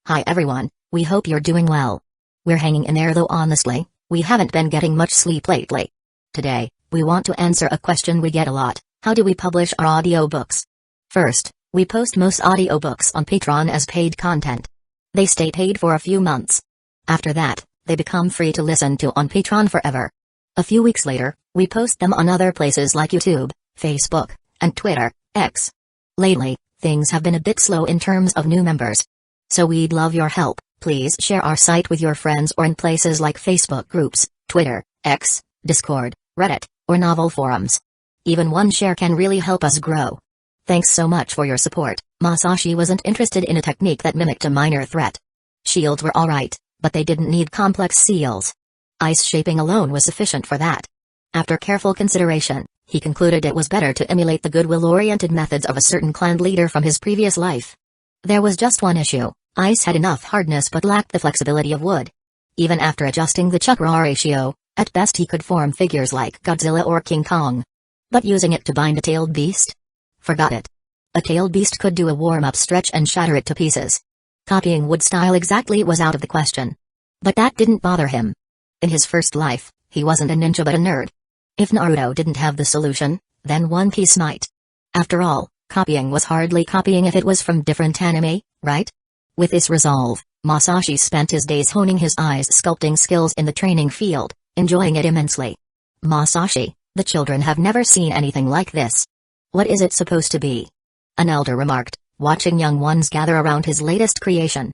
Hi everyone, we hope you're doing well. We're hanging in there though honestly, we haven't been getting much sleep lately. Today, we want to answer a question we get a lot: how do we publish our audiobooks? First, we post most audiobooks on Patreon as paid content. They stay paid for a few months. After that, they become free to listen to on Patreon forever. A few weeks later, we post them on other places like YouTube, Facebook, and Twitter, X. Lately, things have been a bit slow in terms of new members. So we'd love your help. Please share our site with your friends or in places like Facebook groups, Twitter, X, Discord, Reddit, or novel forums. Even one share can really help us grow. Thanks so much for your support. Masashi wasn't interested in a technique that mimicked a minor threat. Shields were alright, but they didn't need complex seals. Ice shaping alone was sufficient for that. After careful consideration, he concluded it was better to emulate the goodwill-oriented methods of a certain clan leader from his previous life. There was just one issue: ice had enough hardness but lacked the flexibility of wood. Even after adjusting the chakra ratio, at best he could form figures like Godzilla or King Kong. But using it to bind a tailed beast? Forgot it. A tailed beast could do a warm-up stretch and shatter it to pieces. Copying wood style exactly was out of the question. But that didn't bother him. In his first life, he wasn't a ninja but a nerd. If Naruto didn't have the solution, then One Piece might. After all, copying was hardly copying if it was from different anime, right? With this resolve, Masashi spent his days honing his ice sculpting skills in the training field, enjoying it immensely. Masashi, the children have never seen anything like this. What is it supposed to be? An elder remarked, watching young ones gather around his latest creation.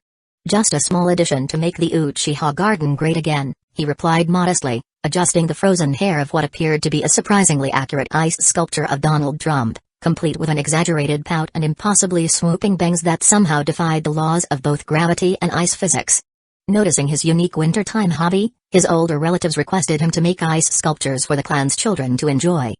Just a small addition to make the Uchiha garden great again, he replied modestly, adjusting the frozen hair of what appeared to be a surprisingly accurate ice sculpture of Donald Trump, complete with an exaggerated pout and impossibly swooping bangs that somehow defied the laws of both gravity and ice physics. Noticing his unique wintertime hobby, his older relatives requested him to make ice sculptures for the clan's children to enjoy.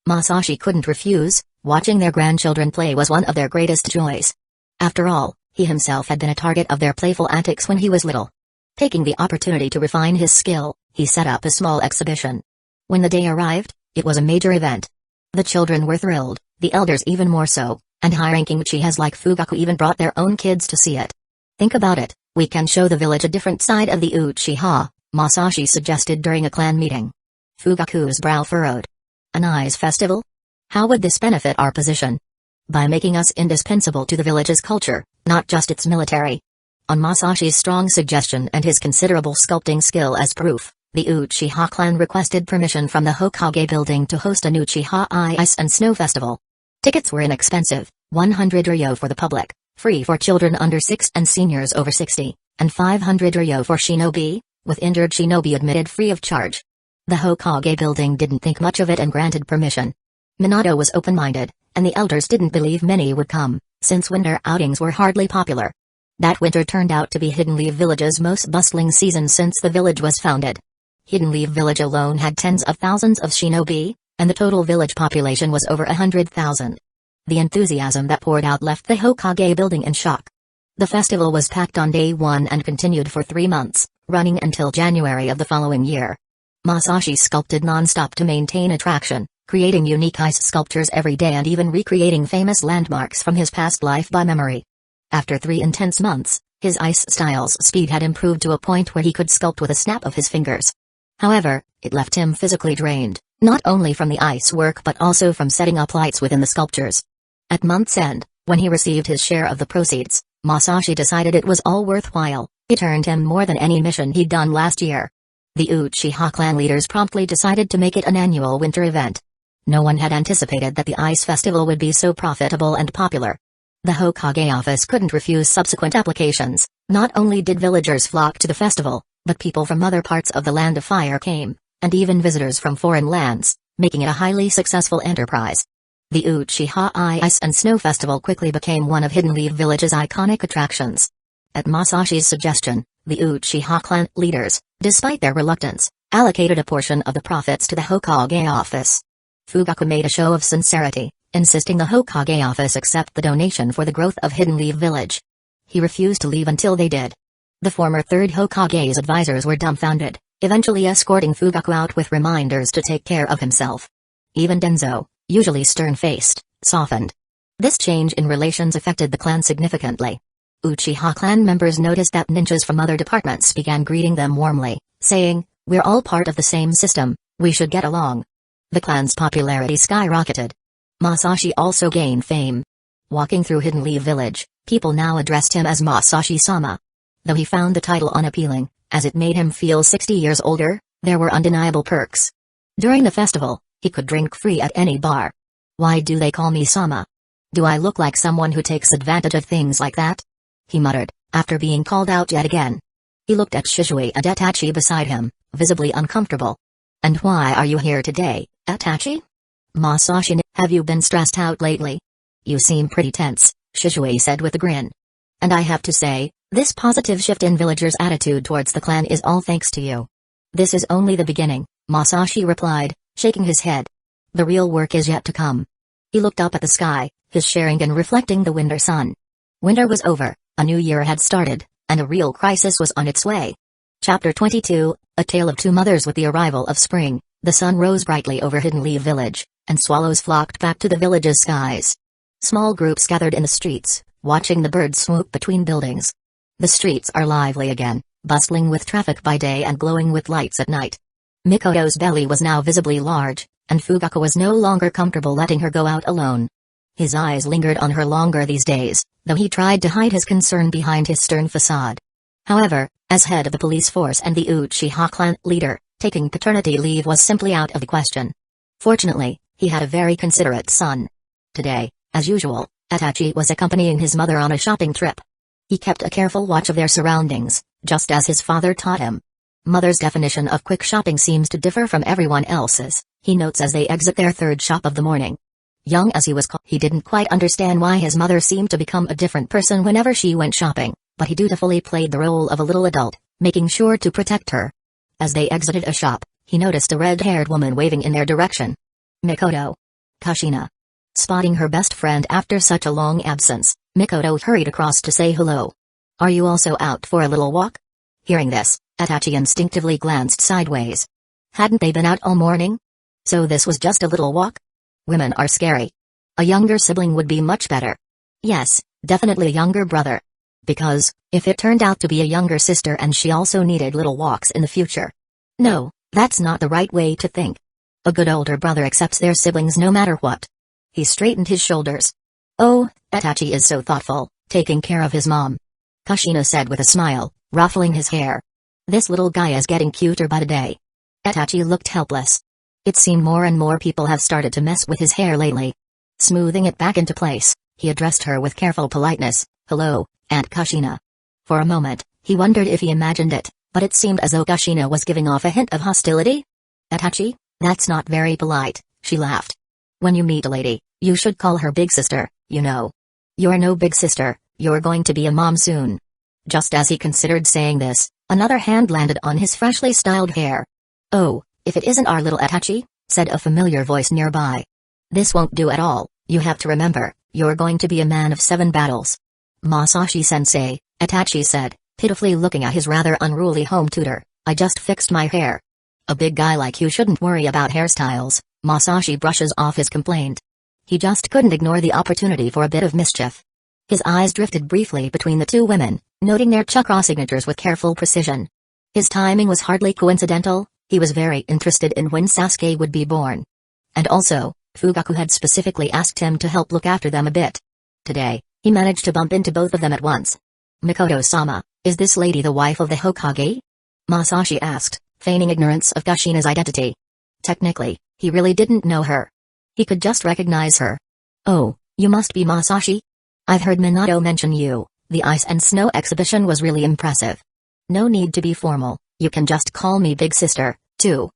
Masashi couldn't refuse. Watching their grandchildren play was one of their greatest joys. After all, he himself had been a target of their playful antics when he was little. Taking the opportunity to refine his skill, he set up a small exhibition. When the day arrived, it was a major event. The children were thrilled, the elders even more so, and high-ranking Uchihas like Fugaku even brought their own kids to see it. Think about it, we can show the village a different side of the Uchiha, Masashi suggested during a clan meeting. Fugaku's brow furrowed. An ice festival? How would this benefit our position? By making us indispensable to the village's culture, not just its military. On Masashi's strong suggestion and his considerable sculpting skill as proof, the Uchiha clan requested permission from the Hokage building to host an Uchiha Ice and Snow Festival. Tickets were inexpensive, 100 ryo for the public, free for children under 6 and seniors over 60, and 500 ryo for shinobi, with injured shinobi admitted free of charge. The Hokage building didn't think much of it and granted permission. Minato was open-minded, and the elders didn't believe many would come, since winter outings were hardly popular. That winter turned out to be Hidden Leaf Village's most bustling season since the village was founded. Hidden Leaf Village alone had tens of thousands of shinobi, and the total village population was over 100,000. The enthusiasm that poured out left the Hokage building in shock. The festival was packed on day 1 and continued for 3 months, running until January of the following year. Masashi sculpted non-stop to maintain attraction, creating unique ice sculptures every day and even recreating famous landmarks from his past life by memory. After 3 intense months, his ice style's speed had improved to a point where he could sculpt with a snap of his fingers. However, it left him physically drained, not only from the ice work but also from setting up lights within the sculptures. At month's end, when he received his share of the proceeds, Masashi decided it was all worthwhile. It earned him more than any mission he'd done last year. The Uchiha clan leaders promptly decided to make it an annual winter event. No one had anticipated that the ice festival would be so profitable and popular. The Hokage office couldn't refuse subsequent applications. Not only did villagers flock to the festival, but people from other parts of the Land of Fire came, and even visitors from foreign lands, making it a highly successful enterprise. The Uchiha Ice and Snow Festival quickly became one of Hidden Leaf Village's iconic attractions. At Masashi's suggestion, the Uchiha clan leaders, despite their reluctance, allocated a portion of the profits to the Hokage office. Fugaku made a show of sincerity, insisting the Hokage office accept the donation for the growth of Hidden Leaf Village. He refused to leave until they did. The former third Hokage's advisors were dumbfounded, eventually escorting Fugaku out with reminders to take care of himself. Even Danzō, usually stern-faced, softened. This change in relations affected the clan significantly. Uchiha clan members noticed that ninjas from other departments began greeting them warmly, saying, "We're all part of the same system, we should get along." The clan's popularity skyrocketed. Masashi also gained fame. Walking through Hidden Leaf Village, people now addressed him as Masashi-sama. Though he found the title unappealing, as it made him feel 60 years older, there were undeniable perks. During the festival, he could drink free at any bar. "Why do they call me Sama? Do I look like someone who takes advantage of things like that?" he muttered, after being called out yet again. He looked at Shizue and Itachi beside him, visibly uncomfortable. "And why are you here today, Itachi? Masashi, have you been stressed out lately? You seem pretty tense," Shizue said with a grin. "And I have to say, this positive shift in villagers' attitude towards the clan is all thanks to you." "This is only the beginning," Masashi replied, shaking his head. "The real work is yet to come." He looked up at the sky, his Sharingan reflecting the winter sun. Winter was over, a new year had started, and a real crisis was on its way. Chapter 22, A Tale of Two Mothers. With the arrival of spring, the sun rose brightly over Hidden Leaf Village, and swallows flocked back to the village's skies. Small groups gathered in the streets, watching the birds swoop between buildings. The streets are lively again, bustling with traffic by day and glowing with lights at night. Mikoto's belly was now visibly large, and Fugaku was no longer comfortable letting her go out alone. His eyes lingered on her longer these days, though he tried to hide his concern behind his stern facade. However, as head of the police force and the Uchiha clan leader, taking paternity leave was simply out of the question. Fortunately, he had a very considerate son. Today, as usual, Itachi was accompanying his mother on a shopping trip. He kept a careful watch of their surroundings, just as his father taught him. Mother's definition of quick shopping seems to differ from everyone else's, he notes as they exit their third shop of the morning. Young as he was, he didn't quite understand why his mother seemed to become a different person whenever she went shopping, but he dutifully played the role of a little adult, making sure to protect her. As they exited a shop, he noticed a red-haired woman waving in their direction. Mikoto. Kushina. Spotting her best friend after such a long absence, Mikoto hurried across to say hello. "Are you also out for a little walk?" Hearing this, Itachi instinctively glanced sideways. Hadn't they been out all morning? So this was just a little walk? Women are scary. A younger sibling would be much better. Yes, definitely a younger brother. Because, if it turned out to be a younger sister and she also needed little walks in the future. No, that's not the right way to think. A good older brother accepts their siblings no matter what. He straightened his shoulders. "Oh, Itachi is so thoughtful, taking care of his mom," Kushina said with a smile, ruffling his hair. "This little guy is getting cuter by the day." Itachi looked helpless. It seemed more and more people have started to mess with his hair lately. Smoothing it back into place, he addressed her with careful politeness. "Hello, Aunt Kushina." For a moment, he wondered if he imagined it, but it seemed as though Kushina was giving off a hint of hostility. "Itachi, that's not very polite," she laughed. "When you meet a lady, you should call her big sister, you know. You're no big sister, you're going to be a mom soon." Just as he considered saying this, another hand landed on his freshly styled hair. "Oh, if it isn't our little Itachi," said a familiar voice nearby. "This won't do at all, you have to remember, you're going to be a man of 7 battles. "Masashi-sensei," Itachi said, pitifully looking at his rather unruly home tutor, "I just fixed my hair." "A big guy like you shouldn't worry about hairstyles," Masashi brushes off his complaint. He just couldn't ignore the opportunity for a bit of mischief. His eyes drifted briefly between the two women, noting their chakra signatures with careful precision. His timing was hardly coincidental, he was very interested in when Sasuke would be born. And also, Fugaku had specifically asked him to help look after them a bit. Today, he managed to bump into both of them at once. "Mikoto-sama, is this lady the wife of the Hokage?" Masashi asked, feigning ignorance of Kushina's identity. Technically, he really didn't know her. He could just recognize her. "Oh, you must be Masashi? I've heard Minato mention you, the ice and snow exhibition was really impressive. No need to be formal, you can just call me big sister, too."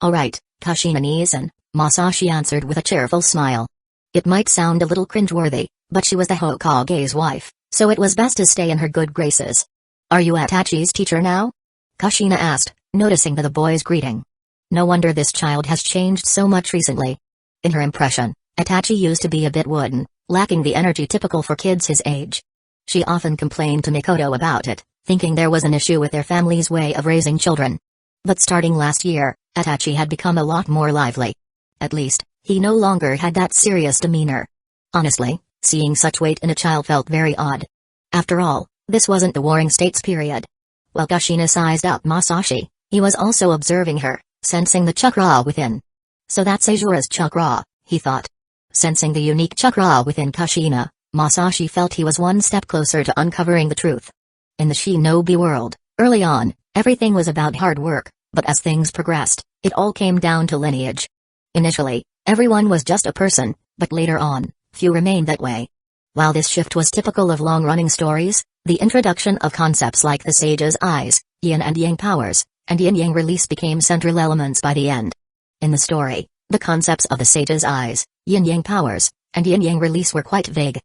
"Alright, Kushina-san," Masashi answered with a cheerful smile. It might sound a little cringeworthy, but she was the Hokage's wife, so it was best to stay in her good graces. "Are you Itachi's teacher now?" Kushina asked, noticing the boy's greeting. No wonder this child has changed so much recently. In her impression, Itachi used to be a bit wooden, lacking the energy typical for kids his age. She often complained to Mikoto about it, thinking there was an issue with their family's way of raising children. But starting last year, Itachi had become a lot more lively. At least, he no longer had that serious demeanor. Honestly, seeing such weight in a child felt very odd. After all, This wasn't the Warring States period. While Kushina sized up Masashi, he was also observing her, sensing the chakra within. So that's Azura's chakra, he thought. Sensing the unique chakra within Kushina, Masashi felt he was one step closer to uncovering the truth. In the shinobi world, early on, everything was about hard work, but as things progressed, it all came down to lineage. Initially, everyone was just a person, but later on, few remained that way. While this shift was typical of long-running stories, the introduction of concepts like the sage's eyes, yin and yang powers, and yin-yang release became central elements by the end. In the story, the concepts of the sage's eyes, yin-yang powers, and yin-yang release were quite vague.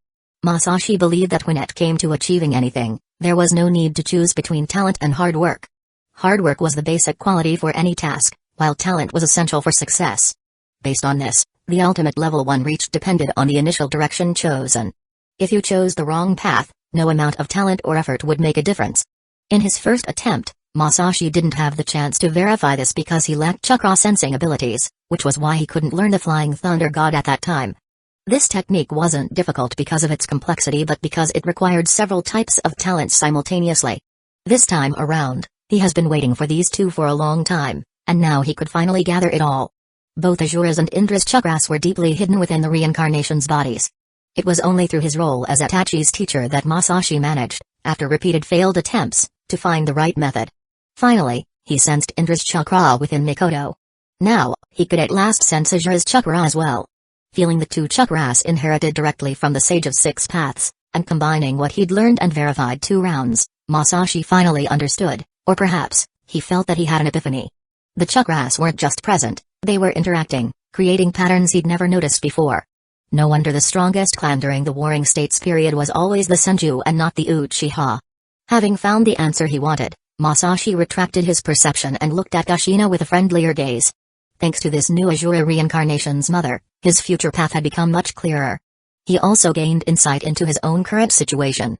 Masashi believed that when it came to achieving anything, there was no need to choose between talent and hard work. Hard work was the basic quality for any task, while talent was essential for success. Based on this, the ultimate level one reached depended on the initial direction chosen. If you chose the wrong path, no amount of talent or effort would make a difference. In his first attempt, Masashi didn't have the chance to verify this because he lacked chakra sensing abilities, which was why he couldn't learn the Flying Thunder God at that time. This technique wasn't difficult because of its complexity but because it required several types of talents simultaneously. This time around, he has been waiting for these two for a long time, and now he could finally gather it all. Both Azura's and Indra's chakras were deeply hidden within the reincarnation's bodies. It was only through his role as Itachi's teacher that Masashi managed, after repeated failed attempts, to find the right method. Finally, he sensed Indra's chakra within Mikoto. Now, he could at last sense Azura's chakra as well. Feeling the two chakras inherited directly from the Sage of Six Paths, and combining what he'd learned and verified 2 rounds, Masashi finally understood, or perhaps, he felt that he had an epiphany. The chakras weren't just present, they were interacting, creating patterns he'd never noticed before. No wonder the strongest clan during the Warring States period was always the Senju and not the Uchiha. Having found the answer he wanted, Masashi retracted his perception and looked at Kushina with a friendlier gaze. Thanks to this new Azura reincarnation's mother, his future path had become much clearer. He also gained insight into his own current situation.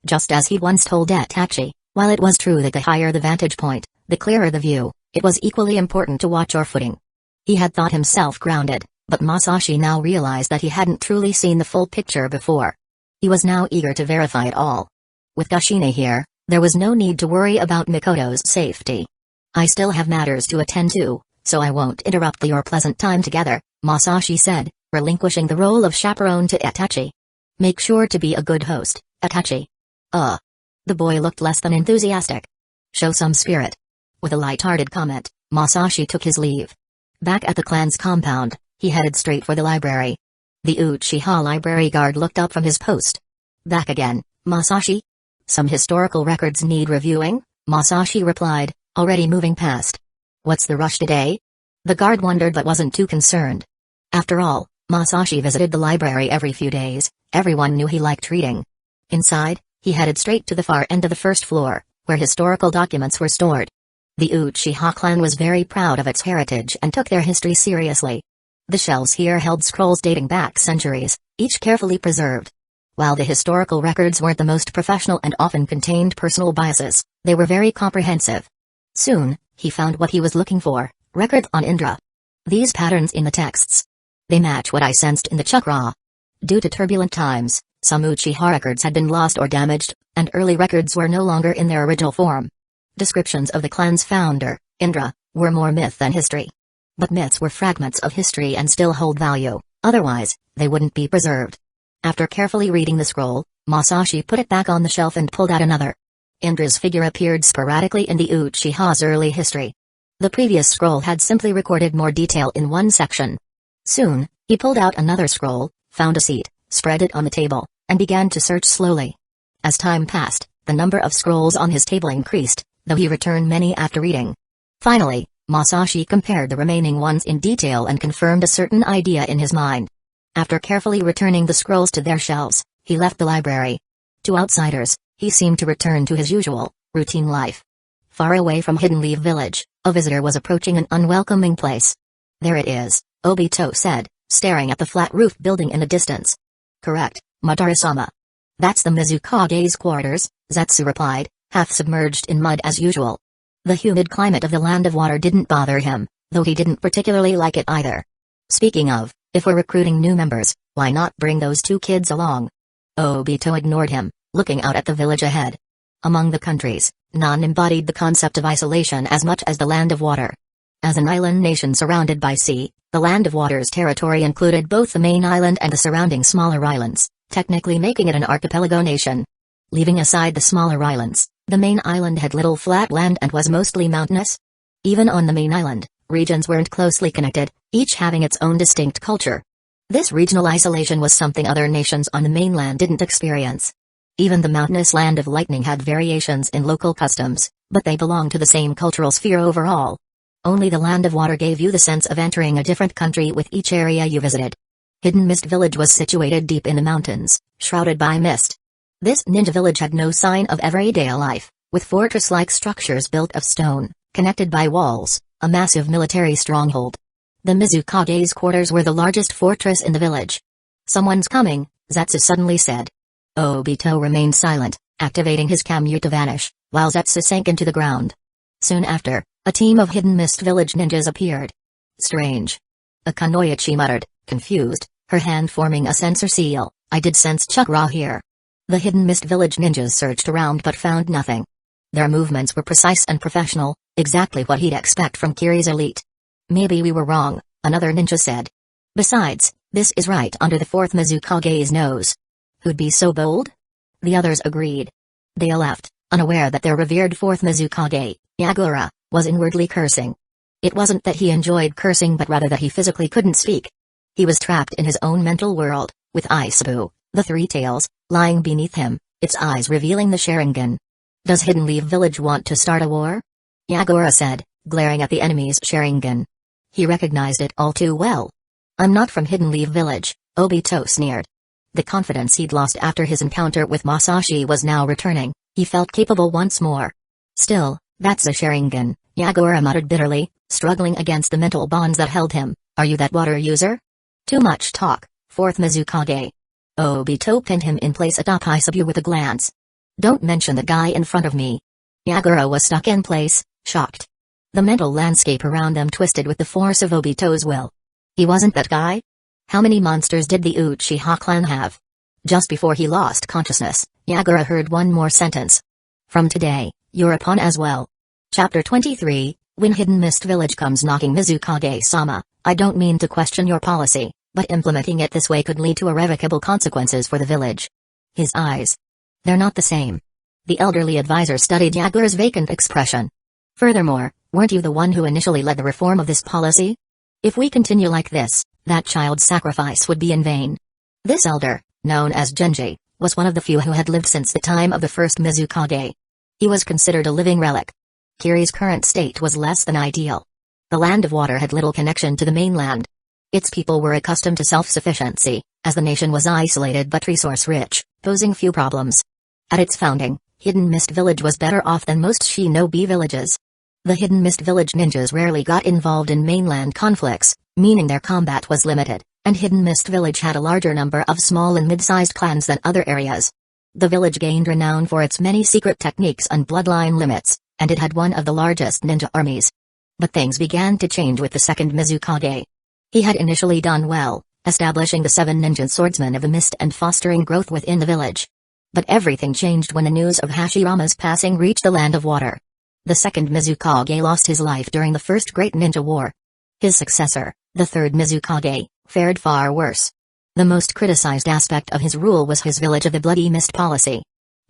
Just as he'd once told Itachi, while it was true that the higher the vantage point, the clearer the view, it was equally important to watch your footing. He had thought himself grounded, but Masashi now realized that he hadn't truly seen the full picture before. He was now eager to verify it all. With Kushina here, there was no need to worry about Mikoto's safety. I still have matters to attend to, so I won't interrupt your pleasant time together, Masashi said, relinquishing the role of chaperone to Itachi. Make sure to be a good host, Itachi. The boy looked less than enthusiastic. Show some spirit. With a light-hearted comment, Masashi took his leave. Back at the clan's compound, he headed straight for the library. The Uchiha library guard looked up from his post. Back again, Masashi? Some historical records need reviewing, Masashi replied, already moving past. What's the rush today? The guard wondered but wasn't too concerned. After all, Masashi visited the library every few days, everyone knew he liked reading. Inside, he headed straight to the far end of the first floor, where historical documents were stored. The Uchiha clan was very proud of its heritage and took their history seriously. The shelves here held scrolls dating back centuries, each carefully preserved. While the historical records weren't the most professional and often contained personal biases, they were very comprehensive. Soon, he found what he was looking for, records on Indra. These patterns in the texts. They match what I sensed in the chakra. Due to turbulent times, some Uchiha records had been lost or damaged, and early records were no longer in their original form. Descriptions of the clan's founder, Indra, were more myth than history. But myths were fragments of history and still hold value, otherwise, they wouldn't be preserved. After carefully reading the scroll, Masashi put it back on the shelf and pulled out another. Indra's figure appeared sporadically in the Uchiha's early history. The previous scroll had simply recorded more detail in one section. Soon, he pulled out another scroll, found a seat, spread it on the table, and began to search slowly. As time passed, the number of scrolls on his table increased, though he returned many after reading. Finally, Masashi compared the remaining ones in detail and confirmed a certain idea in his mind. After carefully returning the scrolls to their shelves, he left the library. To outsiders, he seemed to return to his usual, routine life. Far away from Hidden Leaf Village, a visitor was approaching an unwelcoming place. There it is, Obito said, staring at the flat-roofed building in the distance. Correct, Madara-sama. That's the Mizukage's quarters, Zetsu replied, half submerged in mud as usual. The humid climate of the Land of Water didn't bother him, though he didn't particularly like it either. Speaking of, if we're recruiting new members, why not bring those 2 kids along? Obito ignored him, looking out at the village ahead. Among the countries, none embodied the concept of isolation as much as the Land of Water. As an island nation surrounded by sea, the Land of Water's territory included both the main island and the surrounding smaller islands, technically making it an archipelago nation. Leaving aside the smaller islands, the main island had little flat land and was mostly mountainous. Even on the main island, regions weren't closely connected, each having its own distinct culture. This regional isolation was something other nations on the mainland didn't experience. Even the mountainous Land of Lightning had variations in local customs, but they belonged to the same cultural sphere overall. Only the Land of Water gave you the sense of entering a different country with each area you visited. Hidden Mist Village was situated deep in the mountains, shrouded by mist. This ninja village had no sign of everyday life, with fortress-like structures built of stone, connected by walls, a massive military stronghold. The Mizukage's quarters were the largest fortress in the village. "Someone's coming," Zetsu suddenly said. Obito remained silent, activating his Kamyu to vanish, while Zetsu sank into the ground. Soon after, a team of Hidden Mist Village ninjas appeared. "Strange." Akanoichi muttered, confused, her hand forming a sensor seal. "I did sense chakra here." The Hidden Mist Village ninjas searched around but found nothing. Their movements were precise and professional, exactly what he'd expect from Kiri's elite. "Maybe we were wrong," another ninja said. "Besides, this is right under the fourth Mizukage's nose. Who'd be so bold?" The others agreed. They left, unaware that their revered fourth Mizukage, Yagura, was inwardly cursing. It wasn't that he enjoyed cursing but rather that he physically couldn't speak. He was trapped in his own mental world, with Isabu, the Three Tails, lying beneath him, its eyes revealing the Sharingan. "Does Hidden Leaf Village want to start a war?" Yagura said, glaring at the enemy's Sharingan. He recognized it all too well. "I'm not from Hidden Leaf Village," Obito sneered. The confidence he'd lost after his encounter with Masashi was now returning. He felt capable once more. "Still, that's a Sharingan," Yagura muttered bitterly, struggling against the mental bonds that held him. "Are you that water user?" "Too much talk, fourth Mizukage." Obito pinned him in place atop Isabu with a glance. "Don't mention the guy in front of me." Yagura was stuck in place, shocked. The mental landscape around them twisted with the force of Obito's will. He wasn't that guy? How many monsters did the Uchiha clan have? Just before he lost consciousness, Yagura heard one more sentence. "From today, you're a pawn as well." Chapter 23, When Hidden Mist Village Comes Knocking. Mizukage-sama, I don't mean to question your policy, but implementing it this way could lead to irrevocable consequences for the village. His eyes. They're not the same. The elderly advisor studied Yagura's vacant expression. "Furthermore, weren't you the one who initially led the reform of this policy? If we continue like this, that child's sacrifice would be in vain." This elder, known as Genji, was one of the few who had lived since the time of the first Mizukage. He was considered a living relic. Kiri's current state was less than ideal. The Land of Water had little connection to the mainland. Its people were accustomed to self-sufficiency, as the nation was isolated but resource-rich, posing few problems. At its founding, Hidden Mist Village was better off than most shinobi villages. The Hidden Mist Village ninjas rarely got involved in mainland conflicts, meaning their combat was limited, and Hidden Mist Village had a larger number of small and mid-sized clans than other areas. The village gained renown for its many secret techniques and bloodline limits, and it had one of the largest ninja armies. But things began to change with the second Mizukage. He had initially done well, establishing the 7 ninja swordsmen of the mist and fostering growth within the village. But everything changed when the news of Hashirama's passing reached the Land of Water. The second Mizukage lost his life during the First Great Ninja War. His successor, the third Mizukage, fared far worse. The most criticized aspect of his rule was his Village of the Bloody Mist policy.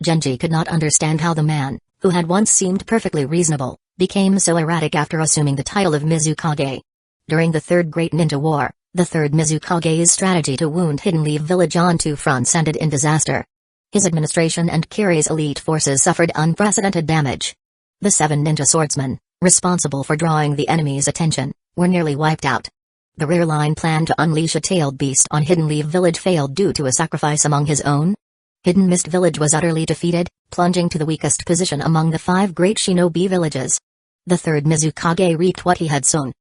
Genji could not understand how the man, who had once seemed perfectly reasonable, became so erratic after assuming the title of Mizukage. During the Third Great Ninja War, the third Mizukage's strategy to wound Hidden Leaf Village on 2 fronts ended in disaster. His administration and Kiri's elite forces suffered unprecedented damage. The 7 ninja swordsmen, responsible for drawing the enemy's attention, were nearly wiped out. The rear-line plan to unleash a tailed beast on Hidden Leaf Village failed due to a sacrifice among his own. Hidden Mist Village was utterly defeated, plunging to the weakest position among the 5 great shinobi villages. The third Mizukage reaped what he had sown.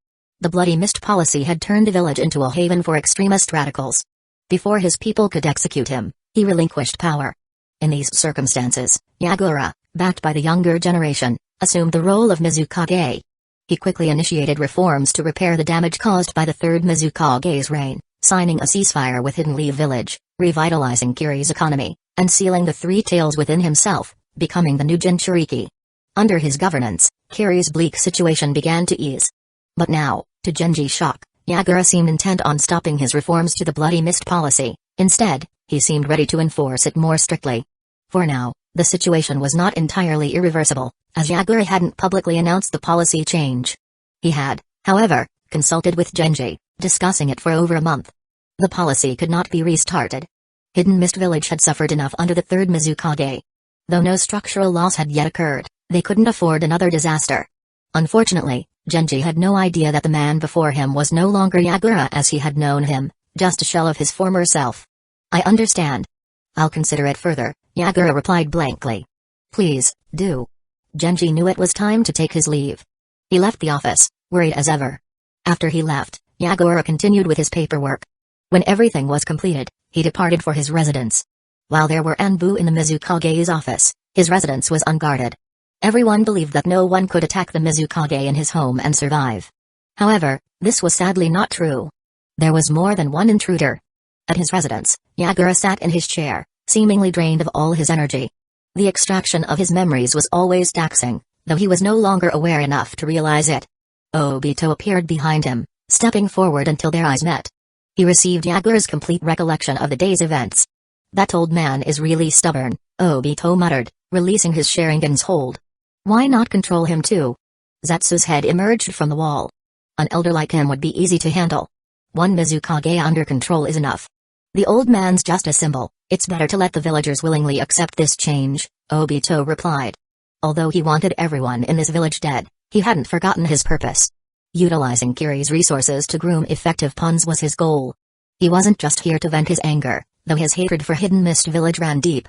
The Bloody Mist policy had turned the village into a haven for extremist radicals. Before his people could execute him, he relinquished power. In these circumstances, Yagura, backed by the younger generation, assumed the role of Mizukage. He quickly initiated reforms to repair the damage caused by the third Mizukage's reign, signing a ceasefire with Hidden Leaf Village, revitalizing Kiri's economy, and sealing the Three Tails within himself, becoming the new Jinchuriki. Under his governance, Kiri's bleak situation began to ease. But now, to Genji's shock, Yagura seemed intent on stopping his reforms to the Bloody Mist policy. Instead, he seemed ready to enforce it more strictly. For now, the situation was not entirely irreversible, as Yagura hadn't publicly announced the policy change. He had, however, consulted with Genji, discussing it for over a month. The policy could not be restarted. Hidden Mist Village had suffered enough under the third Mizukage. Though no structural loss had yet occurred, they couldn't afford another disaster. Unfortunately, Genji had no idea that the man before him was no longer Yagura as he had known him, just a shell of his former self. I understand. I'll consider it further, Yagura replied blankly. Please, do. Genji knew it was time to take his leave. He left the office, worried as ever. After he left, Yagura continued with his paperwork. When everything was completed, he departed for his residence. While there were Anbu in the Mizukage's office, his residence was unguarded. Everyone believed that no one could attack the Mizukage in his home and survive. However, this was sadly not true. There was more than one intruder. At his residence, Yagura sat in his chair, seemingly drained of all his energy. The extraction of his memories was always taxing, though he was no longer aware enough to realize it. Obito appeared behind him, stepping forward until their eyes met. He received Yagura's complete recollection of the day's events. That old man is really stubborn, Obito muttered, releasing his Sharingan's hold. Why not control him too? Zetsu's head emerged from the wall. An elder like him would be easy to handle. One Mizukage under control is enough. The old man's just a symbol, it's better to let the villagers willingly accept this change, Obito replied. Although he wanted everyone in this village dead, he hadn't forgotten his purpose. Utilizing Kiri's resources to groom effective pawns was his goal. He wasn't just here to vent his anger, though his hatred for Hidden Mist Village ran deep.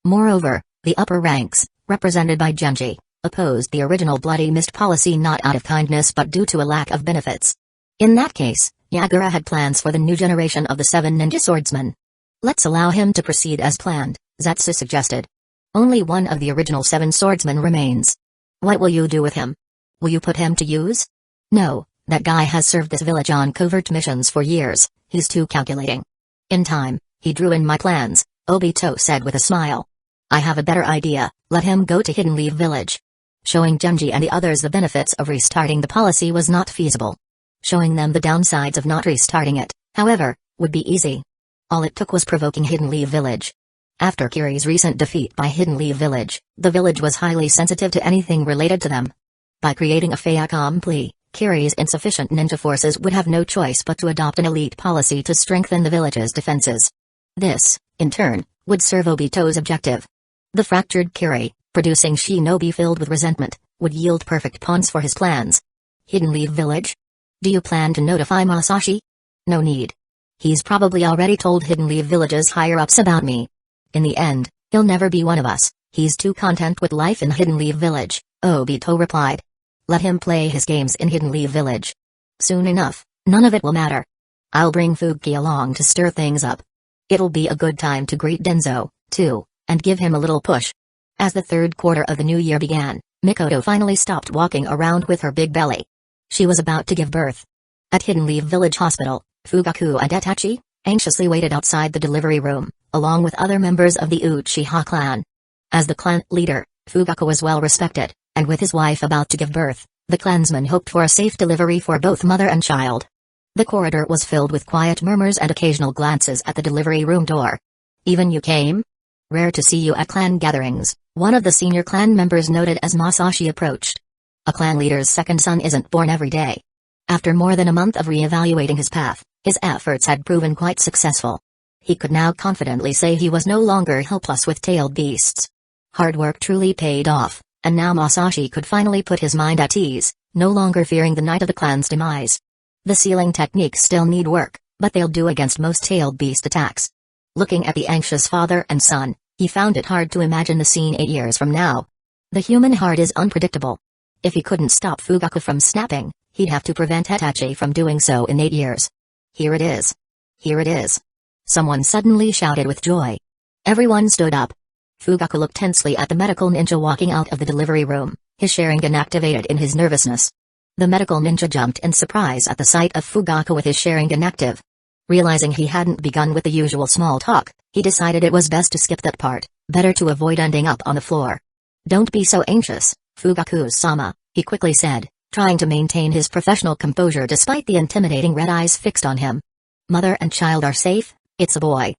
Moreover, the upper ranks, represented by Genji, opposed the original Bloody Mist policy not out of kindness but due to a lack of benefits. In that case, Yagura had plans for the new generation of the 7 ninja swordsmen. Let's allow him to proceed as planned, Zetsu suggested. Only one of the original 7 swordsmen remains. What will you do with him? Will you put him to use? No, that guy has served this village on covert missions for years, he's too calculating. In time, he drew in my plans, Obito said with a smile. I have a better idea, let him go to Hidden Leaf Village. Showing Genji and the others the benefits of restarting the policy was not feasible. Showing them the downsides of not restarting it, however, would be easy. All it took was provoking Hidden Leaf Village. After Kiri's recent defeat by Hidden Leaf Village, the village was highly sensitive to anything related to them. By creating a fait accompli, Kiri's insufficient ninja forces would have no choice but to adopt an elite policy to strengthen the village's defenses. This, in turn, would serve Obito's objective. The fractured Kiri, producing shinobi filled with resentment, would yield perfect pawns for his plans. Hidden Leaf Village? Do you plan to notify Masashi? No need. He's probably already told Hidden Leaf Village's higher-ups about me. In the end, he'll never be one of us, he's too content with life in Hidden Leaf Village, Obito replied. Let him play his games in Hidden Leaf Village. Soon enough, none of it will matter. I'll bring Fuki along to stir things up. It'll be a good time to greet Danzo, too, and give him a little push. As the third quarter of the new year began, Mikoto finally stopped walking around with her big belly. She was about to give birth. At Hidden Leaf Village Hospital, Fugaku and Itachi anxiously waited outside the delivery room, along with other members of the Uchiha clan. As the clan leader, Fugaku was well respected, and with his wife about to give birth, the clansmen hoped for a safe delivery for both mother and child. The corridor was filled with quiet murmurs and occasional glances at the delivery room door. Even you came? Rare to see you at clan gatherings, one of the senior clan members noted as Masashi approached. A clan leader's second son isn't born every day. After more than a month of re-evaluating his path, his efforts had proven quite successful. He could now confidently say he was no longer helpless with tailed beasts. Hard work truly paid off, and now Masashi could finally put his mind at ease, no longer fearing the night of the clan's demise. The sealing techniques still need work, but they'll do against most tailed beast attacks. Looking at the anxious father and son, he found it hard to imagine the scene 8 years from now. The human heart is unpredictable. If he couldn't stop Fugaku from snapping, he'd have to prevent Itachi from doing so in 8 years. Here it is. Here it is. Someone suddenly shouted with joy. Everyone stood up. Fugaku looked tensely at the medical ninja walking out of the delivery room, his Sharingan activated in his nervousness. The medical ninja jumped in surprise at the sight of Fugaku with his Sharingan active. Realizing he hadn't begun with the usual small talk, he decided it was best to skip that part, better to avoid ending up on the floor. Don't be so anxious, Fugaku-sama, he quickly said, trying to maintain his professional composure despite the intimidating red eyes fixed on him. Mother and child are safe, it's a boy.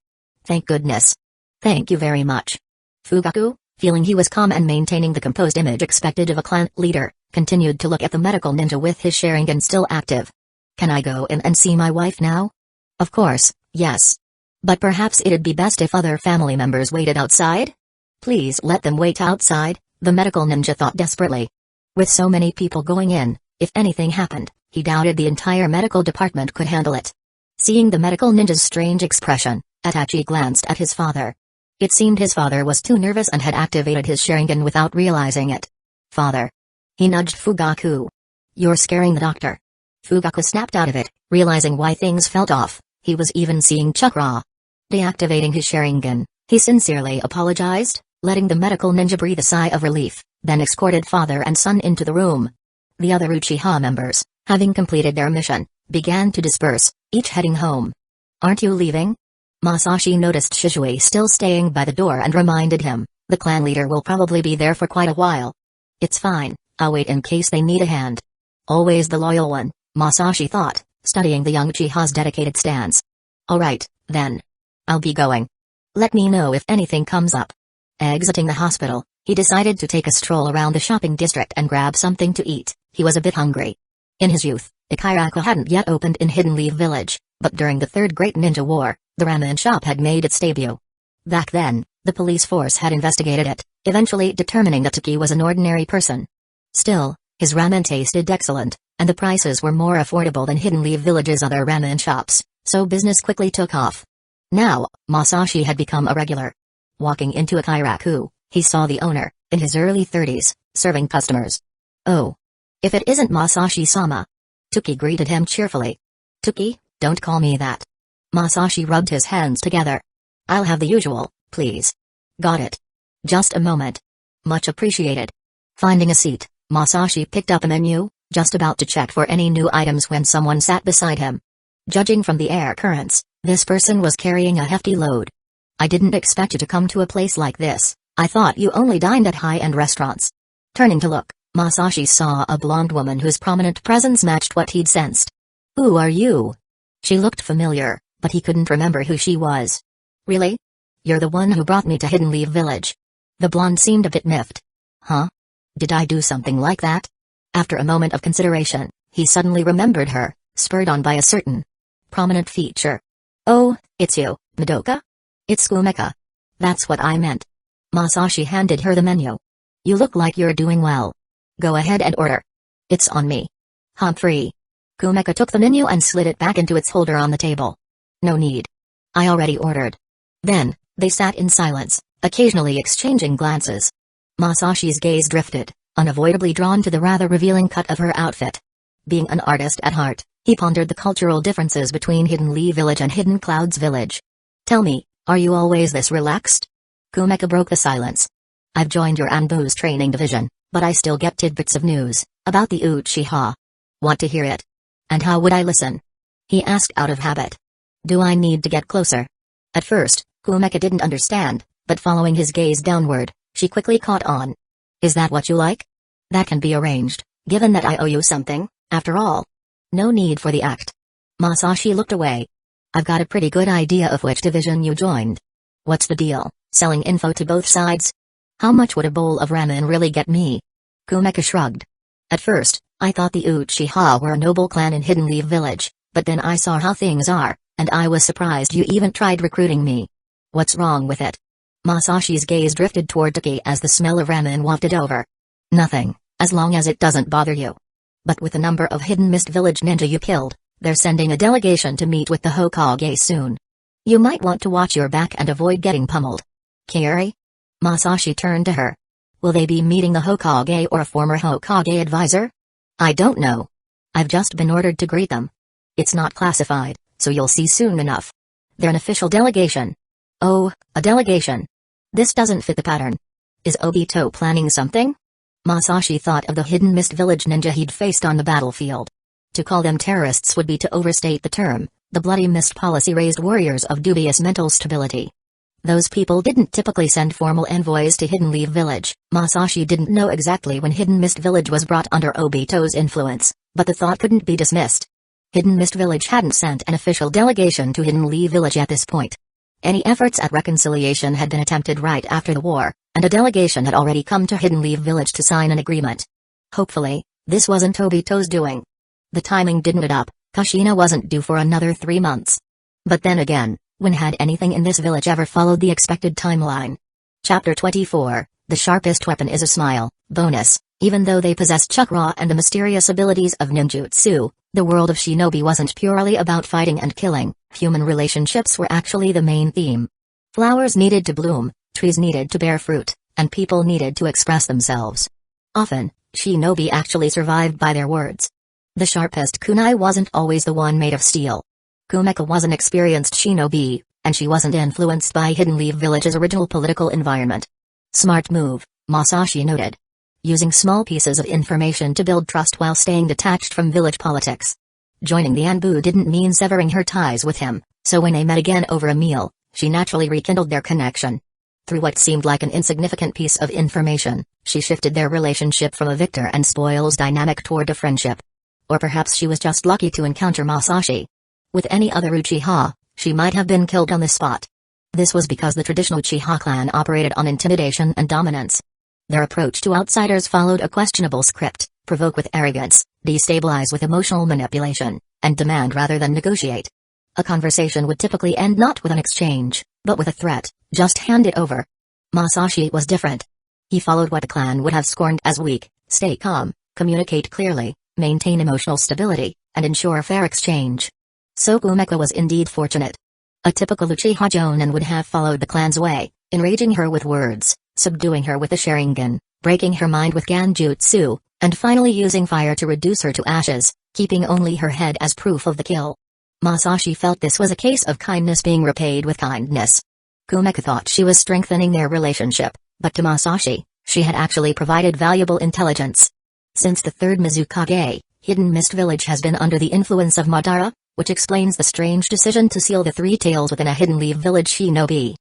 Thank goodness. Thank you very much. Fugaku, feeling he was calm and maintaining the composed image expected of a clan leader, continued to look at the medical ninja with his Sharingan still active. Can I go in and see my wife now? Of course, yes. But perhaps it'd be best if other family members waited outside? Please let them wait outside, the medical ninja thought desperately. With so many people going in, if anything happened, he doubted the entire medical department could handle it. Seeing the medical ninja's strange expression, Itachi glanced at his father. It seemed his father was too nervous and had activated his Sharingan without realizing it. Father. He nudged Fugaku. You're scaring the doctor. Fugaku snapped out of it, realizing why things felt off. He was even seeing chakra. Deactivating his Sharingan, he sincerely apologized, letting the medical ninja breathe a sigh of relief, then escorted father and son into the room. The other Uchiha members, having completed their mission, began to disperse, each heading home. Aren't you leaving? Masashi noticed Shizue still staying by the door and reminded him, the clan leader will probably be there for quite a while. It's fine, I'll wait in case they need a hand. Always the loyal one, Masashi thought, studying the young Uchiha's dedicated stance. Alright, then. I'll be going. Let me know if anything comes up. Exiting the hospital, he decided to take a stroll around the shopping district and grab something to eat. He was a bit hungry. In his youth, Ikiraku hadn't yet opened in Hidden Leaf Village, but during the Third Great Ninja War, the ramen shop had made its debut. Back then, the police force had investigated it, eventually determining that Taki was an ordinary person. Still, his ramen tasted excellent, and the prices were more affordable than Hidden Leaf Village's other ramen shops, so business quickly took off. Now, Masashi had become a regular. Walking into Ikiraku, he saw the owner, in his early 30s, serving customers. Oh. If it isn't Masashi-sama. Tuki greeted him cheerfully. Tuki, don't call me that. Masashi rubbed his hands together. I'll have the usual, please. Got it. Just a moment. Much appreciated. Finding a seat, Masashi picked up a menu, just about to check for any new items when someone sat beside him. Judging from the air currents, this person was carrying a hefty load. I didn't expect you to come to a place like this. I thought you only dined at high-end restaurants. Turning to look, Masashi saw a blonde woman whose prominent presence matched what he'd sensed. Who are you? She looked familiar, but he couldn't remember who she was. Really? You're the one who brought me to Hidden Leaf Village. The blonde seemed a bit miffed. Huh? Did I do something like that? After a moment of consideration, he suddenly remembered her, spurred on by a certain prominent feature. Oh, it's you, Madoka? It's Kumeka. That's what I meant. Masashi handed her the menu. You look like you're doing well. Go ahead and order. It's on me. Humphrey. Kumeka took the menu and slid it back into its holder on the table. No need. I already ordered. Then, they sat in silence, occasionally exchanging glances. Masashi's gaze drifted, unavoidably drawn to the rather revealing cut of her outfit. Being an artist at heart, he pondered the cultural differences between Hidden Leaf Village and Hidden Clouds Village. Tell me, are you always this relaxed? Kumeka broke the silence. I've joined your Anbu's training division, but I still get tidbits of news about the Uchiha. Want to hear it? And how would I listen? He asked out of habit. Do I need to get closer? At first, Kumeka didn't understand, but following his gaze downward, she quickly caught on. Is that what you like? That can be arranged, given that I owe you something, after all. No need for the act. Masashi looked away. I've got a pretty good idea of which division you joined. What's the deal, selling info to both sides? How much would a bowl of ramen really get me? Kumeka shrugged. At first, I thought the Uchiha were a noble clan in Hidden Leaf Village, but then I saw how things are, and I was surprised you even tried recruiting me. What's wrong with it? Masashi's gaze drifted toward Taki as the smell of ramen wafted over. Nothing, as long as it doesn't bother you. But with the number of Hidden Mist Village ninja you killed, they're sending a delegation to meet with the Hokage soon. You might want to watch your back and avoid getting pummeled. Kaori? Masashi turned to her. Will they be meeting the Hokage or a former Hokage advisor? I don't know. I've just been ordered to greet them. It's not classified, so you'll see soon enough. They're an official delegation. Oh, a delegation. This doesn't fit the pattern. Is Obito planning something? Masashi thought of the Hidden Mist Village ninja he'd faced on the battlefield. To call them terrorists would be to overstate the term. The Bloody Mist policy raised warriors of dubious mental stability. Those people didn't typically send formal envoys to Hidden Leaf Village. Masashi didn't know exactly when Hidden Mist Village was brought under Obito's influence, but the thought couldn't be dismissed. Hidden Mist Village hadn't sent an official delegation to Hidden Leaf Village at this point. Any efforts at reconciliation had been attempted right after the war, and a delegation had already come to Hidden Leaf Village to sign an agreement. Hopefully, this wasn't Obito's doing. The timing didn't add up. Kushina wasn't due for another 3 months. But then again, when had anything in this village ever followed the expected timeline? Chapter 24, The Sharpest Weapon is a Smile. Bonus, even though they possessed chakra and the mysterious abilities of ninjutsu, the world of shinobi wasn't purely about fighting and killing. Human relationships were actually the main theme. Flowers needed to bloom, trees needed to bear fruit, and people needed to express themselves. Often, shinobi actually survived by their words. The sharpest kunai wasn't always the one made of steel. Kumeko was an experienced shinobi, and she wasn't influenced by Hidden Leaf Village's original political environment. Smart move, Masashi noted. Using small pieces of information to build trust while staying detached from village politics. Joining the Anbu didn't mean severing her ties with him, so when they met again over a meal, she naturally rekindled their connection. Through what seemed like an insignificant piece of information, she shifted their relationship from a victor and spoils dynamic toward a friendship. Or perhaps she was just lucky to encounter Masashi. With any other Uchiha, she might have been killed on the spot. This was because the traditional Uchiha clan operated on intimidation and dominance. Their approach to outsiders followed a questionable script: provoke with arrogance, destabilize with emotional manipulation, and demand rather than negotiate. A conversation would typically end not with an exchange, but with a threat: just hand it over. Masashi was different. He followed what the clan would have scorned as weak: stay calm, communicate clearly, maintain emotional stability, and ensure fair exchange. So Kumeko was indeed fortunate. A typical Uchiha Jonin would have followed the clan's way, enraging her with words, subduing her with the Sharingan, breaking her mind with Ganjutsu, and finally using fire to reduce her to ashes, keeping only her head as proof of the kill. Masashi felt this was a case of kindness being repaid with kindness. Kumeko thought she was strengthening their relationship, but to Masashi, she had actually provided valuable intelligence. Since the third Mizukage, Hidden Mist Village has been under the influence of Madara, which explains the strange decision to seal the three tails within a Hidden Leaf Village shinobi.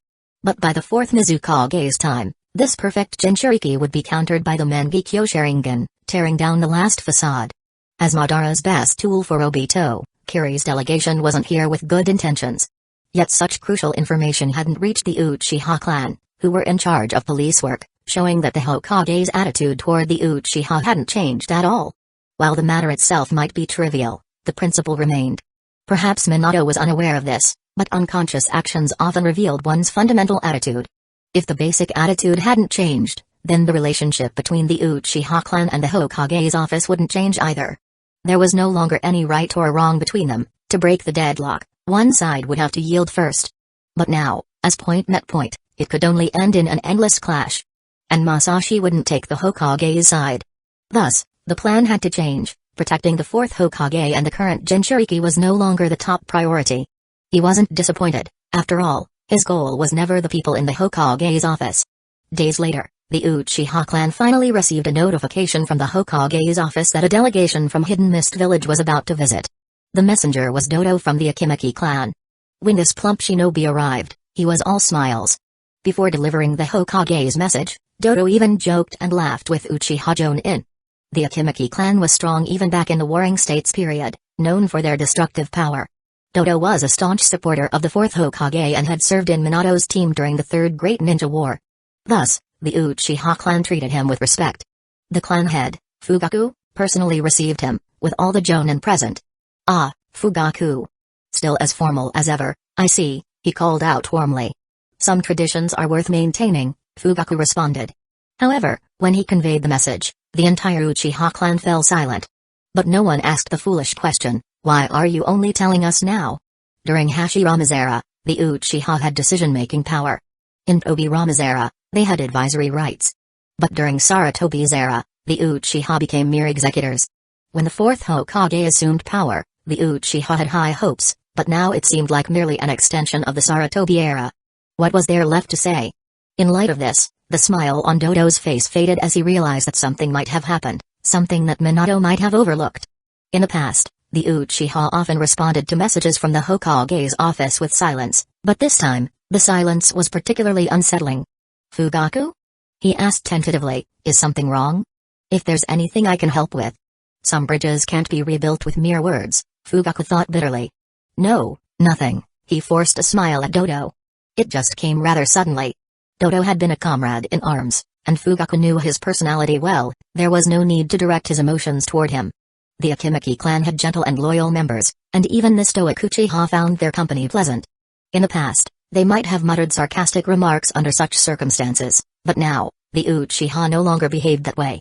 But by the fourth Mizukage's time, this perfect Jinchuriki would be countered by the Mangekyō Sharingan, tearing down the last facade. As Madara's best tool for Obito, Kiri's delegation wasn't here with good intentions. Yet such crucial information hadn't reached the Uchiha clan, who were in charge of police work, showing that the Hokage's attitude toward the Uchiha hadn't changed at all. While the matter itself might be trivial, the principle remained. Perhaps Minato was unaware of this, but unconscious actions often revealed one's fundamental attitude. If the basic attitude hadn't changed, then the relationship between the Uchiha clan and the Hokage's office wouldn't change either. There was no longer any right or wrong between them. To break the deadlock, one side would have to yield first. But now, as point met point, it could only end in an endless clash. And Masashi wouldn't take the Hokage's side. Thus, the plan had to change. Protecting the fourth Hokage and the current Jinchuriki was no longer the top priority. He wasn't disappointed. After all, his goal was never the people in the Hokage's office. Days later, the Uchiha clan finally received a notification from the Hokage's office that a delegation from Hidden Mist Village was about to visit. The messenger was Dodo from the Akimeki clan. When this plump shinobi arrived, he was all smiles. Before delivering the Hokage's message, Dodo even joked and laughed with Uchiha Jonin. The Akimeki clan was strong even back in the Warring States period, known for their destructive power. Dodo was a staunch supporter of the fourth Hokage and had served in Minato's team during the Third Great Ninja War. Thus, the Uchiha clan treated him with respect. The clan head, Fugaku, personally received him, with all the Jonin present. "Ah, Fugaku. Still as formal as ever, I see," he called out warmly. "Some traditions are worth maintaining," Fugaku responded. However, when he conveyed the message, the entire Uchiha clan fell silent. But no one asked the foolish question, "Why are you only telling us now?" During Hashirama's era, the Uchiha had decision-making power. In Tobirama's era, they had advisory rights. But during Sarutobi's era, the Uchiha became mere executors. When the fourth Hokage assumed power, the Uchiha had high hopes, but now it seemed like merely an extension of the Sarutobi era. What was there left to say? In light of this, the smile on Dodo's face faded as he realized that something might have happened, something that Minato might have overlooked. In the past, the Uchiha often responded to messages from the Hokage's office with silence, but this time, The silence was particularly unsettling. Fugaku? He asked tentatively, is something wrong? If there's anything I can help with. Some bridges can't be rebuilt with mere words, Fugaku thought bitterly. No, nothing, he forced a smile at Dodo. It just came rather suddenly. Dodo had been a comrade in arms, and Fugaku knew his personality well. There was no need to direct his emotions toward him. The Akimaki clan had gentle and loyal members, and even the stoic Uchiha found their company pleasant. In the past, they might have muttered sarcastic remarks under such circumstances, but now, the Uchiha no longer behaved that way.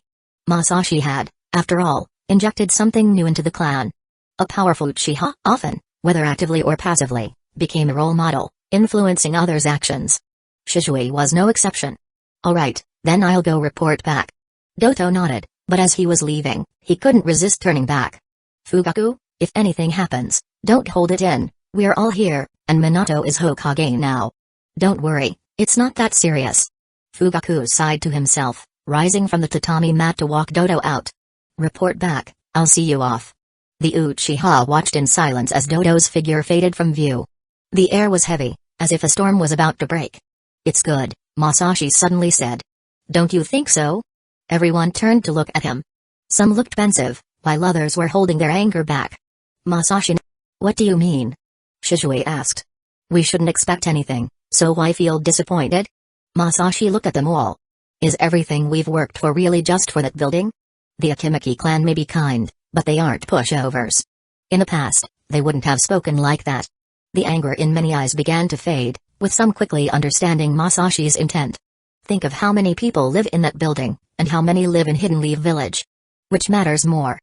Masashi had, after all, injected something new into the clan. A powerful Uchiha, often, whether actively or passively, became a role model, influencing others' actions. Shisui was no exception. Alright, then I'll go report back. Doto nodded, but as he was leaving, he couldn't resist turning back. Fugaku, if anything happens, don't hold it in, we're all here, and Minato is Hokage now. Don't worry, it's not that serious. Fugaku sighed to himself, rising from the tatami mat to walk Doto out. Report back, I'll see you off. The Uchiha watched in silence as Dodo's figure faded from view. The air was heavy, as if a storm was about to break. It's good, Masashi suddenly said. Don't you think so? Everyone turned to look at him. Some looked pensive, while others were holding their anger back. Masashi, what do you mean? Shisui asked. We shouldn't expect anything, so why feel disappointed? Masashi looked at them all. Is everything we've worked for really just for that building? The Akimaki clan may be kind, but they aren't pushovers. In the past, they wouldn't have spoken like that. The anger in many eyes began to fade, with some quickly understanding Masashi's intent. Think of how many people live in that building, and how many live in Hidden Leaf Village. Which matters more?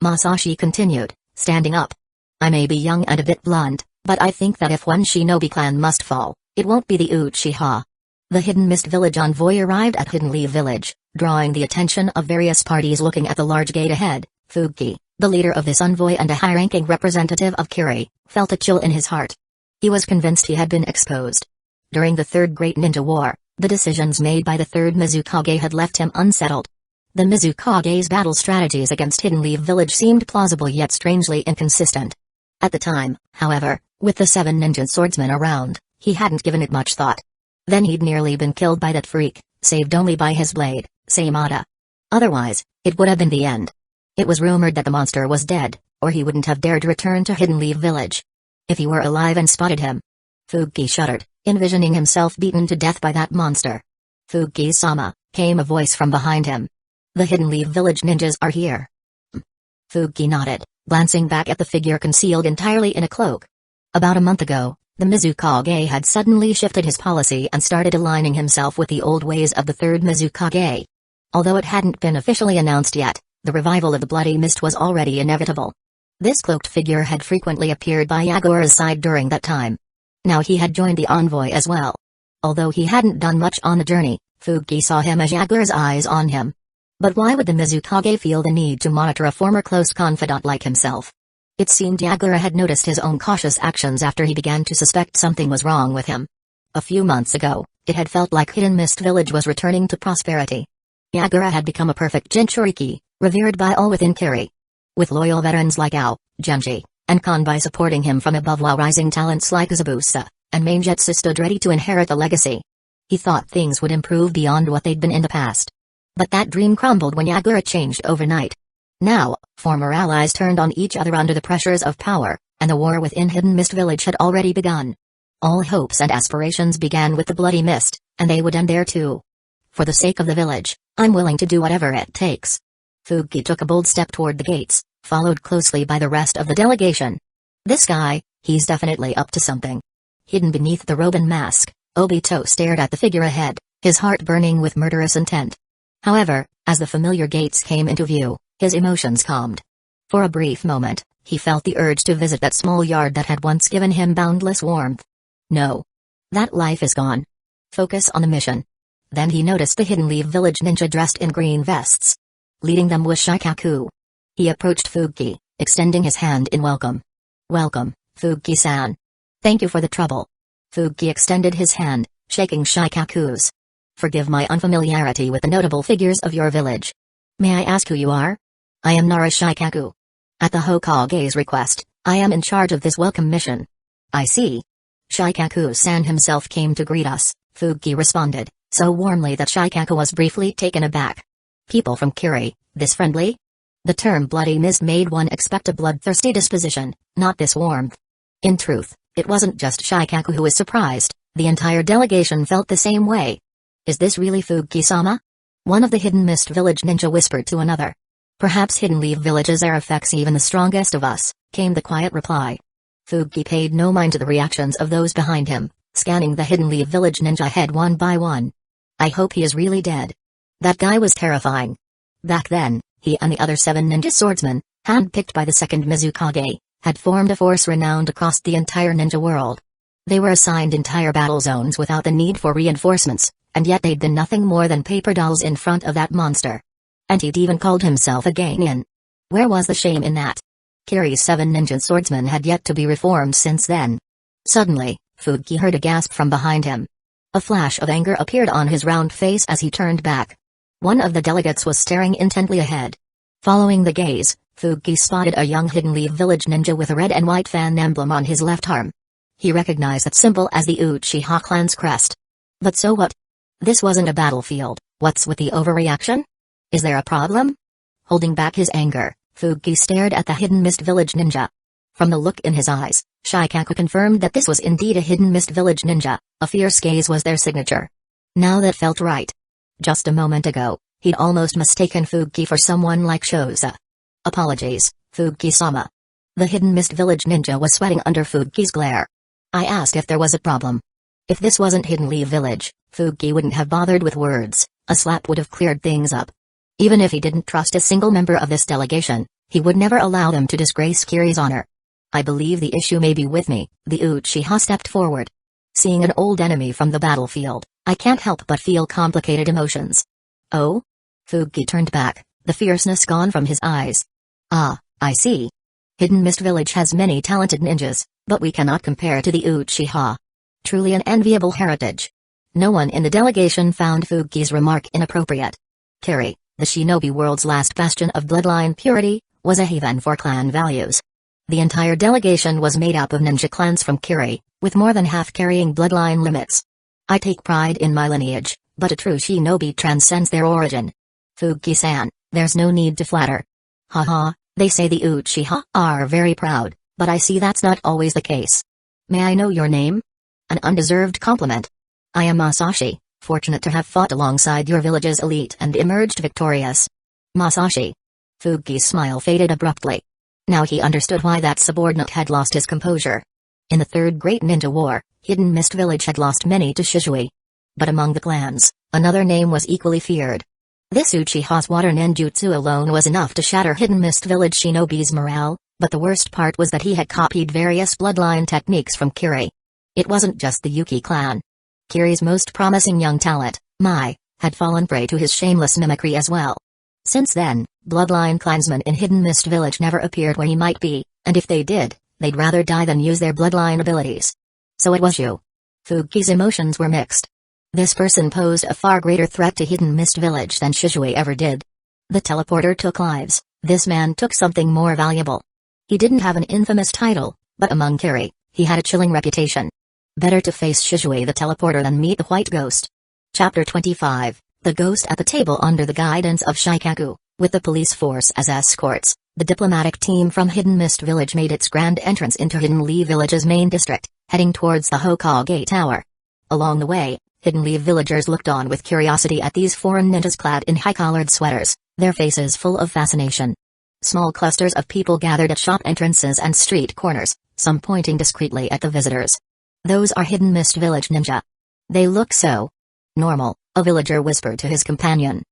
Masashi continued, standing up. I may be young and a bit blunt, but I think that if one shinobi clan must fall, it won't be the Uchiha. The Hidden Mist Village envoy arrived at Hidden Leaf Village, drawing the attention of various parties looking at the large gate ahead. Fuki, the leader of this envoy and a high-ranking representative of Kiri, felt a chill in his heart. He was convinced he had been exposed. During the Third Great Ninja War, the decisions made by the Third Mizukage had left him unsettled. The Mizukage's battle strategies against Hidden Leaf Village seemed plausible yet strangely inconsistent. At the time, however, with the 7 ninja swordsmen around, he hadn't given it much thought. Then he'd nearly been killed by that freak, saved only by his blade, Seimada. Otherwise, it would have been the end. It was rumored that the monster was dead, or he wouldn't have dared return to Hidden Leaf Village. If he were alive and spotted him. Fuki shuddered, envisioning himself beaten to death by that monster. Fuki-sama, came a voice from behind him. The Hidden Leaf Village ninjas are here. Fuki nodded, glancing back at the figure concealed entirely in a cloak. About a month ago, the Mizukage had suddenly shifted his policy and started aligning himself with the old ways of the Third Mizukage. Although it hadn't been officially announced yet, the revival of the Bloody Mist was already inevitable. This cloaked figure had frequently appeared by Yagura's side during that time. Now he had joined the envoy as well. Although he hadn't done much on the journey, Fuki saw him as Yagura's eyes on him. But why would the Mizukage feel the need to monitor a former close confidant like himself? It seemed Yagura had noticed his own cautious actions after he began to suspect something was wrong with him. A few months ago, it had felt like Hidden Mist Village was returning to prosperity. Yagura had become a perfect Jinchuriki, revered by all within Kiri. With loyal veterans like Ao, Genji, and Kanbai supporting him from above while rising talents like Zabusa and Mangetsu stood ready to inherit the legacy. He thought things would improve beyond what they'd been in the past. But that dream crumbled when Yagura changed overnight. Now, former allies turned on each other under the pressures of power, and the war within Hidden Mist Village had already begun. All hopes and aspirations began with the Bloody Mist, and they would end there too. For the sake of the village, I'm willing to do whatever it takes. Fuki took a bold step toward the gates, followed closely by the rest of the delegation. This guy, he's definitely up to something. Hidden beneath the robe and mask, Obito stared at the figure ahead, his heart burning with murderous intent. However, as the familiar gates came into view, his emotions calmed. For a brief moment, he felt the urge to visit that small yard that had once given him boundless warmth. No. That life is gone. Focus on the mission. Then he noticed the Hidden Leaf Village ninja dressed in green vests. Leading them was Shikaku. He approached Fuki, extending his hand in welcome. Welcome, Fuki-san. Thank you for the trouble. Fuki extended his hand, shaking Shikaku's. Forgive my unfamiliarity with the notable figures of your village. May I ask who you are? I am Nara Shikaku. At the Hokage's request, I am in charge of this welcome mission. I see. Shikaku-san himself came to greet us, Fugi responded, so warmly that Shikaku was briefly taken aback. People from Kiri, this friendly? The term bloody mist made one expect a bloodthirsty disposition, not this warmth. In truth, it wasn't just Shikaku who was surprised, the entire delegation felt the same way. Is this really Fugi-sama? One of the Hidden Mist Village ninja whispered to another. Perhaps Hidden Leaf Village's air affects even the strongest of us, came the quiet reply. Fugi paid no mind to the reactions of those behind him, scanning the Hidden Leaf Village ninja head one by one. I hope he is really dead. That guy was terrifying. Back then, he and the other 7 ninja swordsmen, handpicked by the second Mizukage, had formed a force renowned across the entire ninja world. They were assigned entire battle zones without the need for reinforcements, and yet they'd been nothing more than paper dolls in front of that monster. And he'd even called himself a Gainin. Where was the shame in that? Kiri's 7 ninja swordsmen had yet to be reformed since then. Suddenly, Fugi heard a gasp from behind him. A flash of anger appeared on his round face as he turned back. One of the delegates was staring intently ahead. Following the gaze, Fugi spotted a young Hidden Leaf Village ninja with a red and white fan emblem on his left arm. He recognized that symbol as the Uchiha clan's crest. But so what? This wasn't a battlefield, what's with the overreaction? Is there a problem? Holding back his anger, Fugi stared at the Hidden Mist Village ninja. From the look in his eyes, Shikaku confirmed that this was indeed a Hidden Mist Village ninja, a fierce gaze was their signature. Now that felt right. Just a moment ago, he'd almost mistaken Fugi for someone like Shoza. Apologies, Fugi-sama. The Hidden Mist Village ninja was sweating under Fugi's glare. I asked if there was a problem. If this wasn't Hidden Leaf Village, Fugi wouldn't have bothered with words, a slap would have cleared things up. Even if he didn't trust a single member of this delegation, he would never allow them to disgrace Kiri's honor. I believe the issue may be with me, the Uchiha stepped forward. Seeing an old enemy from the battlefield, I can't help but feel complicated emotions. Oh? Fugi turned back, the fierceness gone from his eyes. Ah, I see. Hidden Mist Village has many talented ninjas, but we cannot compare to the Uchiha. Truly an enviable heritage. No one in the delegation found Fugi's remark inappropriate. Kiri, the shinobi world's last bastion of bloodline purity, was a haven for clan values. The entire delegation was made up of ninja clans from Kiri, with more than half carrying bloodline limits. I take pride in my lineage, but a true shinobi transcends their origin. Fugi-san, there's no need to flatter. Haha, they say the Uchiha are very proud, but I see that's not always the case. May I know your name? An undeserved compliment. I am Masashi, fortunate to have fought alongside your village's elite and emerged victorious. Masashi. Fugi's smile faded abruptly. Now he understood why that subordinate had lost his composure. In the Third Great Ninja War, Hidden Mist Village had lost many to Shizui. But among the clans, another name was equally feared. This Uchiha's water ninjutsu alone was enough to shatter Hidden Mist Village shinobi's morale, but the worst part was that he had copied various bloodline techniques from Kiri. It wasn't just the Yuki clan. Kiri's most promising young talent, Mai, had fallen prey to his shameless mimicry as well. Since then, bloodline clansmen in Hidden Mist Village never appeared where he might be, and if they did, they'd rather die than use their bloodline abilities. So it was you. Fugi's emotions were mixed. This person posed a far greater threat to Hidden Mist Village than Shizui ever did. The teleporter took lives, this man took something more valuable. He didn't have an infamous title, but among Kiri, he had a chilling reputation. Better to face Shizui the teleporter than meet the White Ghost. Chapter 25, The Ghost at the Table. Under the guidance of Shikaku, with the police force as escorts, the diplomatic team from Hidden Mist Village made its grand entrance into Hidden Leaf Village's main district, heading towards the Hokage Tower. Along the way, Hidden Leaf villagers looked on with curiosity at these foreign ninjas clad in high-collared sweaters, their faces full of fascination. Small clusters of people gathered at shop entrances and street corners, some pointing discreetly at the visitors. Those are Hidden Mist Village ninja. They look so normal, a villager whispered to his companion.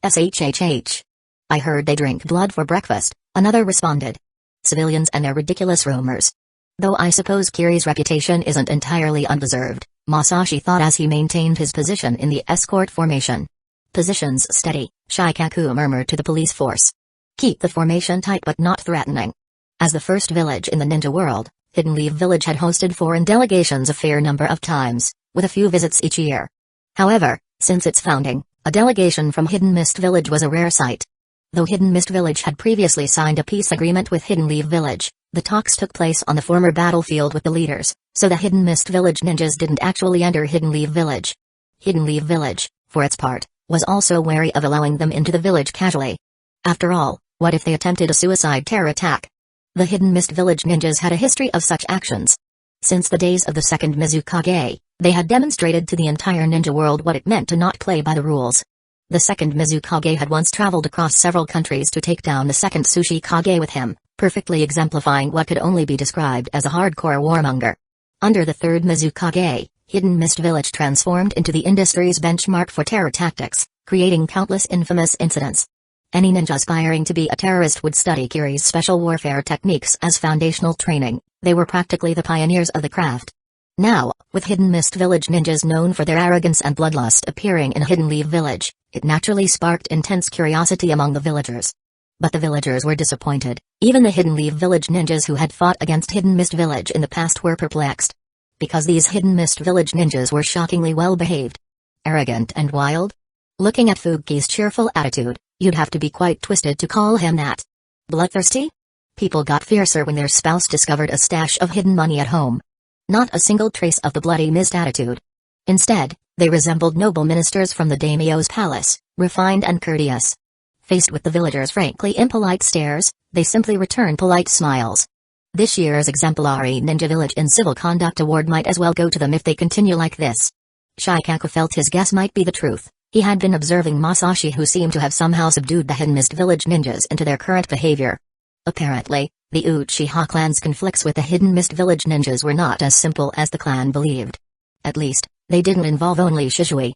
SHHH. I heard they drink blood for breakfast, another responded. Civilians and their ridiculous rumors. Though I suppose Kiri's reputation isn't entirely undeserved, Masashi thought as he maintained his position in the escort formation. Positions steady, Shikaku murmured to the police force. Keep the formation tight but not threatening. As the first village in the ninja world, Hidden Leaf Village had hosted foreign delegations a fair number of times, with a few visits each year. However, since its founding, a delegation from Hidden Mist Village was a rare sight. Though Hidden Mist Village had previously signed a peace agreement with Hidden Leaf Village, the talks took place on the former battlefield with the leaders, So the Hidden Mist Village ninjas didn't actually enter Hidden Leaf Village. Hidden Leaf Village, for its part, was also wary of allowing them into the village casually. After all, what if they attempted a suicide terror attack? The Hidden Mist Village ninjas had a history of such actions. Since the days of the second Mizukage, they had demonstrated to the entire ninja world what it meant to not play by the rules. The second Mizukage had once traveled across several countries to take down the second Sushi Kage with him, perfectly exemplifying what could only be described as a hardcore warmonger. Under the third Mizukage, Hidden Mist Village transformed into the industry's benchmark for terror tactics, creating countless infamous incidents. Any ninja aspiring to be a terrorist would study Kiri's special warfare techniques as foundational training. They were practically the pioneers of the craft. Now, with Hidden Mist Village ninjas known for their arrogance and bloodlust appearing in Hidden Leaf Village, it naturally sparked intense curiosity among the villagers. But the villagers were disappointed. Even the Hidden Leaf Village ninjas who had fought against Hidden Mist Village in the past were perplexed. Because these Hidden Mist Village ninjas were shockingly well behaved. Arrogant and wild? Looking at Fuki's cheerful attitude, you'd have to be quite twisted to call him that. Bloodthirsty? People got fiercer when their spouse discovered a stash of hidden money at home. Not a single trace of the bloody mist attitude. Instead, they resembled noble ministers from the daimyo's palace, refined and courteous. Faced with the villagers' frankly impolite stares, they simply returned polite smiles. This year's Exemplary Ninja Village in Civil Conduct Award might as well go to them if they continue like this. Shikaku felt his guess might be the truth. He had been observing Masashi, who seemed to have somehow subdued the Hidden Mist Village ninjas into their current behavior. Apparently, the Uchiha clan's conflicts with the Hidden Mist Village ninjas were not as simple as the clan believed. At least, they didn't involve only Shishui.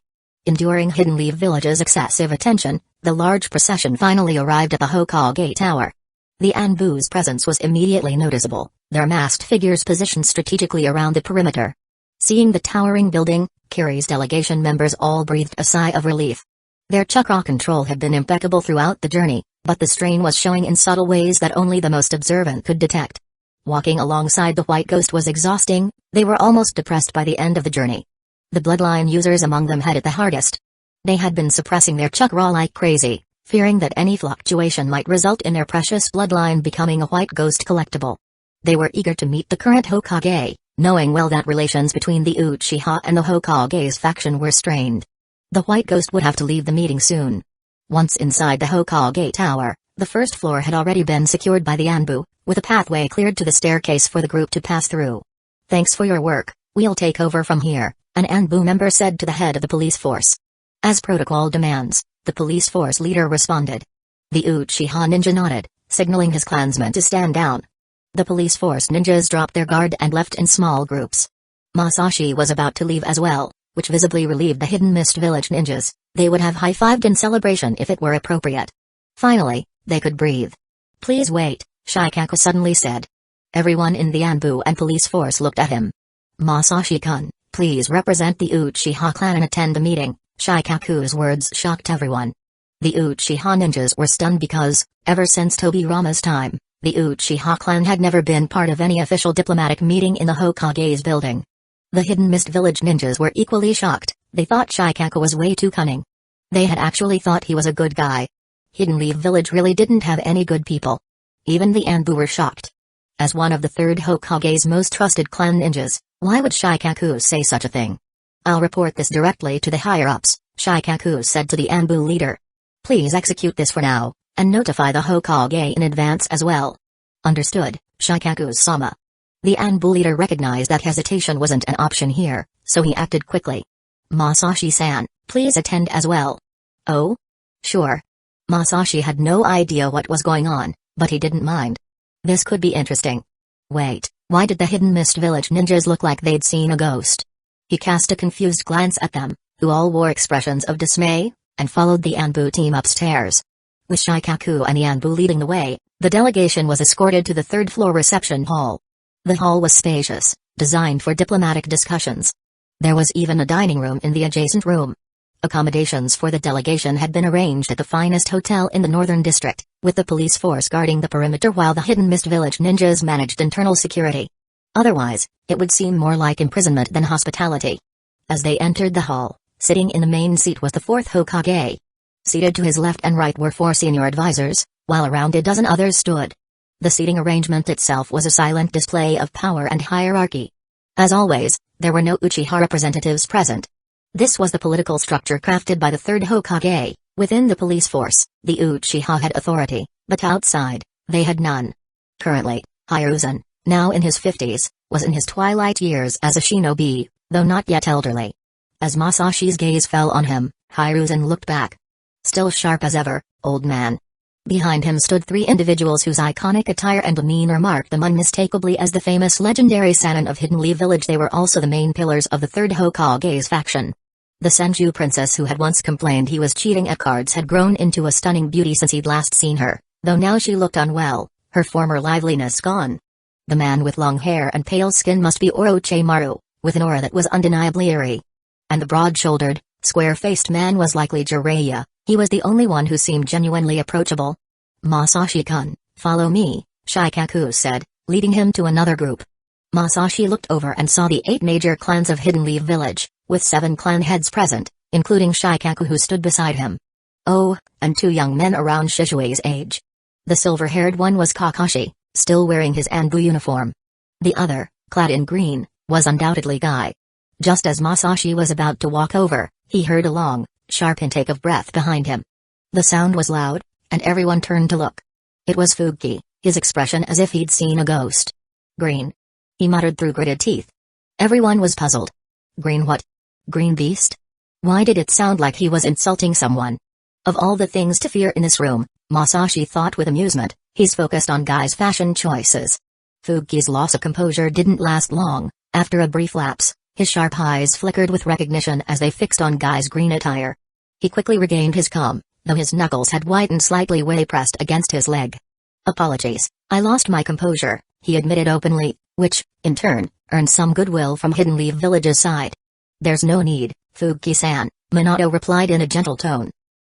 Enduring Hidden Leaf Village's excessive attention, the large procession finally arrived at the Hokage Tower. The Anbu's presence was immediately noticeable, their masked figures positioned strategically around the perimeter. Seeing the towering building, Kiri's delegation members all breathed a sigh of relief. Their chakra control had been impeccable throughout the journey, but the strain was showing in subtle ways that only the most observant could detect. Walking alongside the White Ghost was exhausting, they were almost depressed by the end of the journey. The bloodline users among them had it the hardest. They had been suppressing their chakra like crazy, fearing that any fluctuation might result in their precious bloodline becoming a White Ghost collectible. They were eager to meet the current Hokage, knowing well that relations between the Uchiha and the Hokage's faction were strained. The White Ghost would have to leave the meeting soon. Once inside the Hokage Tower, the first floor had already been secured by the Anbu, with a pathway cleared to the staircase for the group to pass through. "Thanks for your work, we'll take over from here," an Anbu member said to the head of the police force. As protocol demands, the police force leader responded. The Uchiha ninja nodded, signaling his clansmen to stand down. The police force ninjas dropped their guard and left in small groups. Masashi was about to leave as well, which visibly relieved the Hidden Mist Village ninjas. They would have high-fived in celebration if it were appropriate. Finally, they could breathe. "Please wait," Shikaku suddenly said. Everyone in the Anbu and police force looked at him. "Masashi-kun, please represent the Uchiha clan and attend the meeting." Shikaku's words shocked everyone. The Uchiha ninjas were stunned because, ever since Tobirama's time, the Uchiha clan had never been part of any official diplomatic meeting in the Hokage's building. The Hidden Mist Village ninjas were equally shocked. They thought Shikaku was way too cunning. They had actually thought he was a good guy. Hidden Leaf Village really didn't have any good people. Even the Anbu were shocked. As one of the third Hokage's most trusted clan ninjas, why would Shikaku say such a thing? "I'll report this directly to the higher-ups," Shikaku said to the Anbu leader. "Please execute this for now, and notify the Hokage in advance as well." "Understood, Shikaku-sama." The Anbu leader recognized that hesitation wasn't an option here, so he acted quickly. "Masashi-san, please attend as well." "Oh? Sure." Masashi had no idea what was going on, but he didn't mind. This could be interesting. Wait, why did the Hidden Mist Village ninjas look like they'd seen a ghost? He cast a confused glance at them, who all wore expressions of dismay, and followed the Anbu team upstairs. With Shikaku and the Anbu leading the way, the delegation was escorted to the third-floor reception hall. The hall was spacious, designed for diplomatic discussions. There was even a dining room in the adjacent room. Accommodations for the delegation had been arranged at the finest hotel in the northern district, with the police force guarding the perimeter while the Hidden Mist Village ninjas managed internal security. Otherwise, it would seem more like imprisonment than hospitality. As they entered the hall, sitting in the main seat was the fourth Hokage. Seated to his left and right were 4 senior advisors, while around a dozen others stood. The seating arrangement itself was a silent display of power and hierarchy. As always, there were no Uchiha representatives present. This was the political structure crafted by the third Hokage. Within the police force, the Uchiha had authority, but outside, they had none. Currently, Hiruzen, now in his 50s, was in his twilight years as a shinobi, though not yet elderly. As Masashi's gaze fell on him, Hiruzen looked back. Still sharp as ever, old man. Behind him stood three individuals whose iconic attire and demeanor marked them unmistakably as the famous legendary Sannin of Hidden Leaf Village. They were also the main pillars of the third Hokage's faction. The Senju princess who had once complained he was cheating at cards had grown into a stunning beauty since he'd last seen her, though now she looked unwell, her former liveliness gone. The man with long hair and pale skin must be Orochimaru, with an aura that was undeniably eerie. And the broad-shouldered, square-faced man was likely Jiraiya. He was the only one who seemed genuinely approachable. "Masashi-kun, follow me," Shikaku said, leading him to another group. Masashi looked over and saw the 8 major clans of Hidden Leaf Village, with 7 clan heads present, including Shikaku who stood beside him. Oh, and 2 young men around Shishui's age. The silver-haired one was Kakashi, still wearing his Anbu uniform. The other, clad in green, was undoubtedly Guy. Just as Masashi was about to walk over, he heard a long, sharp intake of breath behind him. The sound was loud, and everyone turned to look. It was Fuki, his expression as if he'd seen a ghost. "Green," he muttered through gritted teeth. Everyone was puzzled. Green what? Green beast? Why did it sound like he was insulting someone? Of all the things to fear in this room, Masashi thought with amusement, he's focused on Guy's fashion choices. Fuki's loss of composure didn't last long. After a brief lapse, his sharp eyes flickered with recognition as they fixed on Guy's green attire. He quickly regained his calm, though his knuckles had whitened slightly when they pressed against his leg. "Apologies, I lost my composure," he admitted openly, which, in turn, earned some goodwill from Hidden Leaf Village's side. "There's no need, Fuki-san," Minato replied in a gentle tone.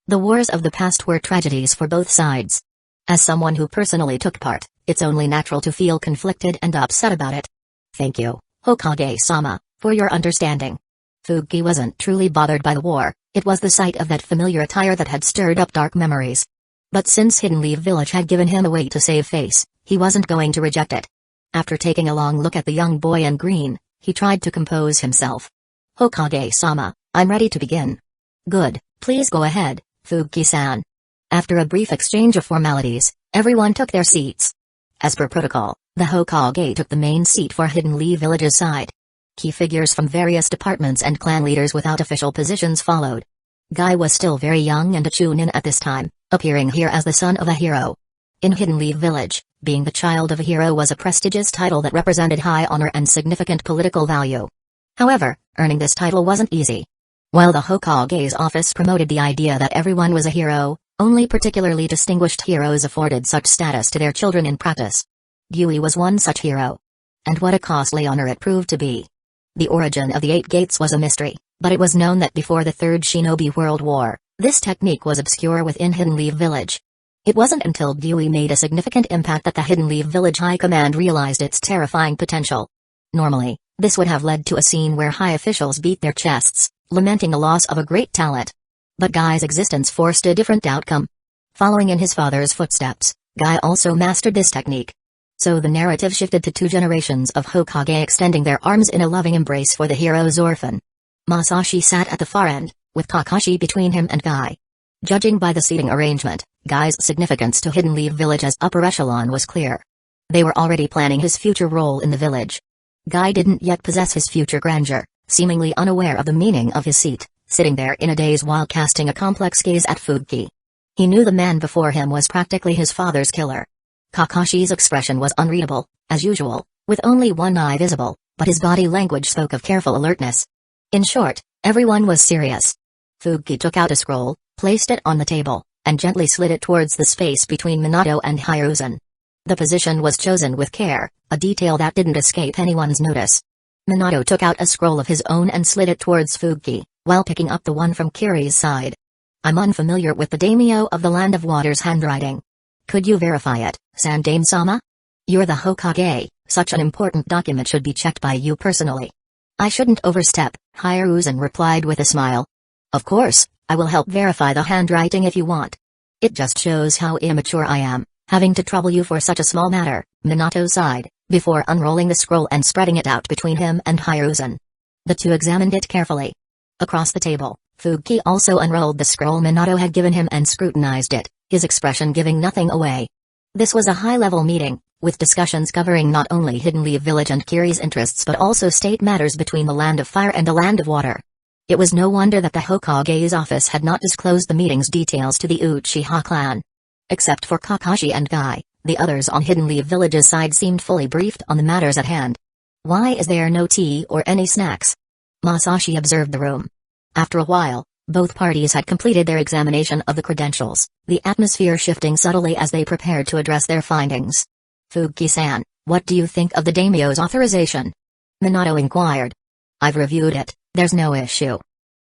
The wars of the past were tragedies for both sides. As someone who personally took part, it's only natural to feel conflicted and upset about it. "Thank you, Hokage-sama, for your understanding." Fuki wasn't truly bothered by the war, it was the sight of that familiar attire that had stirred up dark memories. But since Hidden Leaf Village had given him a way to save face, he wasn't going to reject it. After taking a long look at the young boy in green, he tried to compose himself. "Hokage-sama, I'm ready to begin." "Good, please go ahead, Fuki-san." After a brief exchange of formalities, everyone took their seats. As per protocol, the Hokage took the main seat for Hidden Leaf Village's side. Key figures from various departments and clan leaders without official positions followed. Guy was still very young and a chunin at this time, appearing here as the son of a hero. In Hidden Leaf Village, being the child of a hero was a prestigious title that represented high honor and significant political value. However, earning this title wasn't easy. While the Hokage's office promoted the idea that everyone was a hero, only particularly distinguished heroes afforded such status to their children in practice. Gyui was one such hero. And what a costly honor it proved to be. The origin of the 8 gates was a mystery, but it was known that before the Third Shinobi World War, this technique was obscure within Hidden Leaf Village. It wasn't until Gyui made a significant impact that the Hidden Leaf Village High Command realized its terrifying potential. Normally, this would have led to a scene where high officials beat their chests, lamenting the loss of a great talent. But Guy's existence forced a different outcome. Following in his father's footsteps, Guy also mastered this technique. So the narrative shifted to 2 generations of Hokage extending their arms in a loving embrace for the hero's orphan. Masashi sat at the far end, with Kakashi between him and Guy. Judging by the seating arrangement, Guy's significance to Hidden Leaf Village as upper echelon was clear. They were already planning his future role in the village. Guy didn't yet possess his future grandeur, seemingly unaware of the meaning of his seat, sitting there in a daze while casting a complex gaze at Fuki. He knew the man before him was practically his father's killer. Kakashi's expression was unreadable, as usual, with only one eye visible, but his body language spoke of careful alertness. In short, everyone was serious. Fuki took out a scroll, placed it on the table, and gently slid it towards the space between Minato and Hiruzen. The position was chosen with care, a detail that didn't escape anyone's notice. Minato took out a scroll of his own and slid it towards Fuki, while picking up the one from Kiri's side. "I'm unfamiliar with the daimyo of the Land of Water's handwriting. Could you verify it, Sandaime-sama? You're the Hokage, such an important document should be checked by you personally." "I shouldn't overstep," Hiruzen replied with a smile. "Of course, I will help verify the handwriting if you want. It just shows how immature I am, having to trouble you for such a small matter," Minato sighed, before unrolling the scroll and spreading it out between him and Hiruzen. The two examined it carefully. Across the table, Fuki also unrolled the scroll Minato had given him and scrutinized it, his expression giving nothing away. This was a high-level meeting, with discussions covering not only Hidden Leaf Village and Kiri's interests but also state matters between the Land of Fire and the Land of Water. It was no wonder that the Hokage's office had not disclosed the meeting's details to the Uchiha clan. Except for Kakashi and Guy, the others on Hidden Leaf Village's side seemed fully briefed on the matters at hand. Why is there no tea or any snacks? Masashi observed the room. After a while, both parties had completed their examination of the credentials, the atmosphere shifting subtly as they prepared to address their findings. Fuki-san, what do you think of the daimyo's authorization? Minato inquired. I've reviewed it, there's no issue.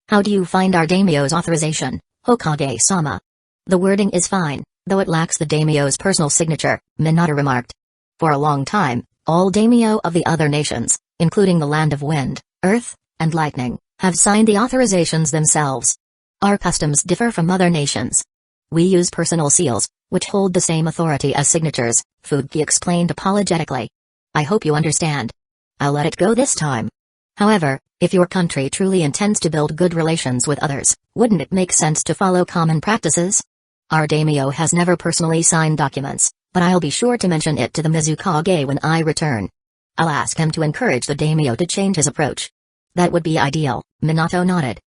How do you find our daimyo's authorization, Hokage-sama? The wording is fine, though it lacks the daimyo's personal signature, Minato remarked. For a long time, all daimyo of the other nations, including the Land of Wind, Earth, and Lightning, have signed the authorizations themselves. Our customs differ from other nations. We use personal seals, which hold the same authority as signatures, Fuki explained apologetically. I hope you understand. I'll let it go this time. However, if your country truly intends to build good relations with others, wouldn't it make sense to follow common practices? Our daimyo has never personally signed documents, but I'll be sure to mention it to the Mizukage when I return. I'll ask him to encourage the daimyo to change his approach. That would be ideal, Minato nodded.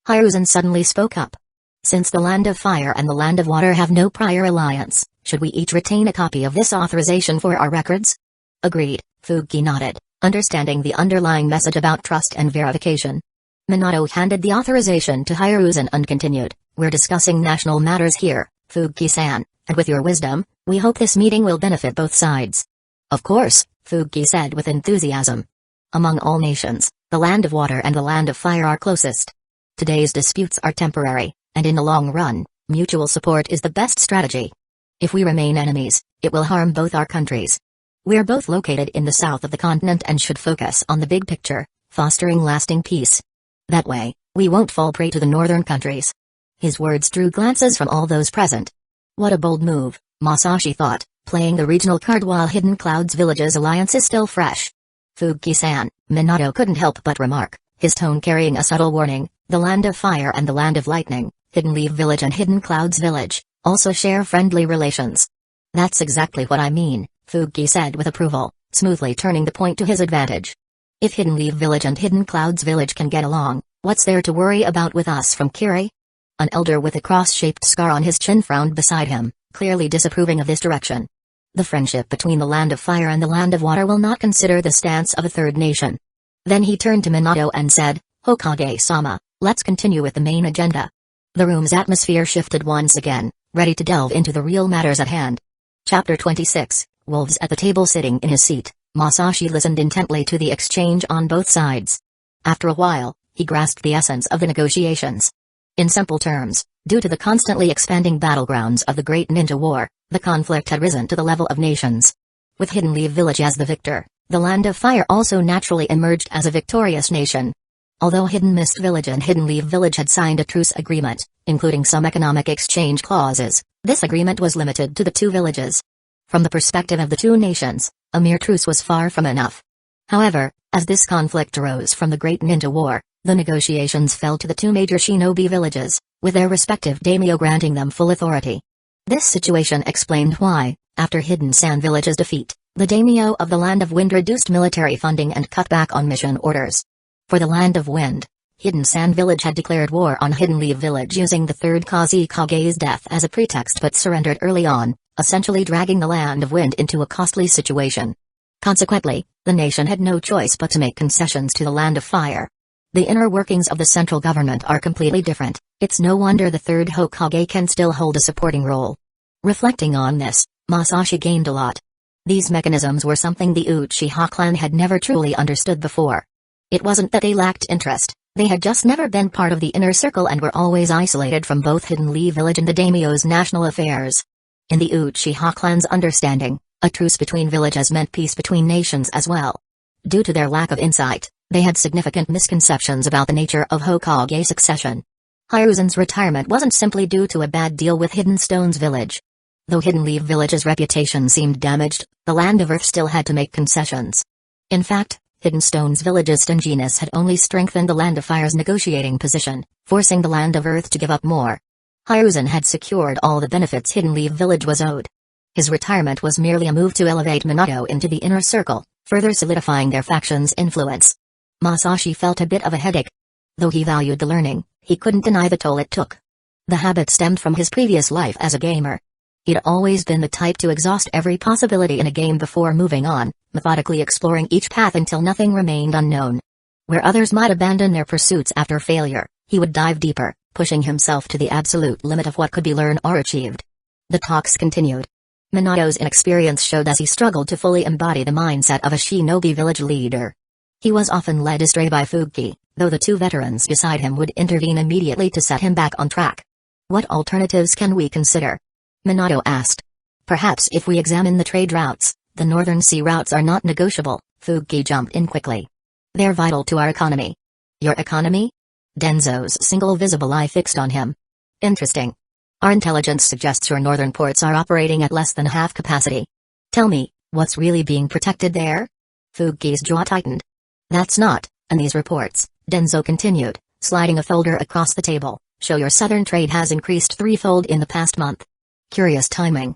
Hiruzen suddenly spoke up. Since the Land of Fire and the Land of Water have no prior alliance, should we each retain a copy of this authorization for our records? Agreed, Fuki nodded, understanding the underlying message about trust and verification. Minato handed the authorization to Hiruzen and continued, we're discussing national matters here, Fuki-san, and with your wisdom, we hope this meeting will benefit both sides. Of course, Fuki said with enthusiasm. Among all nations, the Land of Water and the Land of Fire are closest. Today's disputes are temporary, and in the long run, mutual support is the best strategy. If we remain enemies, it will harm both our countries. We're both located in the south of the continent and should focus on the big picture, fostering lasting peace. That way, we won't fall prey to the northern countries. His words drew glances from all those present. What a bold move, Masashi thought, playing the regional card while Hidden Cloud's Village's alliance is still fresh. Fuki-san, Minato couldn't help but remark, his tone carrying a subtle warning, the Land of Fire and the Land of Lightning, Hidden Leaf Village and Hidden Cloud's Village, also share friendly relations. That's exactly what I mean, Fuki said with approval, smoothly turning the point to his advantage. If Hidden Leaf Village and Hidden Cloud's Village can get along, what's there to worry about with us from Kiri? An elder with a cross-shaped scar on his chin frowned beside him, clearly disapproving of this direction. The friendship between the Land of Fire and the Land of Water will not consider the stance of a third nation. Then he turned to Minato and said, Hokage-sama, let's continue with the main agenda. The room's atmosphere shifted once again, ready to delve into the real matters at hand. Chapter 26, Wolves at the table. Sitting in his seat, Masashi listened intently to the exchange on both sides. After a while, he grasped the essence of the negotiations. In simple terms, due to the constantly expanding battlegrounds of the Great Ninja War, the conflict had risen to the level of nations. With Hidden Leaf Village as the victor, the Land of Fire also naturally emerged as a victorious nation. Although Hidden Mist Village and Hidden Leaf Village had signed a truce agreement, including some economic exchange clauses, this agreement was limited to the two villages. From the perspective of the two nations, a mere truce was far from enough. However, as this conflict arose from the Great Ninja War, the negotiations fell to the two major shinobi villages, with their respective daimyo granting them full authority. This situation explained why, after Hidden Sand Village's defeat, the daimyo of the Land of Wind reduced military funding and cut back on mission orders. For the Land of Wind, Hidden Sand Village had declared war on Hidden Leaf Village using the third Kazekage's death as a pretext but surrendered early on, essentially dragging the Land of Wind into a costly situation. Consequently, the nation had no choice but to make concessions to the Land of Fire. The inner workings of the central government are completely different. It's no wonder the third Hokage can still hold a supporting role. Reflecting on this, Masashi gained a lot. These mechanisms were something the Uchiha clan had never truly understood before. It wasn't that they lacked interest, they had just never been part of the inner circle and were always isolated from both Hidden Leaf Village and the daimyo's national affairs. In the Uchiha clan's understanding, a truce between villages meant peace between nations as well. Due to their lack of insight, they had significant misconceptions about the nature of Hokage succession. Hiruzen's retirement wasn't simply due to a bad deal with Hidden Stone's village. Though Hidden Leaf Village's reputation seemed damaged, the Land of Earth still had to make concessions. In fact, Hidden Stone's village's stinginess had only strengthened the Land of Fire's negotiating position, forcing the Land of Earth to give up more. Hiruzen had secured all the benefits Hidden Leaf Village was owed. His retirement was merely a move to elevate Minato into the inner circle, further solidifying their faction's influence. Masashi felt a bit of a headache. Though he valued the learning, he couldn't deny the toll it took. The habit stemmed from his previous life as a gamer. He'd always been the type to exhaust every possibility in a game before moving on, methodically exploring each path until nothing remained unknown. Where others might abandon their pursuits after failure, he would dive deeper, pushing himself to the absolute limit of what could be learned or achieved. The talks continued. Minato's inexperience showed as he struggled to fully embody the mindset of a shinobi village leader. He was often led astray by Fuki, though the two veterans beside him would intervene immediately to set him back on track. What alternatives can we consider? Minato asked. Perhaps if we examine the trade routes, the northern sea routes are not negotiable, Fuki jumped in quickly. They're vital to our economy. Your economy? Danzo's single visible eye fixed on him. Interesting. Our intelligence suggests your northern ports are operating at less than half capacity. Tell me, what's really being protected there? Fuki's jaw tightened. That's not, and these reports, Danzo continued, sliding a folder across the table, show your southern trade has increased threefold in the past month. Curious timing.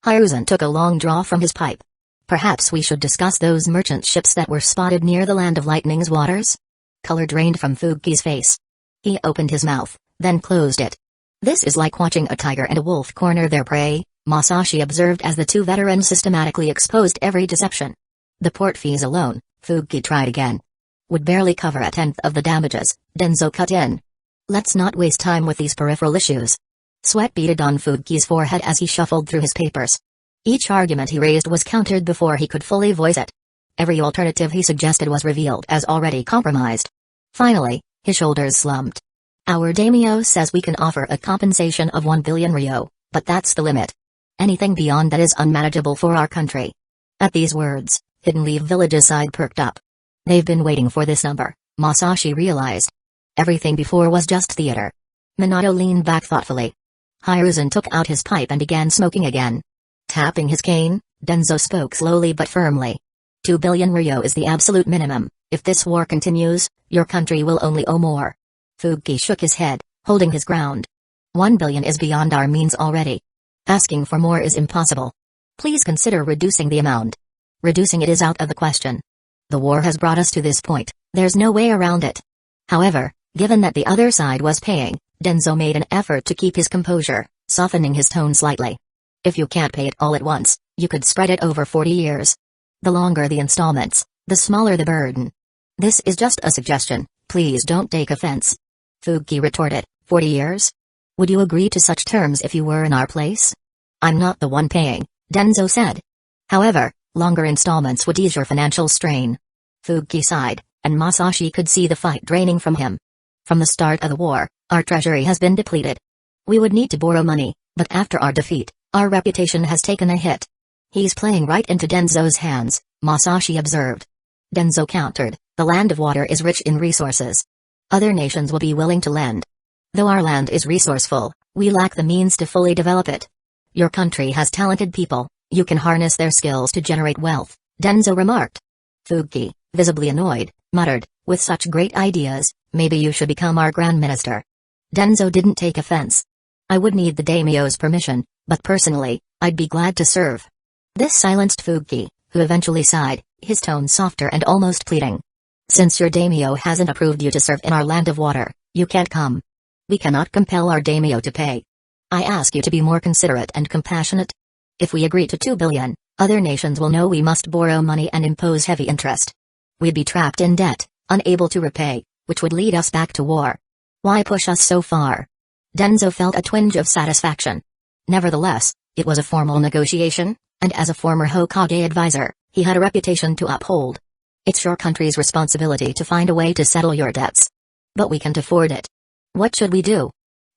Hiruzen took a long draw from his pipe. Perhaps we should discuss those merchant ships that were spotted near the Land of Lightning's waters? Color drained from Fuki's face. He opened his mouth, then closed it. This is like watching a tiger and a wolf corner their prey, Masashi observed as the two veterans systematically exposed every deception. The port fees alone, Fuki tried again, would barely cover a tenth of the damages, Danzo cut in. Let's not waste time with these peripheral issues. Sweat beaded on Fuki's forehead as he shuffled through his papers. Each argument he raised was countered before he could fully voice it. Every alternative he suggested was revealed as already compromised. Finally, his shoulders slumped. Our daimyo says we can offer a compensation of 1 billion ryo, but that's the limit. Anything beyond that is unmanageable for our country. At these words, Hidden Leaf Village's side perked up. They've been waiting for this number, Masashi realized. Everything before was just theater. Minato leaned back thoughtfully. Hiruzen took out his pipe and began smoking again. Tapping his cane, Danzo spoke slowly but firmly. 2 billion ryo is the absolute minimum. If this war continues, your country will only owe more. Fuki shook his head, holding his ground. 1 billion is beyond our means already. Asking for more is impossible. Please consider reducing the amount. Reducing it is out of the question. The war has brought us to this point, there's no way around it. However, given that the other side was paying, Danzo made an effort to keep his composure, softening his tone slightly. If you can't pay it all at once, you could spread it over 40 years. The longer the installments, the smaller the burden. This is just a suggestion, please don't take offense. Fuki retorted, 40 years? Would you agree to such terms if you were in our place? I'm not the one paying, Danzo said. However, longer installments would ease your financial strain. Fuki sighed, and Masashi could see the fight draining from him. From the start of the war, our treasury has been depleted. We would need to borrow money, but after our defeat, our reputation has taken a hit. He's playing right into Danzo's hands, Masashi observed. Danzo countered, the Land of Water is rich in resources. Other nations will be willing to lend. Though our land is resourceful, we lack the means to fully develop it. Your country has talented people, you can harness their skills to generate wealth, Danzo remarked. Fuki, visibly annoyed, muttered, with such great ideas, maybe you should become our Grand Minister. Danzo didn't take offense. I would need the daimyo's permission, but personally, I'd be glad to serve. This silenced Fuki, who eventually sighed, his tone softer and almost pleading. Since your daimyo hasn't approved you to serve in our Land of Water, you can't come. We cannot compel our daimyo to pay. I ask you to be more considerate and compassionate. If we agree to 2 billion, other nations will know we must borrow money and impose heavy interest. We'd be trapped in debt, unable to repay, which would lead us back to war. Why push us so far? Danzo felt a twinge of satisfaction. Nevertheless, it was a formal negotiation, and as a former Hokage advisor, he had a reputation to uphold. It's your country's responsibility to find a way to settle your debts. But we can't afford it. What should we do?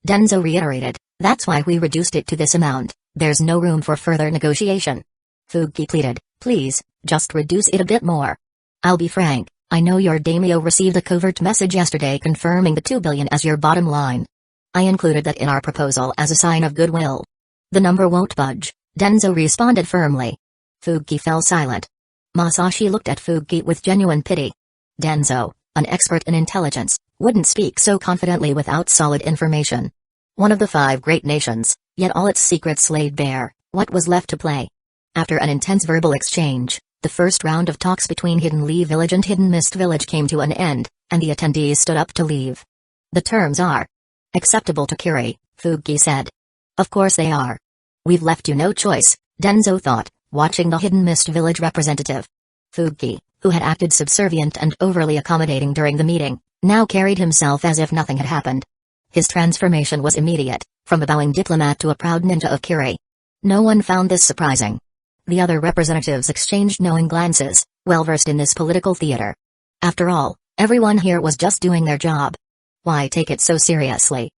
Danzo reiterated, that's why we reduced it to this amount, there's no room for further negotiation. Fuki pleaded, please, just reduce it a bit more. I'll be frank, I know your daimyo received a covert message yesterday confirming the 2 billion as your bottom line. I included that in our proposal as a sign of goodwill. The number won't budge, Danzo responded firmly. Fugi fell silent. Masashi looked at Fugi with genuine pity. Danzo, an expert in intelligence, wouldn't speak so confidently without solid information. One of the 5 great nations, yet all its secrets laid bare, what was left to play? After an intense verbal exchange, the first round of talks between Hidden Leaf Village and Hidden Mist Village came to an end, and the attendees stood up to leave. The terms are acceptable to Kiri, Fugi said. Of course they are. We've left you no choice, Danzo thought, watching the Hidden Mist Village representative. Fugi, who had acted subservient and overly accommodating during the meeting, now carried himself as if nothing had happened. His transformation was immediate, from a bowing diplomat to a proud ninja of Kiri. No one found this surprising. The other representatives exchanged knowing glances, well versed in this political theater. After all, everyone here was just doing their job. Why take it so seriously?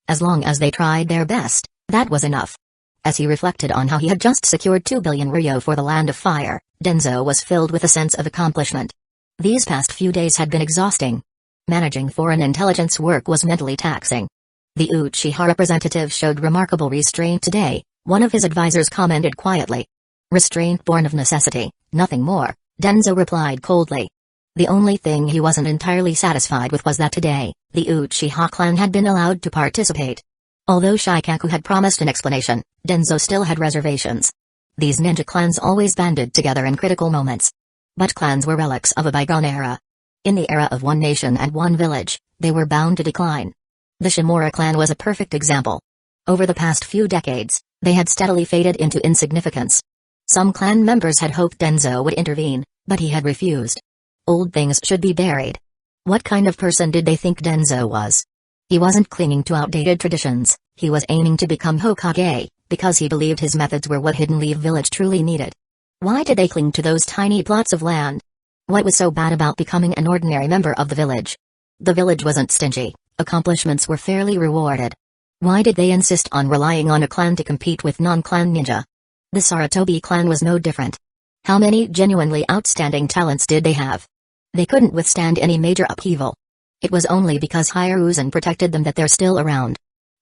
As long as they tried their best, that was enough. As he reflected on how he had just secured 2 billion ryo for the Land of Fire, Danzo was filled with a sense of accomplishment. These past few days had been exhausting. Managing foreign intelligence work was mentally taxing. The Uchiha representative showed remarkable restraint today, one of his advisors commented quietly. Restraint born of necessity, nothing more, Danzo replied coldly. The only thing he wasn't entirely satisfied with was that today, the Uchiha clan had been allowed to participate. Although Shikaku had promised an explanation, Danzo still had reservations. These ninja clans always banded together in critical moments. But clans were relics of a bygone era. In the era of one nation and one village, they were bound to decline. The Shimura clan was a perfect example. Over the past few decades, they had steadily faded into insignificance. Some clan members had hoped Danzo would intervene, but he had refused. Old things should be buried. What kind of person did they think Danzo was? He wasn't clinging to outdated traditions, he was aiming to become Hokage, because he believed his methods were what Hidden Leaf Village truly needed. Why did they cling to those tiny plots of land? What was so bad about becoming an ordinary member of the village? The village wasn't stingy, accomplishments were fairly rewarded. Why did they insist on relying on a clan to compete with non-clan ninja? The Sarutobi clan was no different. How many genuinely outstanding talents did they have? They couldn't withstand any major upheaval. It was only because Hiruzen protected them that they're still around.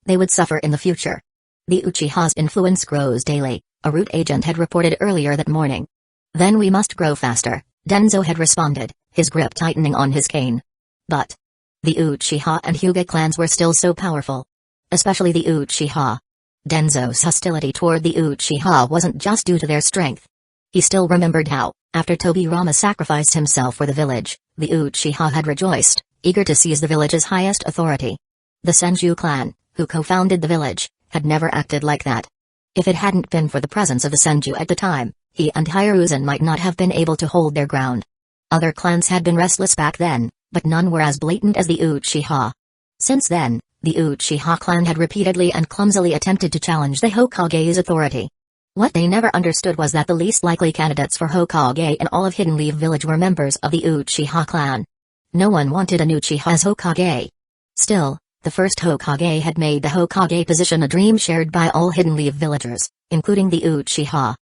They would suffer in the future. The Uchiha's influence grows daily, a root agent had reported earlier that morning. Then we must grow faster, Danzo had responded, his grip tightening on his cane. But the Uchiha and Hyuga clans were still so powerful. Especially the Uchiha. Danzo's hostility toward the Uchiha wasn't just due to their strength. He still remembered how, after Tobirama sacrificed himself for the village, the Uchiha had rejoiced, eager to seize the village's highest authority. The Senju clan, who co-founded the village, had never acted like that. If it hadn't been for the presence of the Senju at the time, he and Hiruzen might not have been able to hold their ground. Other clans had been restless back then, but none were as blatant as the Uchiha. Since then, the Uchiha clan had repeatedly and clumsily attempted to challenge the Hokage's authority. What they never understood was that the least likely candidates for Hokage in all of Hidden Leaf Village were members of the Uchiha clan. No one wanted an Uchiha as Hokage. Still, the first Hokage had made the Hokage position a dream shared by all Hidden Leaf villagers, including the Uchiha.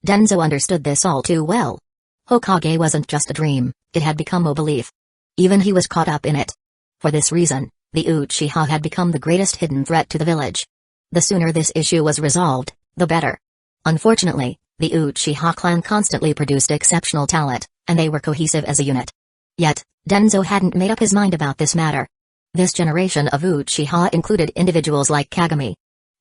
Danzo understood this all too well. Hokage wasn't just a dream, it had become a belief. Even he was caught up in it. For this reason, the Uchiha had become the greatest hidden threat to the village. The sooner this issue was resolved, the better. Unfortunately, the Uchiha clan constantly produced exceptional talent, and they were cohesive as a unit. Yet, Danzo hadn't made up his mind about this matter. This generation of Uchiha included individuals like Kagami.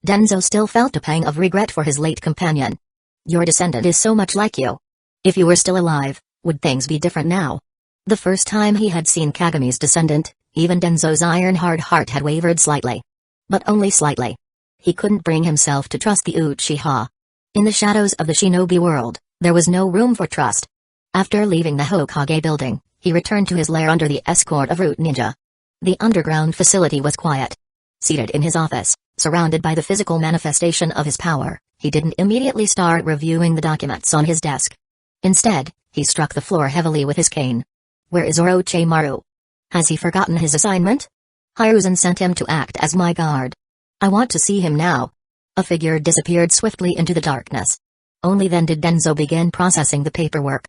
Danzo still felt a pang of regret for his late companion. Your descendant is so much like you. If you were still alive, would things be different now? The first time he had seen Kagami's descendant, even Danzo's iron-hard heart had wavered slightly. But only slightly. He couldn't bring himself to trust the Uchiha. In the shadows of the shinobi world, there was no room for trust. After leaving the Hokage building, he returned to his lair under the escort of Root Ninja. The underground facility was quiet. Seated in his office, surrounded by the physical manifestation of his power, he didn't immediately start reviewing the documents on his desk. Instead, he struck the floor heavily with his cane. Where is Orochimaru? Has he forgotten his assignment? Hiruzen sent him to act as my guard. I want to see him now. A figure disappeared swiftly into the darkness. Only then did Danzo begin processing the paperwork.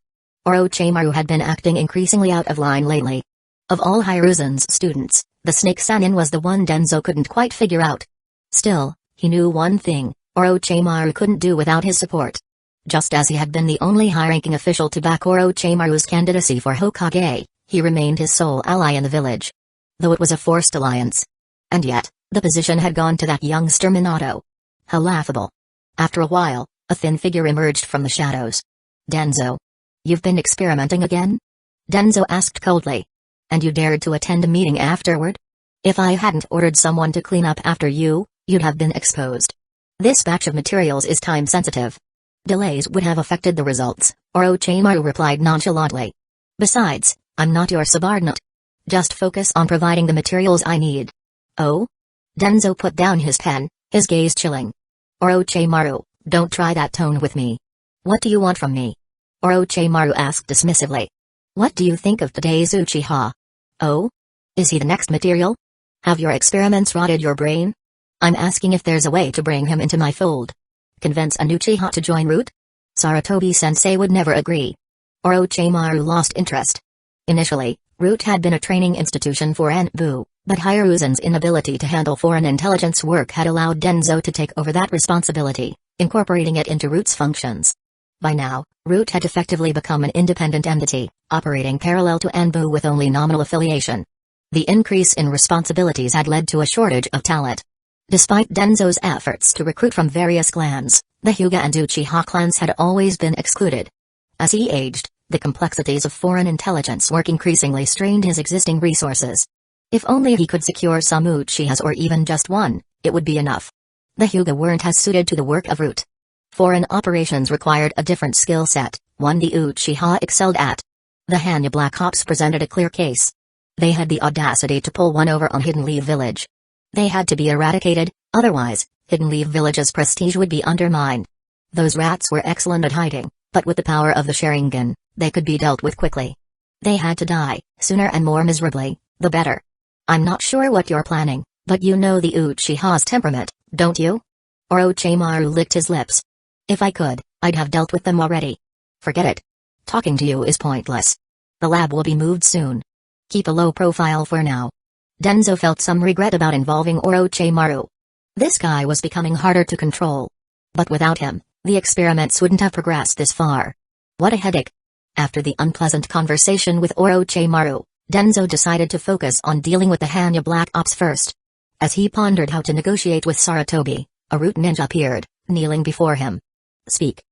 Orochimaru had been acting increasingly out of line lately. Of all Hiruzen's students, the Snake Sannin was the one Danzo couldn't quite figure out. Still, he knew one thing, Orochimaru couldn't do without his support. Just as he had been the only high-ranking official to back Orochimaru's candidacy for Hokage, he remained his sole ally in the village. Though it was a forced alliance. And yet, the position had gone to that youngster Minato. How laughable. After a while, a thin figure emerged from the shadows. Danzo. You've been experimenting again? Danzo asked coldly. And you dared to attend a meeting afterward? If I hadn't ordered someone to clean up after you, you'd have been exposed. This batch of materials is time-sensitive. Delays would have affected the results, Orochimaru replied nonchalantly. Besides, I'm not your subordinate. Just focus on providing the materials I need. Oh? Danzo put down his pen, his gaze chilling. Orochimaru, don't try that tone with me. What do you want from me? Orochimaru asked dismissively. What do you think of today's Uchiha? Oh? Is he the next material? Have your experiments rotted your brain? I'm asking if there's a way to bring him into my fold. Convince an Uchiha to join Root? Sarutobi-sensei would never agree. Orochimaru lost interest. Initially, Root had been a training institution for Anbu, but Hiruzen's inability to handle foreign intelligence work had allowed Danzo to take over that responsibility, incorporating it into Root's functions. By now, Root had effectively become an independent entity, operating parallel to Anbu with only nominal affiliation. The increase in responsibilities had led to a shortage of talent. Despite Danzo's efforts to recruit from various clans, the Hyuga and Uchiha clans had always been excluded. As he aged, the complexities of foreign intelligence work increasingly strained his existing resources. If only he could secure some Uchihas or even just one, it would be enough. The Hyuga weren't as suited to the work of Root. Foreign operations required a different skill set, one the Uchiha excelled at. The Hanya Black Ops presented a clear case. They had the audacity to pull one over on Hidden Leaf Village. They had to be eradicated, otherwise, Hidden Leaf Village's prestige would be undermined. Those rats were excellent at hiding, but with the power of the Sharingan, they could be dealt with quickly. They had to die, sooner and more miserably, the better. I'm not sure what you're planning, but you know the Uchiha's temperament, don't you? Orochimaru licked his lips. If I could, I'd have dealt with them already. Forget it. Talking to you is pointless. The lab will be moved soon. Keep a low profile for now. Danzo felt some regret about involving Orochimaru. This guy was becoming harder to control. But without him, the experiments wouldn't have progressed this far. What a headache. After the unpleasant conversation with Orochimaru, Danzo decided to focus on dealing with the Hanya Black Ops first. As he pondered how to negotiate with Sarutobi, a Root ninja appeared, kneeling before him. Speak.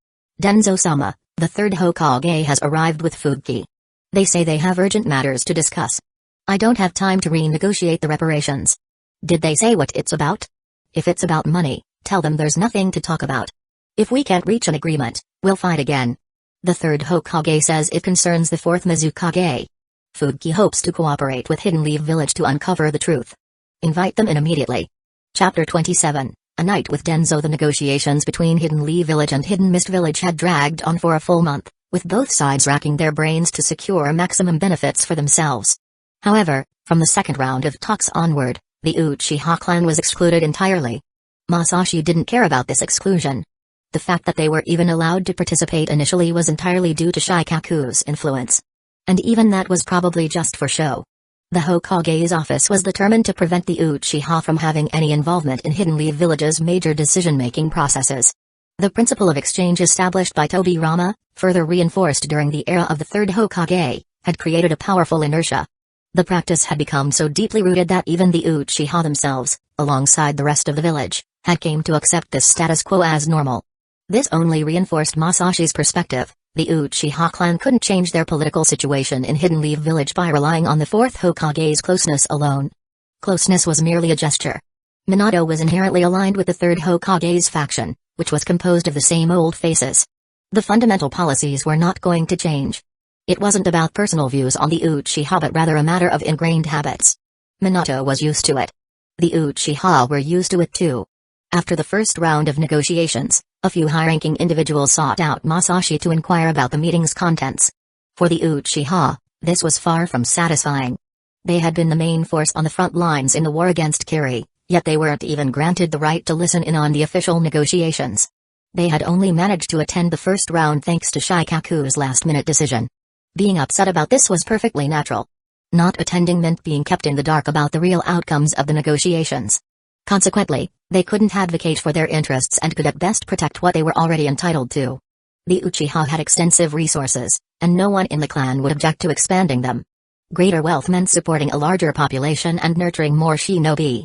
Danzo-sama, the third Hokage has arrived with Fuki. They say they have urgent matters to discuss. I don't have time to renegotiate the reparations. Did they say what it's about? If it's about money, tell them there's nothing to talk about. If we can't reach an agreement, we'll fight again. The third Hokage says it concerns the fourth Mizukage. Fuki hopes to cooperate with Hidden Leaf Village to uncover the truth. Invite them in immediately. Chapter 27, A Night with Danzo. The negotiations between Hidden Leaf Village and Hidden Mist Village had dragged on for a full month, with both sides racking their brains to secure maximum benefits for themselves. However, from the second round of talks onward, the Uchiha clan was excluded entirely. Masashi didn't care about this exclusion. The fact that they were even allowed to participate initially was entirely due to Shikaku's influence. And even that was probably just for show. The Hokage's office was determined to prevent the Uchiha from having any involvement in Hidden Leaf Village's major decision-making processes. The principle of exchange established by Tobirama, further reinforced during the era of the third Hokage, had created a powerful inertia. The practice had become so deeply rooted that even the Uchiha themselves, alongside the rest of the village, had came to accept this status quo as normal. This only reinforced Masashi's perspective. The Uchiha clan couldn't change their political situation in Hidden Leaf Village by relying on the fourth Hokage's closeness alone. Closeness was merely a gesture. Minato was inherently aligned with the third Hokage's faction, which was composed of the same old faces. The fundamental policies were not going to change. It wasn't about personal views on the Uchiha but rather a matter of ingrained habits. Minato was used to it. The Uchiha were used to it too. After the first round of negotiations, a few high-ranking individuals sought out Masashi to inquire about the meeting's contents. For the Uchiha, this was far from satisfying. They had been the main force on the front lines in the war against Kiri, yet they weren't even granted the right to listen in on the official negotiations. They had only managed to attend the first round thanks to Shikaku's last-minute decision. Being upset about this was perfectly natural. Not attending meant being kept in the dark about the real outcomes of the negotiations. Consequently, They couldn't advocate for their interests and could at best protect what they were already entitled to. The Uchiha had extensive resources, and no one in the clan would object to expanding them. Greater wealth meant supporting a larger population and nurturing more shinobi.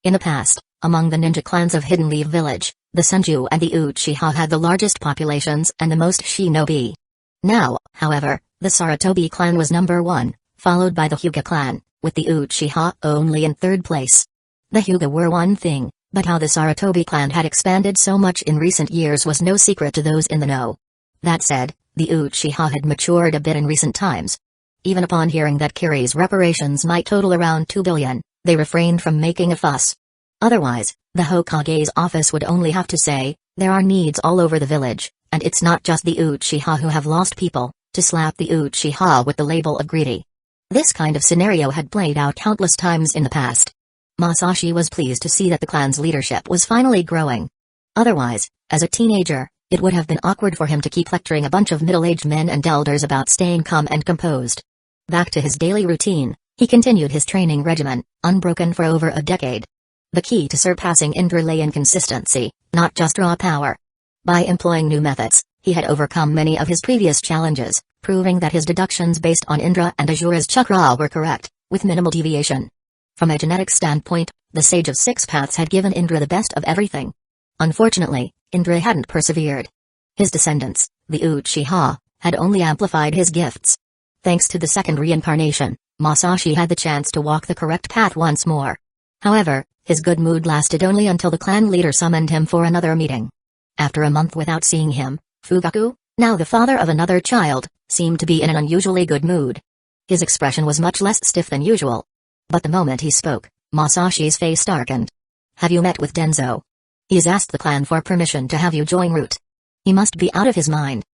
In the past, among the ninja clans of Hidden Leaf Village, the Senju and the Uchiha had the largest populations and the most shinobi. Now, however, the Sarutobi clan was number 1, followed by the Hyuga clan, with the Uchiha only in 3rd place. The Hyuga were one thing, but how the Sarutobi clan had expanded so much in recent years was no secret to those in the know. That said, the Uchiha had matured a bit in recent times. Even upon hearing that Kiri's reparations might total around 2 billion, they refrained from making a fuss. Otherwise, the Hokage's office would only have to say, there are needs all over the village, and it's not just the Uchiha who have lost people, to slap the Uchiha with the label of greedy. This kind of scenario had played out countless times in the past. Masashi was pleased to see that the clan's leadership was finally growing. Otherwise, as a teenager, it would have been awkward for him to keep lecturing a bunch of middle-aged men and elders about staying calm and composed. Back to his daily routine, he continued his training regimen, unbroken for over a decade. The key to surpassing Indra lay in consistency, not just raw power. By employing new methods, he had overcome many of his previous challenges, proving that his deductions based on Indra and Azura's chakra were correct, with minimal deviation. From a genetic standpoint, the Sage of Six Paths had given Indra the best of everything. Unfortunately, Indra hadn't persevered. His descendants, the Uchiha, had only amplified his gifts. Thanks to the second reincarnation, Masashi had the chance to walk the correct path once more. However, his good mood lasted only until the clan leader summoned him for another meeting. After a month without seeing him, Fugaku, now the father of another child, seemed to be in an unusually good mood. His expression was much less stiff than usual. But the moment he spoke, Masashi's face darkened. Have you met with Danzō? He's asked the clan for permission to have you join Root. He must be out of his mind.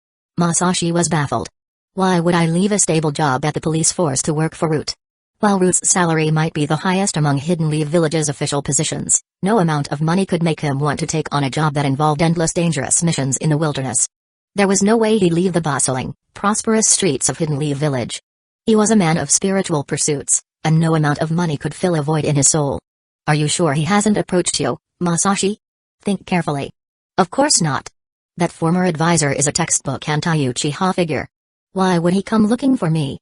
Masashi was baffled. Why would I leave a stable job at the police force to work for Root? While Root's salary might be the highest among Hidden Leaf Village's official positions, no amount of money could make him want to take on a job that involved endless dangerous missions in the wilderness. There was no way he'd leave the bustling, prosperous streets of Hidden Leaf Village. He was a man of spiritual pursuits, and no amount of money could fill a void in his soul. Are you sure he hasn't approached you, Masashi? Think carefully. Of course not. That former advisor is a textbook anti-Uchiha figure. Why would he come looking for me?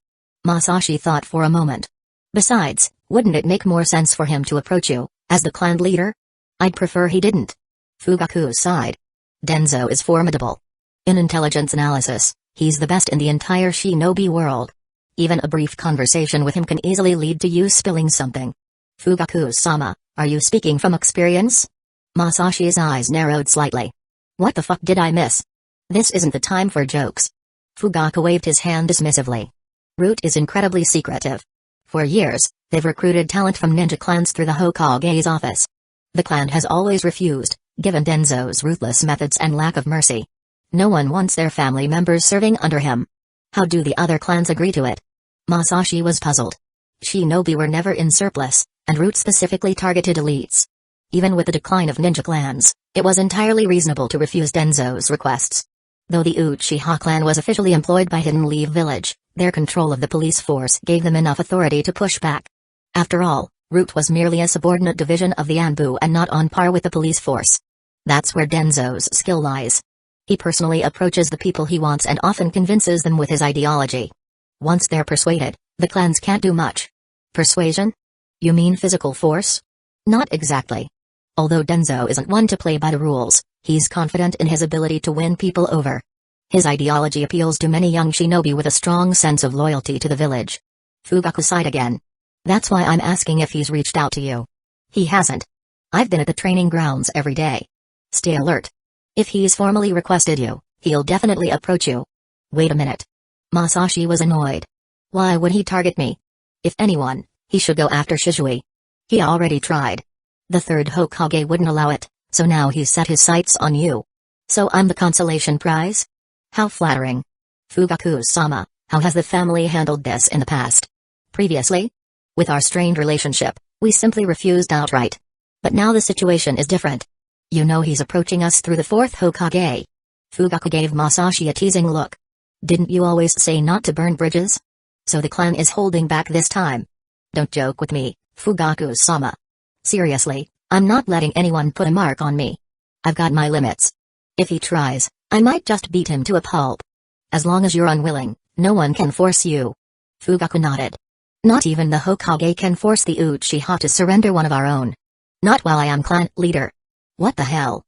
Masashi thought for a moment. Besides, wouldn't it make more sense for him to approach you, as the clan leader? I'd prefer he didn't. Fugaku sighed. Danzo is formidable. In intelligence analysis, he's the best in the entire shinobi world. Even a brief conversation with him can easily lead to you spilling something. Fugaku-sama, are you speaking from experience? Masashi's eyes narrowed slightly. What the fuck did I miss? This isn't the time for jokes. Fugaku waved his hand dismissively. Root is incredibly secretive. For years, they've recruited talent from ninja clans through the Hokage's office. The clan has always refused, given Danzo's ruthless methods and lack of mercy. No one wants their family members serving under him. How do the other clans agree to it? Masashi was puzzled. Shinobi were never in surplus, and Root specifically targeted elites. Even with the decline of ninja clans, it was entirely reasonable to refuse Danzo's requests. Though the Uchiha clan was officially employed by Hidden Leaf Village, their control of the police force gave them enough authority to push back. After all, Root was merely a subordinate division of the Anbu and not on par with the police force. That's where Danzo's skill lies. He personally approaches the people he wants and often convinces them with his ideology. Once they're persuaded, the clans can't do much. Persuasion? You mean physical force? Not exactly. Although Danzo isn't one to play by the rules, he's confident in his ability to win people over. His ideology appeals to many young shinobi with a strong sense of loyalty to the village. Fugaku sighed again. That's why I'm asking if he's reached out to you. He hasn't. I've been at the training grounds every day. Stay alert. If he's formally requested you, he'll definitely approach you. Wait a minute. Masashi was annoyed. Why would he target me? If anyone, he should go after Shizui. He already tried. The third Hokage wouldn't allow it, so now he's set his sights on you. So I'm the consolation prize? How flattering. Fugaku-sama, how has the family handled this in the past? Previously? With our strained relationship, we simply refused outright. But now the situation is different. You know he's approaching us through the fourth Hokage. Fugaku gave Masashi a teasing look. Didn't you always say not to burn bridges? So the clan is holding back this time. Don't joke with me, Fugaku-sama. Seriously, I'm not letting anyone put a mark on me. I've got my limits. If he tries, I might just beat him to a pulp. As long as you're unwilling, no one can force you. Fugaku nodded. Not even the Hokage can force the Uchiha to surrender one of our own. Not while I am clan leader. What the hell?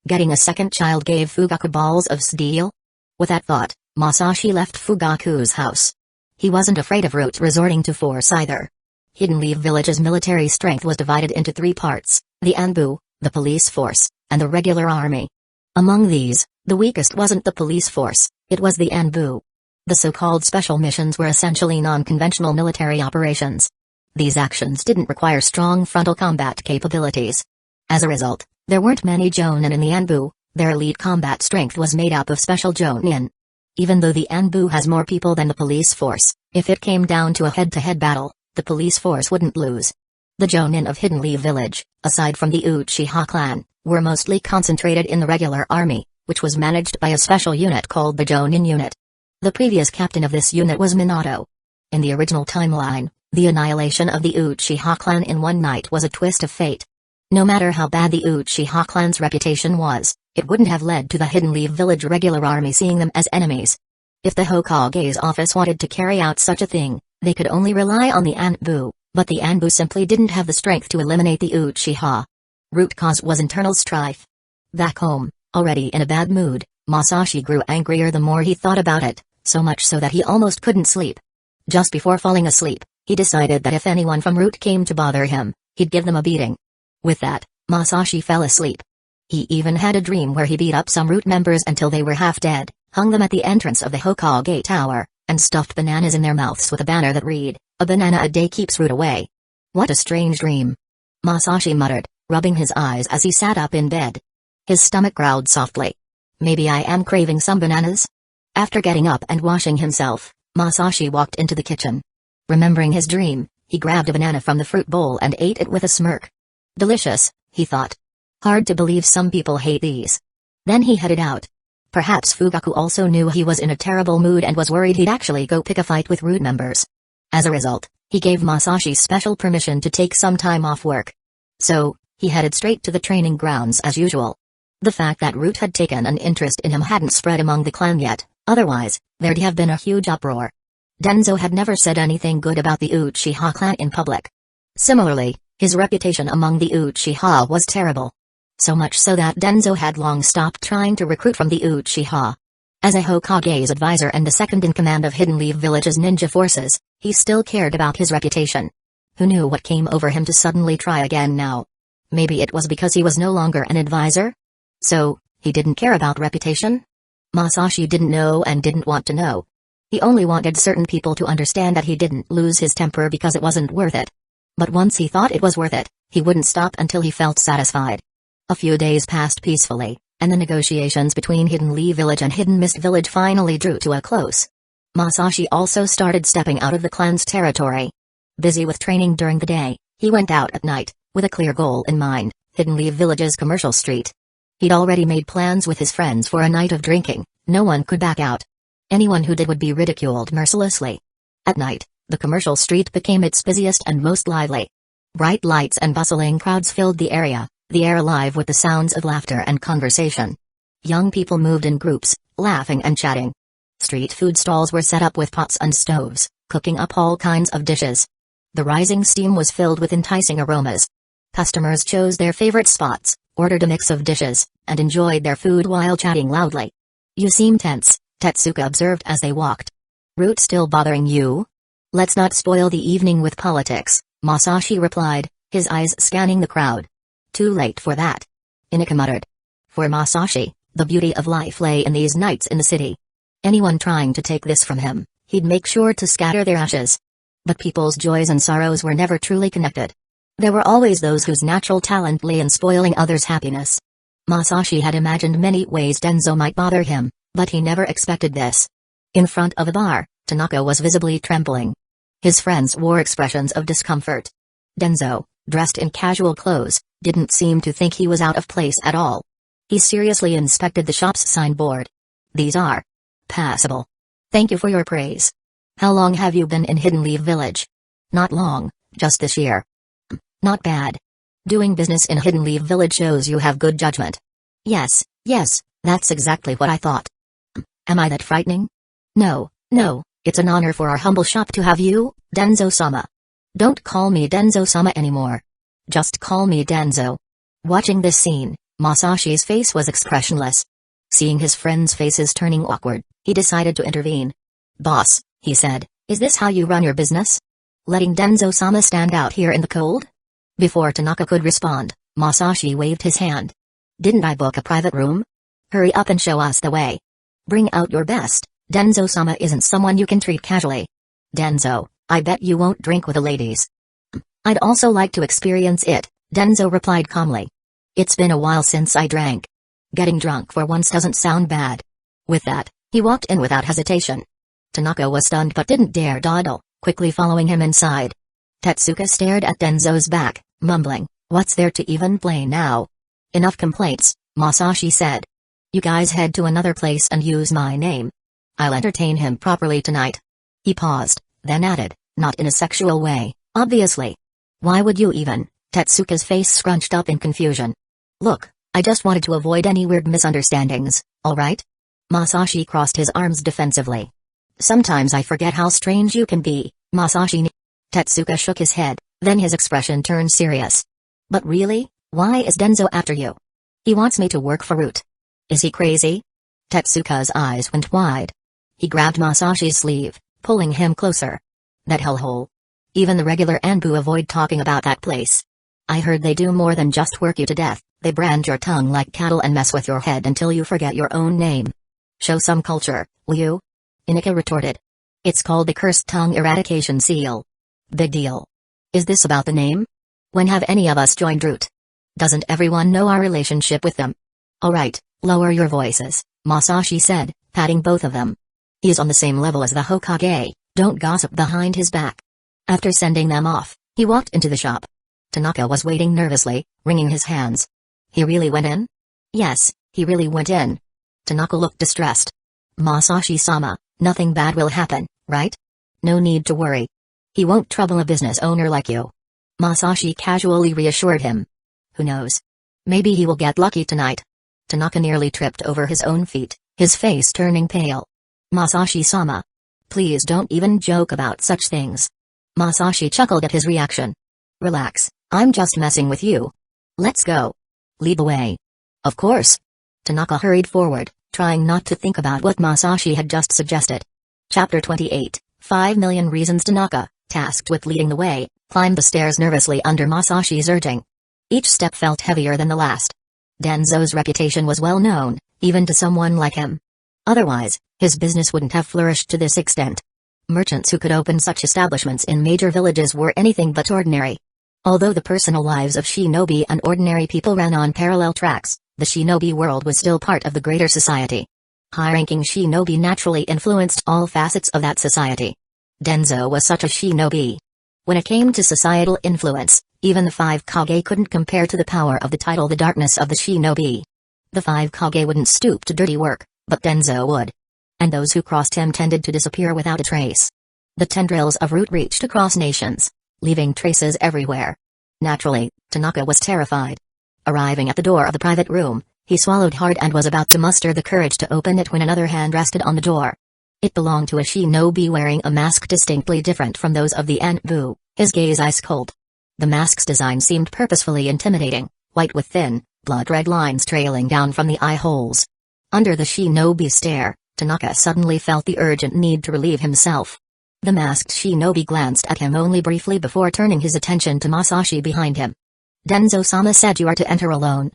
Getting a second child gave Fugaku balls of steel? With that thought, Masashi left Fugaku's house. He wasn't afraid of Root resorting to force either. Hidden Leaf Village's military strength was divided into 3 parts, the Anbu, the police force, and the regular army. Among these, the weakest wasn't the police force, it was the Anbu. The so-called special missions were essentially non-conventional military operations. These actions didn't require strong frontal combat capabilities. As a result, there weren't many Jonin in the Anbu, their elite combat strength was made up of special Jonin. Even though the Anbu has more people than the police force, if it came down to a head-to-head battle, the police force wouldn't lose. The Jonin of Hidden Leaf Village, aside from the Uchiha clan, were mostly concentrated in the regular army, which was managed by a special unit called the Jonin Unit. The previous captain of this unit was Minato. In the original timeline, the annihilation of the Uchiha clan in one night was a twist of fate. No matter how bad the Uchiha clan's reputation was, it wouldn't have led to the Hidden Leaf Village regular army seeing them as enemies. If the Hokage's office wanted to carry out such a thing, they could only rely on the Anbu, but the Anbu simply didn't have the strength to eliminate the Uchiha. Root cause was internal strife. Back home, already in a bad mood, Masashi grew angrier the more he thought about it, so much so that he almost couldn't sleep. Just before falling asleep, he decided that if anyone from Root came to bother him, he'd give them a beating. With that, Masashi fell asleep. He even had a dream where he beat up some Root members until they were half dead, hung them at the entrance of the Hokage Tower, and stuffed bananas in their mouths with a banner that read, "A banana a day keeps Root away." What a strange dream. Masashi muttered, rubbing his eyes as he sat up in bed. His stomach growled softly. Maybe I am craving some bananas? After getting up and washing himself, Masashi walked into the kitchen. Remembering his dream, he grabbed a banana from the fruit bowl and ate it with a smirk. Delicious, he thought. Hard to believe some people hate these. Then he headed out. Perhaps Fugaku also knew he was in a terrible mood and was worried he'd actually go pick a fight with Root members. As a result, he gave Masashi special permission to take some time off work. So, he headed straight to the training grounds as usual. The fact that Root had taken an interest in him hadn't spread among the clan yet, otherwise, there'd have been a huge uproar. Danzo had never said anything good about the Uchiha clan in public. Similarly, his reputation among the Uchiha was terrible. So much so that Danzo had long stopped trying to recruit from the Uchiha. As a Hokage's advisor and the second-in-command of Hidden Leaf Village's ninja forces, he still cared about his reputation. Who knew what came over him to suddenly try again now? Maybe it was because he was no longer an advisor? So, he didn't care about reputation? Masashi didn't know and didn't want to know. He only wanted certain people to understand that he didn't lose his temper because it wasn't worth it. But once he thought it was worth it, he wouldn't stop until he felt satisfied. A few days passed peacefully, and the negotiations between Hidden Leaf Village and Hidden Mist Village finally drew to a close. Masashi also started stepping out of the clan's territory. Busy with training during the day, he went out at night, with a clear goal in mind, Hidden Leaf Village's commercial street. He'd already made plans with his friends for a night of drinking, no one could back out. Anyone who did would be ridiculed mercilessly. At night, the commercial street became its busiest and most lively. Bright lights and bustling crowds filled the area, the air alive with the sounds of laughter and conversation. Young people moved in groups, laughing and chatting. Street food stalls were set up with pots and stoves, cooking up all kinds of dishes. The rising steam was filled with enticing aromas. Customers chose their favorite spots, ordered a mix of dishes, and enjoyed their food while chatting loudly. "You seem tense," Tetsuka observed as they walked. "Root still bothering you?" "Let's not spoil the evening with politics," Masashi replied, his eyes scanning the crowd. "Too late for that," Inika muttered. For Masashi, the beauty of life lay in these nights in the city. Anyone trying to take this from him, he'd make sure to scatter their ashes. But people's joys and sorrows were never truly connected. There were always those whose natural talent lay in spoiling others' happiness. Masashi had imagined many ways Danzo might bother him, but he never expected this. In front of a bar, Tanaka was visibly trembling. His friends wore expressions of discomfort. Danzo, dressed in casual clothes, didn't seem to think he was out of place at all. He seriously inspected the shop's signboard. "These are passable. Thank you for your praise. How long have you been in Hidden Leaf Village?" "Not long, just this year." "Not bad. Doing business in Hidden Leaf Village shows you have good judgment. Yes, that's exactly what I thought. Am I that frightening? No, it's an honor for our humble shop to have you, Danzō-sama. Don't call me Danzō-sama anymore. Just call me Danzo. Watching this scene, Masashi's face was expressionless. Seeing his friends' faces turning awkward, he decided to intervene. Boss, he said, is this how you run your business? Letting Danzō-sama stand out here in the cold? Before Tanaka could respond, Masashi waved his hand. Didn't I book a private room? Hurry up and show us the way. Bring out your best. Danzō-sama isn't someone you can treat casually. Danzo, I bet you won't drink with the ladies. I'd also like to experience it, Danzo replied calmly. It's been a while since I drank. Getting drunk for once doesn't sound bad. With that, he walked in without hesitation. Tanaka was stunned but didn't dare dawdle, quickly following him inside. Tetsuka stared at Danzo's back, mumbling, what's there to even play now? Enough complaints, Masashi said. You guys head to another place and use my name. I'll entertain him properly tonight. He paused, then added, not in a sexual way, obviously. Why would you even? Tetsuka's face scrunched up in confusion. Look, I just wanted to avoid any weird misunderstandings, alright? Masashi crossed his arms defensively. Sometimes I forget how strange you can be, Masashi. Tetsuka shook his head, then his expression turned serious. But really, why is Danzo after you? He wants me to work for Root. Is he crazy? Tetsuka's eyes went wide. He grabbed Masashi's sleeve, pulling him closer. That hellhole. Even the regular Anbu avoid talking about that place. I heard they do more than just work you to death, they brand your tongue like cattle and mess with your head until you forget your own name. Show some culture, will you? Inika retorted. It's called the Cursed Tongue Eradication Seal. Big deal. Is this about the name? When have any of us joined Root? Doesn't everyone know our relationship with them? Alright, lower your voices, Masashi said, patting both of them. He's on the same level as the Hokage, don't gossip behind his back. After sending them off, he walked into the shop. Tanaka was waiting nervously, wringing his hands. He really went in? Yes, he really went in. Tanaka looked distressed. Masashi-sama, nothing bad will happen, right? No need to worry. He won't trouble a business owner like you. Masashi casually reassured him. Who knows? Maybe he will get lucky tonight. Tanaka nearly tripped over his own feet, his face turning pale. Masashi-sama. Please don't even joke about such things. Masashi chuckled at his reaction. Relax, I'm just messing with you. Let's go. Lead the way. Of course. Tanaka hurried forward, trying not to think about what Masashi had just suggested. Chapter 28, 5 Million Reasons. Tanaka, tasked with leading the way, climbed the stairs nervously under Masashi's urging. Each step felt heavier than the last. Danzo's reputation was well known, even to someone like him. Otherwise, his business wouldn't have flourished to this extent. Merchants who could open such establishments in major villages were anything but ordinary. Although the personal lives of shinobi and ordinary people ran on parallel tracks, the shinobi world was still part of the greater society. High-ranking shinobi naturally influenced all facets of that society. Danzo was such a shinobi. When it came to societal influence, even the 5 Kage couldn't compare to the power of the title The Darkness of the Shinobi. The 5 Kage wouldn't stoop to dirty work, but Danzo would. And those who crossed him tended to disappear without a trace. The tendrils of Root reached across nations, leaving traces everywhere. Naturally, Tanaka was terrified. Arriving at the door of the private room, he swallowed hard and was about to muster the courage to open it when another hand rested on the door. It belonged to a shinobi wearing a mask distinctly different from those of the Anbu, his gaze ice cold. The mask's design seemed purposefully intimidating, white with thin, blood-red lines trailing down from the eye holes. Under the shinobi's stare, Tanaka suddenly felt the urgent need to relieve himself. The masked shinobi glanced at him only briefly before turning his attention to Masashi behind him. Danzo-sama said you are to enter alone.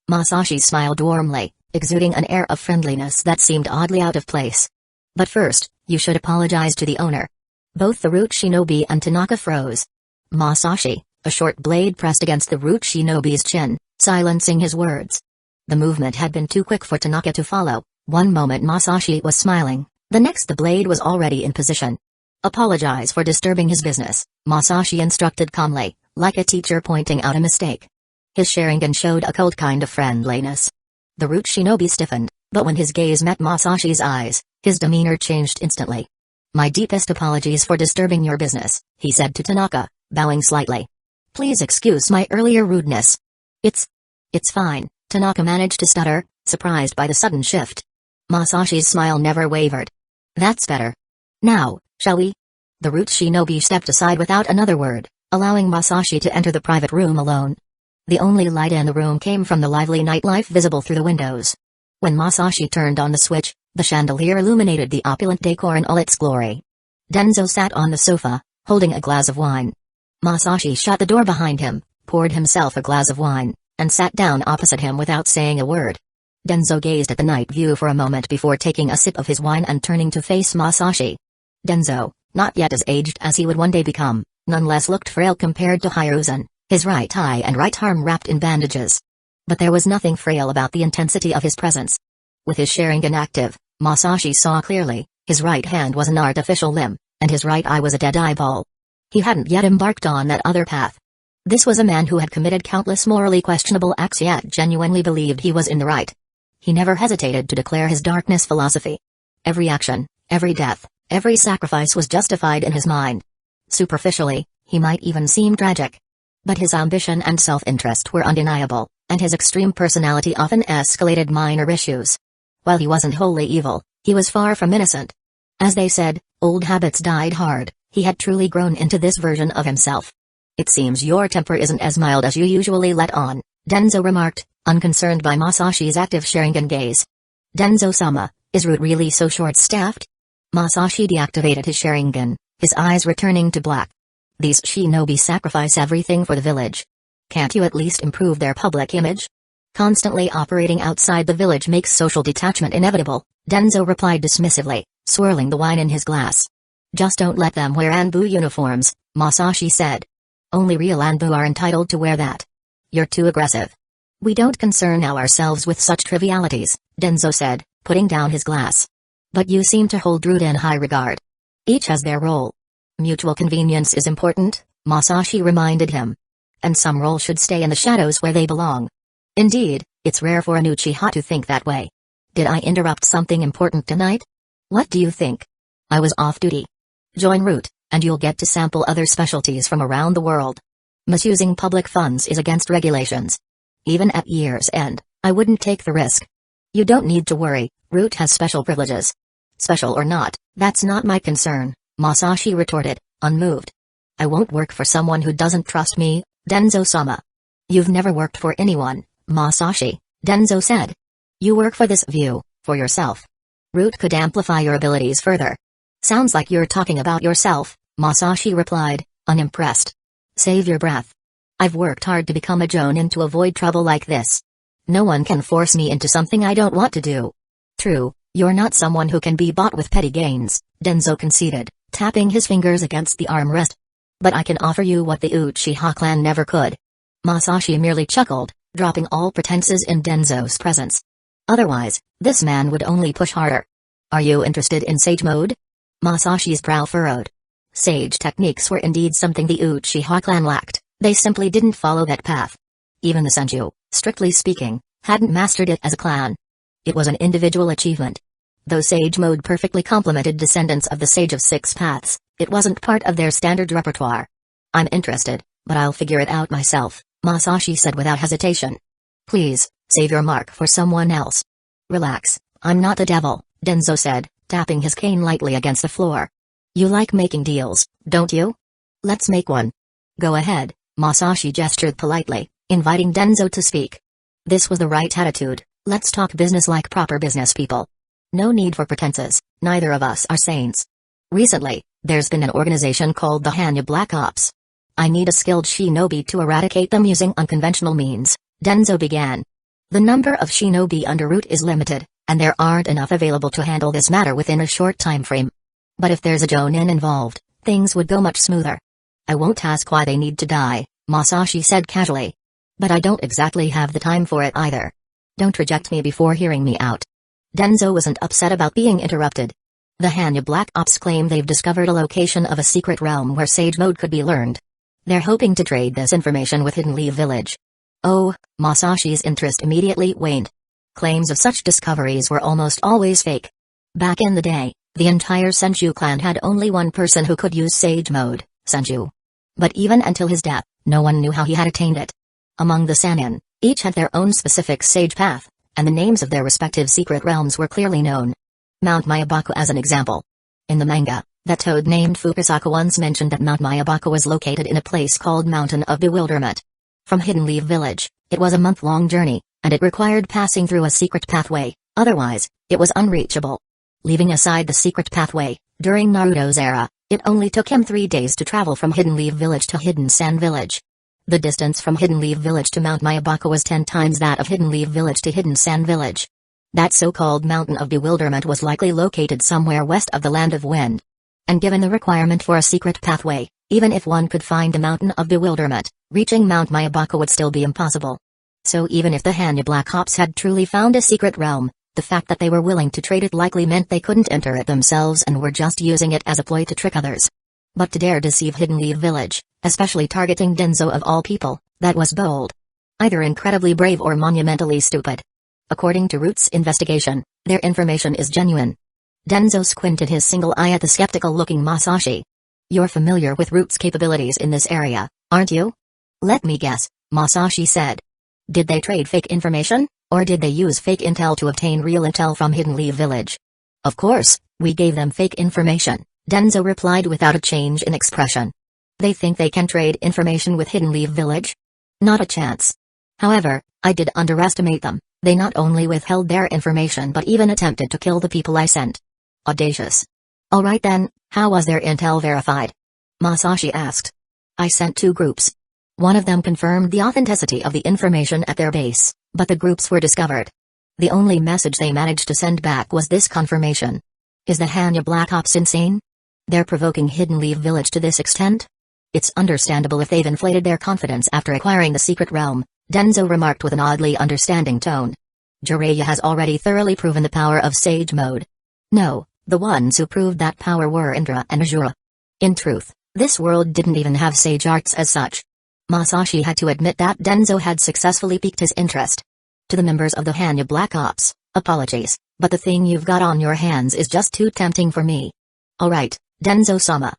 Masashi smiled warmly, exuding an air of friendliness that seemed oddly out of place. But first, you should apologize to the owner. Both the Root shinobi and Tanaka froze. Masashi, a short blade pressed against the Root shinobi's chin, silencing his words. The movement had been too quick for Tanaka to follow. One moment Masashi was smiling, the next the blade was already in position. Apologize for disturbing his business, Masashi instructed calmly, like a teacher pointing out a mistake. His Sharingan showed a cold kind of friendliness. The Root shinobi stiffened, but when his gaze met Masashi's eyes, his demeanor changed instantly. My deepest apologies for disturbing your business, he said to Tanaka, bowing slightly. Please excuse my earlier rudeness. It's fine, Tanaka managed to stutter, surprised by the sudden shift. Masashi's smile never wavered. That's better. Now, shall we? The Root Shinobi stepped aside without another word, allowing Masashi to enter the private room alone. The only light in the room came from the lively nightlife visible through the windows. When Masashi turned on the switch, the chandelier illuminated the opulent decor in all its glory. Danzo sat on the sofa, holding a glass of wine. Masashi shut the door behind him, poured himself a glass of wine, and sat down opposite him without saying a word. Danzo gazed at the night view for a moment before taking a sip of his wine and turning to face Masashi. Danzo, not yet as aged as he would one day become, nonetheless looked frail compared to Hiruzen, his right eye and right arm wrapped in bandages. But there was nothing frail about the intensity of his presence. With his Sharingan active, Masashi saw clearly, his right hand was an artificial limb, and his right eye was a dead eyeball. He hadn't yet embarked on that other path. This was a man who had committed countless morally questionable acts yet genuinely believed he was in the right. He never hesitated to declare his darkness philosophy. Every action, every death, every sacrifice was justified in his mind. Superficially, he might even seem tragic. But his ambition and self-interest were undeniable, and his extreme personality often escalated minor issues. While he wasn't wholly evil, he was far from innocent. As they said, old habits died hard, he had truly grown into this version of himself. It seems your temper isn't as mild as you usually let on, Danzo remarked, unconcerned by Masashi's active Sharingan gaze. Danzo-sama, is Root really so short-staffed? Masashi deactivated his Sharingan, his eyes returning to black. These shinobi sacrifice everything for the village. Can't you at least improve their public image? Constantly operating outside the village makes social detachment inevitable, Danzo replied dismissively, swirling the wine in his glass. Just don't let them wear Anbu uniforms, Masashi said. Only real Anbu are entitled to wear that. You're too aggressive. We don't concern ourselves with such trivialities, Danzo said, putting down his glass. But you seem to hold Root in high regard. Each has their role. Mutual convenience is important, Masashi reminded him. And some roles should stay in the shadows where they belong. Indeed, it's rare for an Uchiha to think that way. Did I interrupt something important tonight? What do you think? I was off duty. Join Root, and you'll get to sample other specialties from around the world. Misusing public funds is against regulations. Even at year's end, I wouldn't take the risk. You don't need to worry, Root has special privileges. Special or not, that's not my concern, Masashi retorted, unmoved. I won't work for someone who doesn't trust me, Danzo-sama. You've never worked for anyone, Masashi, Danzo said. You work for this view, for yourself. Root could amplify your abilities further. Sounds like you're talking about yourself, Masashi replied, unimpressed. Save your breath. I've worked hard to become a jonin to avoid trouble like this. No one can force me into something I don't want to do. True, you're not someone who can be bought with petty gains, Danzo conceded, tapping his fingers against the armrest. But I can offer you what the Uchiha clan never could. Masashi merely chuckled, dropping all pretenses in Danzo's presence. Otherwise, this man would only push harder. Are you interested in sage mode? Masashi's brow furrowed. Sage techniques were indeed something the Uchiha clan lacked, they simply didn't follow that path. Even the Senju, strictly speaking, hadn't mastered it as a clan. It was an individual achievement. Though sage mode perfectly complemented descendants of the Sage of Six Paths, it wasn't part of their standard repertoire. I'm interested, but I'll figure it out myself, Masashi said without hesitation. Please, save your mark for someone else. Relax, I'm not the devil, Danzo said, tapping his cane lightly against the floor. You like making deals, don't you? Let's make one. Go ahead, Masashi gestured politely, inviting Danzo to speak. This was the right attitude, let's talk business like proper business people. No need for pretenses, neither of us are saints. Recently, there's been an organization called the Hanya Black Ops. I need a skilled shinobi to eradicate them using unconventional means, Danzo began. The number of shinobi under Root is limited, and there aren't enough available to handle this matter within a short time frame. But if there's a jonin involved, things would go much smoother. I won't ask why they need to die, Masashi said casually. But I don't exactly have the time for it either. Don't reject me before hearing me out. Danzo wasn't upset about being interrupted. The Hanya Black Ops claim they've discovered a location of a secret realm where sage mode could be learned. They're hoping to trade this information with Hidden Leaf Village. Oh, Masashi's interest immediately waned. Claims of such discoveries were almost always fake. Back in the day, the entire Senju clan had only one person who could use sage mode, Senju. But even until his death, No one knew how he had attained it. Among the Sannin, each had their own specific sage path, and the names of their respective secret realms were clearly known. Mount Myabaku as an example. In the manga, that toad named Fukasaka once mentioned that Mount Myabaku was located in a place called Mountain of Bewilderment. From Hidden Leaf Village, it was a month-long journey, and it required passing through a secret pathway, otherwise, it was unreachable. Leaving aside the secret pathway, during Naruto's era, it only took him 3 days to travel from Hidden Leaf Village to Hidden Sand Village. The distance from Hidden Leaf Village to Mount Myabaku was 10 times that of Hidden Leaf Village to Hidden Sand Village. That so-called Mountain of Bewilderment was likely located somewhere west of the Land of Wind. And given the requirement for a secret pathway, even if one could find the Mountain of Bewilderment, reaching Mount Myabaku would still be impossible. So even if the Hanya Black Ops had truly found a secret realm, the fact that they were willing to trade it likely meant they couldn't enter it themselves and were just using it as a ploy to trick others. But to dare deceive Hidden Leaf Village, especially targeting Danzō of all people, that was bold. Either incredibly brave or monumentally stupid. According to Root's investigation, their information is genuine. Danzō squinted his single eye at the skeptical-looking Masashi. You're familiar with Root's capabilities in this area, aren't you? Let me guess, Masashi said. Did they trade fake information, or did they use fake intel to obtain real intel from Hidden Leaf Village? Of course, we gave them fake information, Danzō replied without a change in expression. They think they can trade information with Hidden Leaf Village? Not a chance. However, I did underestimate them. They not only withheld their information but even attempted to kill the people I sent. Audacious. Alright then, how was their intel verified? Masashi asked. I sent 2 groups. One of them confirmed the authenticity of the information at their base, but the groups were discovered. The only message they managed to send back was this confirmation. Is the Hanya Black Ops insane? They're provoking Hidden Leaf Village to this extent? It's understandable if they've inflated their confidence after acquiring the secret realm, Danzō remarked with an oddly understanding tone. Jiraiya has already thoroughly proven the power of Sage Mode. No, the ones who proved that power were Indra and Azura. In truth, this world didn't even have sage arts as such. Masashi had to admit that Danzō had successfully piqued his interest. To the members of the Hanya Black Ops, apologies, but the thing you've got on your hands is just too tempting for me. Alright, Danzō-sama.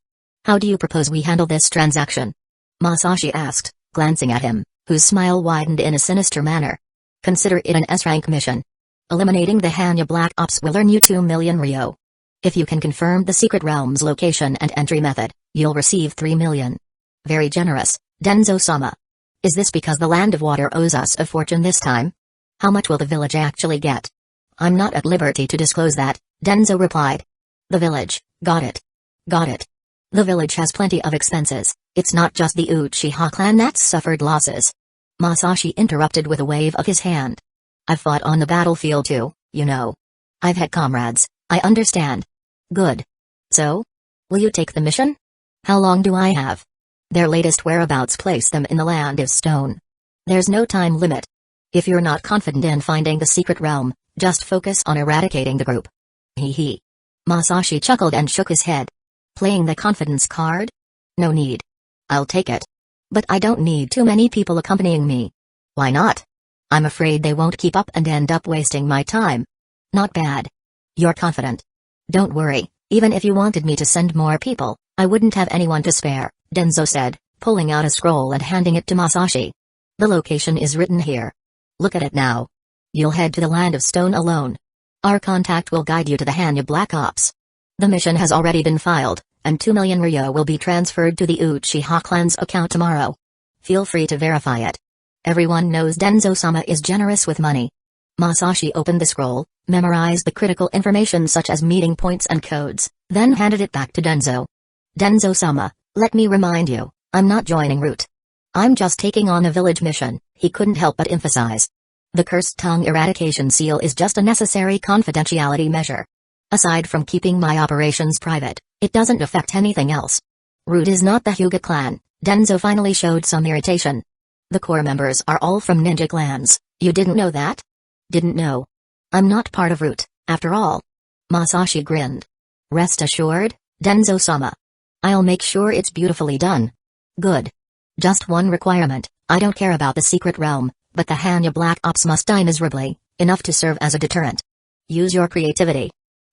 How do you propose we handle this transaction? Masashi asked, glancing at him, whose smile widened in a sinister manner. Consider it an S-rank mission. Eliminating the Hanya Black Ops will earn you 2 million Ryo. If you can confirm the secret realm's location and entry method, you'll receive 3 million. Very generous, Danzō-sama. Is this because the Land of Water owes us a fortune this time? How much will the village actually get? I'm not at liberty to disclose that, Danzō replied. The village, got it. Got it. The village has plenty of expenses, it's not just the Uchiha clan that's suffered losses. Masashi interrupted with a wave of his hand. I've fought on the battlefield too, you know. I've had comrades, I understand. Good. So? Will you take the mission? How long do I have? Their latest whereabouts place them in the Land of Stone. There's no time limit. If you're not confident in finding the secret realm, just focus on eradicating the group. Hee hee. Masashi chuckled and shook his head. Playing the confidence card? No need. I'll take it. But I don't need too many people accompanying me. Why not? I'm afraid they won't keep up and end up wasting my time. Not bad. You're confident. Don't worry, even if you wanted me to send more people, I wouldn't have anyone to spare, Danzō said, pulling out a scroll and handing it to Masashi. The location is written here. Look at it now. You'll head to the Land of Stone alone. Our contact will guide you to the Hanya Black Ops. The mission has already been filed, and 2 million Ryo will be transferred to the Uchiha clan's account tomorrow. Feel free to verify it. Everyone knows Danzō-sama is generous with money. Masashi opened the scroll, memorized the critical information such as meeting points and codes, then handed it back to Danzō. Danzō-sama, let me remind you, I'm not joining Root. I'm just taking on a village mission, he couldn't help but emphasize. The Cursed Tongue Eradication Seal is just a necessary confidentiality measure. Aside from keeping my operations private, it doesn't affect anything else. Root is not the Hyuga clan, Danzō finally showed some irritation. The core members are all from ninja clans, you didn't know that? Didn't know. I'm not part of Root, after all. Masashi grinned. Rest assured, Danzō-sama. I'll make sure it's beautifully done. Good. Just one requirement, I don't care about the secret realm, but the Hanya Black Ops must die miserably, enough to serve as a deterrent. Use your creativity.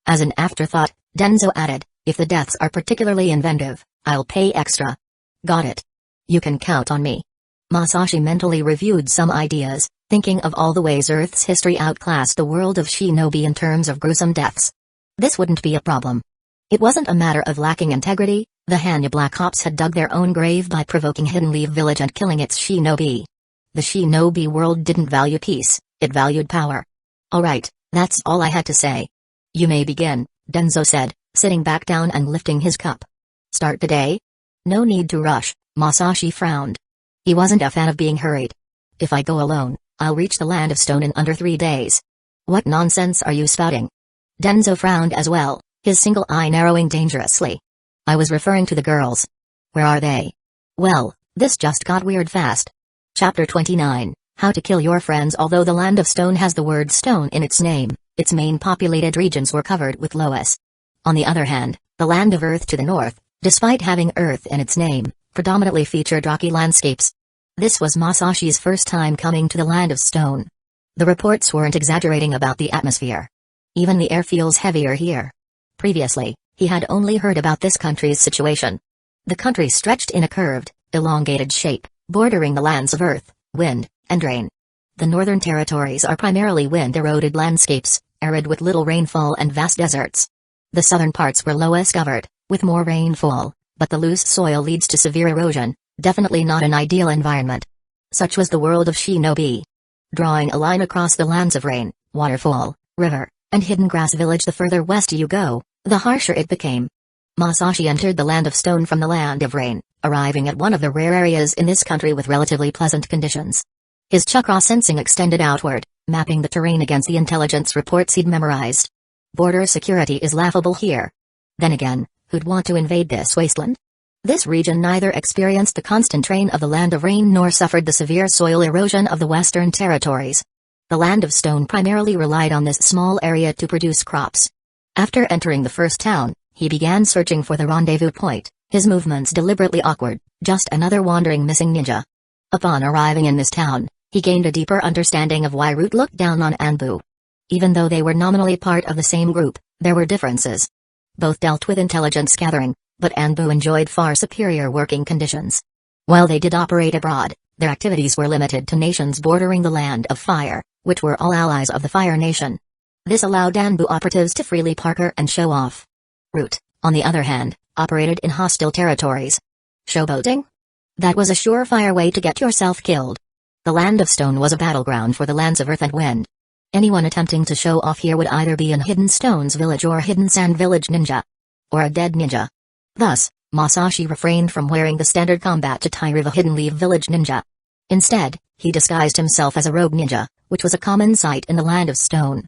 As an afterthought, Danzō added, if the deaths are particularly inventive, I'll pay extra. Got it. You can count on me. Masashi mentally reviewed some ideas, thinking of all the ways Earth's history outclassed the world of shinobi in terms of gruesome deaths. This wouldn't be a problem. It wasn't a matter of lacking integrity. The Hanya Black Ops had dug their own grave by provoking Hidden Leaf Village and killing its shinobi. The shinobi world didn't value peace, it valued power. Alright, that's all I had to say. You may begin, Danzo said, sitting back down and lifting his cup. Start today? No need to rush, Masashi frowned. He wasn't a fan of being hurried. If I go alone, I'll reach the Land of Stone in under 3 days. What nonsense are you spouting? Danzo frowned as well, his single eye narrowing dangerously. I was referring to the girls. Where are they? Well, this just got weird fast. Chapter 29, How to Kill Your Friends. Although the Land of Stone has the word stone in its name, its main populated regions were covered with loess. On the other hand, the Land of Earth to the north, despite having earth in its name, predominantly featured rocky landscapes. This was Masashi's first time coming to the Land of Stone. The reports weren't exaggerating about the atmosphere. Even the air feels heavier here. Previously, he had only heard about this country's situation. The country stretched in a curved, elongated shape, bordering the lands of earth, wind, and rain. The northern territories are primarily wind-eroded landscapes, arid with little rainfall and vast deserts. The southern parts were loess covered, with more rainfall, but the loose soil leads to severe erosion, definitely not an ideal environment. Such was the world of shinobi. Drawing a line across the lands of rain, waterfall, river, and hidden grass village, the further west you go, the harsher it became. Masashi entered the Land of Stone from the Land of Rain, arriving at one of the rare areas in this country with relatively pleasant conditions. His chakra sensing extended outward, mapping the terrain against the intelligence reports he'd memorized. Border security is laughable here. Then again, who'd want to invade this wasteland? This region neither experienced the constant rain of the Land of Rain nor suffered the severe soil erosion of the Western Territories. The Land of Stone primarily relied on this small area to produce crops. After entering the first town, he began searching for the rendezvous point, his movements deliberately awkward, just another wandering missing ninja. Upon arriving in this town, he gained a deeper understanding of why Harut looked down on Anbu. Even though they were nominally part of the same group, there were differences. Both dealt with intelligence gathering, but Anbu enjoyed far superior working conditions. While they did operate abroad, their activities were limited to nations bordering the Land of Fire, which were all allies of the Fire Nation. This allowed Anbu operatives to freely parker and show off. Harut, on the other hand, operated in hostile territories. Showboating? That was a surefire way to get yourself killed. The Land of Stone was a battleground for the lands of Earth and Wind. Anyone attempting to show off here would either be an Hidden Stones village or Hidden Sand village ninja. Or a dead ninja. Thus, Masashi refrained from wearing the standard combat attire of a Hidden Leaf village ninja. Instead, he disguised himself as a rogue ninja, which was a common sight in the Land of Stone.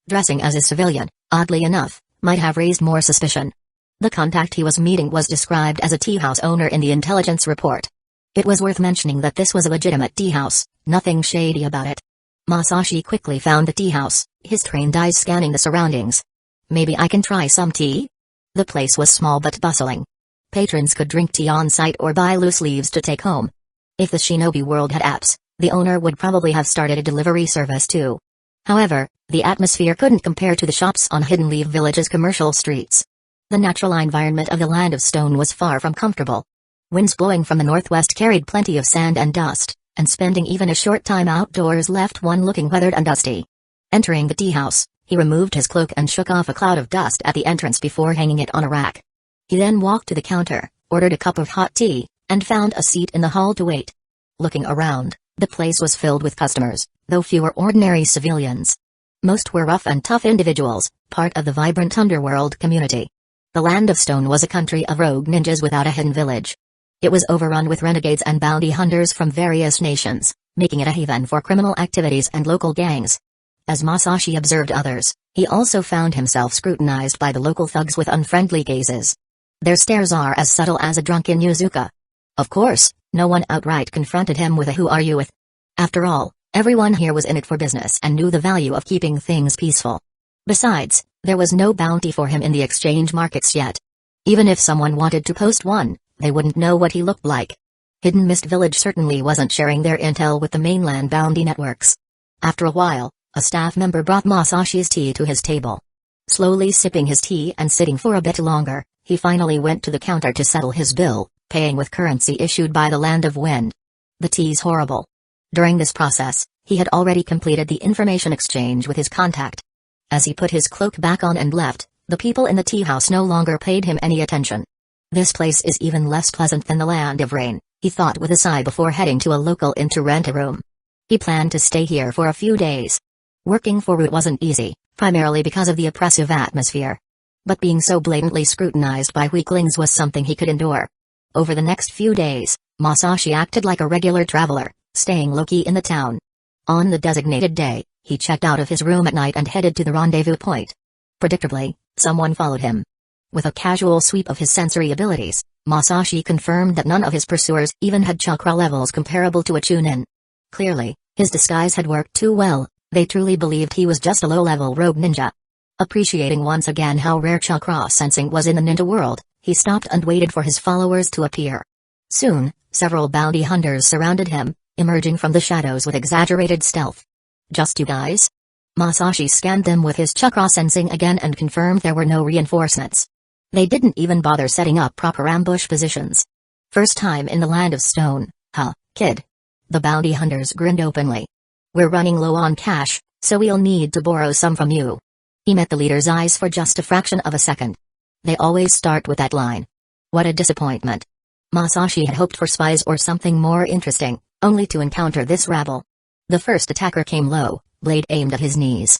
Dressing as a civilian, oddly enough, might have raised more suspicion. The contact he was meeting was described as a tea house owner in the intelligence report. It was worth mentioning that this was a legitimate tea house, nothing shady about it. Masashi quickly found the tea house, his trained eyes scanning the surroundings. Maybe I can try some tea? The place was small but bustling. Patrons could drink tea on site or buy loose leaves to take home. If the shinobi world had apps, the owner would probably have started a delivery service too. However, the atmosphere couldn't compare to the shops on Hidden Leaf Village's commercial streets. The natural environment of the Land of Stone was far from comfortable. Winds blowing from the northwest carried plenty of sand and dust, and spending even a short time outdoors left one looking weathered and dusty. Entering the tea house, he removed his cloak and shook off a cloud of dust at the entrance before hanging it on a rack. He then walked to the counter, ordered a cup of hot tea, and found a seat in the hall to wait. Looking around, the place was filled with customers, though few were ordinary civilians. Most were rough and tough individuals, part of the vibrant underworld community. The Land of Stone was a country of rogue ninjas without a hidden village. It was overrun with renegades and bounty hunters from various nations, making it a haven for criminal activities and local gangs. As Masashi observed others, he also found himself scrutinized by the local thugs with unfriendly gazes. Their stares are as subtle as a drunken Yuzuka. Of course, no one outright confronted him with a "who are you with?" After all, everyone here was in it for business and knew the value of keeping things peaceful. Besides, there was no bounty for him in the exchange markets yet. Even if someone wanted to post one, they wouldn't know what he looked like. Hidden Mist Village certainly wasn't sharing their intel with the mainland bounty networks. After a while, a staff member brought Masashi's tea to his table. Slowly sipping his tea and sitting for a bit longer, he finally went to the counter to settle his bill, paying with currency issued by the Land of Wind. The tea's horrible. During this process, he had already completed the information exchange with his contact. As he put his cloak back on and left, the people in the tea house no longer paid him any attention. This place is even less pleasant than the Land of Rain, he thought with a sigh before heading to a local inn to rent a room. He planned to stay here for a few days. Working for Harut wasn't easy, primarily because of the oppressive atmosphere. But being so blatantly scrutinized by weaklings was something he could endure. Over the next few days, Masashi acted like a regular traveler, staying low-key in the town. On the designated day, he checked out of his room at night and headed to the rendezvous point. Predictably, someone followed him. With a casual sweep of his sensory abilities, Masashi confirmed that none of his pursuers even had chakra levels comparable to a Chunin. Clearly, his disguise had worked too well, they truly believed he was just a low-level rogue ninja. Appreciating once again how rare chakra sensing was in the ninja world, he stopped and waited for his followers to appear. Soon, several bounty hunters surrounded him, emerging from the shadows with exaggerated stealth. Just you guys? Masashi scanned them with his chakra sensing again and confirmed there were no reinforcements. They didn't even bother setting up proper ambush positions. First time in the Land of Stone, huh, kid? The bounty hunters grinned openly. We're running low on cash, so we'll need to borrow some from you. He met the leader's eyes for just a fraction of a second. They always start with that line. What a disappointment. Masashi had hoped for spies or something more interesting, only to encounter this rabble. The first attacker came low, blade aimed at his knees.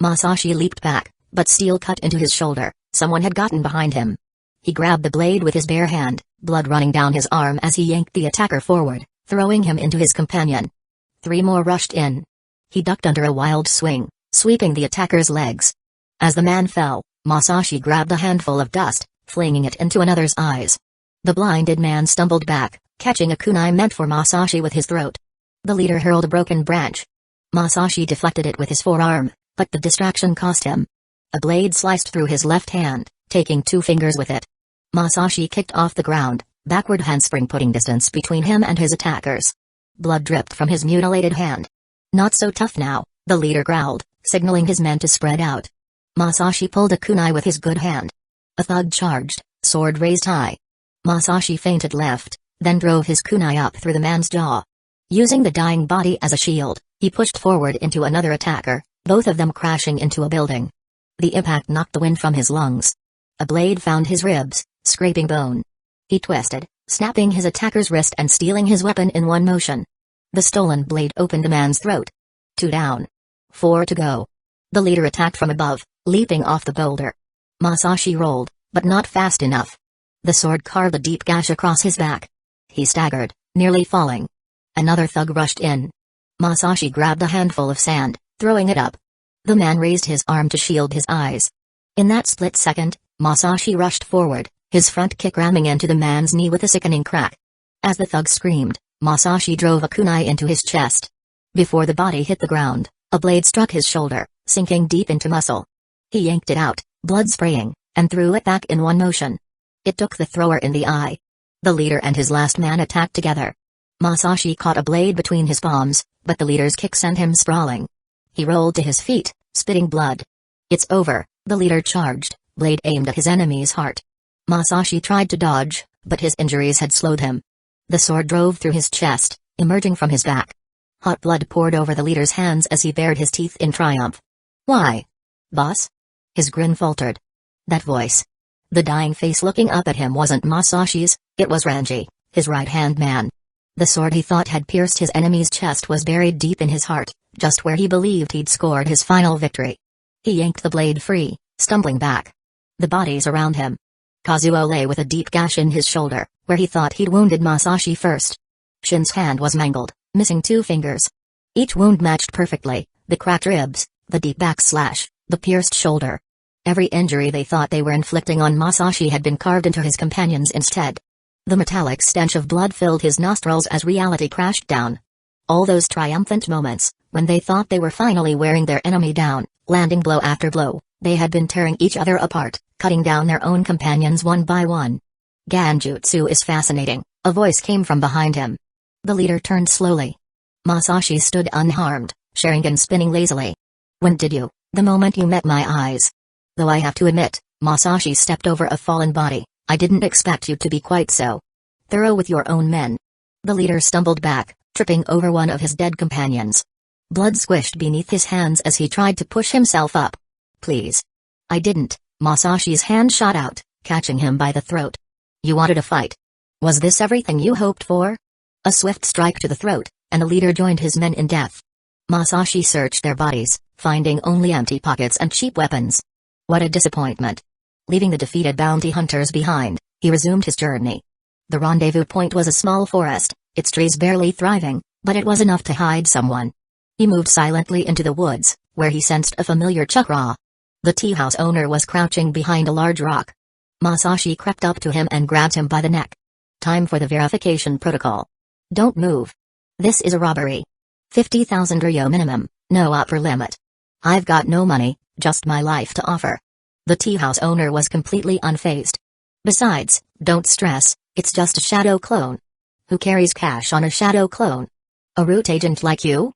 Masashi leaped back, but steel cut into his shoulder. Someone had gotten behind him. He grabbed the blade with his bare hand, blood running down his arm as he yanked the attacker forward, throwing him into his companion. 3 more rushed in. He ducked under a wild swing, sweeping the attacker's legs. As the man fell, Masashi grabbed a handful of dust, flinging it into another's eyes. The blinded man stumbled back, catching a kunai meant for Masashi with his throat. The leader hurled a broken branch. Masashi deflected it with his forearm, but the distraction cost him. A blade sliced through his left hand, taking 2 fingers with it. Masashi kicked off the ground, backward handspring putting distance between him and his attackers. Blood dripped from his mutilated hand. Not so tough now, the leader growled, signaling his men to spread out. Masashi pulled a kunai with his good hand. A thug charged, sword raised high. Masashi feinted left, then drove his kunai up through the man's jaw. Using the dying body as a shield, he pushed forward into another attacker, both of them crashing into a building. The impact knocked the wind from his lungs. A blade found his ribs, scraping bone. He twisted, snapping his attacker's wrist and stealing his weapon in one motion. The stolen blade opened the man's throat. 2 down. 4 to go. The leader attacked from above, leaping off the boulder. Masashi rolled, but not fast enough. The sword carved a deep gash across his back. He staggered, nearly falling. Another thug rushed in. Masashi grabbed a handful of sand, throwing it up. The man raised his arm to shield his eyes. In that split second, Masashi rushed forward, his front kick ramming into the man's knee with a sickening crack. As the thug screamed, Masashi drove a kunai into his chest. Before the body hit the ground, a blade struck his shoulder, sinking deep into muscle. He yanked it out, blood spraying, and threw it back in one motion. It took the thrower in the eye. The leader and his last man attacked together. Masashi caught a blade between his palms, but the leader's kick sent him sprawling. He rolled to his feet, spitting blood. It's over, the leader charged, blade aimed at his enemy's heart. Masashi tried to dodge, but his injuries had slowed him. The sword drove through his chest, emerging from his back. Hot blood poured over the leader's hands as he bared his teeth in triumph. Why? Boss? His grin faltered. That voice. The dying face looking up at him wasn't Masashi's, it was Ranji, his right-hand man. The sword he thought had pierced his enemy's chest was buried deep in his heart, just where he believed he'd scored his final victory. He yanked the blade free, stumbling back. The bodies around him. Kazuo lay with a deep gash in his shoulder, where he thought he'd wounded Masashi first. Shin's hand was mangled, missing 2 fingers. Each wound matched perfectly, the cracked ribs, the deep backslash, the pierced shoulder. Every injury they thought they were inflicting on Masashi had been carved into his companions instead. The metallic stench of blood filled his nostrils as reality crashed down. All those triumphant moments, when they thought they were finally wearing their enemy down, landing blow after blow, they had been tearing each other apart, cutting down their own companions one by one. Ganjutsu is fascinating, a voice came from behind him. The leader turned slowly. Masashi stood unharmed, Sharingan spinning lazily. When did you? The moment you met my eyes. Though I have to admit, Masashi stepped over a fallen body, I didn't expect you to be quite so. thorough with your own men." The leader stumbled back, tripping over one of his dead companions. Blood squished beneath his hands as he tried to push himself up. "Please." "I didn't." Masashi's hand shot out, catching him by the throat. "You wanted a fight. Was this everything you hoped for?" A swift strike to the throat, and the leader joined his men in death. Masashi searched their bodies, finding only empty pockets and cheap weapons. What a disappointment. Leaving the defeated bounty hunters behind, he resumed his journey. The rendezvous point was a small forest, its trees barely thriving, but it was enough to hide someone. He moved silently into the woods, where he sensed a familiar chakra. The tea house owner was crouching behind a large rock. Masashi crept up to him and grabbed him by the neck. "Time for the verification protocol. Don't move. This is a robbery. 50,000 ryo minimum, no upper limit. I've got no money, just my life to offer." The tea house owner was completely unfazed. "Besides, don't stress, it's just a shadow clone. Who carries cash on a shadow clone? A root agent like you?"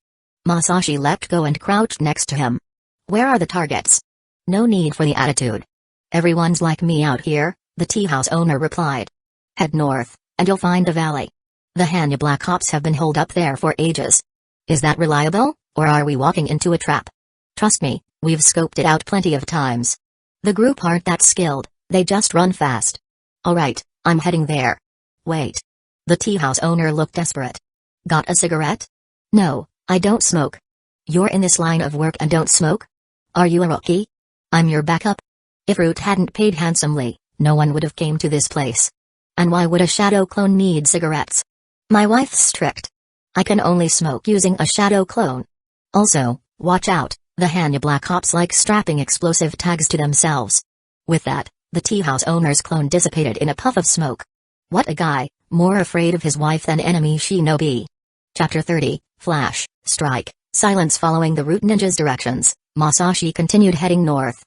Masashi let go and crouched next to him. "Where are the targets?" "No need for the attitude. Everyone's like me out here," the tea house owner replied. "Head north, and you'll find a valley. The Hanya Black Ops have been holed up there for ages. Is that reliable, or are we walking into a trap? Trust me, we've scoped it out plenty of times. The group aren't that skilled, they just run fast." "Alright, I'm heading there." "Wait." The tea house owner looked desperate. "Got a cigarette?" "No, I don't smoke." "You're in this line of work and don't smoke? Are you a rookie? I'm your backup." If Root hadn't paid handsomely, no one would have came to this place. And why would a shadow clone need cigarettes? "My wife's strict. I can only smoke using a shadow clone. Also, watch out, the Hanya Black Ops like strapping explosive tags to themselves." With that, the tea house owner's clone dissipated in a puff of smoke. What a guy, more afraid of his wife than enemy shinobi. Chapter 30, Flash, Strike, Silence. Following the Root Ninja's directions, Masashi continued heading north.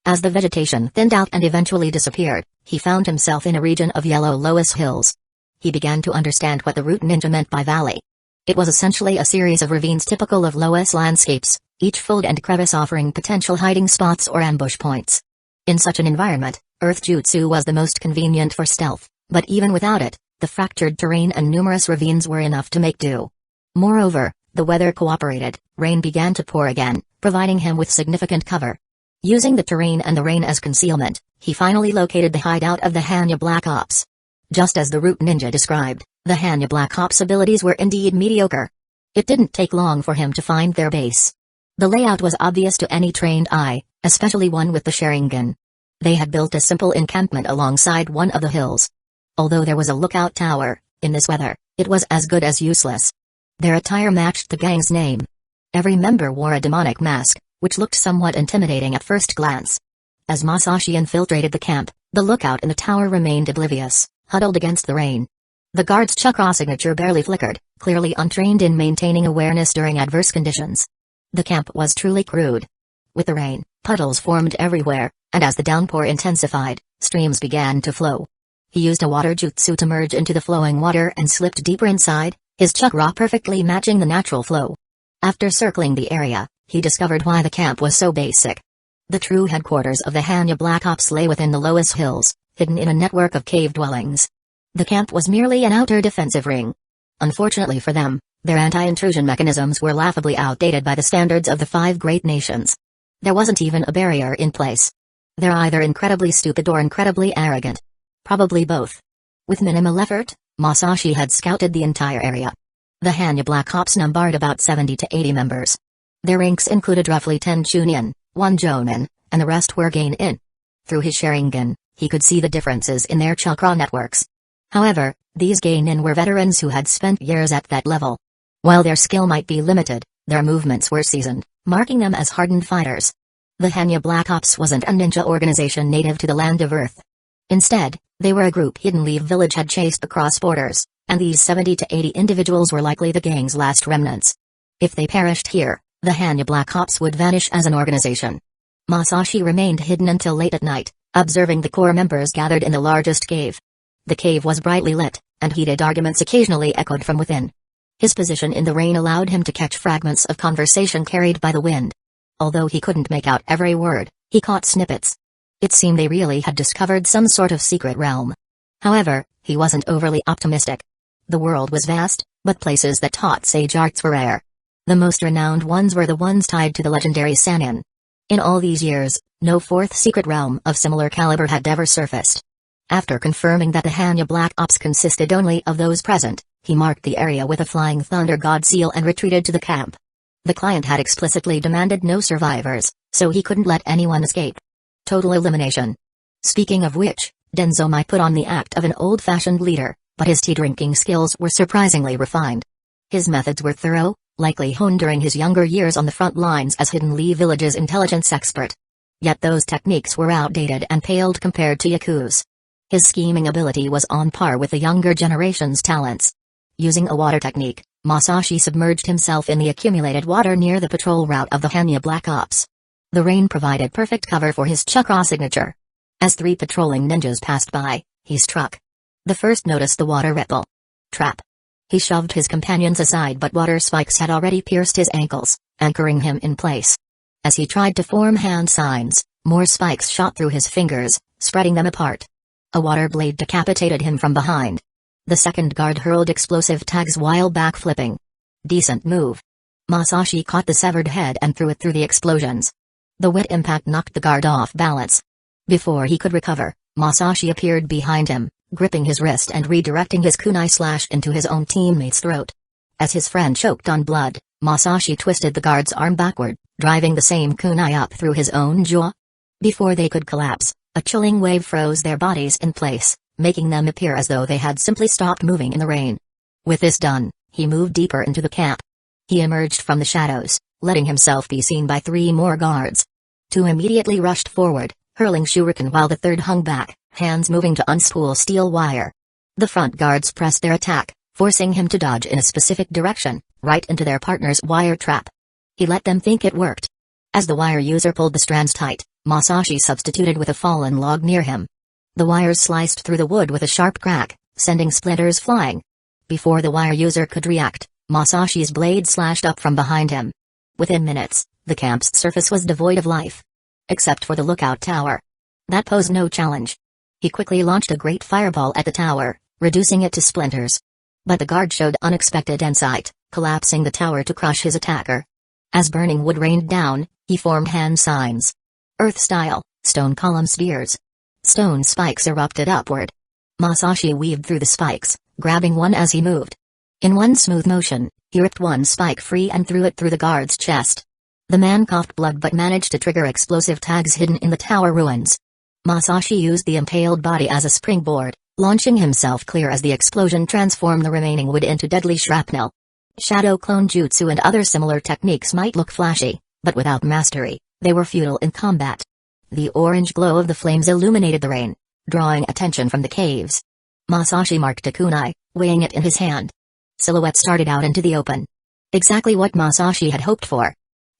As the vegetation thinned out and eventually disappeared, he found himself in a region of yellow loess hills. He began to understand what the Root Ninja meant by valley. It was essentially a series of ravines typical of loess landscapes, each fold and crevice offering potential hiding spots or ambush points. In such an environment, earth jutsu was the most convenient for stealth, but even without it, the fractured terrain and numerous ravines were enough to make do. Moreover, the weather cooperated, rain began to pour again, providing him with significant cover. Using the terrain and the rain as concealment, he finally located the hideout of the Hanya Black Ops. Just as the Root Ninja described, the Hanya Black Ops abilities were indeed mediocre. It didn't take long for him to find their base. The layout was obvious to any trained eye, especially one with the Sharingan. They had built a simple encampment alongside one of the hills. Although there was a lookout tower, in this weather, it was as good as useless. Their attire matched the gang's name. Every member wore a demonic mask, which looked somewhat intimidating at first glance. As Masashi infiltrated the camp, the lookout in the tower remained oblivious, huddled against the rain. The guard's chakra signature barely flickered, clearly untrained in maintaining awareness during adverse conditions. The camp was truly crude. With the rain, puddles formed everywhere, and as the downpour intensified, streams began to flow. He used a water jutsu to merge into the flowing water and slipped deeper inside, his chakra perfectly matching the natural flow. After circling the area, he discovered why the camp was so basic. The true headquarters of the Hanya Black Ops lay within the Loess Hills, hidden in a network of cave dwellings. The camp was merely an outer defensive ring. Unfortunately for them, their anti-intrusion mechanisms were laughably outdated by the standards of the 5 great nations. There wasn't even a barrier in place. They're either incredibly stupid or incredibly arrogant. Probably both. With minimal effort, Masashi had scouted the entire area. The Hanya Black Ops numbered about 70 to 80 members. Their ranks included roughly 10 Chunin, 1 Jonin, and the rest were Geinin. Through his Sharingan, he could see the differences in their chakra networks. However, these Geinin were veterans who had spent years at that level. While their skill might be limited, their movements were seasoned, marking them as hardened fighters. The Hanya Black Ops wasn't a ninja organization native to the land of Earth. Instead, they were a group Hidden Leaf Village had chased across borders, and these 70 to 80 individuals were likely the gang's last remnants. If they perished here, the Hanya Black Ops would vanish as an organization. Masashi remained hidden until late at night, observing the core members gathered in the largest cave. The cave was brightly lit, and heated arguments occasionally echoed from within. His position in the rain allowed him to catch fragments of conversation carried by the wind. Although he couldn't make out every word, he caught snippets. It seemed they really had discovered some sort of secret realm. However, he wasn't overly optimistic. The world was vast, but places that taught sage arts were rare. The most renowned ones were the ones tied to the legendary Sannin. In all these years, no fourth secret realm of similar caliber had ever surfaced. After confirming that the Hanya Black Ops consisted only of those present, he marked the area with a flying thunder god seal and retreated to the camp. The client had explicitly demanded no survivors, so he couldn't let anyone escape. Total elimination. Speaking of which, Danzō might put on the act of an old-fashioned leader, but his tea-drinking skills were surprisingly refined. His methods were thorough, likely honed during his younger years on the front lines as Hidden Lee Village's intelligence expert. Yet those techniques were outdated and paled compared to Yaku's. His scheming ability was on par with the younger generation's talents. Using a water technique, Masashi submerged himself in the accumulated water near the patrol route of the Hanya Black Ops. The rain provided perfect cover for his chakra signature. As 3 patrolling ninjas passed by, he struck. The first noticed the water ripple. Trap. He shoved his companions aside, but water spikes had already pierced his ankles, anchoring him in place. As he tried to form hand signs, more spikes shot through his fingers, spreading them apart. A water blade decapitated him from behind. The second guard hurled explosive tags while backflipping. Decent move. Masashi caught the severed head and threw it through the explosions. The wet impact knocked the guard off balance. Before he could recover, Masashi appeared behind him, gripping his wrist and redirecting his kunai slash into his own teammate's throat. As his friend choked on blood, Masashi twisted the guard's arm backward, driving the same kunai up through his own jaw. Before they could collapse, a chilling wave froze their bodies in place, making them appear as though they had simply stopped moving in the rain. With this done, he moved deeper into the camp. He emerged from the shadows, letting himself be seen by 3 more guards. 2 immediately rushed forward, hurling shuriken while the third hung back, hands moving to unspool steel wire. The front guards pressed their attack, forcing him to dodge in a specific direction, right into their partner's wire trap. He let them think it worked. As the wire user pulled the strands tight, Masashi substituted with a fallen log near him. The wires sliced through the wood with a sharp crack, sending splinters flying. Before the wire user could react, Masashi's blade slashed up from behind him. Within minutes, the camp's surface was devoid of life. Except for the lookout tower. That posed no challenge. He quickly launched a great fireball at the tower, reducing it to splinters. But the guard showed unexpected insight, collapsing the tower to crush his attacker. As burning wood rained down, he formed hand signs. Earth-style, stone column spheres. Stone spikes erupted upward. Masashi weaved through the spikes, grabbing one as he moved. In one smooth motion, he ripped one spike free and threw it through the guard's chest. The man coughed blood but managed to trigger explosive tags hidden in the tower ruins. Masashi used the impaled body as a springboard, launching himself clear as the explosion transformed the remaining wood into deadly shrapnel. Shadow clone jutsu and other similar techniques might look flashy, but without mastery, they were futile in combat. The orange glow of the flames illuminated the rain, drawing attention from the caves. Masashi marked a kunai, weighing it in his hand. Silhouette started out into the open. Exactly what Masashi had hoped for.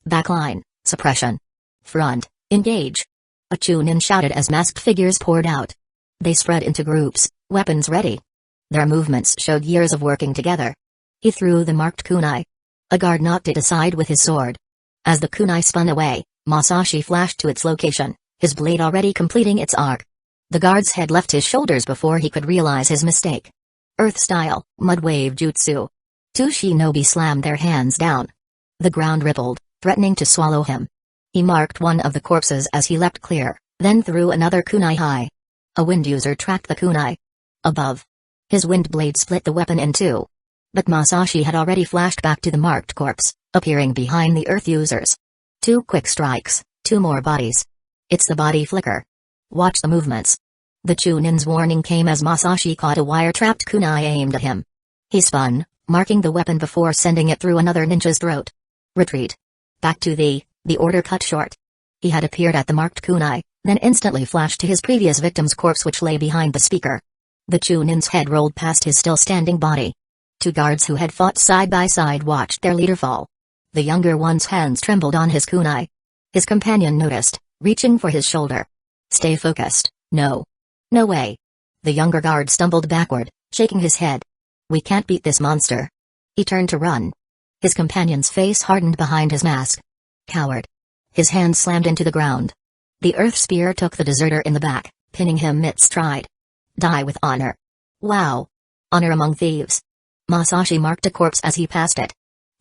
Backline, suppression. Front, engage. A chunin shouted as masked figures poured out. They spread into groups, weapons ready. Their movements showed years of working together. He threw the marked kunai. A guard knocked it aside with his sword. As the kunai spun away, Masashi flashed to its location, his blade already completing its arc. The guard's head left his shoulders before he could realize his mistake. Earth-style, mud wave jutsu. 2 shinobi slammed their hands down. The ground rippled, threatening to swallow him. He marked one of the corpses as he leapt clear, then threw another kunai high. A wind user tracked the kunai. Above. His wind blade split the weapon in 2. But Masashi had already flashed back to the marked corpse, appearing behind the earth users. 2 quick strikes, 2 more bodies. It's the body flicker. Watch the movements. The chunin's warning came as Masashi caught a wire-trapped kunai aimed at him. He spun, marking the weapon before sending it through another ninja's throat. Retreat. Back to the order cut short. He had appeared at the marked kunai, then instantly flashed to his previous victim's corpse which lay behind the speaker. The chunin's head rolled past his still-standing body. 2 guards who had fought side by side watched their leader fall. The younger one's hands trembled on his kunai. His companion noticed, reaching for his shoulder. Stay focused, no. No way. The younger guard stumbled backward, shaking his head. We can't beat this monster. He turned to run. His companion's face hardened behind his mask. Coward. His hand slammed into the ground. The earth spear took the deserter in the back, pinning him mid-stride. Die with honor. Wow. Honor among thieves. Masashi marked a corpse as he passed it.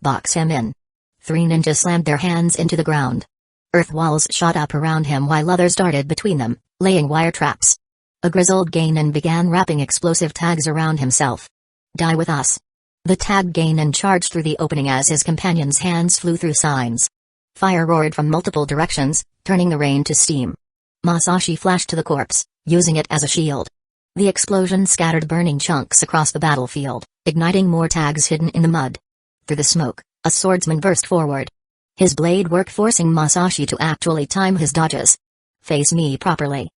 Box him in. 3 ninjas slammed their hands into the ground. Earth walls shot up around him while others darted between them, laying wire traps. A grizzled Genin began wrapping explosive tags around himself. Die with us. The tag Genin charged through the opening as his companions' hands flew through signs. Fire roared from multiple directions, turning the rain to steam. Masashi flashed to the corpse, using it as a shield. The explosion scattered burning chunks across the battlefield, igniting more tags hidden in the mud. Through the smoke, a swordsman burst forward. His blade work forcing Masashi to actually time his dodges. Face me properly.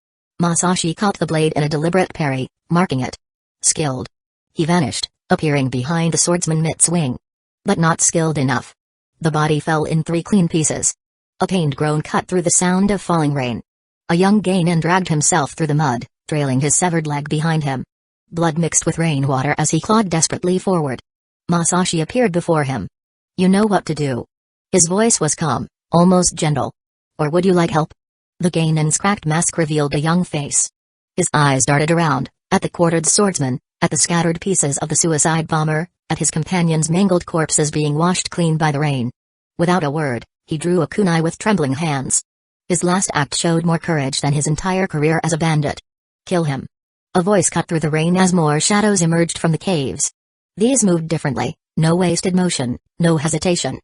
Masashi caught the blade in a deliberate parry, marking it. Skilled. He vanished, appearing behind the swordsman mid-swing. But not skilled enough. The body fell in 3 clean pieces. A pained groan cut through the sound of falling rain. A young Genin dragged himself through the mud, trailing his severed leg behind him. Blood mixed with rainwater as he clawed desperately forward. Masashi appeared before him. You know what to do. His voice was calm, almost gentle. Or would you like help? The Genin's cracked mask revealed a young face. His eyes darted around, at the quartered swordsman, at the scattered pieces of the suicide bomber, at his companions' mangled corpses being washed clean by the rain. Without a word, he drew a kunai with trembling hands. His last act showed more courage than his entire career as a bandit. Kill him. A voice cut through the rain as more shadows emerged from the caves. These moved differently, no wasted motion, no hesitation.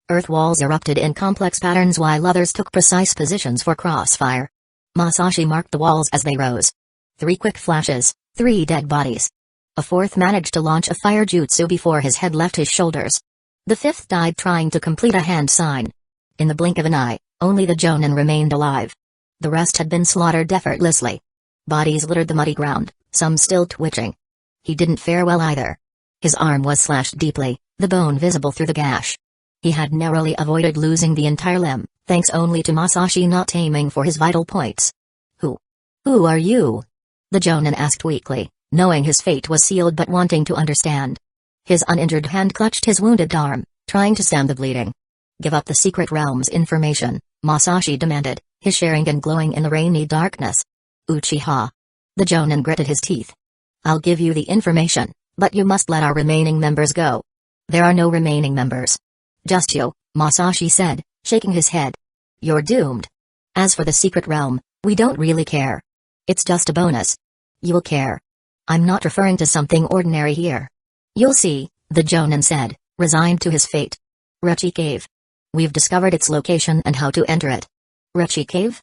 Earth walls erupted in complex patterns while others took precise positions for crossfire. Masashi marked the walls as they rose. 3 quick flashes, 3 dead bodies. A 4th managed to launch a fire jutsu before his head left his shoulders. The 5th died trying to complete a hand sign. In the blink of an eye, only the Jonin remained alive. The rest had been slaughtered effortlessly. Bodies littered the muddy ground, some still twitching. He didn't fare well either. His arm was slashed deeply, the bone visible through the gash. He had narrowly avoided losing the entire limb, thanks only to Masashi not aiming for his vital points. Who are you? The Jonin asked weakly, knowing his fate was sealed but wanting to understand. His uninjured hand clutched his wounded arm, trying to stem the bleeding. Give up the secret realm's information, Masashi demanded, his Sharingan glowing in the rainy darkness. Uchiha. The Jonin gritted his teeth. I'll give you the information, but you must let our remaining members go. There are no remaining members. Just you, Masashi said, shaking his head. You're doomed. As for the secret realm, we don't really care. It's just a bonus. You'll care. I'm not referring to something ordinary here. You'll see, the Jonin said, resigned to his fate. Rechi Cave. We've discovered its location and how to enter it. Rechi Cave?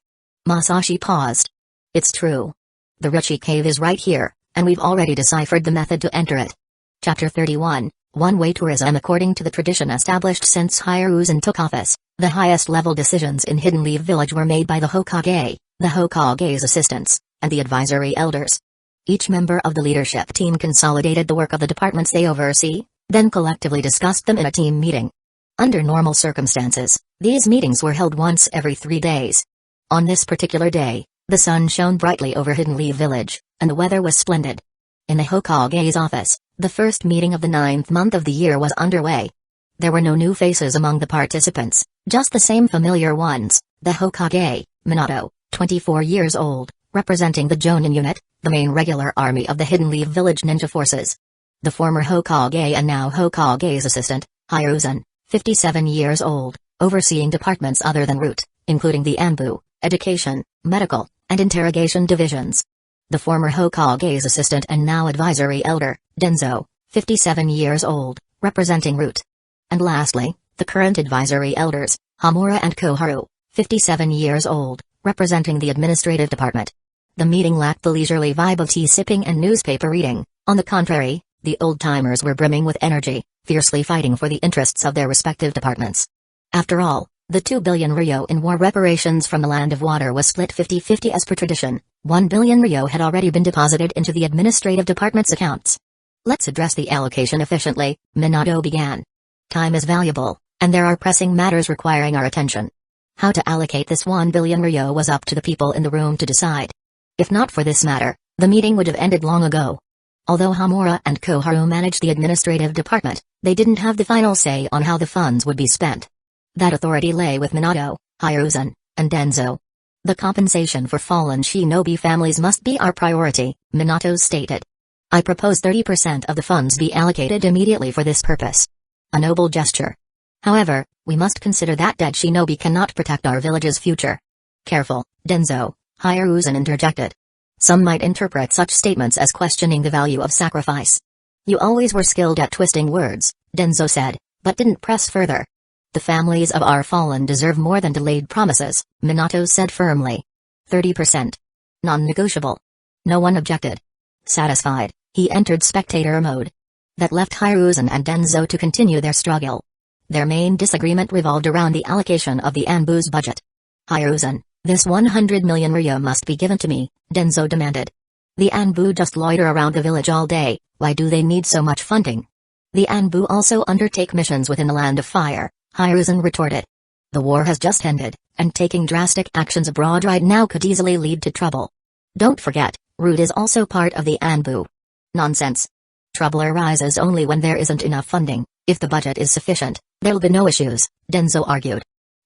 Masashi paused. It's true. The Rechi Cave is right here, and we've already deciphered the method to enter it. Chapter 31, One-Way Tourism. According to the tradition established since Aizen took office, the highest-level decisions in Hidden Leaf Village were made by the Hokage, the Hokage's assistants, and the advisory elders. Each member of the leadership team consolidated the work of the departments they oversee, then collectively discussed them in a team meeting. Under normal circumstances, these meetings were held once every 3 days. On this particular day, the sun shone brightly over Hidden Leaf Village, and the weather was splendid. In the Hokage's office, the first meeting of the 9th month of the year was underway. There were no new faces among the participants, just the same familiar ones. The Hokage, Minato, 24 years old, representing the Jonin unit, the main regular army of the Hidden Leaf Village ninja forces. The former Hokage and now Hokage's assistant, Aizen, 57 years old, overseeing departments other than Root, including the Anbu, Education, Medical, and Interrogation divisions. The former Hokage's assistant and now advisory elder, Danzō, 57 years old, representing Root. And lastly, the current advisory elders, Hamura and Koharu, 57 years old, representing the administrative department. The meeting lacked the leisurely vibe of tea sipping and newspaper reading. On the contrary, the old-timers were brimming with energy, fiercely fighting for the interests of their respective departments. After all, the 2 billion ryo in war reparations from the Land of Water was split 50-50 as per tradition. 1 billion ryo had already been deposited into the administrative department's accounts. Let's address the allocation efficiently, Minato began. Time is valuable, and there are pressing matters requiring our attention. How to allocate this 1 billion ryo was up to the people in the room to decide. If not for this matter, the meeting would have ended long ago. Although Hamura and Koharu managed the administrative department, they didn't have the final say on how the funds would be spent. That authority lay with Minato, Aizen, and Danzo. The compensation for fallen shinobi families must be our priority, Minato stated. I propose 30% of the funds be allocated immediately for this purpose. A noble gesture. However, we must consider that dead shinobi cannot protect our village's future. Careful, Danzō, Hiruzen interjected. Some might interpret such statements as questioning the value of sacrifice. You always were skilled at twisting words, Danzō said, but didn't press further. The families of our fallen deserve more than delayed promises, Minato said firmly. 30%. Non-negotiable. No one objected. Satisfied, he entered spectator mode. That left Hiruzen and Danzō to continue their struggle. Their main disagreement revolved around the allocation of the Anbu's budget. Hiruzen, this 100 million ryo must be given to me, Danzō demanded. The Anbu just loiter around the village all day, why do they need so much funding? The Anbu also undertake missions within the Land of Fire, Hiruzen retorted. The war has just ended, and taking drastic actions abroad right now could easily lead to trouble. Don't forget, Root is also part of the Anbu. Nonsense. Trouble arises only when there isn't enough funding. If the budget is sufficient, there'll be no issues, Danzō argued.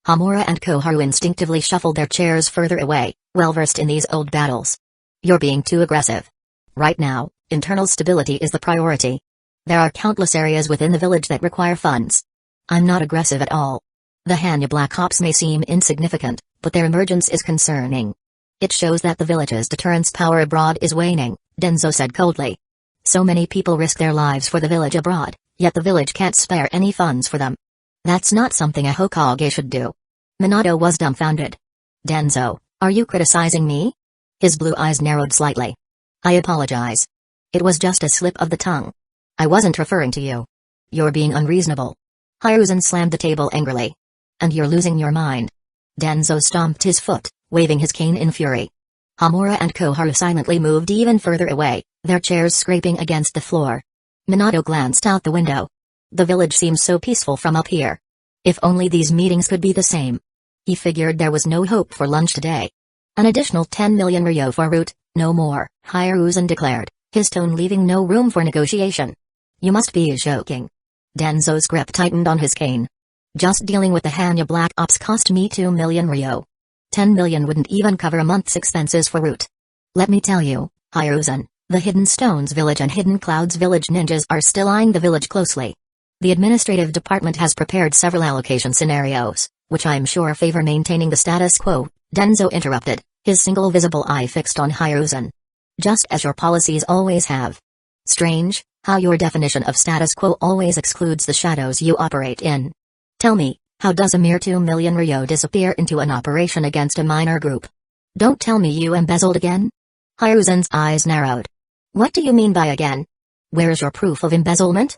Hamura and Koharu instinctively shuffled their chairs further away, well versed in these old battles. You're being too aggressive. Right now, internal stability is the priority. There are countless areas within the village that require funds. I'm not aggressive at all. The Hanya Black Ops may seem insignificant, but their emergence is concerning. It shows that the village's deterrence power abroad is waning, Danzō said coldly. So many people risk their lives for the village abroad, yet the village can't spare any funds for them. That's not something a Hokage should do. Minato was dumbfounded. Danzō, are you criticizing me? His blue eyes narrowed slightly. I apologize. It was just a slip of the tongue. I wasn't referring to you. You're being unreasonable. Hiruzen slammed the table angrily. And you're losing your mind. Danzō stomped his foot, waving his cane in fury. Hamura and Koharu silently moved even further away, their chairs scraping against the floor. Minato glanced out the window. The village seems so peaceful from up here. If only these meetings could be the same. He figured there was no hope for lunch today. An additional 10 million ryo for Root, no more, Hiruzen declared, his tone leaving no room for negotiation. You must be joking. Danzo's grip tightened on his cane. Just dealing with the Hanya Black Ops cost me 2 million ryo. 10 million wouldn't even cover a month's expenses for Root. Let me tell you, Hiruzen, the Hidden Stones Village and Hidden Clouds Village ninjas are still eyeing the village closely. The administrative department has prepared several allocation scenarios, which I'm sure favor maintaining the status quo, Danzō interrupted, his single visible eye fixed on Hiruzen. Just as your policies always have. Strange, how your definition of status quo always excludes the shadows you operate in. Tell me, how does a mere 2 million ryo disappear into an operation against a minor group? Don't tell me you embezzled again? Hiruzen's eyes narrowed. What do you mean by again? Where's your proof of embezzlement?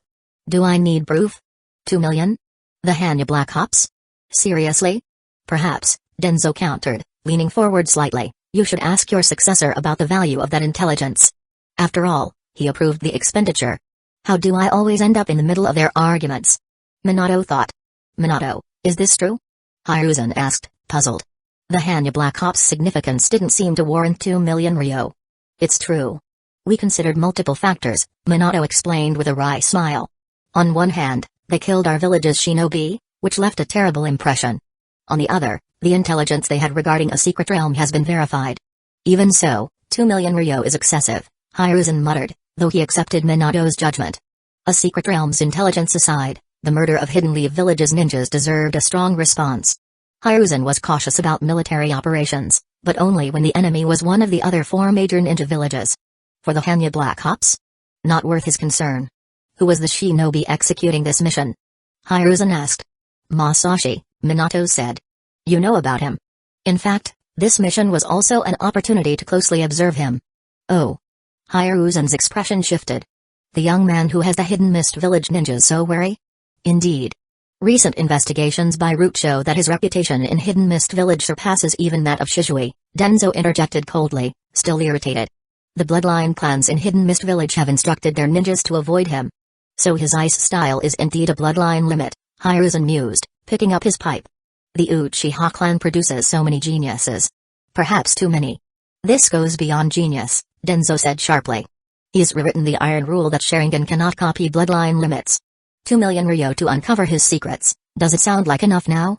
Do I need proof? 2 million? The Hanya Black Ops? Seriously? Perhaps, Danzō countered, leaning forward slightly, you should ask your successor about the value of that intelligence. After all, he approved the expenditure. How do I always end up in the middle of their arguments? Minato thought. Minato, is this true? Hiruzen asked, puzzled. The Hanya Black Ops' significance didn't seem to warrant 2 million ryo. It's true. We considered multiple factors, Minato explained with a wry smile. On one hand, they killed our village's shinobi, which left a terrible impression. On the other, the intelligence they had regarding a secret realm has been verified. Even so, 2 million ryo is excessive, Hiruzen muttered, though he accepted Minato's judgment. A secret realm's intelligence aside, the murder of Hidden Leaf Village's ninjas deserved a strong response. Hiruzen was cautious about military operations, but only when the enemy was one of the other 4 major ninja villages. For the Hanya Black Ops? Not worth his concern. Who was the shinobi executing this mission? Hiruzen asked. Masashi, Minato said. You know about him. In fact, this mission was also an opportunity to closely observe him. Oh. Hiruzen's expression shifted. The young man who has the Hidden Mist Village ninjas so wary? Indeed. Recent investigations by Root show that his reputation in Hidden Mist Village surpasses even that of Shishui, Danzō interjected coldly, still irritated. The bloodline clans in Hidden Mist Village have instructed their ninjas to avoid him. So his ice style is indeed a bloodline limit, Hiruzen mused, picking up his pipe. The Uchiha clan produces so many geniuses. Perhaps too many. This goes beyond genius, Danzō said sharply. He's rewritten the iron rule that Sharingan cannot copy bloodline limits. 2 million ryo to uncover his secrets, does it sound like enough now?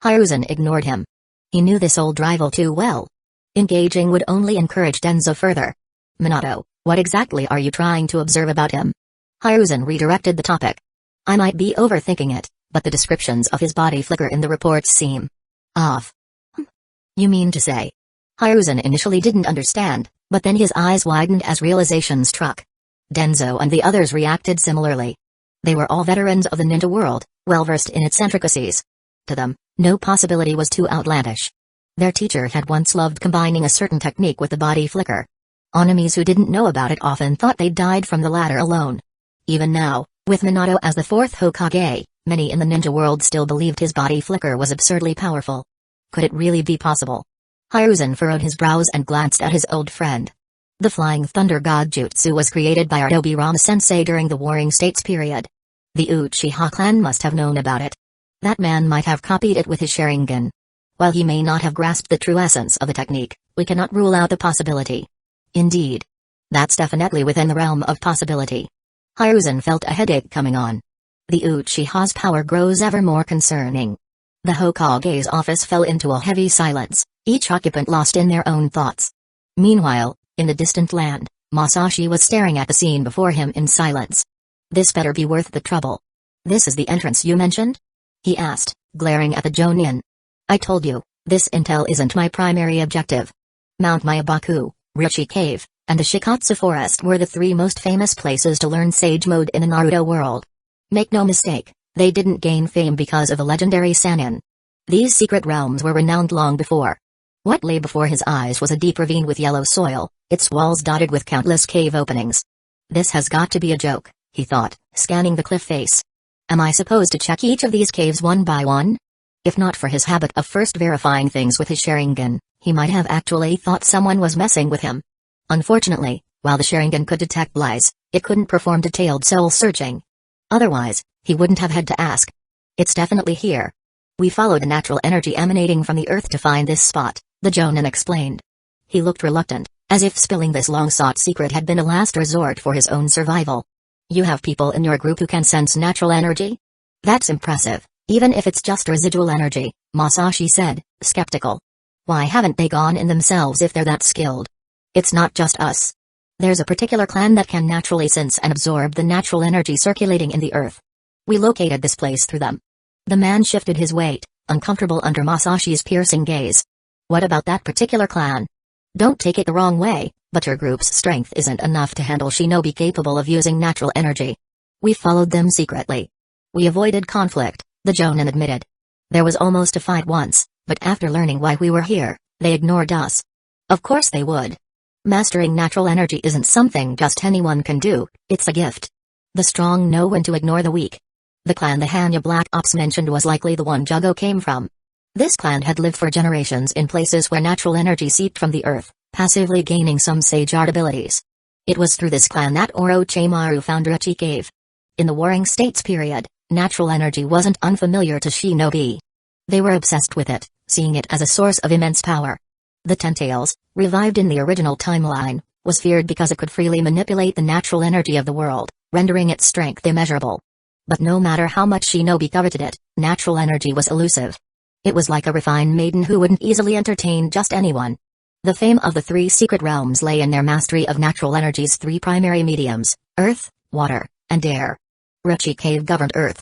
Hiruzen ignored him. He knew this old rival too well. Engaging would only encourage Danzo further. Minato, what exactly are you trying to observe about him? Hiruzen redirected the topic. I might be overthinking it, but the descriptions of his body flicker in the reports seem off. You mean to say? Hiruzen initially didn't understand, but then his eyes widened as realization struck. Danzo and the others reacted similarly. They were all veterans of the ninja world, well-versed in its intricacies. To them, no possibility was too outlandish. Their teacher had once loved combining a certain technique with the body flicker. Enemies who didn't know about it often thought they died from the latter alone. Even now, with Minato as the fourth Hokage, many in the ninja world still believed his body flicker was absurdly powerful. Could it really be possible? Hiruzen furrowed his brows and glanced at his old friend. The Flying Thunder God Jutsu was created by Artobirama-sensei during the Warring States period. The Uchiha clan must have known about it. That man might have copied it with his Sharingan. While he may not have grasped the true essence of the technique, we cannot rule out the possibility. Indeed. That's definitely within the realm of possibility. Hiruzen felt a headache coming on. The Uchiha's power grows ever more concerning. The Hokage's office fell into a heavy silence, each occupant lost in their own thoughts. Meanwhile, in the distant land, Masashi was staring at the scene before him in silence. This better be worth the trouble. This is the entrance you mentioned? He asked, glaring at the Jonin. I told you, this intel isn't my primary objective. Mount Myabaku, Rishi Cave, and the Shikatsu Forest were the three most famous places to learn Sage Mode in the Naruto world. Make no mistake, they didn't gain fame because of a legendary Sannin. These secret realms were renowned long before. What lay before his eyes was a deep ravine with yellow soil, its walls dotted with countless cave openings. This has got to be a joke, he thought, scanning the cliff face. Am I supposed to check each of these caves one by one? If not for his habit of first verifying things with his Sharingan, he might have actually thought someone was messing with him. Unfortunately, while the Sharingan could detect lies, it couldn't perform detailed soul searching. Otherwise, he wouldn't have had to ask. It's definitely here. We followed the natural energy emanating from the earth to find this spot, the Jonin explained. He looked reluctant, as if spilling this long-sought secret had been a last resort for his own survival. You have people in your group who can sense natural energy? That's impressive, even if it's just residual energy, Masashi said, skeptical. Why haven't they gone in themselves if they're that skilled? It's not just us. There's a particular clan that can naturally sense and absorb the natural energy circulating in the earth. We located this place through them. The man shifted his weight, uncomfortable under Masashi's piercing gaze. What about that particular clan? Don't take it the wrong way, but your group's strength isn't enough to handle shinobi capable of using natural energy. We followed them secretly. We avoided conflict, the Jonin admitted. There was almost a fight once, but after learning why we were here, they ignored us. Of course they would. Mastering natural energy isn't something just anyone can do, it's a gift. The strong know when to ignore the weak. The clan the Hanya Black Ops mentioned was likely the one Jugo came from. This clan had lived for generations in places where natural energy seeped from the earth, passively gaining some sage art abilities. It was through this clan that Orochimaru found Rishi Cave. In the Warring States period, natural energy wasn't unfamiliar to shinobi. They were obsessed with it, seeing it as a source of immense power. The Ten-Tails, revived in the original timeline, was feared because it could freely manipulate the natural energy of the world, rendering its strength immeasurable. But no matter how much shinobi coveted it, natural energy was elusive. It was like a refined maiden who wouldn't easily entertain just anyone. The fame of the three secret realms lay in their mastery of natural energy's three primary mediums, earth, water, and air. Rishi Cave governed earth.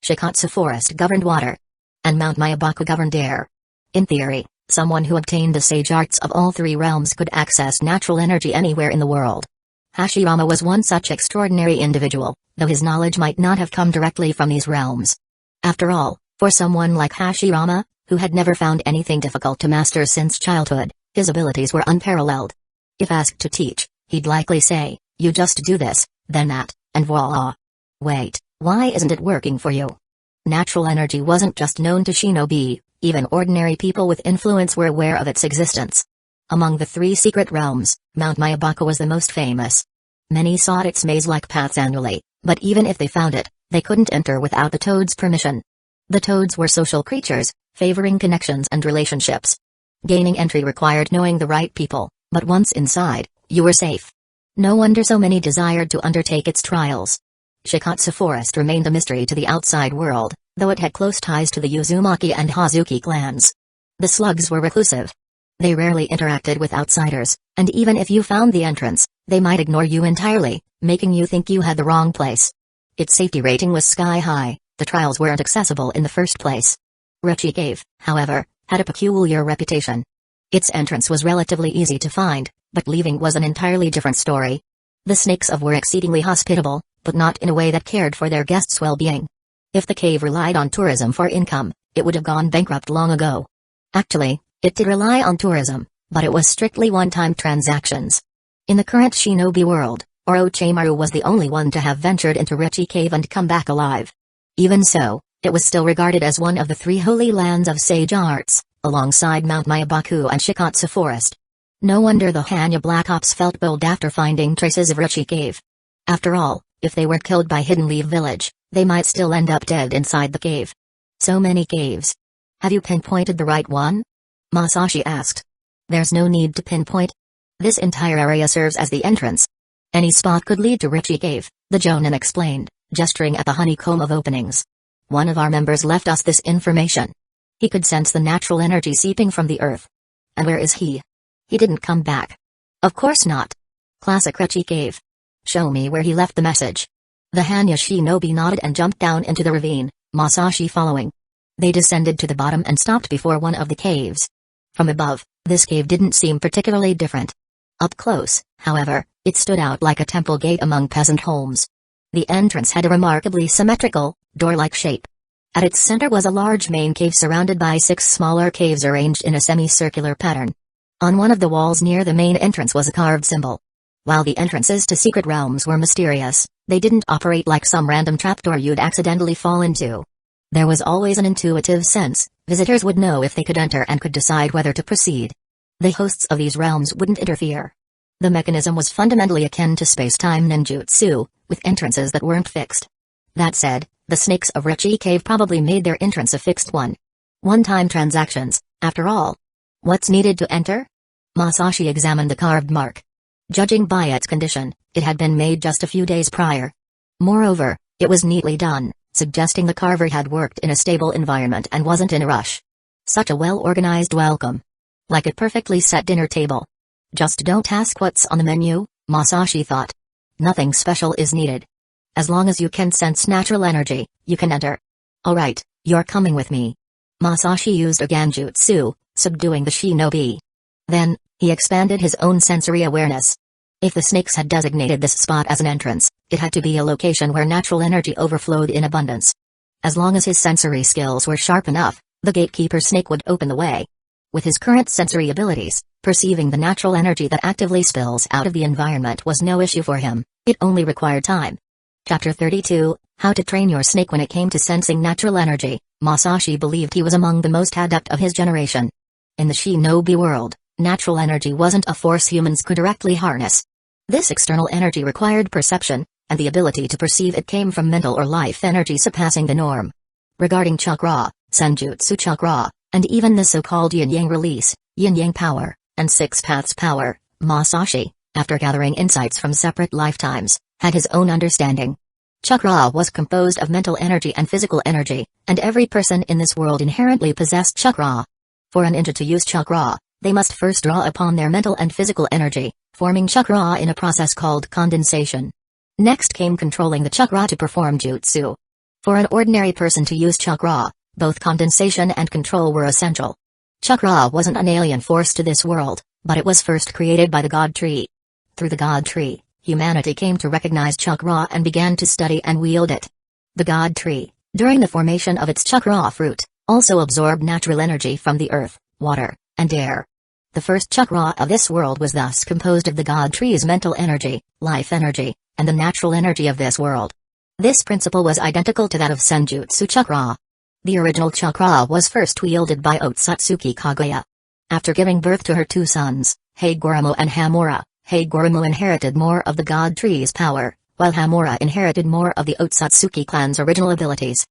Shikatsu Forest governed water. And Mount Myabaku governed air. In theory, someone who obtained the sage arts of all three realms could access natural energy anywhere in the world. Hashirama was one such extraordinary individual, though his knowledge might not have come directly from these realms. After all, for someone like Hashirama, who had never found anything difficult to master since childhood, his abilities were unparalleled. If asked to teach, he'd likely say, you just do this, then that, and voila. Wait, why isn't it working for you? Natural energy wasn't just known to shinobi, even ordinary people with influence were aware of its existence. Among the three secret realms, Mount Myabaku was the most famous. Many sought its maze-like paths annually, but even if they found it, they couldn't enter without the toad's permission. The toads were social creatures, favoring connections and relationships. Gaining entry required knowing the right people, but once inside, you were safe. No wonder so many desired to undertake its trials. Shikatsu Forest remained a mystery to the outside world, though it had close ties to the Uzumaki and Hazuki clans. The slugs were reclusive. They rarely interacted with outsiders, and even if you found the entrance, they might ignore you entirely, making you think you had the wrong place. Its safety rating was sky high. The trials weren't accessible in the first place. Rechi Cave, however, had a peculiar reputation. Its entrance was relatively easy to find, but leaving was an entirely different story. The snakes were exceedingly hospitable, but not in a way that cared for their guests' well-being. If the cave relied on tourism for income, it would have gone bankrupt long ago. Actually, it did rely on tourism, but it was strictly one-time transactions. In the current shinobi world, Orochimaru was the only one to have ventured into Rechi Cave and come back alive. Even so, it was still regarded as one of the 3 holy lands of sage arts, alongside Mount Myabaku and Shikatsu Forest. No wonder the Hanya Black Ops felt bold after finding traces of Rechi Cave. After all, if they were killed by Hidden Leaf Village, they might still end up dead inside the cave. So many caves. Have you pinpointed the right one? Masashi asked. There's no need to pinpoint. This entire area serves as the entrance. Any spot could lead to Rechi Cave, the Jonin explained, gesturing at the honeycomb of openings. One of our members left us this information. He could sense the natural energy seeping from the earth. And where is he? He didn't come back. Of course not. Classic Rechi Cave. Show me where he left the message. The Hanya shinobi nodded and jumped down into the ravine, Masashi following. They descended to the bottom and stopped before one of the caves. From above, this cave didn't seem particularly different. Up close, however, it stood out like a temple gate among peasant homes. The entrance had a remarkably symmetrical, door-like shape. At its center was a large main cave surrounded by 6 smaller caves arranged in a semicircular pattern. On one of the walls near the main entrance was a carved symbol. While the entrances to secret realms were mysterious, they didn't operate like some random trapdoor you'd accidentally fall into. There was always an intuitive sense, visitors would know if they could enter and could decide whether to proceed. The hosts of these realms wouldn't interfere. The mechanism was fundamentally akin to space-time ninjutsu, with entrances that weren't fixed. That said, the snakes of Rechi Cave probably made their entrance a fixed one. One-time transactions, after all. What's needed to enter? Masashi examined the carved mark. Judging by its condition, it had been made just a few days prior. Moreover, it was neatly done, suggesting the carver had worked in a stable environment and wasn't in a rush. Such a well-organized welcome. Like a perfectly set dinner table. Just don't ask what's on the menu, Masashi thought. Nothing special is needed. As long as you can sense natural energy, you can enter. Alright, you're coming with me. Masashi used a Genjutsu, subduing the shinobi. Then, he expanded his own sensory awareness. If the snakes had designated this spot as an entrance, it had to be a location where natural energy overflowed in abundance. As long as his sensory skills were sharp enough, the gatekeeper snake would open the way. With his current sensory abilities, perceiving the natural energy that actively spills out of the environment was no issue for him, it only required time. Chapter 32, How to Train Your Snake. When it came to sensing natural energy, Masashi believed he was among the most adept of his generation. In the shinobi world, natural energy wasn't a force humans could directly harness. This external energy required perception, and the ability to perceive it came from mental or life energy surpassing the norm. Regarding chakra, senjutsu chakra, and even the so-called yin-yang release, yin-yang power, and 6 paths power, Masashi, after gathering insights from separate lifetimes, had his own understanding. Chakra was composed of mental energy and physical energy, and every person in this world inherently possessed chakra. For an ninja to use chakra, they must first draw upon their mental and physical energy, forming chakra in a process called condensation. Next came controlling the chakra to perform jutsu. For an ordinary person to use chakra, both condensation and control were essential. Chakra wasn't an alien force to this world, but it was first created by the God Tree. Through the God Tree, humanity came to recognize chakra and began to study and wield it. The God Tree, during the formation of its chakra fruit, also absorbed natural energy from the earth, water, and air. The first chakra of this world was thus composed of the God Tree's mental energy, life energy, and the natural energy of this world. This principle was identical to that of Senjutsu chakra. The original chakra was first wielded by Otsutsuki Kaguya. After giving birth to her 2 sons, Hagoromo and Hamura, Hagoromo inherited more of the God Tree's power, while Hamura inherited more of the Otsutsuki clan's original abilities.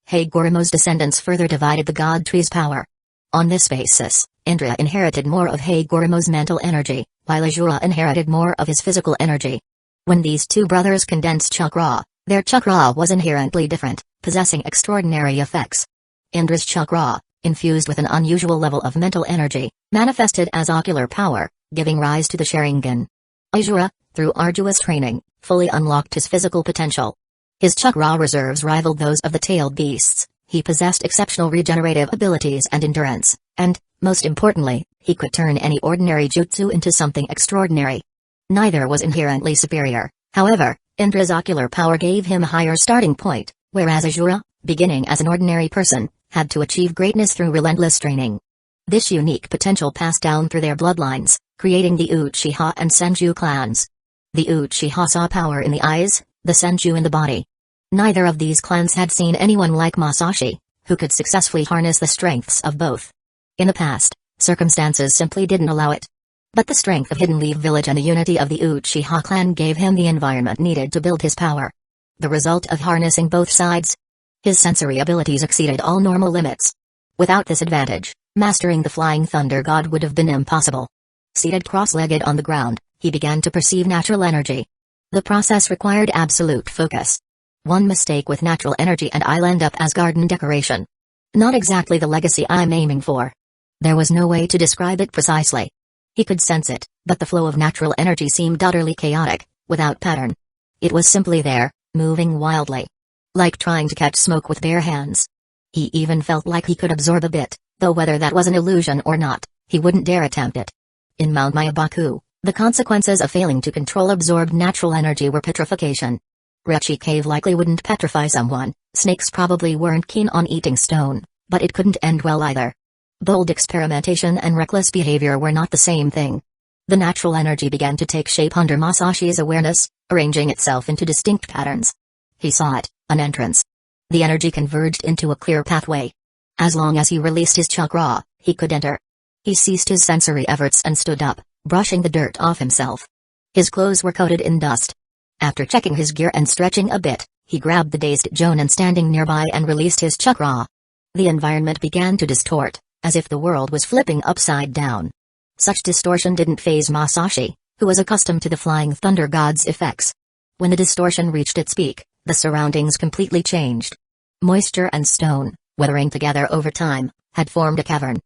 Hagoromo's descendants further divided the God Tree's power. On this basis, Indra inherited more of Hagoromo's mental energy, while Ajura inherited more of his physical energy. When these 2 brothers condensed chakra, their chakra was inherently different, possessing extraordinary effects. Indra's chakra, infused with an unusual level of mental energy, manifested as ocular power, giving rise to the Sharingan. Ashura, through arduous training, fully unlocked his physical potential. His chakra reserves rivaled those of the tailed beasts, he possessed exceptional regenerative abilities and endurance, and, most importantly, he could turn any ordinary jutsu into something extraordinary. Neither was inherently superior, however. Indra's ocular power gave him a higher starting point, whereas Ashura, beginning as an ordinary person, had to achieve greatness through relentless training. This unique potential passed down through their bloodlines, creating the Uchiha and Senju clans. The Uchiha saw power in the eyes, the Senju in the body. Neither of these clans had seen anyone like Masashi, who could successfully harness the strengths of both. In the past, circumstances simply didn't allow it. But the strength of Hidden Leaf Village and the unity of the Uchiha clan gave him the environment needed to build his power. The result of harnessing both sides? His sensory abilities exceeded all normal limits. Without this advantage, mastering the Flying Thunder God would have been impossible. Seated cross-legged on the ground, he began to perceive natural energy. The process required absolute focus. One mistake with natural energy and I'll end up as garden decoration. Not exactly the legacy I'm aiming for. There was no way to describe it precisely. He could sense it, but the flow of natural energy seemed utterly chaotic, without pattern. It was simply there, moving wildly. Like trying to catch smoke with bare hands. He even felt like he could absorb a bit, though whether that was an illusion or not, he wouldn't dare attempt it. In Mount Mayabaku, the consequences of failing to control absorbed natural energy were petrification. Rechi Cave likely wouldn't petrify someone, snakes probably weren't keen on eating stone, but it couldn't end well either. Bold experimentation and reckless behavior were not the same thing. The natural energy began to take shape under Masashi's awareness, arranging itself into distinct patterns. He saw it, an entrance. The energy converged into a clear pathway. As long as he released his chakra, he could enter. He ceased his sensory efforts and stood up, brushing the dirt off himself. His clothes were coated in dust. After checking his gear and stretching a bit, he grabbed the dazed Jonin standing nearby and released his chakra. The environment began to distort, as if the world was flipping upside down. Such distortion didn't faze Masashi, who was accustomed to the Flying Thunder God's effects. When the distortion reached its peak, the surroundings completely changed. Moisture and stone, weathering together over time, had formed a cavern.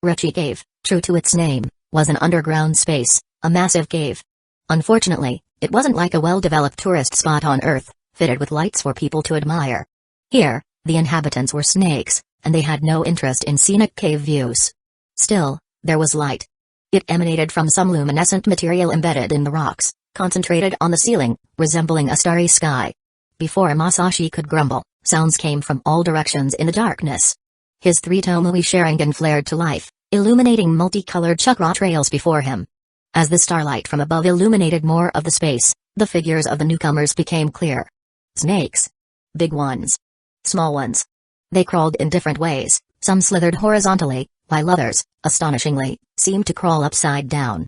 Rechi Cave, true to its name, was an underground space, a massive cave. Unfortunately, it wasn't like a well-developed tourist spot on Earth, fitted with lights for people to admire. Here, the inhabitants were snakes, and they had no interest in scenic cave views. Still, there was light. It emanated from some luminescent material embedded in the rocks, concentrated on the ceiling, resembling a starry sky. Before Masashi could grumble, sounds came from all directions in the darkness. His three Tomoe Sharingan flared to life, illuminating multicolored chakra trails before him. As the starlight from above illuminated more of the space, the figures of the newcomers became clear. Snakes. Big ones. Small ones. They crawled in different ways, some slithered horizontally, while others, astonishingly, seemed to crawl upside down.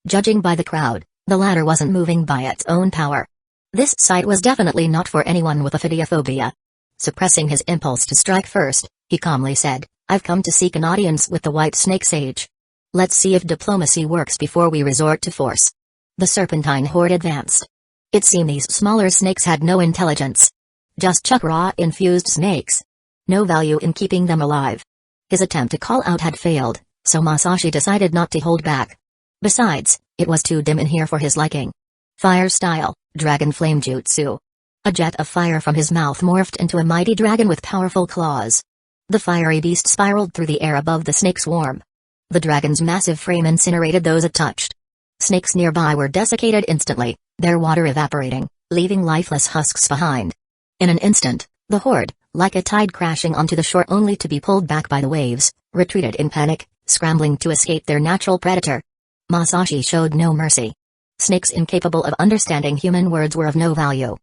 Judging by the crowd, the latter wasn't moving by its own power. This sight was definitely not for anyone with ophidiophobia. Suppressing his impulse to strike first, he calmly said, "I've come to seek an audience with the White Snake Sage. Let's see if diplomacy works before we resort to force." The serpentine horde advanced. It seemed these smaller snakes had no intelligence. Just chakra-infused snakes. No value in keeping them alive. His attempt to call out had failed, so Masashi decided not to hold back. Besides, it was too dim in here for his liking. Fire style, dragon flame jutsu. A jet of fire from his mouth morphed into a mighty dragon with powerful claws. The fiery beast spiraled through the air above the snake swarm. The dragon's massive frame incinerated those it touched. Snakes nearby were desiccated instantly, their water evaporating, leaving lifeless husks behind. In an instant, the horde, like a tide crashing onto the shore only to be pulled back by the waves, retreated in panic, scrambling to escape their natural predator. Masashi showed no mercy. Snakes incapable of understanding human words were of no value.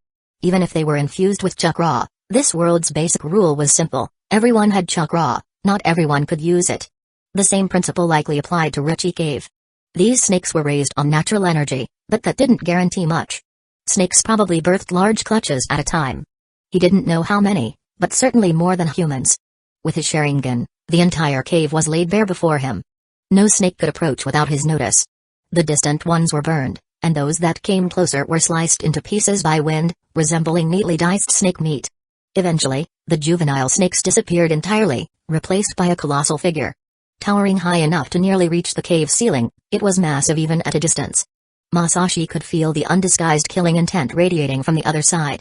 Even if they were infused with chakra, this world's basic rule was simple: everyone had chakra, not everyone could use it. The same principle likely applied to Rechi Cave. These snakes were raised on natural energy, but that didn't guarantee much. Snakes probably birthed large clutches at a time. He didn't know how many, but certainly more than humans. With his Sharingan, the entire cave was laid bare before him. No snake could approach without his notice. The distant ones were burned, and those that came closer were sliced into pieces by wind, resembling neatly diced snake meat. Eventually, the juvenile snakes disappeared entirely, replaced by a colossal figure. Towering high enough to nearly reach the cave ceiling, it was massive even at a distance. Masashi could feel the undisguised killing intent radiating from the other side.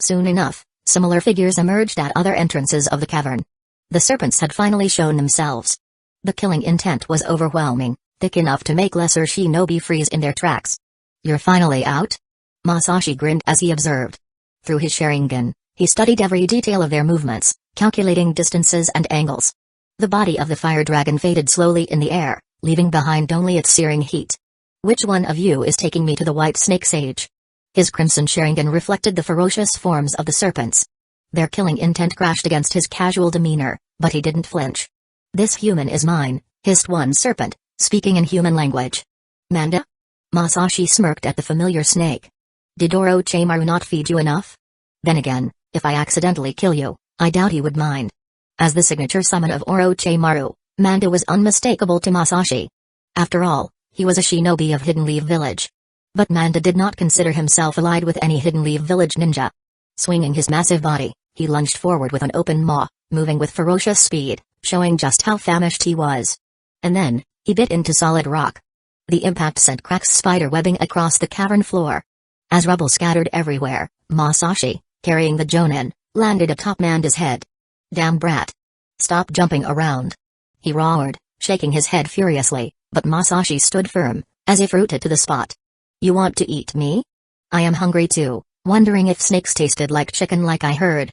Soon enough, similar figures emerged at other entrances of the cavern. The serpents had finally shown themselves. The killing intent was overwhelming, thick enough to make lesser shinobi freeze in their tracks. "You're finally out?" Masashi grinned as he observed. Through his Sharingan, he studied every detail of their movements, calculating distances and angles. The body of the fire dragon faded slowly in the air, leaving behind only its searing heat. "Which one of you is taking me to the white snake sage?" His crimson Sharingan reflected the ferocious forms of the serpents. Their killing intent crashed against his casual demeanor, but he didn't flinch. "This human is mine," hissed one serpent, speaking in human language. "Manda?" Masashi smirked at the familiar snake. "Did Orochimaru not feed you enough? Then again, if I accidentally kill you, I doubt he would mind." As the signature summon of Orochimaru, Manda was unmistakable to Masashi. After all, he was a shinobi of Hidden Leaf Village. But Manda did not consider himself allied with any Hidden Leaf Village ninja. Swinging his massive body, he lunged forward with an open maw, moving with ferocious speed, showing just how famished he was. And then, he bit into solid rock. The impact sent cracks spider webbing across the cavern floor. As rubble scattered everywhere, Masashi, carrying the Jonin, landed atop Manda's head. "Damn brat. Stop jumping around." He roared, shaking his head furiously, but Masashi stood firm, as if rooted to the spot. "You want to eat me? I am hungry too, wondering if snakes tasted like chicken like I heard."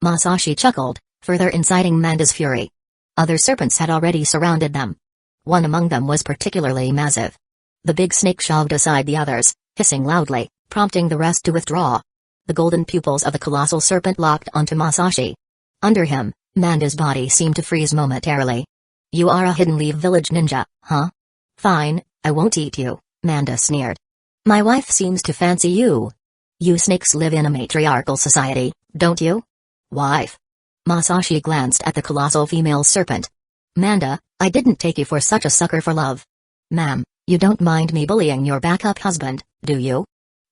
Masashi chuckled, further inciting Manda's fury. Other serpents had already surrounded them. One among them was particularly massive. The big snake shoved aside the others, hissing loudly, prompting the rest to withdraw. The golden pupils of the colossal serpent locked onto Masashi. Under him, Manda's body seemed to freeze momentarily. "You are a Hidden Leaf Village ninja, huh? Fine, I won't eat you," Manda sneered. "My wife seems to fancy you. You snakes live in a matriarchal society, don't you?" "Wife?" Masashi glanced at the colossal female serpent. "Manda, I didn't take you for such a sucker for love." "Ma'am, you don't mind me bullying your backup husband, do you?"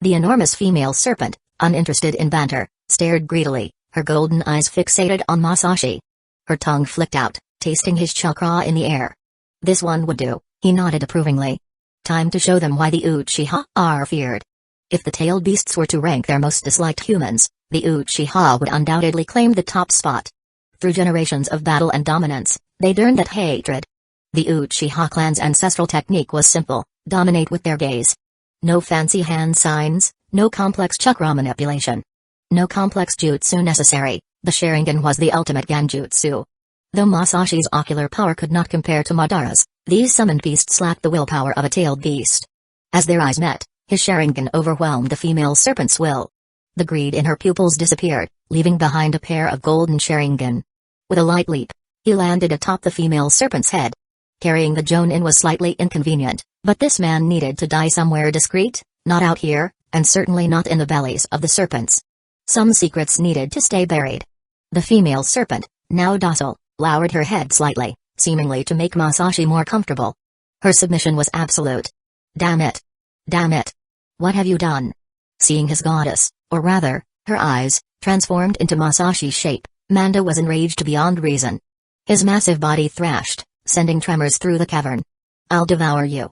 The enormous female serpent, uninterested in banter, stared greedily, her golden eyes fixated on Masashi. Her tongue flicked out, tasting his chakra in the air. "This one would do," he nodded approvingly. Time to show them why the Uchiha are feared. If the tailed beasts were to rank their most disliked humans, the Uchiha would undoubtedly claim the top spot. Through generations of battle and dominance, they'd earned that hatred. The Uchiha clan's ancestral technique was simple: dominate with their gaze. No fancy hand signs, no complex chakra manipulation. No complex jutsu necessary, the Sharingan was the ultimate genjutsu. Though Masashi's ocular power could not compare to Madara's, these summoned beasts lacked the willpower of a tailed beast. As their eyes met, his Sharingan overwhelmed the female serpent's will. The greed in her pupils disappeared, leaving behind a pair of golden Sharingan. With a light leap, he landed atop the female serpent's head. Carrying the Jonin was slightly inconvenient, but this man needed to die somewhere discreet, not out here, and certainly not in the bellies of the serpents. Some secrets needed to stay buried. The female serpent, now docile, lowered her head slightly, seemingly to make Masashi more comfortable. Her submission was absolute. "Damn it! Damn it! What have you done?" Seeing his goddess, or rather, her eyes, transformed into Masashi's shape, Manda was enraged beyond reason. His massive body thrashed, sending tremors through the cavern. "I'll devour you.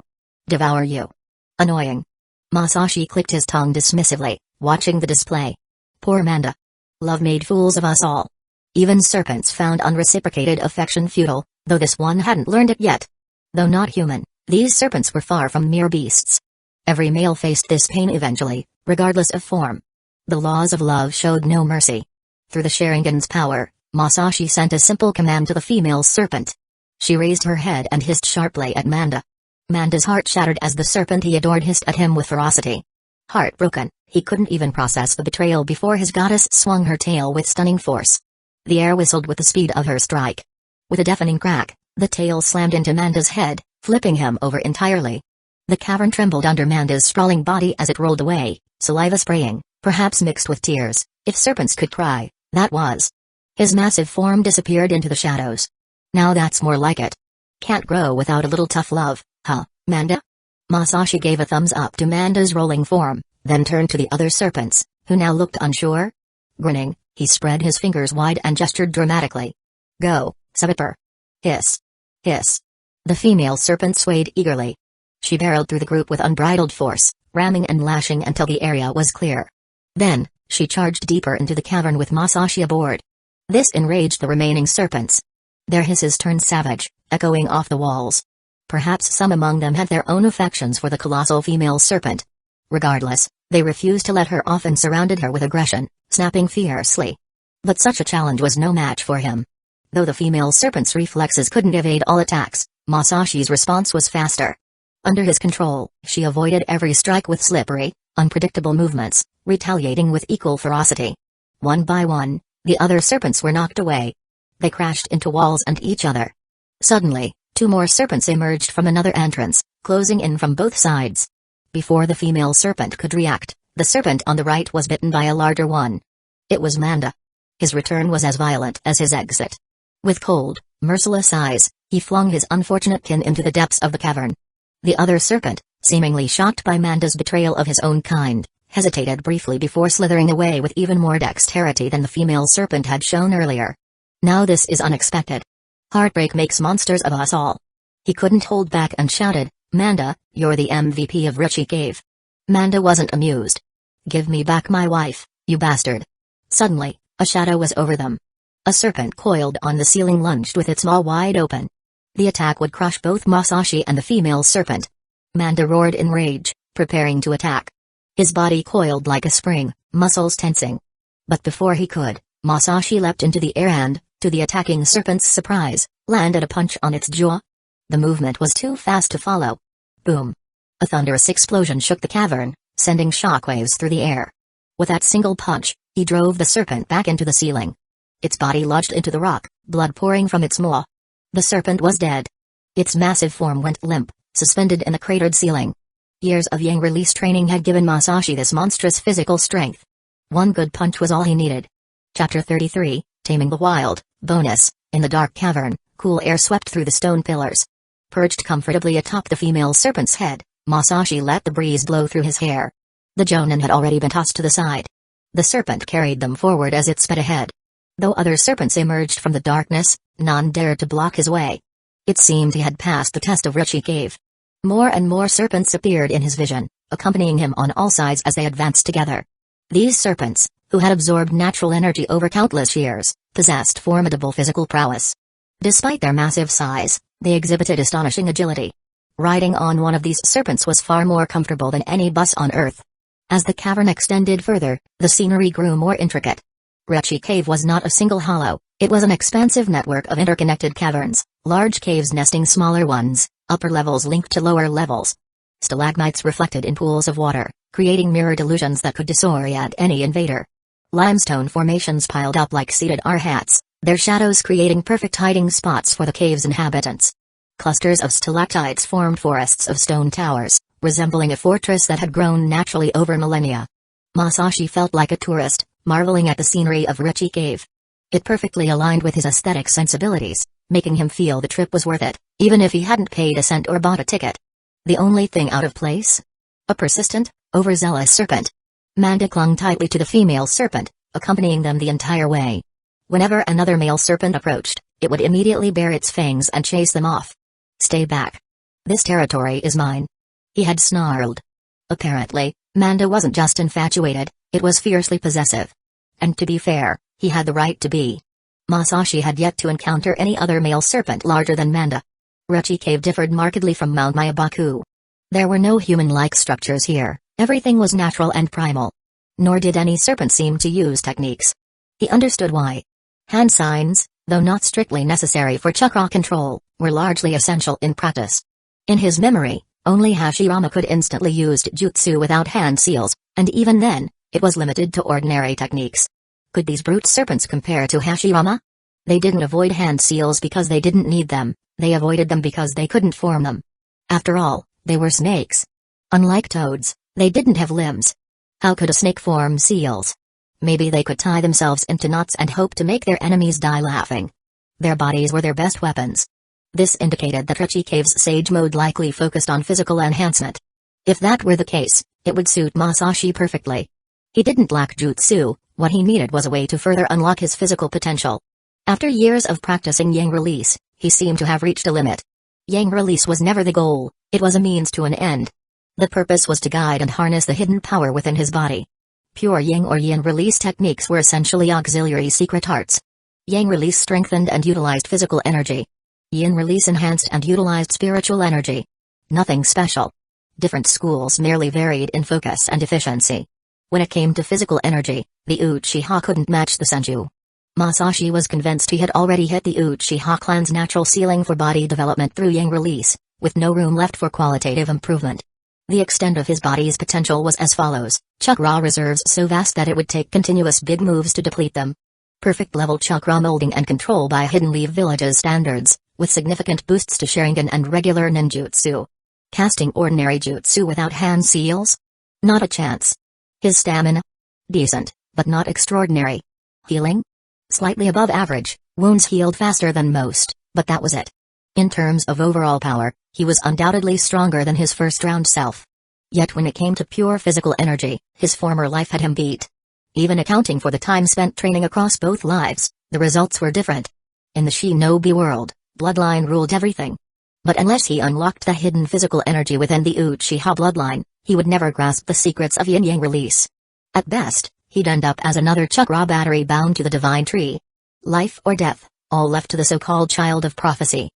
Devour you. Annoying." Masashi clicked his tongue dismissively, watching the display. Poor Manda. Love made fools of us all. Even serpents found unreciprocated affection futile, though this one hadn't learned it yet. Though not human, these serpents were far from mere beasts. Every male faced this pain eventually, regardless of form. The laws of love showed no mercy. Through the Sharingan's power, Masashi sent a simple command to the female serpent. She raised her head and hissed sharply at Manda. Manda's heart shattered as the serpent he adored hissed at him with ferocity. Heartbroken, he couldn't even process the betrayal before his goddess swung her tail with stunning force. The air whistled with the speed of her strike. With a deafening crack, the tail slammed into Manda's head, flipping him over entirely. The cavern trembled under Manda's sprawling body as it rolled away, saliva spraying, perhaps mixed with tears. If serpents could cry, that was. His massive form disappeared into the shadows. Now that's more like it. Can't grow without a little tough love, huh, Manda? Masashi gave a thumbs up to Manda's rolling form, then turned to the other serpents, who now looked unsure. Grinning, He spread his fingers wide and gestured dramatically. Go, Saviper. Hiss. Hiss. The female serpent swayed eagerly. She barreled through the group with unbridled force, ramming and lashing until the area was clear. Then, she charged deeper into the cavern with Masashi aboard. This enraged the remaining serpents. Their hisses turned savage, echoing off the walls. Perhaps some among them had their own affections for the colossal female serpent. Regardless, they refused to let her off and surrounded her with aggression, snapping fiercely. But such a challenge was no match for him. Though the female serpent's reflexes couldn't evade all attacks, Masashi's response was faster. Under his control, she avoided every strike with slippery, unpredictable movements, retaliating with equal ferocity. One by one, the other serpents were knocked away. They crashed into walls and each other. Suddenly, two more serpents emerged from another entrance, closing in from both sides. Before the female serpent could react, the serpent on the right was bitten by a larger one. It was Manda. His return was as violent as his exit. With cold, merciless eyes, he flung his unfortunate kin into the depths of the cavern. The other serpent, seemingly shocked by Manda's betrayal of his own kind, hesitated briefly before slithering away with even more dexterity than the female serpent had shown earlier. Now this is unexpected. Heartbreak makes monsters of us all. He couldn't hold back and shouted, Manda, you're the MVP of Richie Cave. Manda wasn't amused. Give me back my wife, you bastard. Suddenly, a shadow was over them. A serpent coiled on the ceiling lunged with its maw wide open. The attack would crush both Masashi and the female serpent. Manda roared in rage, preparing to attack. His body coiled like a spring, muscles tensing. But before he could, Masashi leapt into the air and, to the attacking serpent's surprise, landed a punch on its jaw. The movement was too fast to follow. Boom. A thunderous explosion shook the cavern, sending shockwaves through the air. With that single punch, he drove the serpent back into the ceiling. Its body lodged into the rock, blood pouring from its maw. The serpent was dead. Its massive form went limp, suspended in the cratered ceiling. Years of yang release training had given Masashi this monstrous physical strength. One good punch was all he needed. Chapter 33, Taming the Wild, Bonus. In the dark cavern, cool air swept through the stone pillars. Perched comfortably atop the female serpent's head, Masashi let the breeze blow through his hair. The jonin had already been tossed to the side. The serpent carried them forward as it sped ahead. Though other serpents emerged from the darkness, none dared to block his way. It seemed he had passed the test of Richie Cave. More and more serpents appeared in his vision, accompanying him on all sides as they advanced together. These serpents, who had absorbed natural energy over countless years, possessed formidable physical prowess. Despite their massive size, they exhibited astonishing agility. Riding on one of these serpents was far more comfortable than any bus on Earth. As the cavern extended further, the scenery grew more intricate. Richie Cave was not a single hollow, it was an expansive network of interconnected caverns, large caves nesting smaller ones, upper levels linked to lower levels. Stalagmites reflected in pools of water, creating mirrored illusions that could disorient any invader. Limestone formations piled up like seated arhats, their shadows creating perfect hiding spots for the cave's inhabitants. Clusters of stalactites formed forests of stone towers, resembling a fortress that had grown naturally over millennia. Masashi felt like a tourist, marveling at the scenery of Richie Cave. It perfectly aligned with his aesthetic sensibilities, making him feel the trip was worth it, even if he hadn't paid a cent or bought a ticket. The only thing out of place? A persistent, overzealous serpent. Manda clung tightly to the female serpent, accompanying them the entire way. Whenever another male serpent approached, it would immediately bare its fangs and chase them off. Stay back. This territory is mine. He had snarled. Apparently, Manda wasn't just infatuated, it was fiercely possessive. And to be fair, he had the right to be. Masashi had yet to encounter any other male serpent larger than Manda. Richie Cave differed markedly from Mount Myabaku. There were no human-like structures here, everything was natural and primal. Nor did any serpent seem to use techniques. He understood why. Hand signs, though not strictly necessary for chakra control, were largely essential in practice. In his memory, only Hashirama could instantly use jutsu without hand seals, and even then, it was limited to ordinary techniques. Could these brute serpents compare to Hashirama? They didn't avoid hand seals because they didn't need them, they avoided them because they couldn't form them. After all, they were snakes. Unlike toads, they didn't have limbs. How could a snake form seals? Maybe they could tie themselves into knots and hope to make their enemies die laughing. Their bodies were their best weapons. This indicated that Richie Cave's sage mode likely focused on physical enhancement. If that were the case, it would suit Masashi perfectly. He didn't lack jutsu, What he needed was a way to further unlock his physical potential. After years of practicing Yang Release, he seemed to have reached a limit. Yang Release was never the goal, it was a means to an end. The purpose was to guide and harness the hidden power within his body. Pure Yang or Yin Release techniques were essentially auxiliary secret arts. Yang Release strengthened and utilized physical energy. Yin Release enhanced and utilized spiritual energy. Nothing special. Different schools merely varied in focus and efficiency. When it came to physical energy, the Uchiha couldn't match the Senju. Masashi was convinced he had already hit the Uchiha clan's natural ceiling for body development through Yang Release, with no room left for qualitative improvement. The extent of his body's potential was as follows: chakra reserves so vast that it would take continuous big moves to deplete them. Perfect level chakra molding and control by Hidden Leaf Village's standards, with significant boosts to Sharingan and regular ninjutsu. Casting ordinary jutsu without hand seals? Not a chance. His stamina? Decent, but not extraordinary. Healing? Slightly above average, wounds healed faster than most, but that was it. In terms of overall power, he was undoubtedly stronger than his first-round self. Yet when it came to pure physical energy, his former life had him beat. Even accounting for the time spent training across both lives, the results were different. In the shinobi world, bloodline ruled everything. But unless he unlocked the hidden physical energy within the Uchiha bloodline, he would never grasp the secrets of Yin-Yang Release. At best, he'd end up as another chakra battery bound to the divine tree. Life or death, all left to the so-called child of prophecy.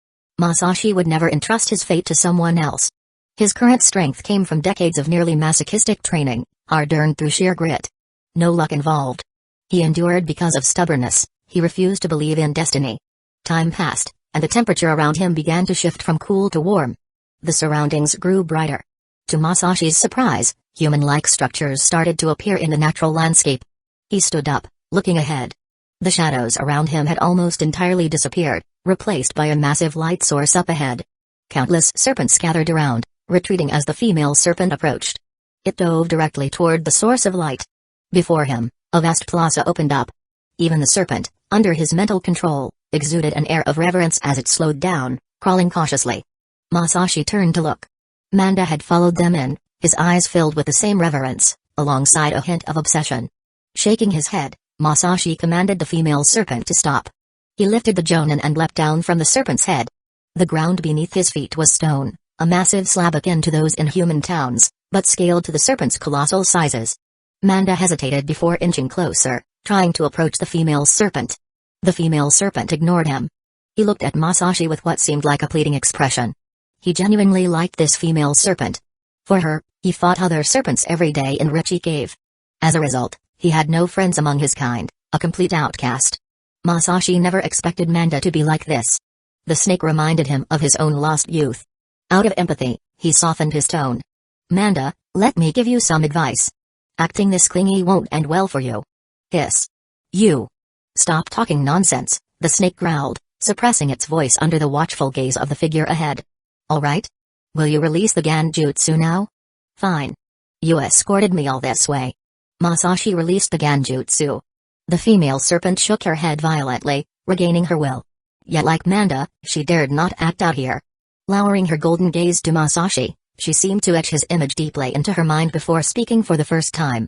Masashi would never entrust his fate to someone else. His current strength came from decades of nearly masochistic training, hard-earned through sheer grit. No luck involved. He endured because of stubbornness, he refused to believe in destiny. Time passed, and the temperature around him began to shift from cool to warm. The surroundings grew brighter. To Masashi's surprise, human-like structures started to appear in the natural landscape. He stood up, looking ahead. The shadows around him had almost entirely disappeared, replaced by a massive light source up ahead. Countless serpents gathered around, retreating as the female serpent approached. It dove directly toward the source of light. Before him, a vast plaza opened up. Even the serpent, under his mental control, exuded an air of reverence as it slowed down, crawling cautiously. Masashi turned to look. Manda had followed them in, his eyes filled with the same reverence, alongside a hint of obsession. Shaking his head, Masashi commanded the female serpent to stop. He lifted the jonin and leapt down from the serpent's head. The ground beneath his feet was stone, a massive slab akin to those in human towns, but scaled to the serpent's colossal sizes. Manda hesitated before inching closer, trying to approach the female serpent. The female serpent ignored him. He looked at Masashi with what seemed like a pleading expression. He genuinely liked this female serpent. For her, he fought other serpents every day in Richie Cave. As a result, he had no friends among his kind, a complete outcast. Masashi never expected Manda to be like this. The snake reminded him of his own lost youth. Out of empathy, he softened his tone. Manda, let me give you some advice. Acting this clingy won't end well for you. Hiss. You. Stop talking nonsense, the snake growled, suppressing its voice under the watchful gaze of the figure ahead. All right? Will you release the Ganjutsu now? Fine. You escorted me all this way. Masashi released the Ganjutsu. The female serpent shook her head violently, regaining her will. Yet like Manda, she dared not act out here. Lowering her golden gaze to Masashi, she seemed to etch his image deeply into her mind before speaking for the first time.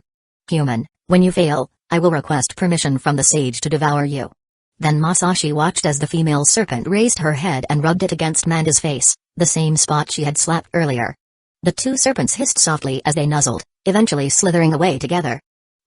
Human, when you fail, I will request permission from the sage to devour you. Then Masashi watched as the female serpent raised her head and rubbed it against Manda's face, the same spot she had slapped earlier. The two serpents hissed softly as they nuzzled, eventually slithering away together.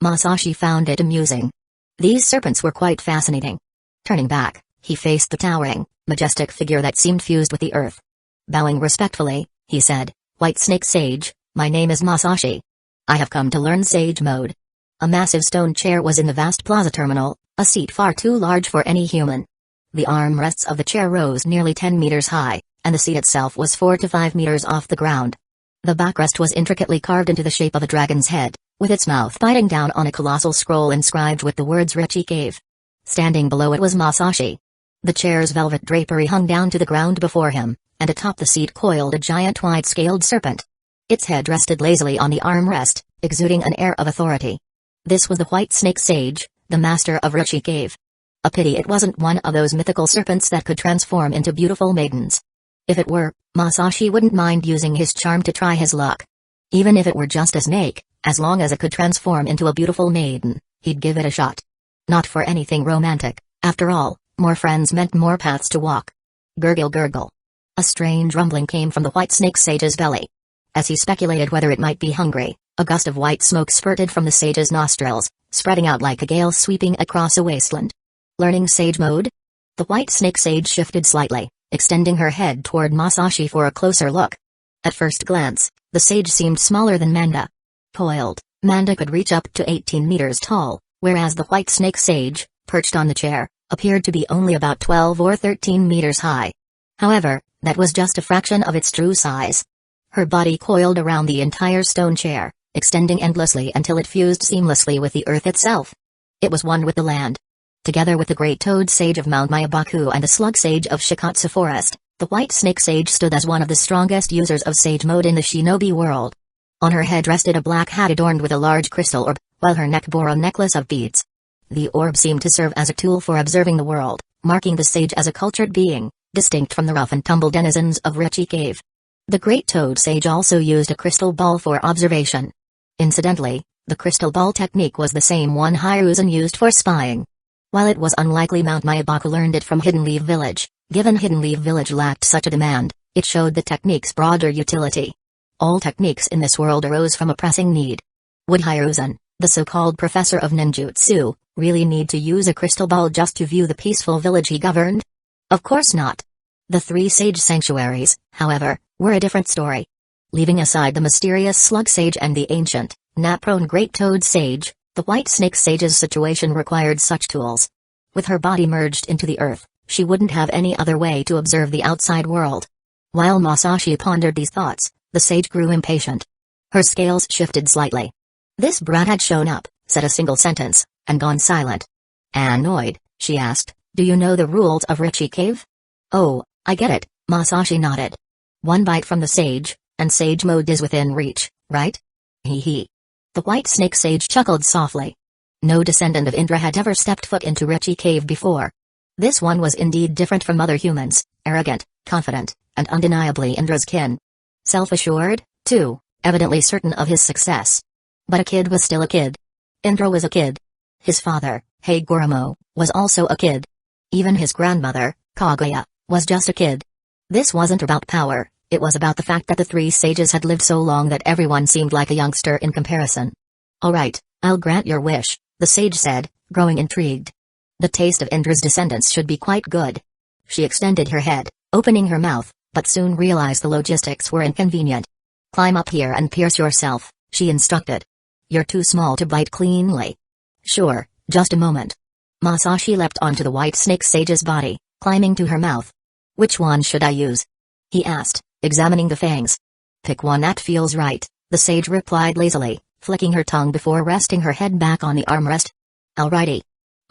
Masashi found it amusing. These serpents were quite fascinating. Turning back, he faced the towering, majestic figure that seemed fused with the earth. Bowing respectfully, he said, White Snake Sage, my name is Masashi. I have come to learn Sage Mode. A massive stone chair was in the vast plaza terminal, a seat far too large for any human. The armrests of the chair rose nearly 10 meters high, and the seat itself was 4 to 5 meters off the ground. The backrest was intricately carved into the shape of a dragon's head, with its mouth biting down on a colossal scroll inscribed with the words Richie Cave. Standing below it was Masashi. The chair's velvet drapery hung down to the ground before him, and atop the seat coiled a giant wide-scaled serpent. Its head rested lazily on the armrest, exuding an air of authority. This was the White Snake Sage, the master of Richie Cave. A pity it wasn't one of those mythical serpents that could transform into beautiful maidens. If it were, Masashi wouldn't mind using his charm to try his luck. Even if it were just a snake, as long as it could transform into a beautiful maiden, He'd give it a shot. Not for anything romantic, after all, more friends meant more paths to walk. Gurgle gurgle. A strange rumbling came from the white snake sage's belly. As he speculated whether it might be hungry, a gust of white smoke spurted from the sage's nostrils, spreading out like a gale sweeping across a wasteland. Learning sage mode? The white snake sage shifted slightly, extending her head toward Masashi for a closer look. At first glance, the sage seemed smaller than Manda. Coiled, Manda could reach up to 18 meters tall, whereas the white snake sage, perched on the chair, appeared to be only about 12 or 13 meters high. However, that was just a fraction of its true size. Her body coiled around the entire stone chair, extending endlessly until it fused seamlessly with the earth itself. It was one with the land. Together with the great toad sage of Mount Myabaku and the slug sage of Shikatsu Forest, the white snake sage stood as one of the strongest users of sage mode in the shinobi world. On her head rested a black hat adorned with a large crystal orb, while her neck bore a necklace of beads. The orb seemed to serve as a tool for observing the world, marking the sage as a cultured being, distinct from the rough-and-tumble denizens of Rechi Cave. The great toad sage also used a crystal ball for observation. Incidentally, the crystal ball technique was the same one Hiruzen used for spying. While it was unlikely Mount Myabaku learned it from Hidden Leaf Village, given Hidden Leaf Village lacked such a demand, it showed the technique's broader utility. All techniques in this world arose from a pressing need. Would Hiruzen, the so-called professor of ninjutsu, really need to use a crystal ball just to view the peaceful village he governed? Of course not. The three sage sanctuaries, however, were a different story. Leaving aside the mysterious slug sage and the ancient, nap-prone great toad sage, the white snake sage's situation required such tools. With her body merged into the earth, she wouldn't have any other way to observe the outside world. While Masashi pondered these thoughts, the sage grew impatient. Her scales shifted slightly. This brat had shown up, said a single sentence, and gone silent. Annoyed, she asked, "Do you know the rules of Rechi Cave?" "Oh, I get it," Masashi nodded. "One bite from the sage, and sage mode is within reach, right?" Hee hee. The white snake sage chuckled softly. No descendant of Indra had ever stepped foot into Rechi Cave before. This one was indeed different from other humans, arrogant, confident, and undeniably Indra's kin. Self-assured, too, evidently certain of his success. But a kid was still a kid. Indra was a kid. His father, Hagoromo, was also a kid. Even his grandmother, Kaguya, was just a kid. This wasn't about power, it was about the fact that the three sages had lived so long that everyone seemed like a youngster in comparison. "All right, I'll grant your wish," the sage said, growing intrigued. The taste of Indra's descendants should be quite good. She extended her head, opening her mouth, but soon realized the logistics were inconvenient. "Climb up here and pierce yourself," she instructed. "You're too small to bite cleanly." "Sure, just a moment." Masashi leapt onto the white snake sage's body, climbing to her mouth. "Which one should I use?" he asked, examining the fangs. "Pick one that feels right," the sage replied lazily, flicking her tongue before resting her head back on the armrest. "Alrighty."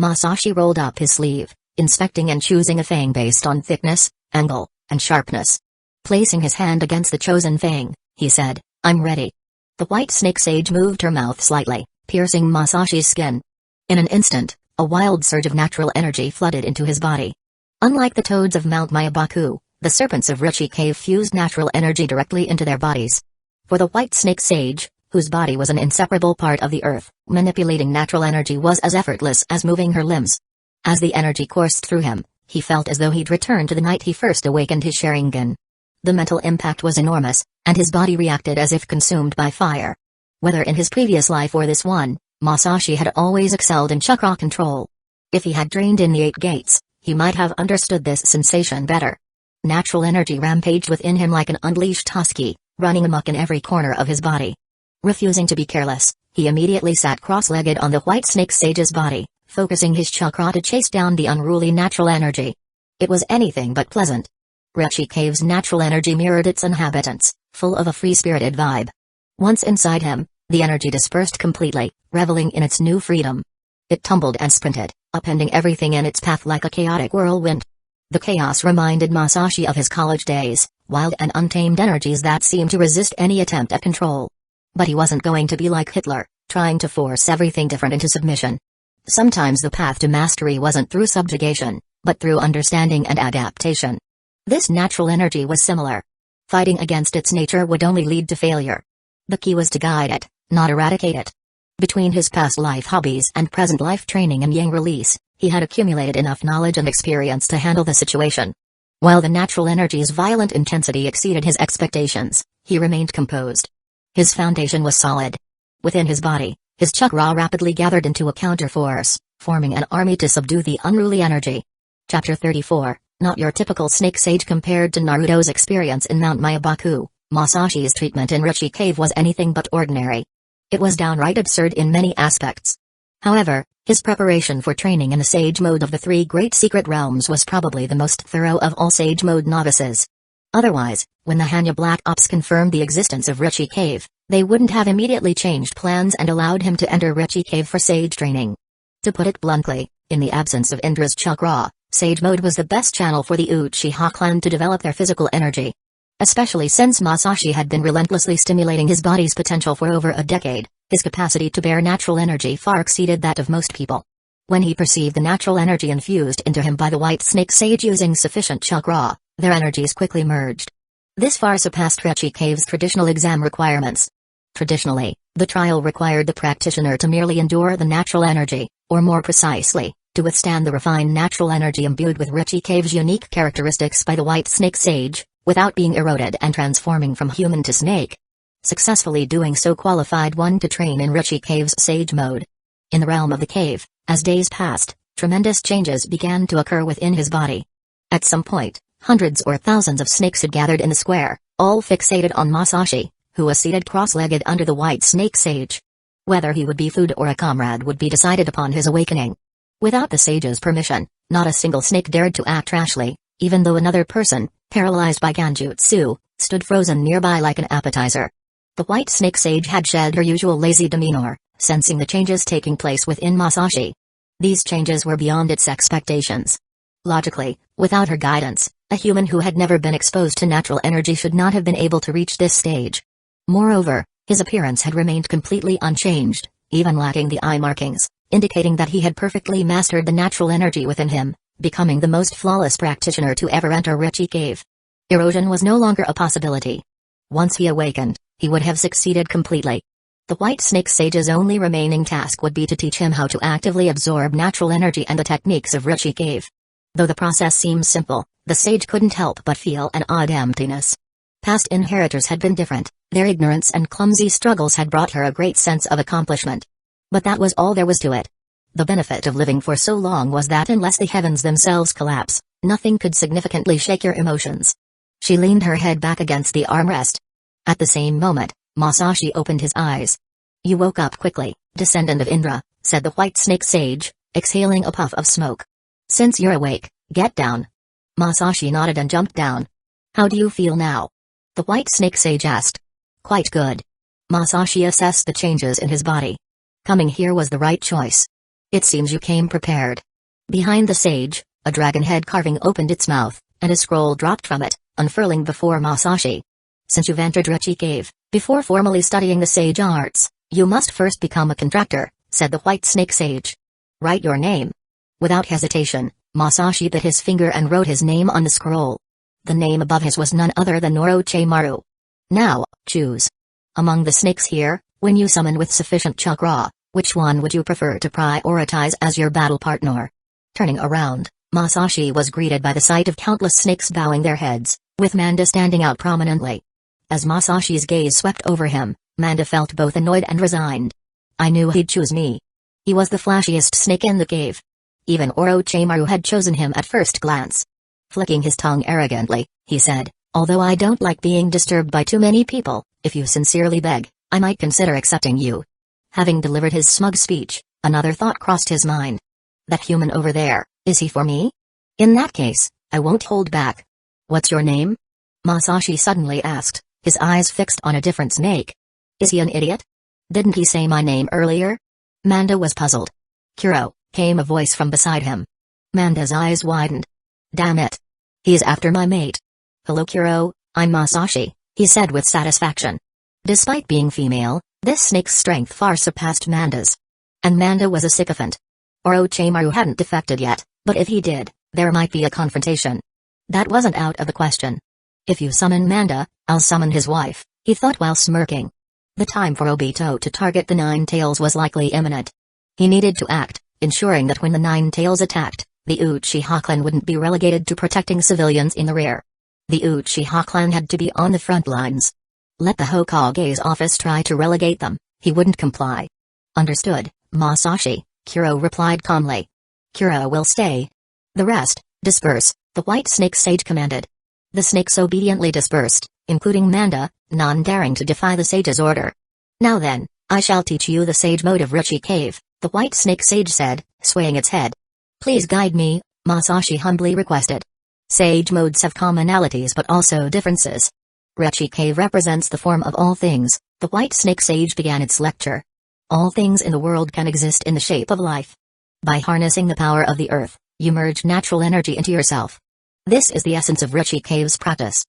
Masashi rolled up his sleeve, inspecting and choosing a fang based on thickness, angle, and sharpness. Placing his hand against the chosen fang, he said, "I'm ready." The white snake sage moved her mouth slightly, piercing Masashi's skin. In an instant, a wild surge of natural energy flooded into his body. Unlike the toads of Mount Myabaku, the serpents of Rechi Cave fused natural energy directly into their bodies. For the white snake sage, whose body was an inseparable part of the earth, manipulating natural energy was as effortless as moving her limbs. As the energy coursed through him, he felt as though he'd returned to the night he first awakened his Sharingan. The mental impact was enormous, and his body reacted as if consumed by fire. Whether in his previous life or this one, Masashi had always excelled in chakra control. If he had drained in the 8 gates, he might have understood this sensation better. Natural energy rampaged within him like an unleashed husky, running amok in every corner of his body. Refusing to be careless, he immediately sat cross-legged on the white snake sage's body, focusing his chakra to chase down the unruly natural energy. It was anything but pleasant. Rechi Cave's natural energy mirrored its inhabitants, full of a free-spirited vibe. Once inside him, the energy dispersed completely, reveling in its new freedom. It tumbled and sprinted, upending everything in its path like a chaotic whirlwind. The chaos reminded Masashi of his college days, wild and untamed energies that seemed to resist any attempt at control. But he wasn't going to be like Hitler, trying to force everything different into submission. Sometimes the path to mastery wasn't through subjugation, but through understanding and adaptation. This natural energy was similar. Fighting against its nature would only lead to failure. The key was to guide it, not eradicate it. Between his past life hobbies and present life training in Yang release, he had accumulated enough knowledge and experience to handle the situation. While the natural energy's violent intensity exceeded his expectations, he remained composed. His foundation was solid. Within his body, his chakra rapidly gathered into a counterforce, forming an army to subdue the unruly energy. Chapter 34, Not Your Typical Snake Sage. Compared to Naruto's experience in Mount Myabaku, Masashi's treatment in Richie Cave was anything but ordinary. It was downright absurd in many aspects. However, his preparation for training in the Sage Mode of the three great secret realms was probably the most thorough of all Sage Mode novices. Otherwise, when the Hanya Black Ops confirmed the existence of Richie Cave, they wouldn't have immediately changed plans and allowed him to enter Richie Cave for Sage training. To put it bluntly, in the absence of Indra's chakra, Sage Mode was the best channel for the Uchiha clan to develop their physical energy. Especially since Masashi had been relentlessly stimulating his body's potential for over a decade, his capacity to bear natural energy far exceeded that of most people. When he perceived the natural energy infused into him by the White Snake Sage using sufficient chakra, their energies quickly merged. This far surpassed Richie Cave's traditional exam requirements. Traditionally, the trial required the practitioner to merely endure the natural energy, or more precisely, to withstand the refined natural energy imbued with Richie Cave's unique characteristics by the White Snake Sage, without being eroded and transforming from human to snake. Successfully doing so qualified one to train in Richie Cave's Sage Mode. In the realm of the cave, as days passed, tremendous changes began to occur within his body. At some point, hundreds or thousands of snakes had gathered in the square, all fixated on Masashi, who was seated cross-legged under the White Snake Sage. Whether he would be food or a comrade would be decided upon his awakening. Without the sage's permission, not a single snake dared to act rashly, even though another person, paralyzed by Ganjutsu, stood frozen nearby like an appetizer. The White Snake Sage had shed her usual lazy demeanor, sensing the changes taking place within Masashi. These changes were beyond its expectations. Logically, without her guidance, a human who had never been exposed to natural energy should not have been able to reach this stage. Moreover, his appearance had remained completely unchanged, even lacking the eye markings, indicating that he had perfectly mastered the natural energy within him, becoming the most flawless practitioner to ever enter Richie Cave. Erosion was no longer a possibility. Once he awakened, he would have succeeded completely. The White Snake Sage's only remaining task would be to teach him how to actively absorb natural energy and the techniques of Richie Cave. Though the process seemed simple, the sage couldn't help but feel an odd emptiness. Past inheritors had been different, their ignorance and clumsy struggles had brought her a great sense of accomplishment. But that was all there was to it. The benefit of living for so long was that unless the heavens themselves collapse, nothing could significantly shake your emotions. She leaned her head back against the armrest. At the same moment, Masashi opened his eyes. "You woke up quickly, descendant of Indra," said the White Snake Sage, exhaling a puff of smoke. "Since you're awake, get down." Masashi nodded and jumped down. "How do you feel now?" the White Snake Sage asked. "Quite good." Masashi assessed the changes in his body. Coming here was the right choice. "It seems you came prepared." Behind the sage, a dragon head carving opened its mouth, and a scroll dropped from it, unfurling before Masashi. "Since you've entered Richie Cave, before formally studying the sage arts, you must first become a contractor," said the White Snake Sage. "Write your name." Without hesitation, Masashi bit his finger and wrote his name on the scroll. The name above his was none other than Orochimaru. "Now, choose. Among the snakes here, when you summon with sufficient chakra, which one would you prefer to prioritize as your battle partner?" Turning around, Masashi was greeted by the sight of countless snakes bowing their heads, with Manda standing out prominently. As Masashi's gaze swept over him, Manda felt both annoyed and resigned. "I knew he'd choose me. He was the flashiest snake in the cave. Even Orochimaru had chosen him at first glance." Flicking his tongue arrogantly, he said, "Although I don't like being disturbed by too many people, if you sincerely beg, I might consider accepting you." Having delivered his smug speech, another thought crossed his mind. "That human over there, is he for me? In that case, I won't hold back." "What's your name?" Masashi suddenly asked, his eyes fixed on a different snake. "Is he an idiot? Didn't he say my name earlier?" Manda was puzzled. "Kuro," came a voice from beside him. Manda's eyes widened. "Damn it. He's after my mate." "Hello Kuro, I'm Masashi," he said with satisfaction. Despite being female, this snake's strength far surpassed Manda's. And Manda was a sycophant. Orochimaru hadn't defected yet, but if he did, there might be a confrontation. That wasn't out of the question. "If you summon Manda, I'll summon his wife," he thought while smirking. The time for Obito to target the Nine Tails was likely imminent. He needed to act, ensuring that when the Nine Tails attacked, the Uchiha clan wouldn't be relegated to protecting civilians in the rear. The Uchiha clan had to be on the front lines. Let the Hokage's office try to relegate them, he wouldn't comply. Understood, Masashi, Kuro replied calmly. Kuro will stay. The rest, disperse, the White Snake Sage commanded. The snakes obediently dispersed, including Manda, none daring to defy the sage's order. Now then, I shall teach you the sage mode of Richie Cave, the White Snake Sage said, swaying its head. Please guide me, Masashi humbly requested. Sage modes have commonalities but also differences. Richie Cave represents the form of all things, the White Snake Sage began its lecture. All things in the world can exist in the shape of life. By harnessing the power of the earth, you merge natural energy into yourself. This is the essence of Richie Cave's practice.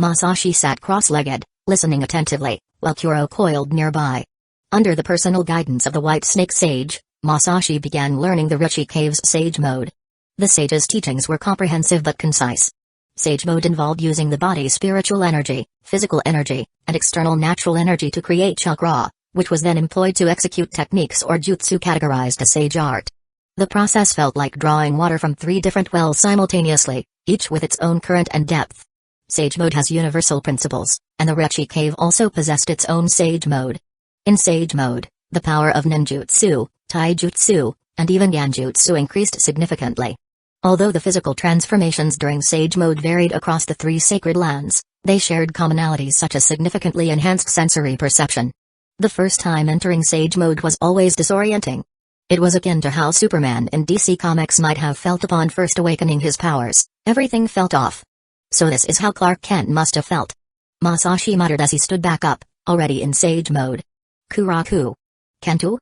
Masashi sat cross-legged, listening attentively, while Kuro coiled nearby. Under the personal guidance of the White Snake Sage, Masashi began learning the Richie Cave's Sage mode. The sage's teachings were comprehensive but concise. Sage mode involved using the body's spiritual energy, physical energy, and external natural energy to create chakra, which was then employed to execute techniques or jutsu categorized as sage art. The process felt like drawing water from 3 different wells simultaneously, each with its own current and depth. Sage mode has universal principles, and the Richie Cave also possessed its own sage mode. In sage mode, the power of ninjutsu, taijutsu, and even genjutsu increased significantly. Although the physical transformations during sage mode varied across the 3 sacred lands, they shared commonalities such as significantly enhanced sensory perception. The first time entering sage mode was always disorienting. It was akin to how Superman in DC Comics might have felt upon first awakening his powers. Everything felt off. So this is how Clark Kent must have felt. Masashi muttered as he stood back up, already in sage mode. Kuraku. Kentu?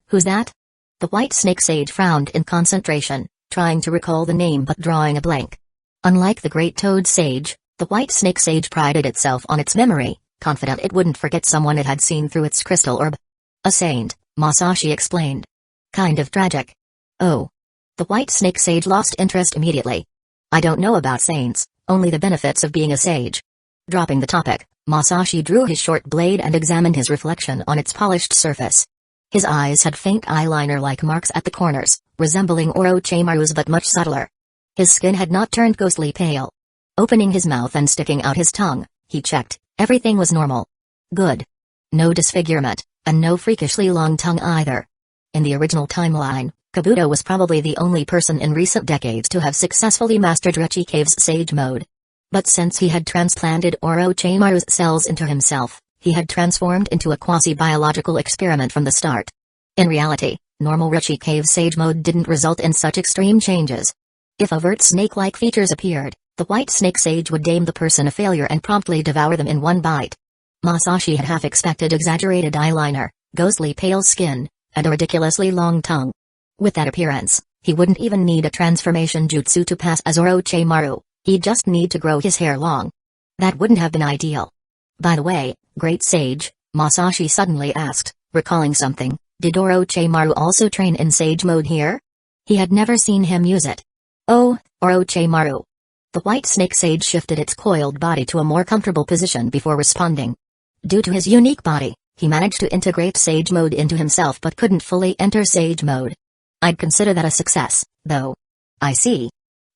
Who's that? The White Snake Sage frowned in concentration, trying to recall the name but drawing a blank. Unlike the Great Toad Sage, the White Snake Sage prided itself on its memory, confident it wouldn't forget someone it had seen through its crystal orb. A saint, Masashi explained. Kind of tragic. Oh. The White Snake Sage lost interest immediately. I don't know about saints, only the benefits of being a sage. Dropping the topic, Masashi drew his short blade and examined his reflection on its polished surface. His eyes had faint eyeliner-like marks at the corners, resembling Orochimaru's but much subtler. His skin had not turned ghostly pale. Opening his mouth and sticking out his tongue, he checked, everything was normal. Good. No disfigurement, and no freakishly long tongue either. In the original timeline, Kabuto was probably the only person in recent decades to have successfully mastered Richie Cave's sage mode. But since he had transplanted Orochimaru's cells into himself, he had transformed into a quasi-biological experiment from the start. In reality, normal Richie Cave sage mode didn't result in such extreme changes. If overt snake-like features appeared, the White Snake Sage would deem the person a failure and promptly devour them in one bite. Masashi had half expected exaggerated eyeliner, ghostly pale skin, and a ridiculously long tongue. With that appearance, he wouldn't even need a transformation jutsu to pass as Orochimaru, he'd just need to grow his hair long. That wouldn't have been ideal. By the way, Great Sage, Masashi suddenly asked, recalling something, did Orochimaru also train in sage mode here? He had never seen him use it. Oh, Orochimaru. The White Snake Sage shifted its coiled body to a more comfortable position before responding. Due to his unique body, he managed to integrate sage mode into himself but couldn't fully enter sage mode. I'd consider that a success, though. I see.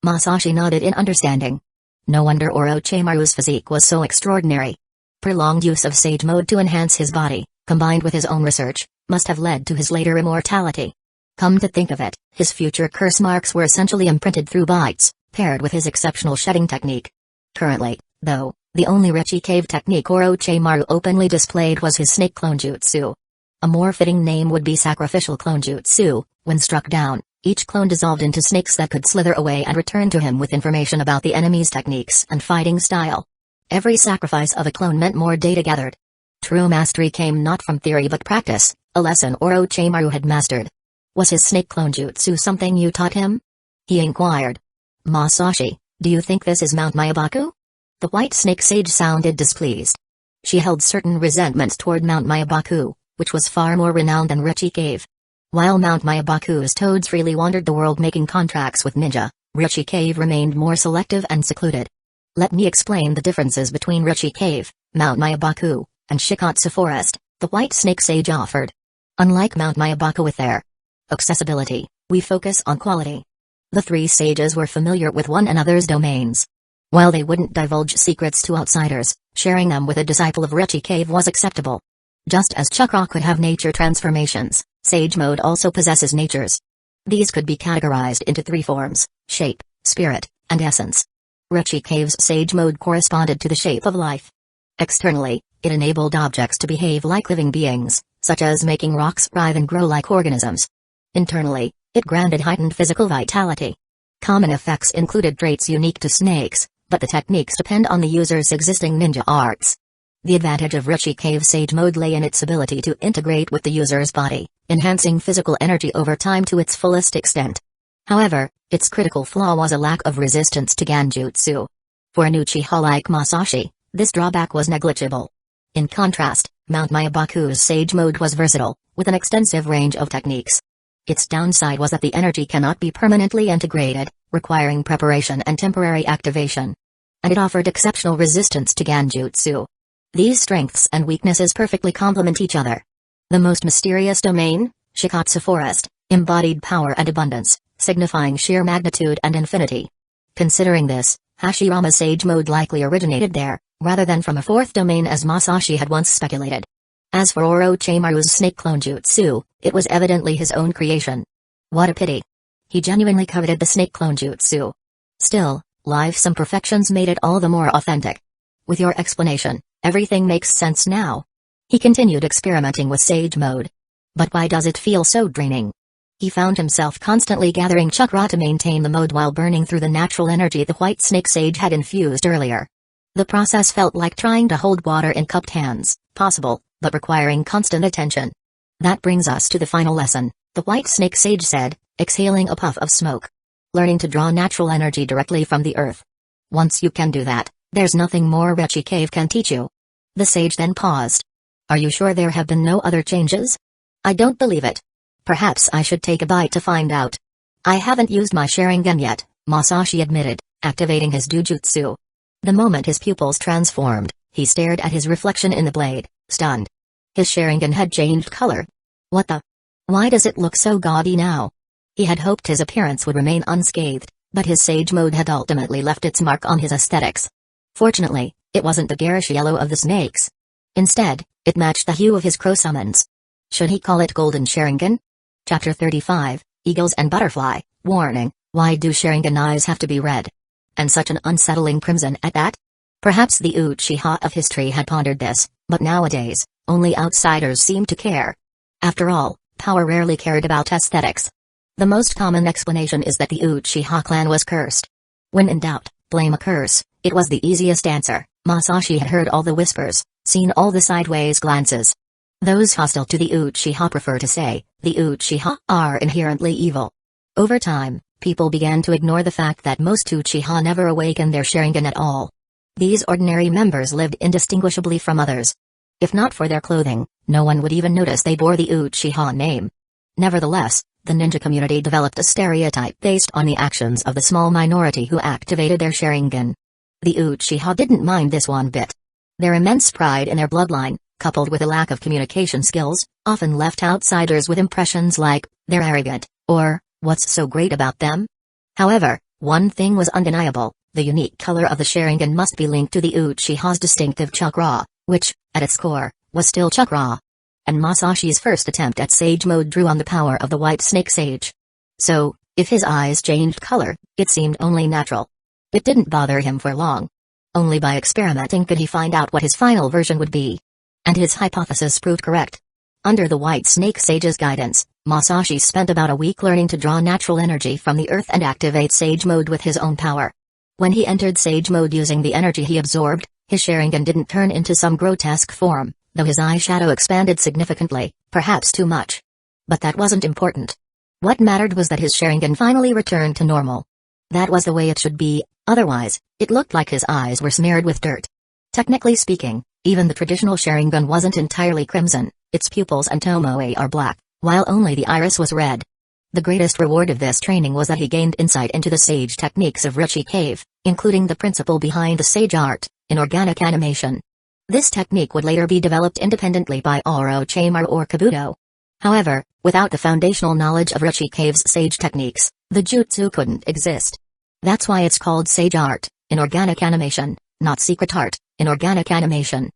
Masashi nodded in understanding. No wonder Orochimaru's physique was so extraordinary. Prolonged use of sage mode to enhance his body, combined with his own research, must have led to his later immortality. Come to think of it, his future curse marks were essentially imprinted through bites, paired with his exceptional shedding technique. Currently, though, the only Richie Cave technique Orochimaru openly displayed was his snake clone jutsu. A more fitting name would be sacrificial clone jutsu. When struck down, each clone dissolved into snakes that could slither away and return to him with information about the enemy's techniques and fighting style. Every sacrifice of a clone meant more data gathered. True mastery came not from theory but practice, a lesson Orochimaru had mastered. Was his snake clone jutsu something you taught him? He inquired. Masashi, do you think this is Mount Myabaku? The White Snake Sage sounded displeased. She held certain resentments toward Mount Myabaku, which was far more renowned than Richie Cave. While Mount Myabaku's toads freely wandered the world making contracts with ninja, Richie Cave remained more selective and secluded. Let me explain the differences between Richie Cave, Mount Myabaku, and Shikatsu Forest, the White Snake Sage offered. Unlike Mount Myabaku with their accessibility, we focus on quality. The three sages were familiar with one another's domains. While they wouldn't divulge secrets to outsiders, sharing them with a disciple of Rechi Cave was acceptable. Just as chakra could have nature transformations, sage mode also possesses natures. These could be categorized into three forms: shape, spirit, and essence. Rechi Cave's sage mode corresponded to the shape of life. Externally, it enabled objects to behave like living beings, such as making rocks writhe and grow like organisms. Internally, it granted heightened physical vitality. Common effects included traits unique to snakes, but the techniques depend on the user's existing ninja arts. The advantage of Rechi Cave Sage Mode lay in its ability to integrate with the user's body, enhancing physical energy over time to its fullest extent. However, its critical flaw was a lack of resistance to Genjutsu. For an Uchiha like Masashi, this drawback was negligible. In contrast, Mount Myabaku's Sage Mode was versatile, with an extensive range of techniques. Its downside was that the energy cannot be permanently integrated, requiring preparation and temporary activation. And it offered exceptional resistance to Genjutsu. These strengths and weaknesses perfectly complement each other. The most mysterious domain, Shikatsu Forest, embodied power and abundance, signifying sheer magnitude and infinity. Considering this, Hashirama's Sage Mode likely originated there, rather than from a fourth domain as Masashi had once speculated. As for Orochimaru's snake clone jutsu, it was evidently his own creation. What a pity. He genuinely coveted the snake clone jutsu. Still, life's imperfections made it all the more authentic. With your explanation, everything makes sense now. He continued experimenting with Sage Mode. But why does it feel so draining? He found himself constantly gathering chakra to maintain the mode while burning through the natural energy the White Snake Sage had infused earlier. The process felt like trying to hold water in cupped hands, possible, but requiring constant attention. That brings us to the final lesson, the White Snake Sage said, exhaling a puff of smoke. Learning to draw natural energy directly from the earth. Once you can do that, there's nothing more Rechi Cave can teach you. The sage then paused. Are you sure there have been no other changes? I don't believe it. Perhaps I should take a bite to find out. I haven't used my Sharingan yet, Masashi admitted, activating his Dujutsu. The moment his pupils transformed, he stared at his reflection in the blade, stunned. His Sharingan had changed color. What the? Why does it look so gaudy now? He had hoped his appearance would remain unscathed, but his Sage Mode had ultimately left its mark on his aesthetics. Fortunately, it wasn't the garish yellow of the snakes. Instead, it matched the hue of his crow summons. Should he call it Golden Sharingan? Chapter 35, Eagles and Butterfly, Warning, why do Sharingan eyes have to be red? And such an unsettling crimson at that? Perhaps the Uchiha of history had pondered this, but nowadays, only outsiders seem to care. After all, power rarely cared about aesthetics. The most common explanation is that the Uchiha clan was cursed. When in doubt, blame a curse. It was the easiest answer. Masashi had heard all the whispers, seen all the sideways glances. Those hostile to the Uchiha prefer to say, the Uchiha are inherently evil. Over time, people began to ignore the fact that most Uchiha never awaken their Sharingan at all. These ordinary members lived indistinguishably from others. If not for their clothing, no one would even notice they bore the Uchiha name. Nevertheless, the ninja community developed a stereotype based on the actions of the small minority who activated their Sharingan. The Uchiha didn't mind this one bit. Their immense pride in their bloodline, coupled with a lack of communication skills, often left outsiders with impressions like, they're arrogant, or, what's so great about them? However, one thing was undeniable, the unique color of the Sharingan must be linked to the Uchiha's distinctive chakra, which, at its core, was still chakra. And Masashi's first attempt at Sage Mode drew on the power of the White Snake Sage. So, if his eyes changed color, it seemed only natural. It didn't bother him for long. Only by experimenting could he find out what his final version would be. And his hypothesis proved correct. Under the White Snake Sage's guidance, Masashi spent about a week learning to draw natural energy from the earth and activate Sage Mode with his own power. When he entered Sage Mode using the energy he absorbed, his Sharingan didn't turn into some grotesque form, though his eyeshadow expanded significantly, perhaps too much. But that wasn't important. What mattered was that his Sharingan finally returned to normal. That was the way it should be, otherwise, it looked like his eyes were smeared with dirt. Technically speaking, even the traditional Sharingan wasn't entirely crimson, its pupils and tomoe are black, while only the iris was red. The greatest reward of this training was that he gained insight into the sage techniques of Rechi Cave, including the principle behind the sage art, inorganic animation. This technique would later be developed independently by Orochimaru or Kabuto. However, without the foundational knowledge of Uchiha's sage techniques, the jutsu couldn't exist. That's why it's called sage art, in organic animation, not secret art, in organic animation.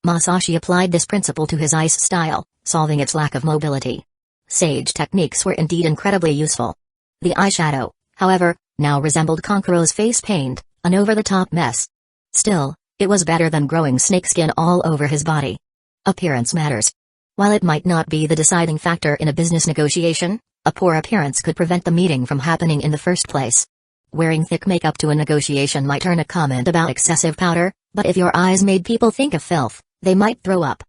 Masashi applied this principle to his ice style, solving its lack of mobility. Sage techniques were indeed incredibly useful. The eyeshadow, however, now resembled Kankuro's face paint, an over-the-top mess. Still, it was better than growing snakeskin all over his body. Appearance matters. While it might not be the deciding factor in a business negotiation, a poor appearance could prevent the meeting from happening in the first place. Wearing thick makeup to a negotiation might earn a comment about excessive powder, but if your eyes made people think of filth, they might throw up.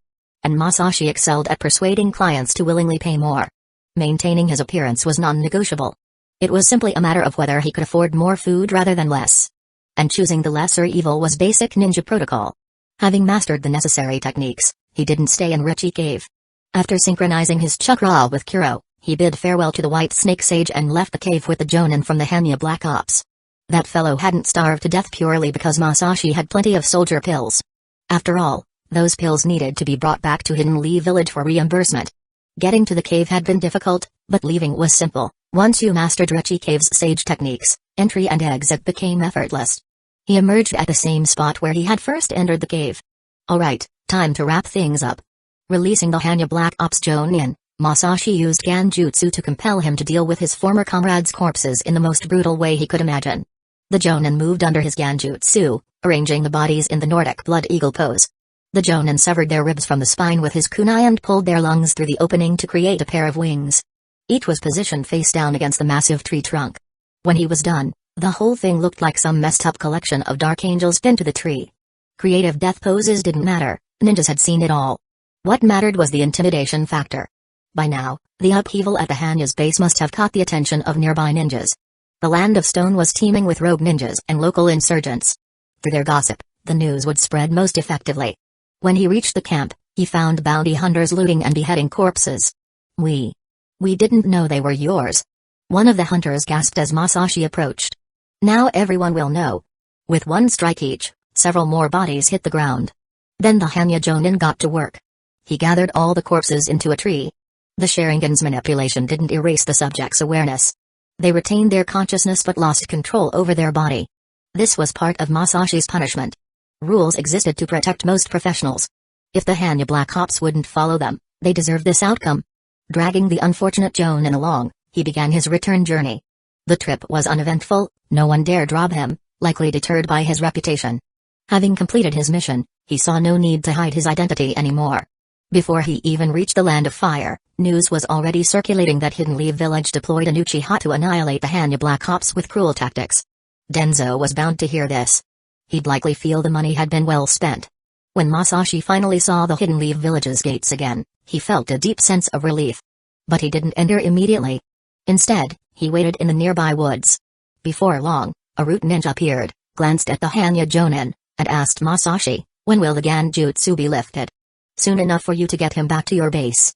And Masashi excelled at persuading clients to willingly pay more. Maintaining his appearance was non-negotiable. It was simply a matter of whether he could afford more food rather than less. And choosing the lesser evil was basic ninja protocol. Having mastered the necessary techniques, he didn't stay in Richie Cave. After synchronizing his chakra with Kuro, he bid farewell to the White Snake Sage and left the cave with the Jonin from the Hanya Black Ops. That fellow hadn't starved to death purely because Masashi had plenty of soldier pills. After all, those pills needed to be brought back to Hidden Leaf Village for reimbursement. Getting to the cave had been difficult, but leaving was simple. Once you mastered Richie Cave's sage techniques, entry and exit became effortless. He emerged at the same spot where he had first entered the cave. Alright, time to wrap things up. Releasing the Hanya Black Ops Jonin, Masashi used Ganjutsu to compel him to deal with his former comrades' corpses in the most brutal way he could imagine. The Jonin moved under his Ganjutsu, arranging the bodies in the Nordic blood eagle pose. The Jonin severed their ribs from the spine with his kunai and pulled their lungs through the opening to create a pair of wings. Each was positioned face down against the massive tree trunk. When he was done, the whole thing looked like some messed up collection of dark angels pinned to the tree. Creative death poses didn't matter, ninjas had seen it all. What mattered was the intimidation factor. By now, the upheaval at the Hanya's base must have caught the attention of nearby ninjas. The Land of Stone was teeming with rogue ninjas and local insurgents. Through their gossip, the news would spread most effectively. When he reached the camp, he found bounty hunters looting and beheading corpses. We didn't know they were yours. One of the hunters gasped as Masashi approached. Now everyone will know. With one strike each, several more bodies hit the ground. Then the Hanya Jonin got to work. He gathered all the corpses into a tree. The Sharingan's manipulation didn't erase the subject's awareness. They retained their consciousness but lost control over their body. This was part of Masashi's punishment. Rules existed to protect most professionals. If the Hanya Black Ops wouldn't follow them, they deserved this outcome. Dragging the unfortunate Jonin along, he began his return journey. The trip was uneventful, no one dared rob him, likely deterred by his reputation. Having completed his mission, he saw no need to hide his identity anymore. Before he even reached the Land of Fire, news was already circulating that Hidden Leaf Village deployed an Uchiha to annihilate the Hanya Black Ops with cruel tactics. Danzo was bound to hear this. He'd likely feel the money had been well spent. When Masashi finally saw the Hidden Leaf Village's gates again, he felt a deep sense of relief. But he didn't enter immediately. Instead, he waited in the nearby woods. Before long, a root ninja appeared, glanced at the Hanya Jonin, and asked Masashi, "When will the Ganjutsu be lifted?" "Soon enough for you to get him back to your base."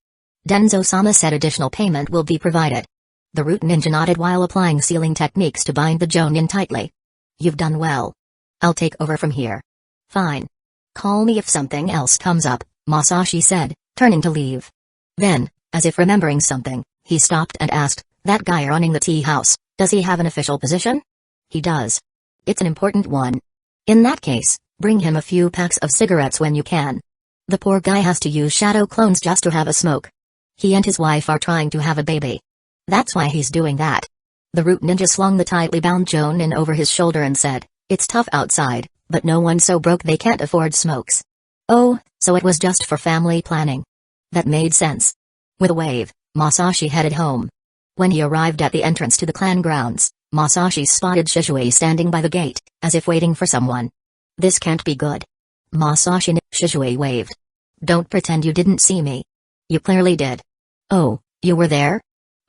Danzo-sama said additional payment will be provided. The root ninja nodded while applying sealing techniques to bind the Jonin tightly. "You've done well. I'll take over from here." "Fine. Call me if something else comes up," Masashi said, turning to leave. Then, as if remembering something, he stopped and asked, "That guy running the tea house, does he have an official position?" "He does. It's an important one. In that case, bring him a few packs of cigarettes when you can. The poor guy has to use shadow clones just to have a smoke. He and his wife are trying to have a baby. That's why he's doing that." The root ninja slung the tightly bound Jonin over his shoulder and said, "It's tough outside, but no one's so broke they can't afford smokes." "Oh, so it was just for family planning." That made sense. With a wave, Masashi headed home. When he arrived at the entrance to the clan grounds, Masashi spotted Shisui standing by the gate, as if waiting for someone. "This can't be good." "Masashi," Shisui waved. "Don't pretend you didn't see me. You clearly did." "Oh, you were there?"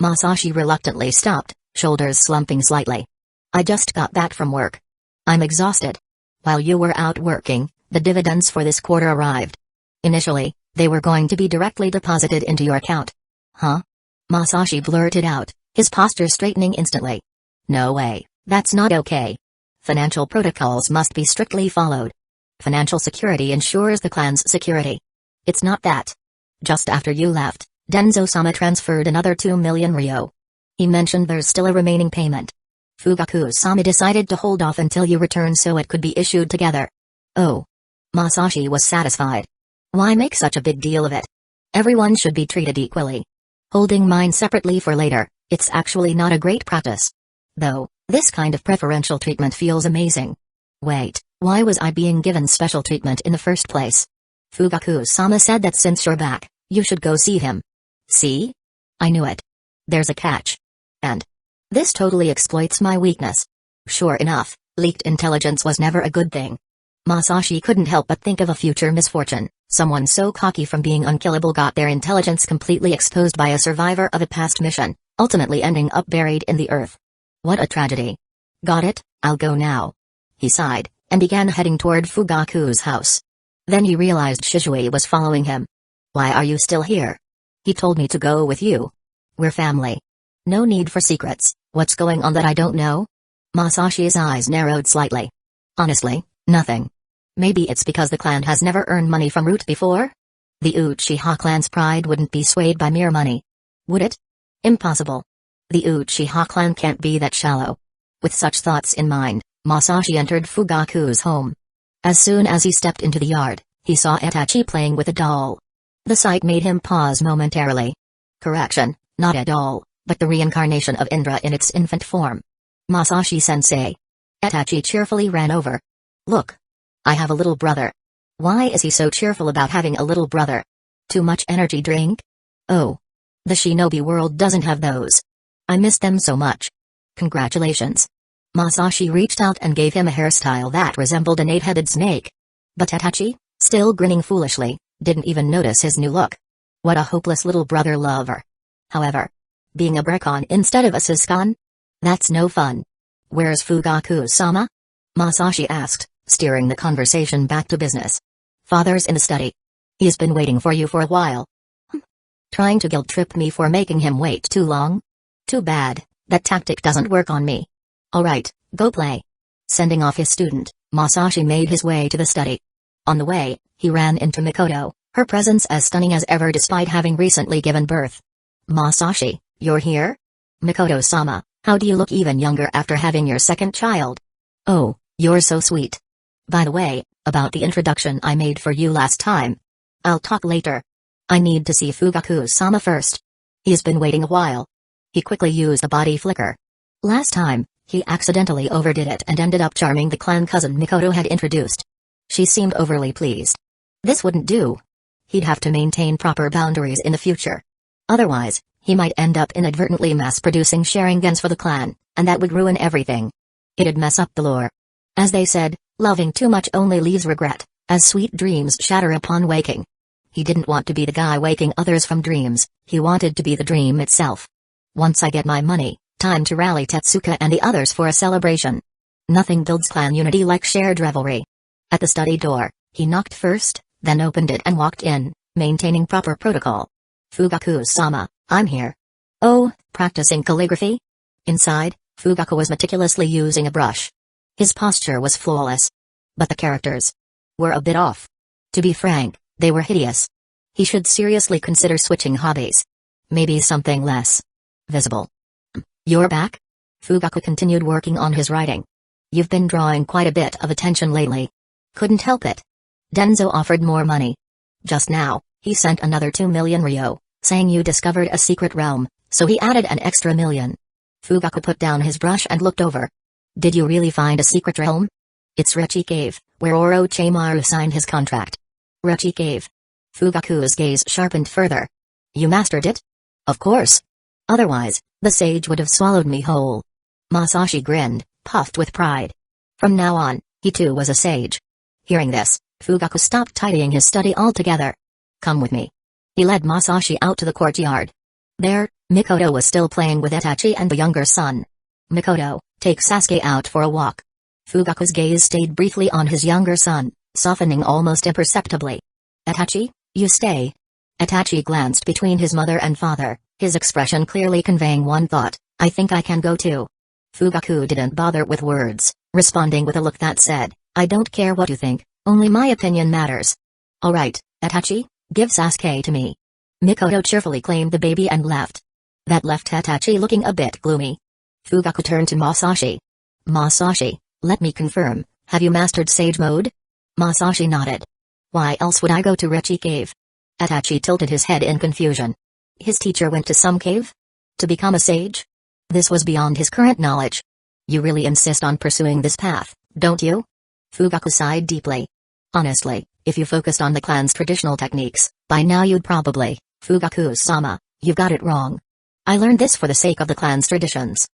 Masashi reluctantly stopped, shoulders slumping slightly. "I just got back from work. I'm exhausted. While you were out working, the dividends for this quarter arrived. Initially, they were going to be directly deposited into your account." "Huh?" Masashi blurted out, his posture straightening instantly. "No way, that's not okay. Financial protocols must be strictly followed." Financial security ensures the clan's security. It's not that. Just after you left, Danzō-sama transferred another 2 million ryo. He mentioned there's still a remaining payment. Fugaku-sama decided to hold off until you return so it could be issued together. Oh. Masashi was satisfied. Why make such a big deal of it? Everyone should be treated equally. Holding mine separately for later, it's actually not a great practice. Though, this kind of preferential treatment feels amazing. Wait, why was I being given special treatment in the first place? Fugaku-sama said that since you're back, you should go see him. See? I knew it. There's a catch. And this totally exploits my weakness. Sure enough, leaked intelligence was never a good thing. Masashi couldn't help but think of a future misfortune. Someone so cocky from being unkillable got their intelligence completely exposed by a survivor of a past mission, ultimately ending up buried in the earth. What a tragedy. Got it, I'll go now. He sighed, and began heading toward Fugaku's house. Then he realized Shizui was following him. Why are you still here? He told me to go with you. We're family. No need for secrets. What's going on that I don't know? Masashi's eyes narrowed slightly. Honestly, nothing. Maybe it's because the clan has never earned money from Root before? The Uchiha clan's pride wouldn't be swayed by mere money. Would it? Impossible. The Uchiha clan can't be that shallow. With such thoughts in mind, Masashi entered Fugaku's home. As soon as he stepped into the yard, he saw Itachi playing with a doll. The sight made him pause momentarily. Correction, not a doll, but the reincarnation of Indra in its infant form. Masashi-sensei. Itachi cheerfully ran over. Look. I have a little brother. Why is he so cheerful about having a little brother? Too much energy drink? Oh. The shinobi world doesn't have those. I miss them so much. Congratulations. Masashi reached out and gave him a hairstyle that resembled an 8-headed snake. But Itachi, still grinning foolishly, didn't even notice his new look. What a hopeless little brother lover. However, being a Brekon instead of a Sasuke? That's no fun. Where's Fugaku-sama? Masashi asked, steering the conversation back to business. Father's in the study. He's been waiting for you for a while. Trying to guilt-trip me for making him wait too long? Too bad, that tactic doesn't work on me. Alright, go play. Sending off his student, Masashi made his way to the study. On the way, he ran into Mikoto, her presence as stunning as ever despite having recently given birth. Masashi, you're here? Mikoto-sama, how do you look even younger after having your second child? Oh, you're so sweet. By the way, about the introduction I made for you last time. I'll talk later. I need to see Fugaku-sama first. He's been waiting a while. He quickly used the body flicker. Last time, he accidentally overdid it and ended up charming the clan cousin Mikoto had introduced. She seemed overly pleased. This wouldn't do. He'd have to maintain proper boundaries in the future. Otherwise, he might end up inadvertently mass-producing Sharingans for the clan, and that would ruin everything. It'd mess up the lore. As they said, loving too much only leaves regret, as sweet dreams shatter upon waking. He didn't want to be the guy waking others from dreams, he wanted to be the dream itself. Once I get my money, time to rally Tetsuka and the others for a celebration. Nothing builds clan unity like shared revelry. At the study door, he knocked first, then opened it and walked in, maintaining proper protocol. Fugaku-sama, I'm here. Oh, practicing calligraphy? Inside, Fugaku was meticulously using a brush. His posture was flawless. But the characters were a bit off. To be frank, they were hideous. He should seriously consider switching hobbies. Maybe something less visible. You're back? Fugaku continued working on his writing. You've been drawing quite a bit of attention lately. Couldn't help it. Danzo offered more money. Just now, he sent another 2 million ryo, saying you discovered a secret realm, so he added an extra million. Fugaku put down his brush and looked over. Did you really find a secret realm? It's Rechi Cave, where Orochimaru signed his contract. Rechi Cave. Fugaku's gaze sharpened further. You mastered it? Of course. Otherwise, the sage would have swallowed me whole. Masashi grinned, puffed with pride. From now on, he too was a sage. Hearing this, Fugaku stopped tidying his study altogether. Come with me. He led Masashi out to the courtyard. There, Mikoto was still playing with Itachi and the younger son. Mikoto, take Sasuke out for a walk. Fugaku's gaze stayed briefly on his younger son, softening almost imperceptibly. Itachi, you stay. Itachi glanced between his mother and father, his expression clearly conveying one thought, I think I can go too. Fugaku didn't bother with words, responding with a look that said, I don't care what you think, Only my opinion matters. Alright, Itachi, give Sasuke to me. Mikoto cheerfully claimed the baby and left. That left Itachi looking a bit gloomy. Fugaku turned to Masashi. Masashi, let me confirm, have you mastered Sage Mode? Masashi nodded. Why else would I go to Richie Cave? Itachi tilted his head in confusion. His teacher went to some cave? To become a sage? This was beyond his current knowledge. You really insist on pursuing this path, don't you? Fugaku sighed deeply. Honestly, if you focused on the clan's traditional techniques, by now you'd probably, Fugaku-sama, you've got it wrong. I learned this for the sake of the clan's traditions.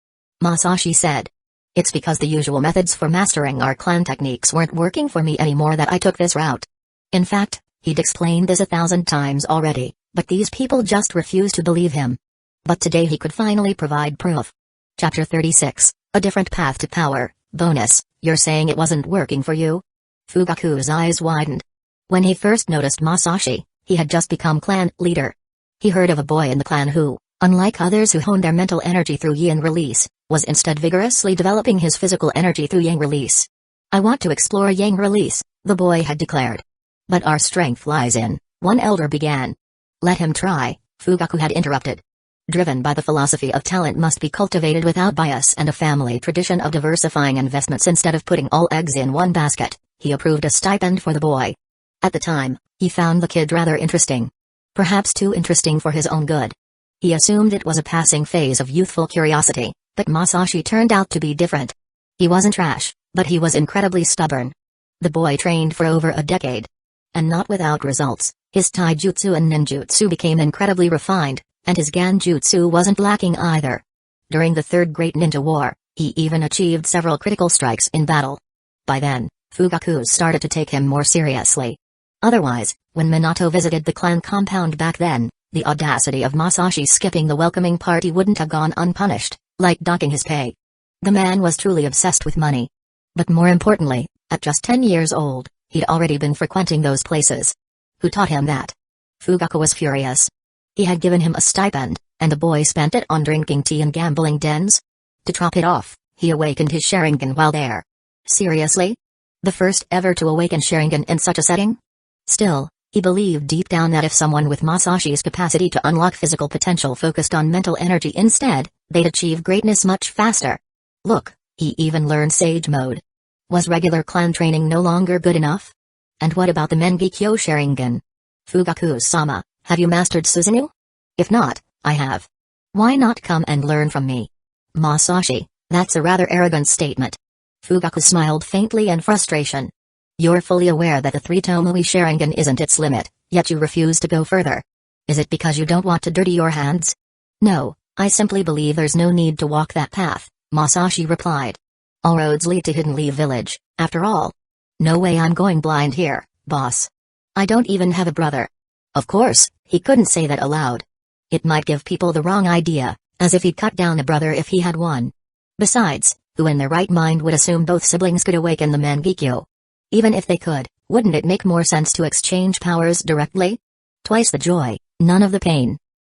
Masashi said. It's because the usual methods for mastering our clan techniques weren't working for me anymore that I took this route. In fact, he'd explained this 1,000 times already, but these people just refused to believe him. But today he could finally provide proof. Chapter 36, A Different Path to Power. Bonus, you're saying it wasn't working for you? Fugaku's eyes widened. When he first noticed Masashi, he had just become clan leader. He heard of a boy in the clan who, unlike others who honed their mental energy through yin release, was instead vigorously developing his physical energy through yang release. I want to explore yang release, the boy had declared. But our strength lies in, one elder began. Let him try, Fugaku had interrupted. Driven by the philosophy of talent must be cultivated without bias and a family tradition of diversifying investments instead of putting all eggs in one basket, he approved a stipend for the boy. At the time, he found the kid rather interesting. Perhaps too interesting for his own good. He assumed it was a passing phase of youthful curiosity, but Masashi turned out to be different. He wasn't rash, but he was incredibly stubborn. The boy trained for over a decade. And not without results, his taijutsu and ninjutsu became incredibly refined, and his ganjutsu wasn't lacking either. During the Third Great Ninja War, he even achieved several critical strikes in battle. By then, Fugaku started to take him more seriously. Otherwise, when Minato visited the clan compound back then, the audacity of Masashi skipping the welcoming party wouldn't have gone unpunished, like docking his pay. The man was truly obsessed with money. But more importantly, at just 10 years old, he'd already been frequenting those places. Who taught him that? Fugaku was furious. He had given him a stipend, and the boy spent it on drinking tea and gambling dens? To top it off, he awakened his Sharingan while there. Seriously? The first ever to awaken Sharingan in such a setting? Still, he believed deep down that if someone with Masashi's capacity to unlock physical potential focused on mental energy instead, they'd achieve greatness much faster. Look, he even learned Sage Mode. Was regular clan training no longer good enough? And what about the Mangekyō Sharingan? Fugaku-sama, have you mastered Susanoo? If not, I have. Why not come and learn from me? Masashi, that's a rather arrogant statement. Fugaku smiled faintly in frustration. You're fully aware that the 3 Tomoe Sharingan isn't its limit, yet you refuse to go further. Is it because you don't want to dirty your hands? No, I simply believe there's no need to walk that path, Masashi replied. All roads lead to Hidden Leaf Village, after all. No way I'm going blind here, boss. I don't even have a brother. Of course, he couldn't say that aloud. It might give people the wrong idea, as if he'd cut down a brother if he had one. Besides, who in their right mind would assume both siblings could awaken the Mangekyō? Even if they could, wouldn't it make more sense to exchange powers directly? Twice the joy, none of the pain.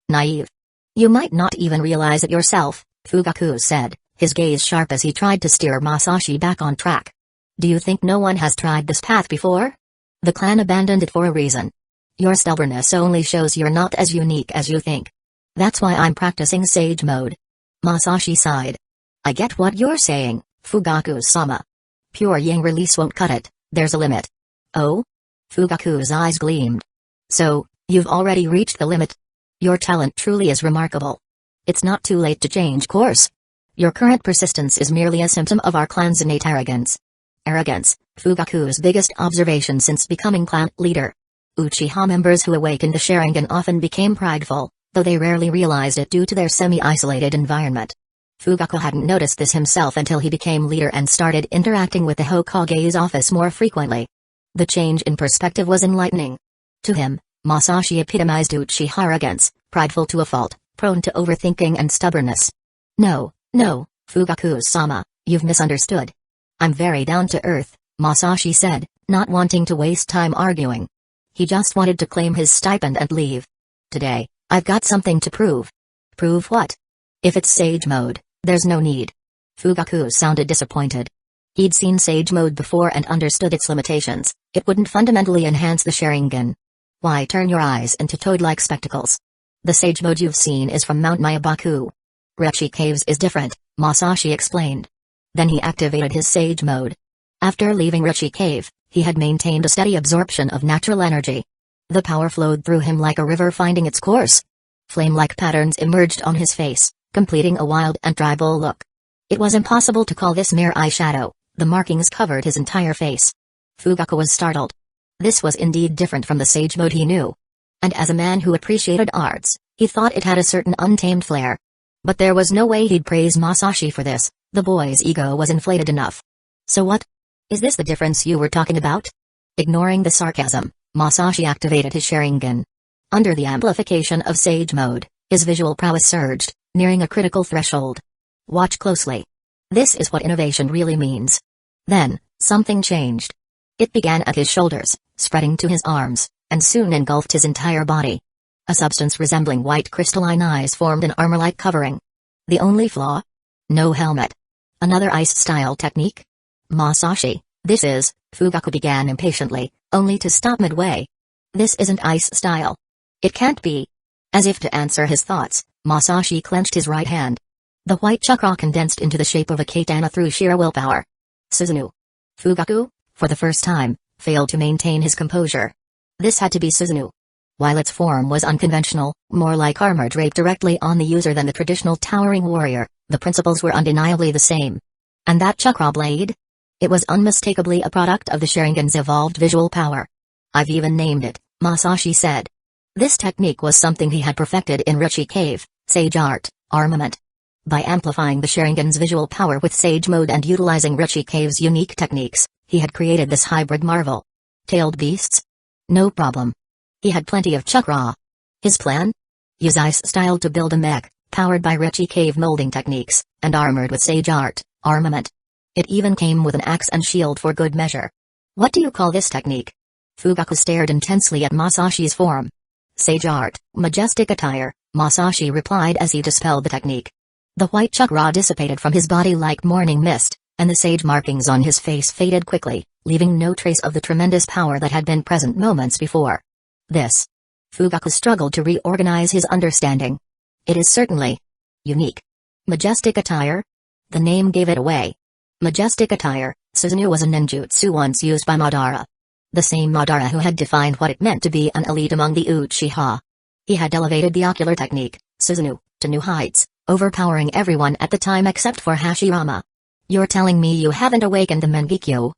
Naive. You might not even realize it yourself, Fugaku said, his gaze sharp as he tried to steer Masashi back on track. Do you think no one has tried this path before? The clan abandoned it for a reason. Your stubbornness only shows you're not as unique as you think. That's why I'm practicing Sage Mode. Masashi sighed. I get what you're saying, Fugaku-sama. Pure yang release won't cut it, there's a limit. Oh? Fugaku's eyes gleamed. So, you've already reached the limit? Your talent truly is remarkable. It's not too late to change course. Your current persistence is merely a symptom of our clan's innate arrogance. Arrogance, Fugaku's biggest observation since becoming clan leader. Uchiha members who awakened the Sharingan often became prideful, though they rarely realized it due to their semi-isolated environment. Fugaku hadn't noticed this himself until he became leader and started interacting with the Hokage's office more frequently. The change in perspective was enlightening. To him, Masashi epitomized Uchiha arrogance, prideful to a fault, prone to overthinking and stubbornness. No, Fugaku-sama, you've misunderstood. I'm very down to earth, Masashi said, not wanting to waste time arguing. He just wanted to claim his stipend and leave. Today, I've got something to prove. Prove what? If it's Sage Mode, there's no need. Fugaku sounded disappointed. He'd seen Sage Mode before and understood its limitations. It wouldn't fundamentally enhance the Sharingan. Why turn your eyes into toad-like spectacles? The Sage Mode you've seen is from Mount Mayabaku. Rechi Caves is different, Masashi explained. Then he activated his Sage Mode. After leaving Rechi Cave, he had maintained a steady absorption of natural energy. The power flowed through him like a river finding its course. Flame-like patterns emerged on his face, completing a wild and tribal look. It was impossible to call this mere eyeshadow. The markings covered his entire face. Fugaku was startled. This was indeed different from the Sage Mode he knew. And as a man who appreciated arts, he thought it had a certain untamed flair. But there was no way he'd praise Masashi for this. The boy's ego was inflated enough. So what? Is this the difference you were talking about? Ignoring the sarcasm, Masashi activated his Sharingan. Under the amplification of Sage Mode, his visual prowess surged, nearing a critical threshold. Watch closely. This is what innovation really means. Then, something changed. It began at his shoulders, spreading to his arms, and soon engulfed his entire body. A substance resembling white crystalline eyes formed an armor-like covering. The only flaw? No helmet. Another ice-style technique? Masashi, this is, Fugaku began impatiently, only to stop midway. This isn't ice-style. It can't be. As if to answer his thoughts, Masashi clenched his right hand. The white chakra condensed into the shape of a katana through sheer willpower. Susanoo. Fugaku, for the first time, failed to maintain his composure. This had to be Susanoo. While its form was unconventional, more like armor draped directly on the user than the traditional towering warrior, the principles were undeniably the same. And that chakra blade? It was unmistakably a product of the Sharingan's evolved visual power. I've even named it, Masashi said. This technique was something he had perfected in Rechi Cave, Sage Art, Armament. By amplifying the Sharingan's visual power with Sage Mode and utilizing Rechi Cave's unique techniques, he had created this hybrid marvel. Tailed beasts? No problem. He had plenty of chakra. His plan? Use ice style to build a mech, powered by Rechi Cave molding techniques, and armored with Sage Art, Armament. It even came with an axe and shield for good measure. What do you call this technique? Fugaku stared intensely at Masashi's form. Sage Art, Majestic Attire, Masashi replied as he dispelled the technique. The white chakra dissipated from his body like morning mist, and the sage markings on his face faded quickly, leaving no trace of the tremendous power that had been present moments before. This. Fugaku struggled to reorganize his understanding. It is certainly unique. Majestic Attire? The name gave it away. Majestic Attire, Susanoo was a ninjutsu once used by Madara. The same Madara who had defined what it meant to be an elite among the Uchiha. He had elevated the ocular technique, Susanoo, to new heights, overpowering everyone at the time except for Hashirama. You're telling me you haven't awakened the Mangekyō?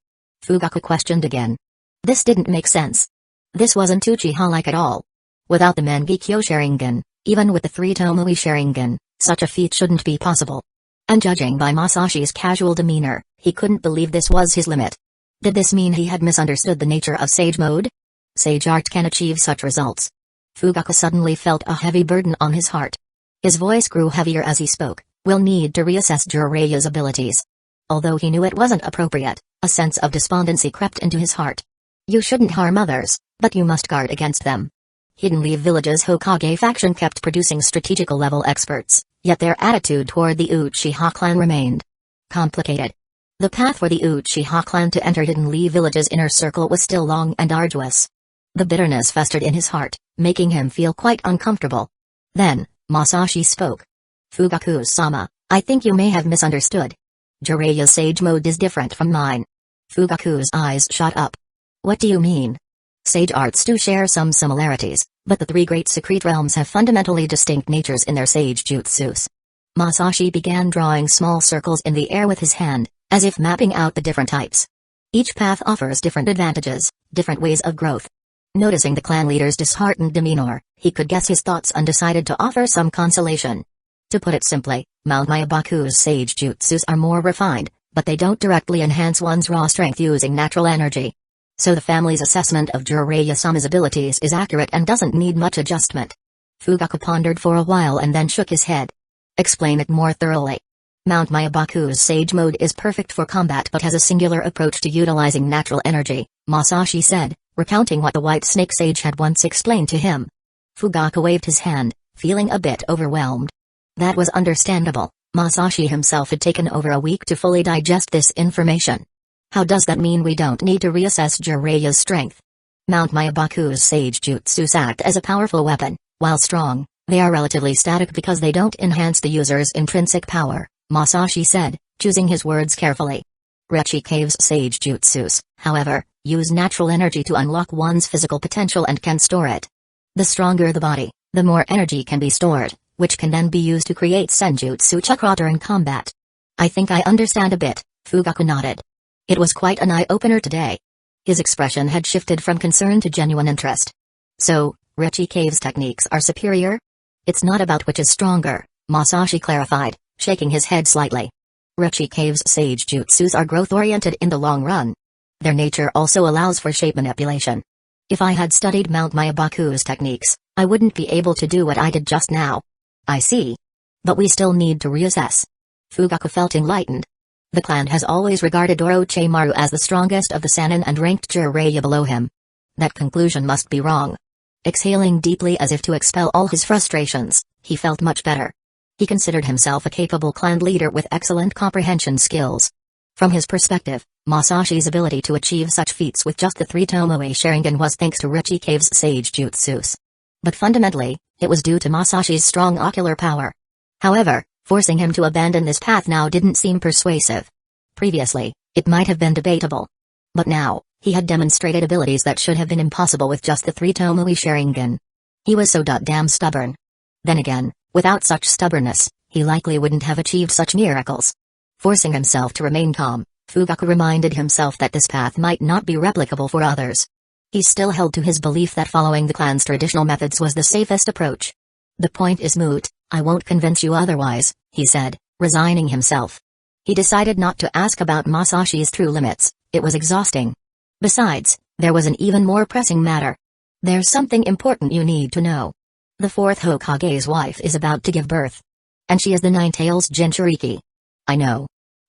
Fugaku questioned again. This didn't make sense. This wasn't Uchiha-like at all. Without the Mangekyō Sharingan, even with the 3 Tomoe Sharingan, such a feat shouldn't be possible. And judging by Masashi's casual demeanor, he couldn't believe this was his limit. Did this mean he had misunderstood the nature of Sage Mode? Sage Art can achieve such results. Fugaku suddenly felt a heavy burden on his heart. His voice grew heavier as he spoke. We'll need to reassess Jireya's abilities. Although he knew it wasn't appropriate, a sense of despondency crept into his heart. You shouldn't harm others, but you must guard against them. Hidden Leaf Village's Hokage faction kept producing strategical level experts, yet their attitude toward the Uchiha clan remained complicated. The path for the Uchiha clan to enter Hidden Leaf Village's inner circle was still long and arduous. The bitterness festered in his heart, making him feel quite uncomfortable. Then, Masashi spoke. Fugaku-sama, I think you may have misunderstood. Jireya's Sage Mode is different from mine. Fugaku's eyes shot up. What do you mean? Sage arts do share some similarities, but the 3 great secret realms have fundamentally distinct natures in their sage jutsus. Masashi began drawing small circles in the air with his hand, as if mapping out the different types. Each path offers different advantages, different ways of growth. Noticing the clan leader's disheartened demeanor, he could guess his thoughts and decided to offer some consolation. To put it simply, Mount Mayabaku's sage jutsus are more refined, but they don't directly enhance one's raw strength using natural energy. So the family's assessment of Jireya-sama's abilities is accurate and doesn't need much adjustment. Fugaku pondered for a while and then shook his head. Explain it more thoroughly. Mount Mayabaku's Sage Mode is perfect for combat but has a singular approach to utilizing natural energy, Masashi said, recounting what the White Snake Sage had once explained to him. Fugaku waved his hand, feeling a bit overwhelmed. That was understandable. Masashi himself had taken over a week to fully digest this information. How does that mean we don't need to reassess Jiraiya's strength? Mount Myabaku's Sage Jutsus act as a powerful weapon. While strong, they are relatively static because they don't enhance the user's intrinsic power, Masashi said, choosing his words carefully. Rechikave's Sage Jutsus, however, use natural energy to unlock one's physical potential and can store it. The stronger the body, the more energy can be stored, which can then be used to create Senjutsu Chakra during combat. I think I understand a bit, Fugaku nodded. It was quite an eye-opener today. His expression had shifted from concern to genuine interest. So, Rechikave's techniques are superior? It's not about which is stronger, Masashi clarified, shaking his head slightly. Rechikave's Sage Jutsus are growth-oriented in the long run. Their nature also allows for shape manipulation. If I had studied Mount Myabaku's techniques, I wouldn't be able to do what I did just now. I see. But we still need to reassess. Fugaku felt enlightened. The clan has always regarded Orochimaru as the strongest of the Sannin and ranked Jiraiya below him. That conclusion must be wrong. Exhaling deeply as if to expel all his frustrations, he felt much better. He considered himself a capable clan leader with excellent comprehension skills. From his perspective, Masashi's ability to achieve such feats with just the 3 Tomoe Sharingan was thanks to Rechikave's Sage Jutsus. But fundamentally, it was due to Masashi's strong ocular power. However, forcing him to abandon this path now didn't seem persuasive. Previously, it might have been debatable. But now, he had demonstrated abilities that should have been impossible with just the 3 Tomoe Sharingan. He was so damn stubborn. Then again, without such stubbornness, he likely wouldn't have achieved such miracles. Forcing himself to remain calm, Fugaku reminded himself that this path might not be replicable for others. He still held to his belief that following the clan's traditional methods was the safest approach. The point is moot, I won't convince you otherwise, he said, resigning himself. He decided not to ask about Masashi's true limits, it was exhausting. Besides, there was an even more pressing matter. There's something important you need to know. The 4th Hokage's wife is about to give birth. And she is the Nine-Tails Jinchuriki. I know.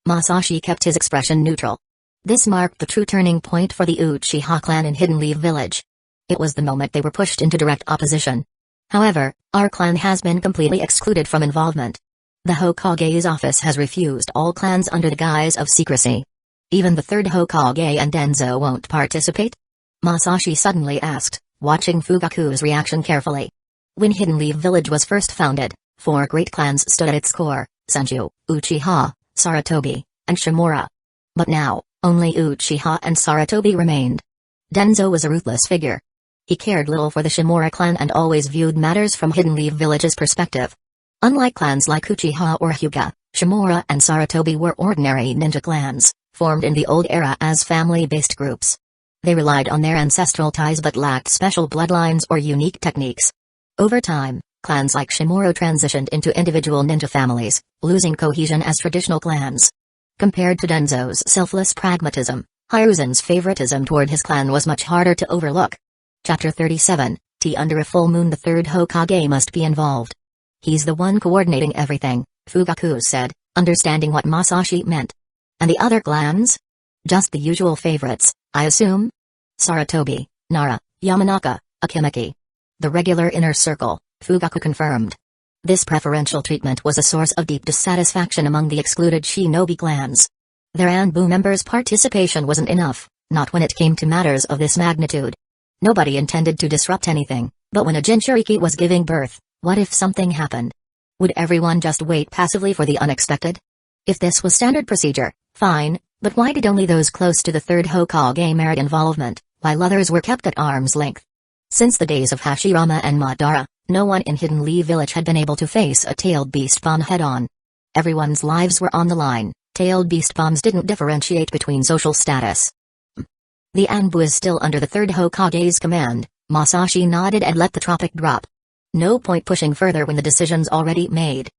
Masashi kept his expression neutral. This marked the true turning point for the Uchiha clan in Hidden Leaf Village. It was the moment they were pushed into direct opposition. However, our clan has been completely excluded from involvement. The Hokage's office has refused all clans under the guise of secrecy. Even the 3rd Hokage and Danzo won't participate? Masashi suddenly asked, watching Fugaku's reaction carefully. When Hidden Leaf Village was first founded, 4 great clans stood at its core, Senju, Uchiha, Sarutobi, and Shimura. But now, only Uchiha and Sarutobi remained. Danzo was a ruthless figure. He cared little for the Shimura clan and always viewed matters from Hidden Leaf Village's perspective. Unlike clans like Uchiha or Hyuga, Shimura and Sarutobi were ordinary ninja clans, formed in the old era as family-based groups. They relied on their ancestral ties but lacked special bloodlines or unique techniques. Over time, clans like Shimura transitioned into individual ninja families, losing cohesion as traditional clans. Compared to Danzo's selfless pragmatism, Hiruzen's favoritism toward his clan was much harder to overlook. Chapter 37, Under a full moon the 3rd Hokage must be involved. He's the one coordinating everything, Fugaku said, understanding what Masashi meant. And the other clans? Just the usual favorites, I assume? Sarutobi, Nara, Yamanaka, Akimaki. The regular inner circle, Fugaku confirmed. This preferential treatment was a source of deep dissatisfaction among the excluded shinobi clans. Their Anbu members' participation wasn't enough, not when it came to matters of this magnitude. Nobody intended to disrupt anything, but when a Jinchuriki was giving birth, what if something happened? Would everyone just wait passively for the unexpected? If this was standard procedure, fine, but why did only those close to the 3rd Hokage merit involvement, while others were kept at arm's length? Since the days of Hashirama and Madara, no one in Hidden Leaf Village had been able to face a tailed beast bomb head-on. Everyone's lives were on the line. Tailed beast bombs didn't differentiate between social status. The Anbu is still under the 3rd Hokage's command, Masashi nodded and let the topic drop. No point pushing further when the decision's already made.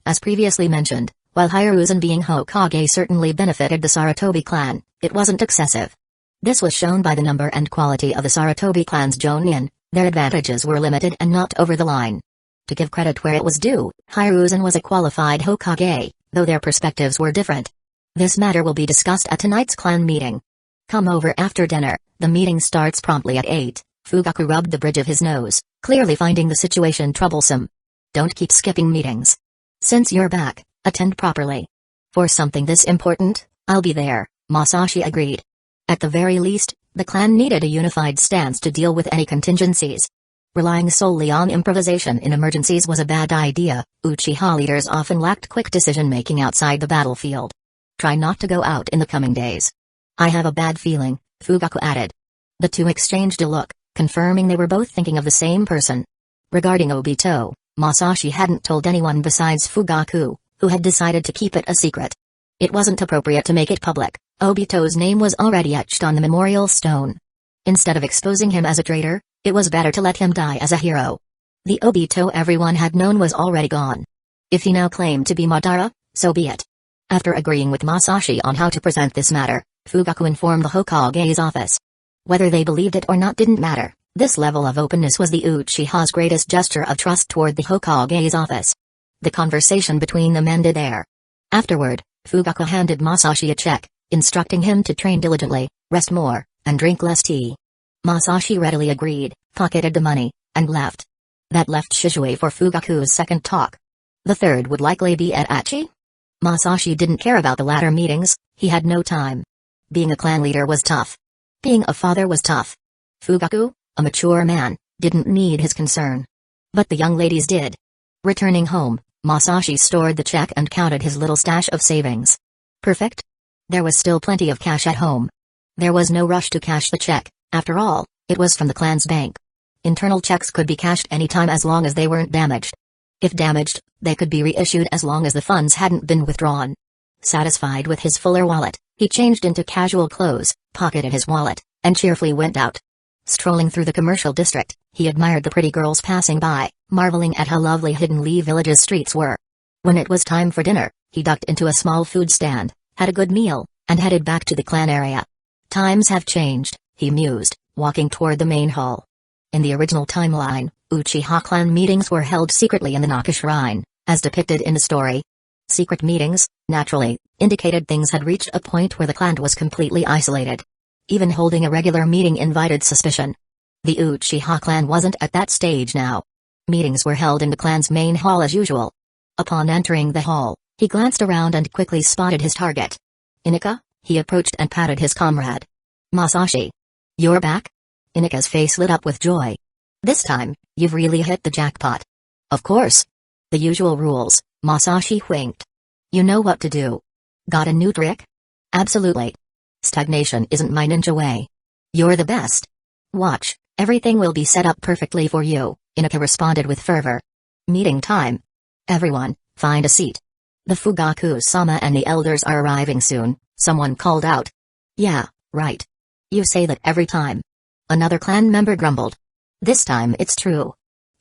As previously mentioned, while Hiruzen being Hokage certainly benefited the Sarutobi clan, it wasn't excessive. This was shown by the number and quality of the Sarutobi clan's Jonin. Their advantages were limited and not over the line. To give credit where it was due, Hiruzen was a qualified Hokage, though their perspectives were different. This matter will be discussed at tonight's clan meeting. Come over after dinner, the meeting starts promptly at 8, Fugaku rubbed the bridge of his nose, clearly finding the situation troublesome. Don't keep skipping meetings. Since you're back, Attend properly. For something this important, I'll be there, Masashi agreed. At the very least, the clan needed a unified stance to deal with any contingencies. Relying solely on improvisation in emergencies was a bad idea. Uchiha leaders often lacked quick decision-making outside the battlefield. Try not to go out in the coming days. I have a bad feeling, Fugaku added. The two exchanged a look, confirming they were both thinking of the same person. Regarding Obito, Masashi hadn't told anyone besides Fugaku, who had decided to keep it a secret. It wasn't appropriate to make it public. Obito's name was already etched on the memorial stone. Instead of exposing him as a traitor, it was better to let him die as a hero. The Obito everyone had known was already gone. If he now claimed to be Madara, so be it. After agreeing with Masashi on how to present this matter, Fugaku informed the Hokage's office. Whether they believed it or not didn't matter. This level of openness was the Uchiha's greatest gesture of trust toward the Hokage's office. The conversation between them ended there. Afterward, Fugaku handed Masashi a check, instructing him to train diligently, rest more, and drink less tea. Masashi readily agreed, pocketed the money, and left. That left Shizue for Fugaku's second talk. The third would likely be at Achi? Masashi didn't care about the latter meetings, he had no time. Being a clan leader was tough. Being a father was tough. Fugaku, a mature man, didn't need his concern. But the young ladies did. Returning home, Masashi stored the check and counted his little stash of savings. Perfect? There was still plenty of cash at home. There was no rush to cash the check, after all, it was from the clan's bank. Internal checks could be cashed anytime as long as they weren't damaged. If damaged, they could be reissued as long as the funds hadn't been withdrawn. Satisfied with his fuller wallet, he changed into casual clothes, pocketed his wallet, and cheerfully went out. Strolling through the commercial district, he admired the pretty girls passing by, marveling at how lovely Hidden Leaf Village's streets were. When it was time for dinner, he ducked into a small food stand, had a good meal, and headed back to the clan area. Times have changed, he mused, walking toward the main hall. In the original timeline, Uchiha clan meetings were held secretly in the Naka Shrine, as depicted in the story. Secret meetings, naturally, indicated things had reached a point where the clan was completely isolated. Even holding a regular meeting invited suspicion. The Uchiha clan wasn't at that stage now. Meetings were held in the clan's main hall as usual. Upon entering the hall, he glanced around and quickly spotted his target. Inika, he approached and patted his comrade. Masashi. You're back? Inika's face lit up with joy. This time, you've really hit the jackpot. Of course. The usual rules, Masashi winked. You know what to do. Got a new trick? Absolutely. Stagnation isn't my ninja way. You're the best. Watch, everything will be set up perfectly for you, Inika responded with fervor. Meeting time. Everyone, find a seat. The Fugaku-sama and the elders are arriving soon, someone called out. Yeah, right. You say that every time. Another clan member grumbled. This time it's true.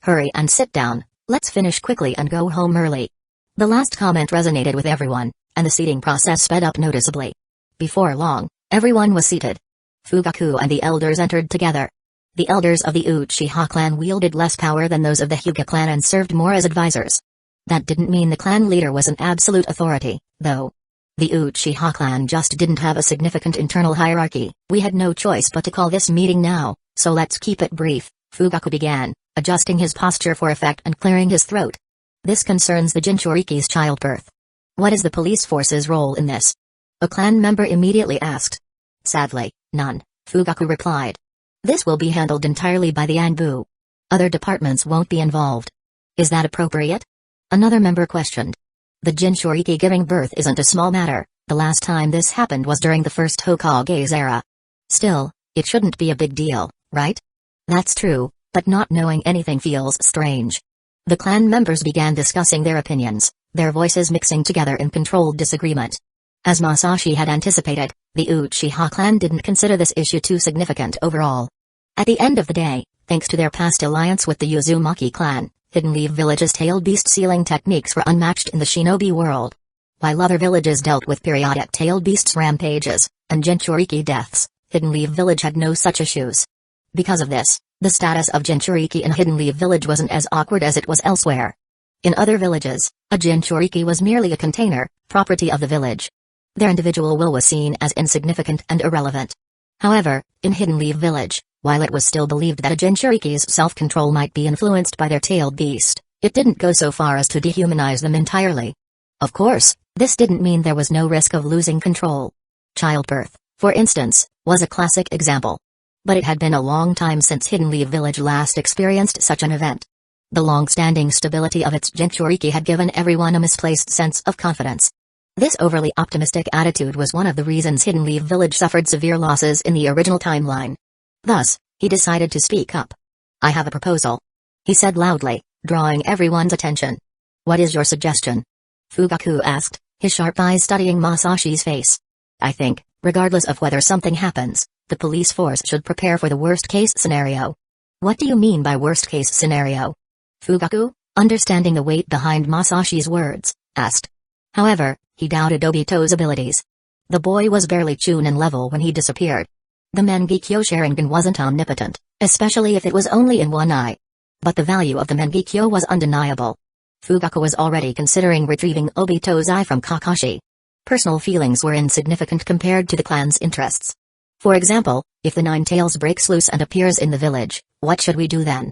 Hurry and sit down, let's finish quickly and go home early. The last comment resonated with everyone, and the seating process sped up noticeably. Before long, everyone was seated. Fugaku and the elders entered together. The elders of the Uchiha clan wielded less power than those of the Hyuga clan and served more as advisors. That didn't mean the clan leader was an absolute authority, though. The Uchiha clan just didn't have a significant internal hierarchy. We had no choice but to call this meeting now, so let's keep it brief, Fugaku began, adjusting his posture for effect and clearing his throat. This concerns the Jinchuriki's childbirth. What is the police force's role in this? A clan member immediately asked. Sadly, none, Fugaku replied. This will be handled entirely by the Anbu. Other departments won't be involved. Is that appropriate? Another member questioned. The Jinchuriki giving birth isn't a small matter, the last time this happened was during the first Hokage's era. Still, it shouldn't be a big deal, right? That's true, but not knowing anything feels strange. The clan members began discussing their opinions, their voices mixing together in controlled disagreement. As Masashi had anticipated, the Uchiha clan didn't consider this issue too significant overall. At the end of the day, thanks to their past alliance with the Uzumaki clan, Hidden Leaf Village's tailed beast sealing techniques were unmatched in the shinobi world. While other villages dealt with periodic tailed beasts rampages, and Jinchuriki deaths, Hidden Leaf Village had no such issues. Because of this, the status of Jinchuriki in Hidden Leaf Village wasn't as awkward as it was elsewhere. In other villages, a Jinchuriki was merely a container, property of the village. Their individual will was seen as insignificant and irrelevant. However, in Hidden Leaf Village, while it was still believed that a Jinchuriki's self-control might be influenced by their tailed beast, it didn't go so far as to dehumanize them entirely. Of course, this didn't mean there was no risk of losing control. Childbirth, for instance, was a classic example. But it had been a long time since Hidden Leaf Village last experienced such an event. The long-standing stability of its Jinchuriki had given everyone a misplaced sense of confidence. This overly optimistic attitude was one of the reasons Hidden Leaf Village suffered severe losses in the original timeline. Thus, he decided to speak up. "I have a proposal," he said loudly, drawing everyone's attention. "What is your suggestion?" Fugaku asked, his sharp eyes studying Masashi's face. "I think, regardless of whether something happens, the police force should prepare for the worst-case scenario." "What do you mean by worst-case scenario?" Fugaku, understanding the weight behind Masashi's words, asked. However, he doubted Obito's abilities. The boy was barely Chunin level when he disappeared. The Mangekyō Sharingan wasn't omnipotent, especially if it was only in one eye. But the value of the Mangekyō was undeniable. Fugaku was already considering retrieving Obito's eye from Kakashi. Personal feelings were insignificant compared to the clan's interests. For example, if the Nine-Tails breaks loose and appears in the village, what should we do then?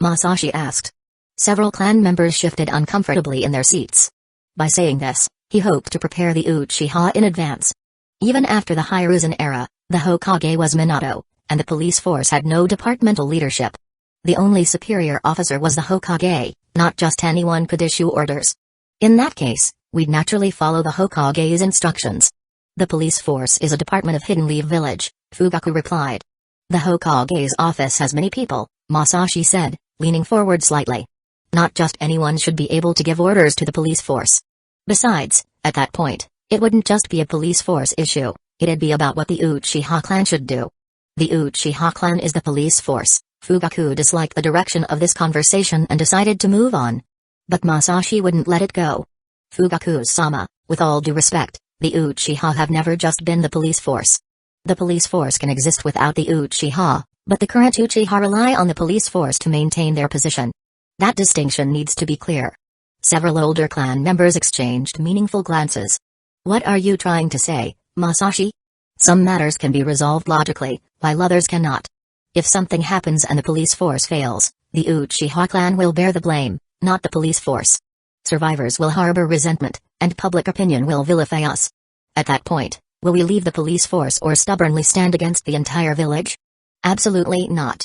Masashi asked. Several clan members shifted uncomfortably in their seats. By saying this, he hoped to prepare the Uchiha in advance. Even after the Hiruzen era, the Hokage was Minato, and the police force had no departmental leadership. The only superior officer was the Hokage, not just anyone could issue orders. In that case, we'd naturally follow the Hokage's instructions. The police force is a department of Hidden Leaf Village, Fugaku replied. The Hokage's office has many people, Masashi said, leaning forward slightly. Not just anyone should be able to give orders to the police force. Besides, at that point, it wouldn't just be a police force issue, it'd be about what the Uchiha clan should do. The Uchiha clan is the police force. Fugaku disliked the direction of this conversation and decided to move on. But Masashi wouldn't let it go. Fugaku-sama, with all due respect, the Uchiha have never just been the police force. The police force can exist without the Uchiha, but the current Uchiha rely on the police force to maintain their position. That distinction needs to be clear. Several older clan members exchanged meaningful glances. What are you trying to say, Masashi? Some matters can be resolved logically, while others cannot. If something happens and the police force fails, the Uchiha clan will bear the blame, not the police force. Survivors will harbor resentment, and public opinion will vilify us. At that point, will we leave the police force or stubbornly stand against the entire village? Absolutely not.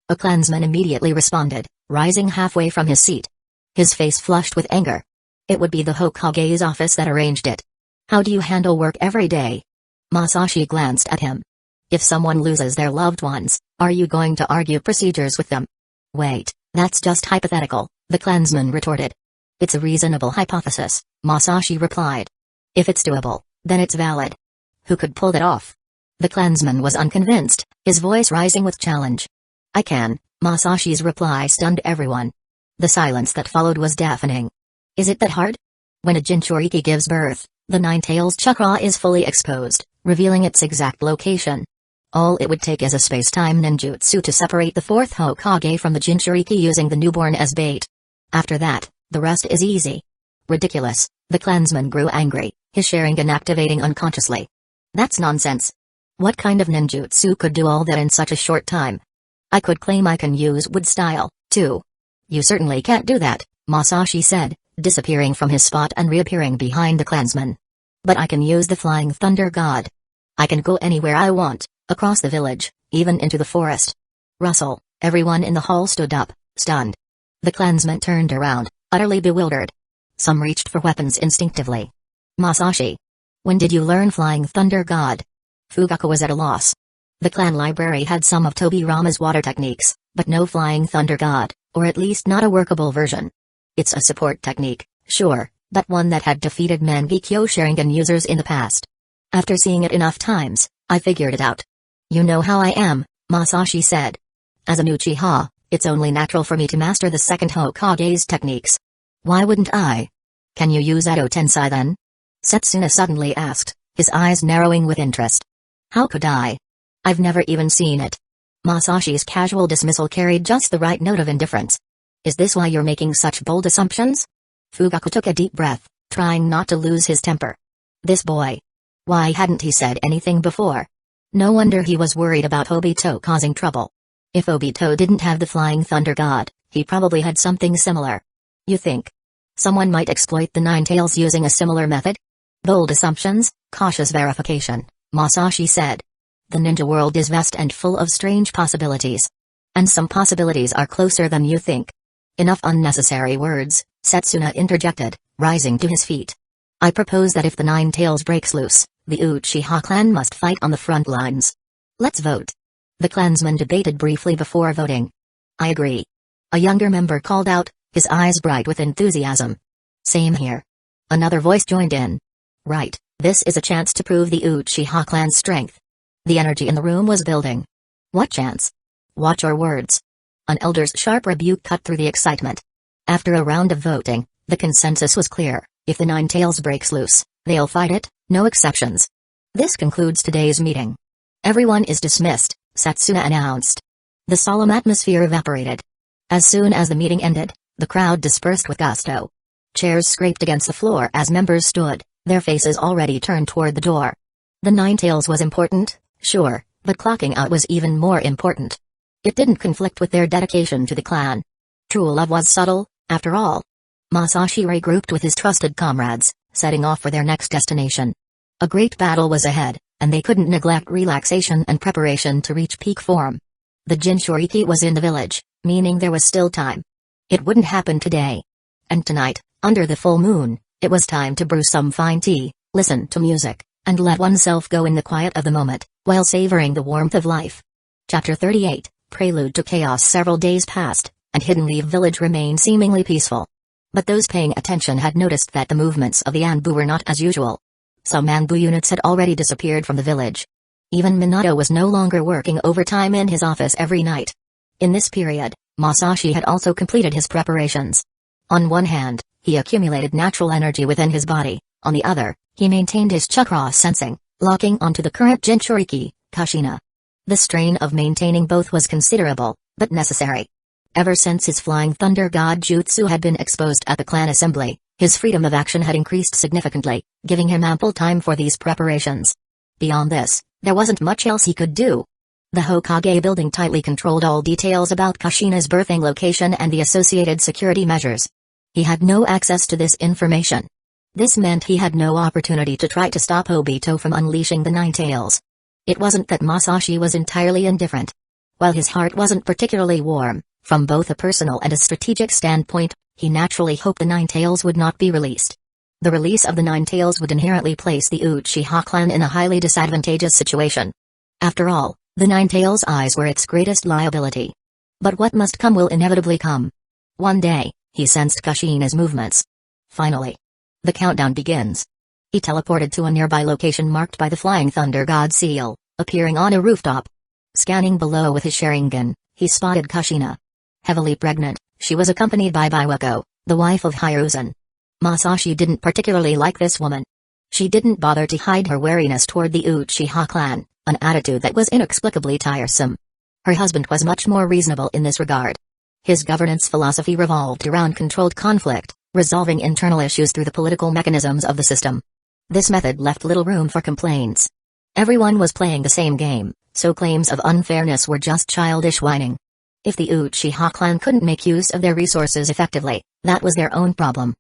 A clansman immediately responded, rising halfway from his seat. His face flushed with anger. It would be the Hokage's office that arranged it. How do you handle work every day? Masashi glanced at him. If someone loses their loved ones, are you going to argue procedures with them? Wait, that's just hypothetical, the clansman retorted. It's a reasonable hypothesis, Masashi replied. If it's doable, then it's valid. Who could pull that off? The clansman was unconvinced, his voice rising with challenge. I can, Masashi's reply stunned everyone. The silence that followed was deafening. Is it that hard? When a Jinchuriki gives birth, the Nine-Tails chakra is fully exposed, revealing its exact location. All it would take is a space-time ninjutsu to separate the fourth Hokage from the Jinchuriki using the newborn as bait. After that, the rest is easy. Ridiculous, the clansman grew angry, his Sharingan activating unconsciously. That's nonsense. What kind of ninjutsu could do all that in such a short time? I could claim I can use wood style, too. You certainly can't do that, Masashi said, disappearing from his spot and reappearing behind the clansman. But I can use the Flying Thunder God. I can go anywhere I want, across the village, even into the forest. Russell, everyone in the hall stood up, stunned. The clansman turned around, utterly bewildered. Some reached for weapons instinctively. Masashi. When did you learn Flying Thunder God? Fugaku was at a loss. The clan library had some of Tobirama's water techniques, but no Flying Thunder God, or at least not a workable version. It's a support technique, sure, but one that had defeated Mangekyō Sharingan users in the past. After seeing it enough times, I figured it out. You know how I am, Masashi said. As an Uchiha, it's only natural for me to master the second Hokage's techniques. Why wouldn't I? Can you use Edo Tensei then? Setsuna suddenly asked, his eyes narrowing with interest. How could I? I've never even seen it. Masashi's casual dismissal carried just the right note of indifference. Is this why you're making such bold assumptions? Fugaku took a deep breath, trying not to lose his temper. This boy. Why hadn't he said anything before? No wonder he was worried about Obito causing trouble. If Obito didn't have the Flying Thunder God, he probably had something similar. You think? Someone might exploit the Nine Tails using a similar method? Bold assumptions, cautious verification, Masashi said. The ninja world is vast and full of strange possibilities. And some possibilities are closer than you think. Enough unnecessary words, Setsuna interjected, rising to his feet. I propose that if the Nine Tails breaks loose, the Uchiha clan must fight on the front lines. Let's vote. The clansmen debated briefly before voting. I agree. A younger member called out, his eyes bright with enthusiasm. Same here. Another voice joined in. Right, this is a chance to prove the Uchiha clan's strength. The energy in the room was building. What chance? Watch your words. An elder's sharp rebuke cut through the excitement. After a round of voting, the consensus was clear. If the Nine Tails breaks loose, they'll fight it, no exceptions. This concludes today's meeting. Everyone is dismissed, Setsuna announced. The solemn atmosphere evaporated. As soon as the meeting ended, the crowd dispersed with gusto. Chairs scraped against the floor as members stood, their faces already turned toward the door. The Nine Tails was important, sure, but clocking out was even more important. It didn't conflict with their dedication to the clan. True love was subtle, after all. Masashi regrouped with his trusted comrades, setting off for their next destination. A great battle was ahead, and they couldn't neglect relaxation and preparation to reach peak form. The Jinchuriki was in the village, meaning there was still time. It wouldn't happen today. And tonight, under the full moon, it was time to brew some fine tea, listen to music, and let oneself go in the quiet of the moment, while savoring the warmth of life. Chapter 38, Prelude to Chaos. Several days passed, and Hidden Leaf Village remained seemingly peaceful. But those paying attention had noticed that the movements of the Anbu were not as usual. Some Anbu units had already disappeared from the village. Even Minato was no longer working overtime in his office every night. In this period, Masashi had also completed his preparations. On one hand, he accumulated natural energy within his body, on the other, he maintained his chakra sensing, locking onto the current Jinchuriki, Kushina. The strain of maintaining both was considerable, but necessary. Ever since his Flying Thunder God Jutsu had been exposed at the clan assembly, his freedom of action had increased significantly, giving him ample time for these preparations. Beyond this, there wasn't much else he could do. The Hokage building tightly controlled all details about Kushina's birthing location and the associated security measures. He had no access to this information. This meant he had no opportunity to try to stop Obito from unleashing the Nine Tails. It wasn't that Masashi was entirely indifferent. While his heart wasn't particularly warm, from both a personal and a strategic standpoint, he naturally hoped the Nine Tails would not be released. The release of the Nine Tails would inherently place the Uchiha clan in a highly disadvantageous situation. After all, the Nine Tails' eyes were its greatest liability. But what must come will inevitably come. One day, he sensed Kushina's movements. Finally. The countdown begins. He teleported to a nearby location marked by the Flying Thunder God seal, appearing on a rooftop. Scanning below with his Sharingan, he spotted Kushina. Heavily pregnant, she was accompanied by Hueco, the wife of Hiruzen. Masashi didn't particularly like this woman. She didn't bother to hide her wariness toward the Uchiha clan, an attitude that was inexplicably tiresome. Her husband was much more reasonable in this regard. His governance philosophy revolved around controlled conflict, resolving internal issues through the political mechanisms of the system. This method left little room for complaints. Everyone was playing the same game, so claims of unfairness were just childish whining. If the Uchiha clan couldn't make use of their resources effectively, that was their own problem.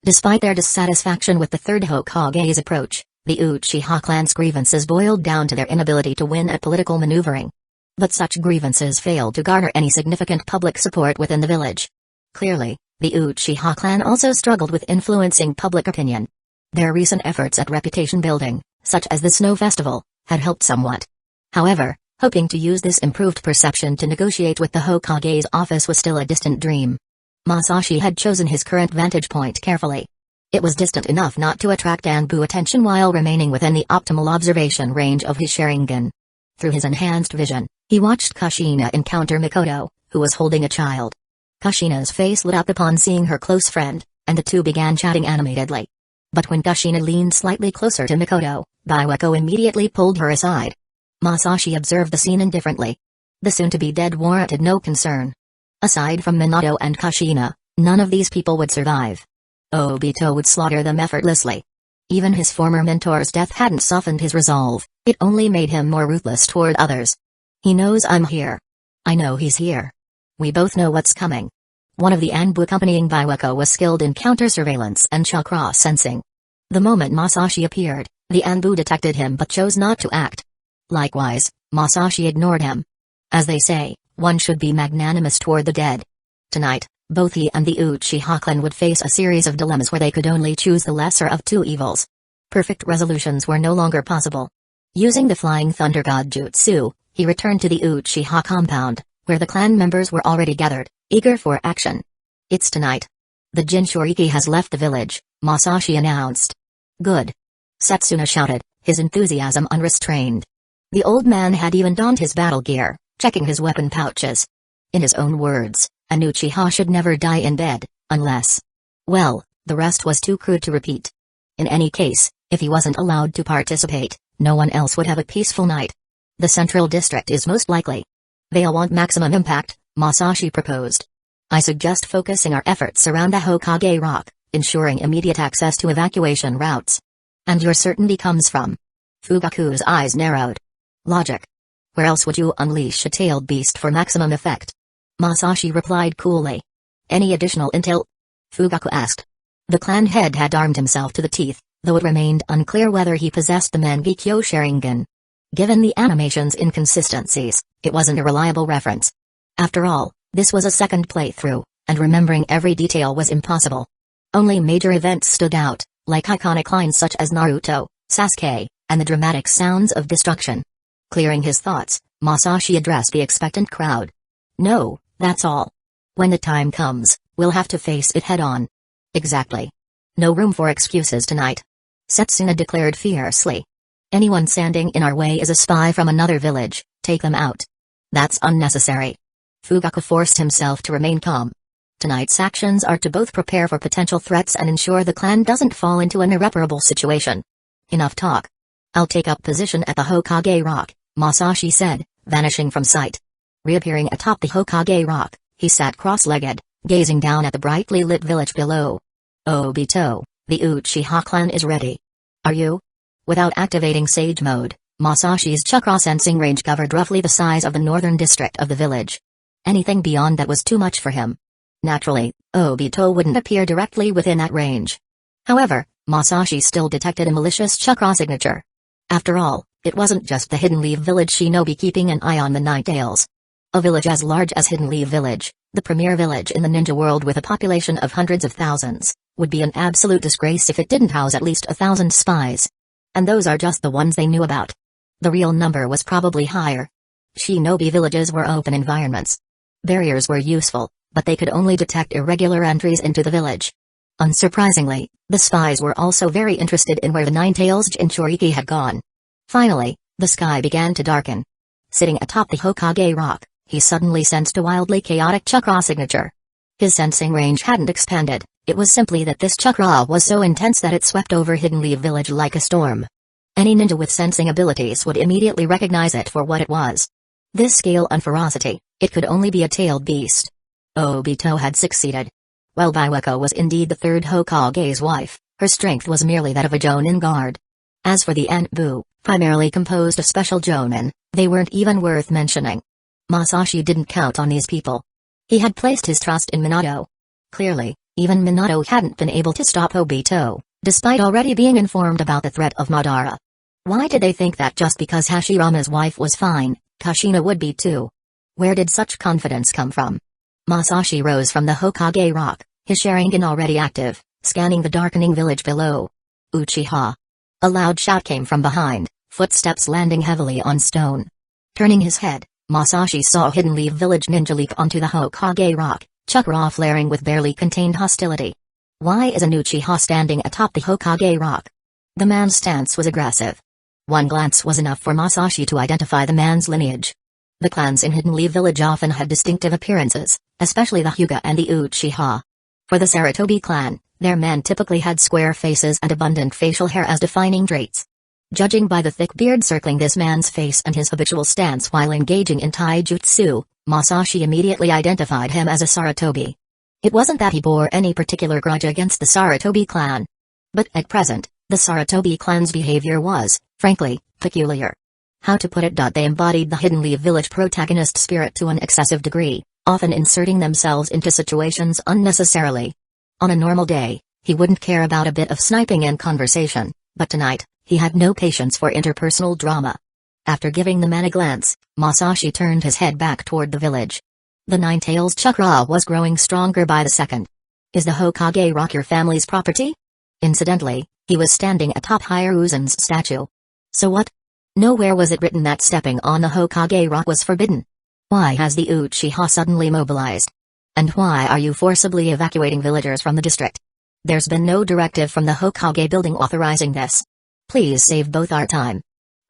Despite their dissatisfaction with the third Hokage's approach, the Uchiha clan's grievances boiled down to their inability to win at political maneuvering. But such grievances failed to garner any significant public support within the village. Clearly, the Uchiha clan also struggled with influencing public opinion. Their recent efforts at reputation building, such as the Snow Festival, had helped somewhat. However, hoping to use this improved perception to negotiate with the Hokage's office was still a distant dream. Masashi had chosen his current vantage point carefully. It was distant enough not to attract Anbu attention while remaining within the optimal observation range of his Sharingan. Through his enhanced vision, he watched Kushina encounter Mikoto, who was holding a child. Kushina's face lit up upon seeing her close friend, and the two began chatting animatedly. But when Kushina leaned slightly closer to Mikoto, Hueco immediately pulled her aside. Masashi observed the scene indifferently. The soon-to-be-dead warranted no concern. Aside from Minato and Kushina, none of these people would survive. Obito would slaughter them effortlessly. Even his former mentor's death hadn't softened his resolve, it only made him more ruthless toward others. He knows I'm here. I know he's here. We both know what's coming. One of the Anbu accompanying Hueco was skilled in counter-surveillance and chakra sensing. The moment Masashi appeared, the Anbu detected him but chose not to act. Likewise, Masashi ignored him. As they say, one should be magnanimous toward the dead. Tonight, both he and the Uchiha clan would face a series of dilemmas where they could only choose the lesser of two evils. Perfect resolutions were no longer possible. Using the Flying Thunder God Jutsu, he returned to the Uchiha compound, where the clan members were already gathered, eager for action. It's tonight. The Jinchuriki has left the village, Masashi announced. Good. Setsuna shouted, his enthusiasm unrestrained. The old man had even donned his battle gear, checking his weapon pouches. In his own words, an Uchiha should never die in bed, unless... Well, the rest was too crude to repeat. In any case, if he wasn't allowed to participate, no one else would have a peaceful night. The central district is most likely. They'll want maximum impact, Masashi proposed. I suggest focusing our efforts around the Hokage Rock, ensuring immediate access to evacuation routes. And your certainty comes from... Fugaku's eyes narrowed. Logic. Where else would you unleash a tailed beast for maximum effect? Masashi replied coolly. Any additional intel? Fugaku asked. The clan head had armed himself to the teeth, though it remained unclear whether he possessed the Mangekyō Sharingan. Given the animation's inconsistencies, it wasn't a reliable reference. After all, this was a second playthrough, and remembering every detail was impossible. Only major events stood out, like iconic lines such as Naruto, Sasuke, and the dramatic sounds of destruction. Clearing his thoughts, Masashi addressed the expectant crowd. No, that's all. When the time comes, we'll have to face it head-on. Exactly. No room for excuses tonight. Setsuna declared fiercely. Anyone standing in our way is a spy from another village, take them out. That's unnecessary. Fugaku forced himself to remain calm. Tonight's actions are to both prepare for potential threats and ensure the clan doesn't fall into an irreparable situation. Enough talk. I'll take up position at the Hokage Rock, Masashi said, vanishing from sight. Reappearing atop the Hokage Rock, he sat cross-legged, gazing down at the brightly lit village below. Obito, the Uchiha clan is ready. Are you? Without activating Sage Mode, Masashi's chakra sensing range covered roughly the size of the northern district of the village. Anything beyond that was too much for him. Naturally, Obito wouldn't appear directly within that range. However, Masashi still detected a malicious chakra signature. After all, it wasn't just the Hidden Leaf Village shinobi keeping an eye on the Ninetales. A village as large as Hidden Leaf Village, the premier village in the ninja world with a population of hundreds of thousands, would be an absolute disgrace if it didn't house at least 1,000 spies. And those are just the ones they knew about. The real number was probably higher. Shinobi villages were open environments. Barriers were useful, but they could only detect irregular entries into the village. Unsurprisingly, the spies were also very interested in where the Ninetales Jinchuriki had gone. Finally, the sky began to darken. Sitting atop the Hokage Rock, he suddenly sensed a wildly chaotic chakra signature. His sensing range hadn't expanded, it was simply that this chakra was so intense that it swept over Hidden Leaf Village like a storm. Any ninja with sensing abilities would immediately recognize it for what it was. This scale and ferocity, it could only be a tailed beast. Obito had succeeded. While Hueco was indeed the third Hokage's wife, her strength was merely that of a Jonin guard. As for the Anbu, primarily composed of special Jonin, they weren't even worth mentioning. Masashi didn't count on these people. He had placed his trust in Minato. Clearly, even Minato hadn't been able to stop Obito, despite already being informed about the threat of Madara. Why did they think that just because Hashirama's wife was fine, Kushina would be too? Where did such confidence come from? Masashi rose from the Hokage Rock, his Sharingan already active, scanning the darkening village below. Uchiha. A loud shout came from behind, footsteps landing heavily on stone. Turning his head, Masashi saw Hidden Leaf Village ninja leap onto the Hokage Rock, chakra flaring with barely contained hostility. Why is an Uchiha standing atop the Hokage Rock? The man's stance was aggressive. One glance was enough for Masashi to identify the man's lineage. The clans in Hidden Leaf Village often had distinctive appearances, especially the Hyuga and the Uchiha. For the Sarutobi clan, their men typically had square faces and abundant facial hair as defining traits. Judging by the thick beard circling this man's face and his habitual stance while engaging in taijutsu, Masashi immediately identified him as a Sarutobi. It wasn't that he bore any particular grudge against the Sarutobi clan. But at present, the Sarutobi clan's behavior was, frankly, peculiar. How to put it? They embodied the Hidden Leaf Village protagonist spirit to an excessive degree, often inserting themselves into situations unnecessarily. On a normal day, he wouldn't care about a bit of sniping and conversation, but tonight, he had no patience for interpersonal drama. After giving the man a glance, Masashi turned his head back toward the village. The Nine-Tails chakra was growing stronger by the second. Is the Hokage rock your family's property? Incidentally, he was standing atop Hiruzen's statue. So what? Nowhere was it written that stepping on the Hokage rock was forbidden. Why has the Uchiha suddenly mobilized? And why are you forcibly evacuating villagers from the district? There's been no directive from the Hokage building authorizing this. Please save both our time.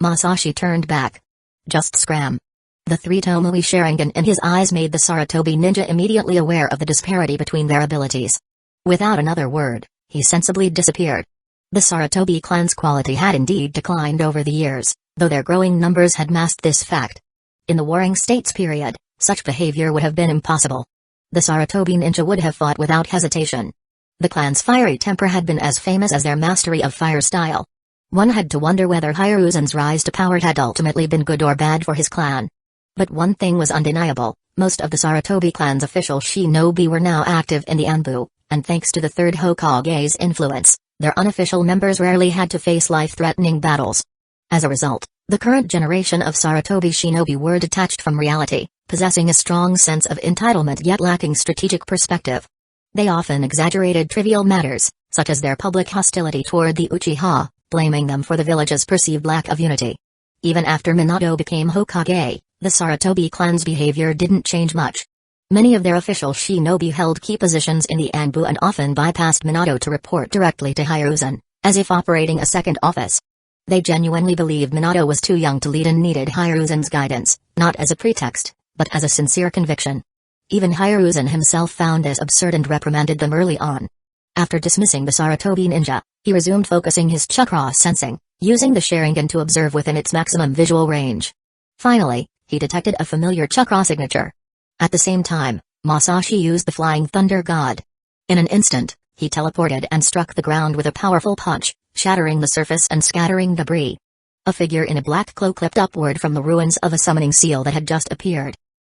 Masashi turned back. Just scram. The three Tomoe Sharingan in his eyes made the Sarutobi ninja immediately aware of the disparity between their abilities. Without another word, he sensibly disappeared. The Sarutobi clan's quality had indeed declined over the years, though their growing numbers had masked this fact. In the Warring States period, such behavior would have been impossible. The Sarutobi ninja would have fought without hesitation. The clan's fiery temper had been as famous as their mastery of fire style. One had to wonder whether Hiruzen's rise to power had ultimately been good or bad for his clan. But one thing was undeniable, most of the Sarutobi clan's official shinobi were now active in the Anbu, and thanks to the third Hokage's influence, their unofficial members rarely had to face life-threatening battles. As a result, the current generation of Sarutobi shinobi were detached from reality, possessing a strong sense of entitlement yet lacking strategic perspective. They often exaggerated trivial matters, such as their public hostility toward the Uchiha, blaming them for the village's perceived lack of unity. Even after Minato became Hokage, the Sarutobi clan's behavior didn't change much. Many of their official shinobi held key positions in the Anbu and often bypassed Minato to report directly to Hiruzen, as if operating a second office. They genuinely believed Minato was too young to lead and needed Hiruzen's guidance, not as a pretext, but as a sincere conviction. Even Hiruzen himself found this absurd and reprimanded them early on. After dismissing the Sarutobi ninja, he resumed focusing his chakra sensing, using the Sharingan to observe within its maximum visual range. Finally, he detected a familiar chakra signature. At the same time, Masashi used the Flying Thunder God. In an instant, he teleported and struck the ground with a powerful punch, shattering the surface and scattering debris. A figure in a black cloak leapt upward from the ruins of a summoning seal that had just appeared.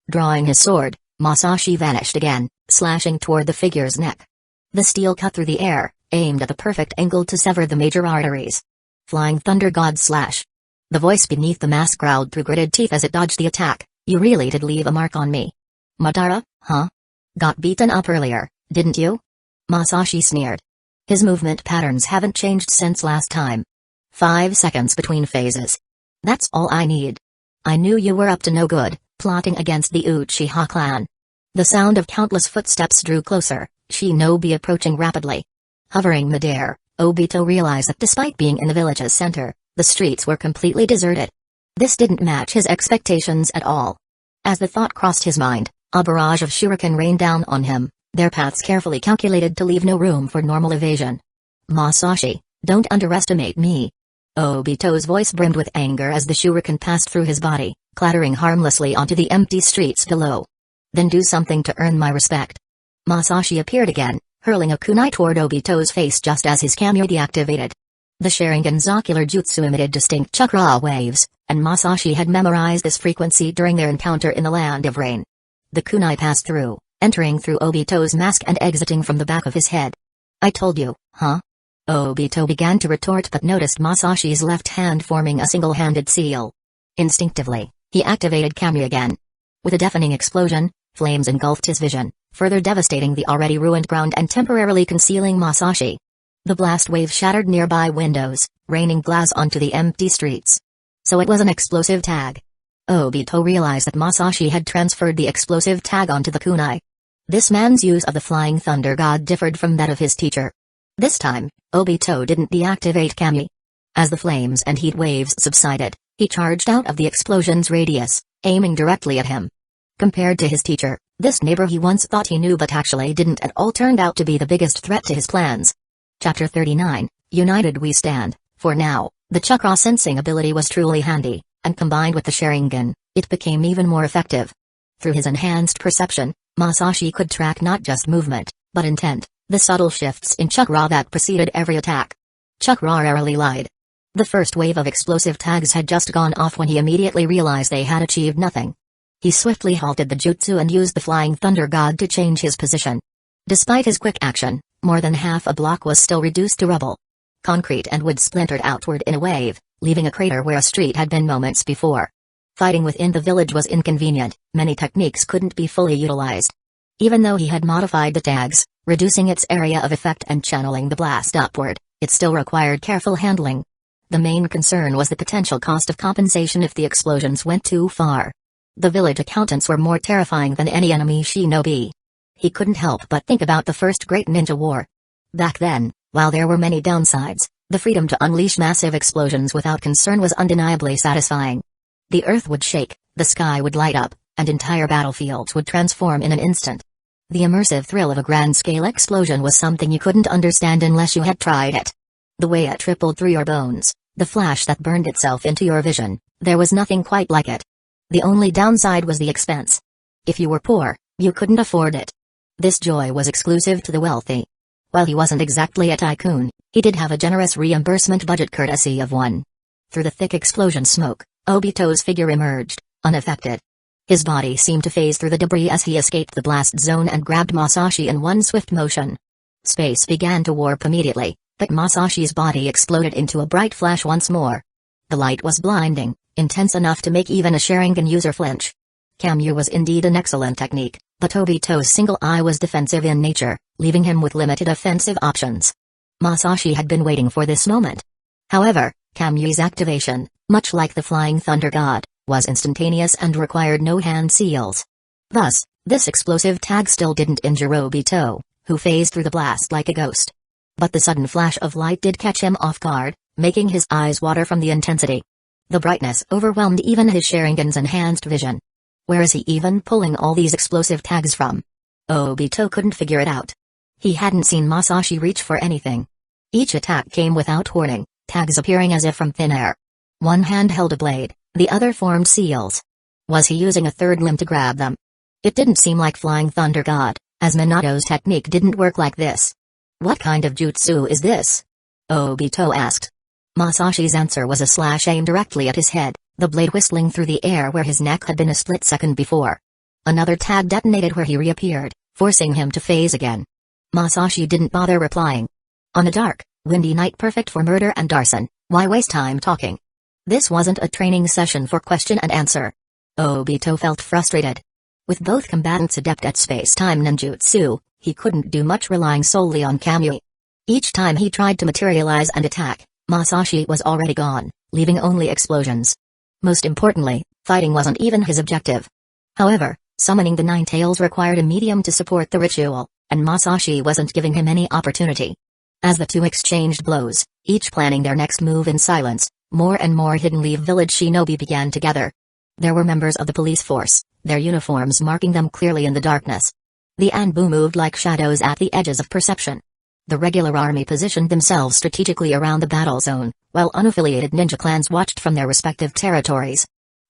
Drawing his sword, Masashi vanished again, slashing toward the figure's neck. The steel cut through the air, aimed at the perfect angle to sever the major arteries. Flying Thunder God slash. The voice beneath the mask growled through gritted teeth as it dodged the attack. You really did leave a mark on me. Madara, huh? Got beaten up earlier, didn't you? Masashi sneered. His movement patterns haven't changed since last time. 5 seconds between phases. That's all I need. I knew you were up to no good, plotting against the Uchiha clan. The sound of countless footsteps drew closer, shinobi approaching rapidly. Hovering midair, Obito realized that despite being in the village's center, the streets were completely deserted. This didn't match his expectations at all. As the thought crossed his mind, a barrage of shuriken rained down on him, their paths carefully calculated to leave no room for normal evasion. Masashi, don't underestimate me. Obito's voice brimmed with anger as the shuriken passed through his body, clattering harmlessly onto the empty streets below. Then do something to earn my respect. Masashi appeared again, hurling a kunai toward Obito's face just as his Kamyo deactivated. The Sharingan's ocular jutsu emitted distinct chakra waves, and Masashi had memorized this frequency during their encounter in the Land of Rain. The kunai passed through, entering through Obito's mask and exiting from the back of his head. I told you, huh? Obito began to retort but noticed Masashi's left hand forming a single-handed seal. Instinctively, he activated Kamyo again. With a deafening explosion, flames engulfed his vision, further devastating the already ruined ground and temporarily concealing Masashi. The blast wave shattered nearby windows, raining glass onto the empty streets. So it was an explosive tag. Obito realized that Masashi had transferred the explosive tag onto the kunai. This man's use of the Flying Thunder God differed from that of his teacher. This time, Obito didn't deactivate Kamyo. As the flames and heat waves subsided, he charged out of the explosion's radius, aiming directly at him. Compared to his teacher, this neighbor he once thought he knew but actually didn't at all turned out to be the biggest threat to his plans. Chapter 39, United We Stand. For now, the chakra sensing ability was truly handy, and combined with the Sharingan, it became even more effective. Through his enhanced perception, Masashi could track not just movement, but intent, the subtle shifts in chakra that preceded every attack. Chakra rarely lied. The first wave of explosive tags had just gone off when he immediately realized they had achieved nothing. He swiftly halted the jutsu and used the Flying Thunder God to change his position. Despite his quick action, more than half a block was still reduced to rubble. Concrete and wood splintered outward in a wave, leaving a crater where a street had been moments before. Fighting within the village was inconvenient, many techniques couldn't be fully utilized. Even though he had modified the tags, reducing its area of effect and channeling the blast upward, it still required careful handling. The main concern was the potential cost of compensation if the explosions went too far. The village accountants were more terrifying than any enemy shinobi. He couldn't help but think about the first Great Ninja War. Back then, while there were many downsides, the freedom to unleash massive explosions without concern was undeniably satisfying. The earth would shake, the sky would light up, and entire battlefields would transform in an instant. The immersive thrill of a grand-scale explosion was something you couldn't understand unless you had tried it. The way it rippled through your bones, the flash that burned itself into your vision, there was nothing quite like it. The only downside was the expense. If you were poor, you couldn't afford it. This joy was exclusive to the wealthy. While he wasn't exactly a tycoon, he did have a generous reimbursement budget courtesy of one. Through the thick explosion smoke, Obito's figure emerged, unaffected. His body seemed to phase through the debris as he escaped the blast zone and grabbed Masashi in one swift motion. Space began to warp immediately, but Masashi's body exploded into a bright flash once more. The light was blinding, intense enough to make even a Sharingan user flinch. Kamyu was indeed an excellent technique, but Obito's single eye was defensive in nature, leaving him with limited offensive options. Masashi had been waiting for this moment. However, Kamyu's activation, much like the Flying Thunder God, was instantaneous and required no hand seals. Thus, this explosive tag still didn't injure Obito, who phased through the blast like a ghost. But the sudden flash of light did catch him off guard, making his eyes water from the intensity. The brightness overwhelmed even his Sharingan's enhanced vision. Where is he even pulling all these explosive tags from? Obito couldn't figure it out. He hadn't seen Masashi reach for anything. Each attack came without warning, tags appearing as if from thin air. One hand held a blade, the other formed seals. Was he using a third limb to grab them? It didn't seem like Flying Thunder God, as Minato's technique didn't work like this. What kind of jutsu is this? Obito asked. Masashi's answer was a slash aimed directly at his head, the blade whistling through the air where his neck had been a split second before. Another tag detonated where he reappeared, forcing him to phase again. Masashi didn't bother replying. On a dark, windy night perfect for murder and arson, why waste time talking? This wasn't a training session for question and answer. Obito felt frustrated. With both combatants adept at space-time ninjutsu, he couldn't do much relying solely on Kamui. Each time he tried to materialize and attack, Masashi was already gone, leaving only explosions. Most importantly, fighting wasn't even his objective. However, summoning the Nine Tails required a medium to support the ritual, and Masashi wasn't giving him any opportunity. As the two exchanged blows, each planning their next move in silence, more and more hidden Leaf Village shinobi began to gather. There were members of the police force, their uniforms marking them clearly in the darkness. The Anbu moved like shadows at the edges of perception. The regular army positioned themselves strategically around the battle zone, while unaffiliated ninja clans watched from their respective territories.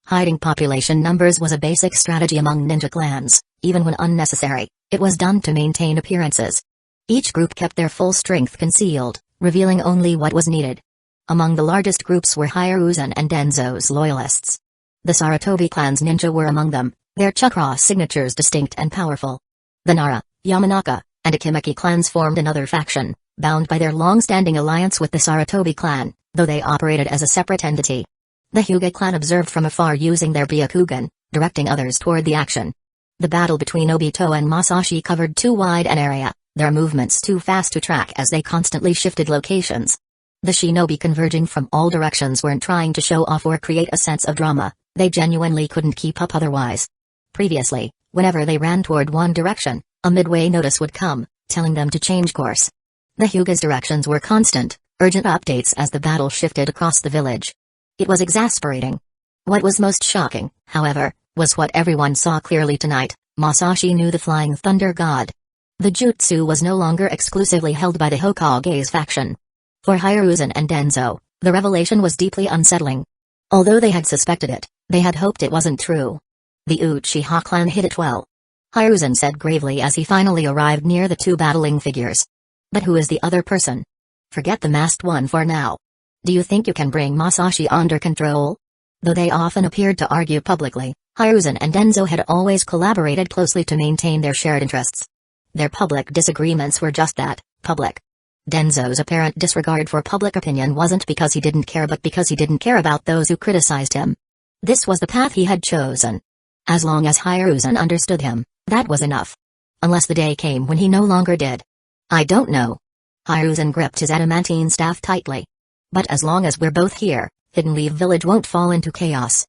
Hiding population numbers was a basic strategy among ninja clans, even when unnecessary, it was done to maintain appearances. Each group kept their full strength concealed, revealing only what was needed. Among the largest groups were Hiruzen and Danzo's loyalists. The Sarutobi clan's ninja were among them, their chakra signatures distinct and powerful. The Nara, Yamanaka, and Akimeki clans formed another faction, bound by their long-standing alliance with the Sarutobi clan, though they operated as a separate entity. The Hyuga clan observed from afar using their Byakugan, directing others toward the action. The battle between Obito and Masashi covered too wide an area, their movements too fast to track as they constantly shifted locations. The shinobi converging from all directions weren't trying to show off or create a sense of drama, they genuinely couldn't keep up otherwise. Previously, whenever they ran toward one direction, a midway notice would come, telling them to change course. The Hyuga's directions were constant, urgent updates as the battle shifted across the village. It was exasperating. What was most shocking, however, was what everyone saw clearly tonight: Masashi knew the Flying Thunder God. The jutsu was no longer exclusively held by the Hokage's faction. For Hiruzen and Danzo, the revelation was deeply unsettling. Although they had suspected it, they had hoped it wasn't true. The Uchiha clan hid it well. Hiruzen said gravely as he finally arrived near the two battling figures. But who is the other person? Forget the masked one for now. Do you think you can bring Masashi under control? Though they often appeared to argue publicly, Hiruzen and Danzo had always collaborated closely to maintain their shared interests. Their public disagreements were just that, public. Danzo's apparent disregard for public opinion wasn't because he didn't care but because he didn't care about those who criticized him. This was the path he had chosen. As long as Hiruzen understood him, that was enough. Unless the day came when he no longer did. I don't know. Hiruzen gripped his adamantine staff tightly. But as long as we're both here, Hidden Leaf Village won't fall into chaos.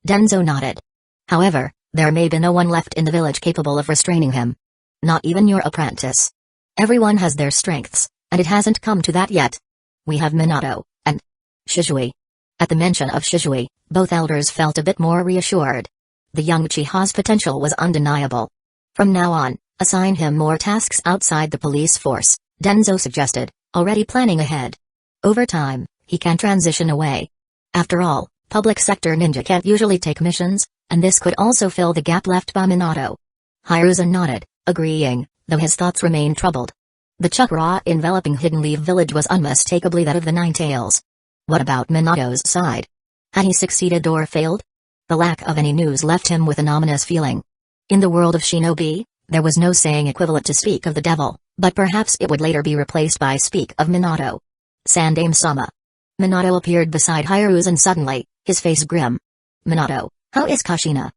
Danzo nodded. However, there may be no one left in the village capable of restraining him. Not even your apprentice. Everyone has their strengths, and it hasn't come to that yet. We have Minato, and Shizui. At the mention of Shizui, both elders felt a bit more reassured. The young Uchiha's potential was undeniable. From now on, assign him more tasks outside the police force, Danzo suggested, already planning ahead. Over time, he can transition away. After all, public sector ninja can't usually take missions, and this could also fill the gap left by Minato. Hiruzen nodded, agreeing, though his thoughts remained troubled. The chakra enveloping Hidden Leaf Village was unmistakably that of the Nine Tails. What about Minato's side? Had he succeeded or failed? The lack of any news left him with an ominous feeling. In the world of shinobi, there was no saying equivalent to speak of the devil, but perhaps it would later be replaced by speak of Minato. Sandame-sama. Minato appeared beside Hiruzen suddenly, his face grim. Minato, how is Kushina?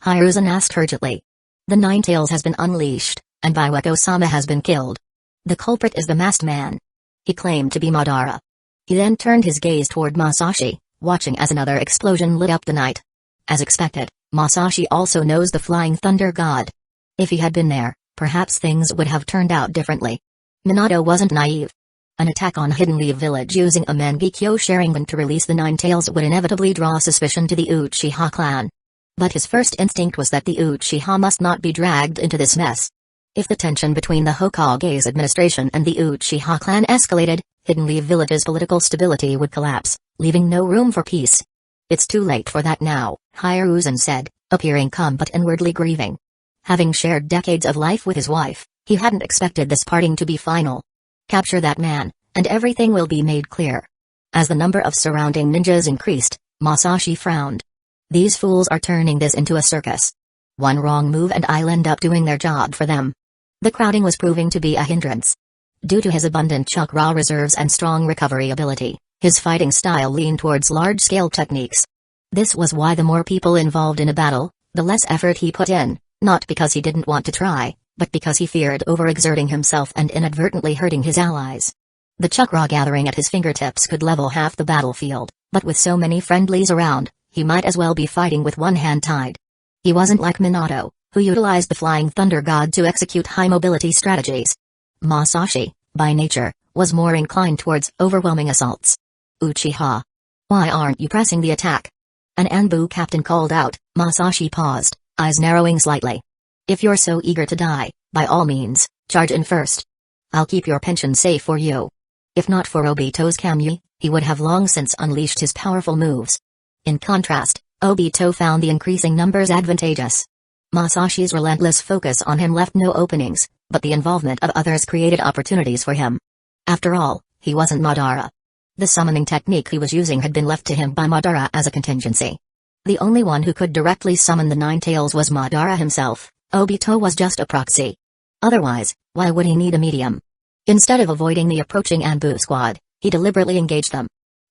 Hiruzen asked urgently. The Nine Tails has been unleashed, and Hueco-sama has been killed. The culprit is the masked man. He claimed to be Madara. He then turned his gaze toward Masashi, watching as another explosion lit up the night. As expected, Masashi also knows the Flying Thunder God. If he had been there, perhaps things would have turned out differently. Minato wasn't naive. An attack on Hidden Leaf Village using a Mangekyō Sharingan to release the Nine Tails would inevitably draw suspicion to the Uchiha clan. But his first instinct was that the Uchiha must not be dragged into this mess. If the tension between the Hokage's administration and the Uchiha clan escalated, Hidden Leaf Village's political stability would collapse, leaving no room for peace. It's too late for that now, Hiruzen said, appearing calm but inwardly grieving. Having shared decades of life with his wife, he hadn't expected this parting to be final. Capture that man, and everything will be made clear. As the number of surrounding ninjas increased, Masashi frowned. These fools are turning this into a circus. One wrong move and I'll end up doing their job for them. The crowding was proving to be a hindrance. Due to his abundant chakra reserves and strong recovery ability, his fighting style leaned towards large-scale techniques. This was why the more people involved in a battle, the less effort he put in, not because he didn't want to try, but because he feared overexerting himself and inadvertently hurting his allies. The chakra gathering at his fingertips could level half the battlefield, but with so many friendlies around, he might as well be fighting with one hand tied. He wasn't like Minato, who utilized the Flying Thunder God to execute high-mobility strategies. Masashi, by nature, was more inclined towards overwhelming assaults. Uchiha. Why aren't you pressing the attack? An Anbu captain called out. Masashi paused, eyes narrowing slightly. If you're so eager to die, by all means, charge in first. I'll keep your pension safe for you. If not for Obito's Kamui, he would have long since unleashed his powerful moves. In contrast, Obito found the increasing numbers advantageous. Masashi's relentless focus on him left no openings, but the involvement of others created opportunities for him. After all, he wasn't Madara. The summoning technique he was using had been left to him by Madara as a contingency. The only one who could directly summon the Nine Tails was Madara himself. Obito was just a proxy. Otherwise, why would he need a medium? Instead of avoiding the approaching Anbu squad, he deliberately engaged them.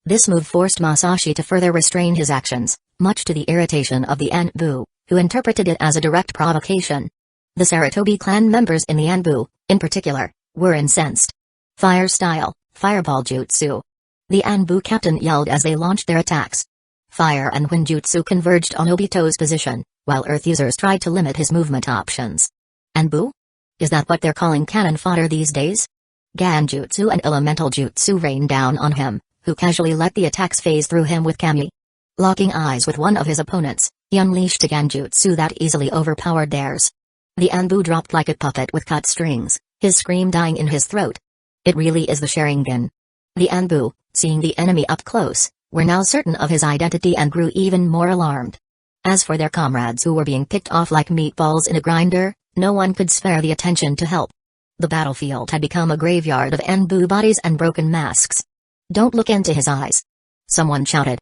This move forced Masashi to further restrain his actions, much to the irritation of the Anbu, who interpreted it as a direct provocation. The Sarutobi clan members in the Anbu, in particular, were incensed. Fire style, fireball jutsu. The Anbu captain yelled as they launched their attacks. Fire and wind jutsu converged on Obito's position, while earth users tried to limit his movement options. Anbu? Is that what they're calling cannon fodder these days? Ganjutsu and elemental jutsu rained down on him, who casually let the attacks phase through him with Kamui. Locking eyes with one of his opponents, he unleashed a Ganjutsu that easily overpowered theirs. The Anbu dropped like a puppet with cut strings, his scream dying in his throat. It really is the Sharingan. The Anbu, seeing the enemy up close, were now certain of his identity and grew even more alarmed. As for their comrades who were being picked off like meatballs in a grinder, no one could spare the attention to help. The battlefield had become a graveyard of Anbu bodies and broken masks. Don't look into his eyes. Someone shouted.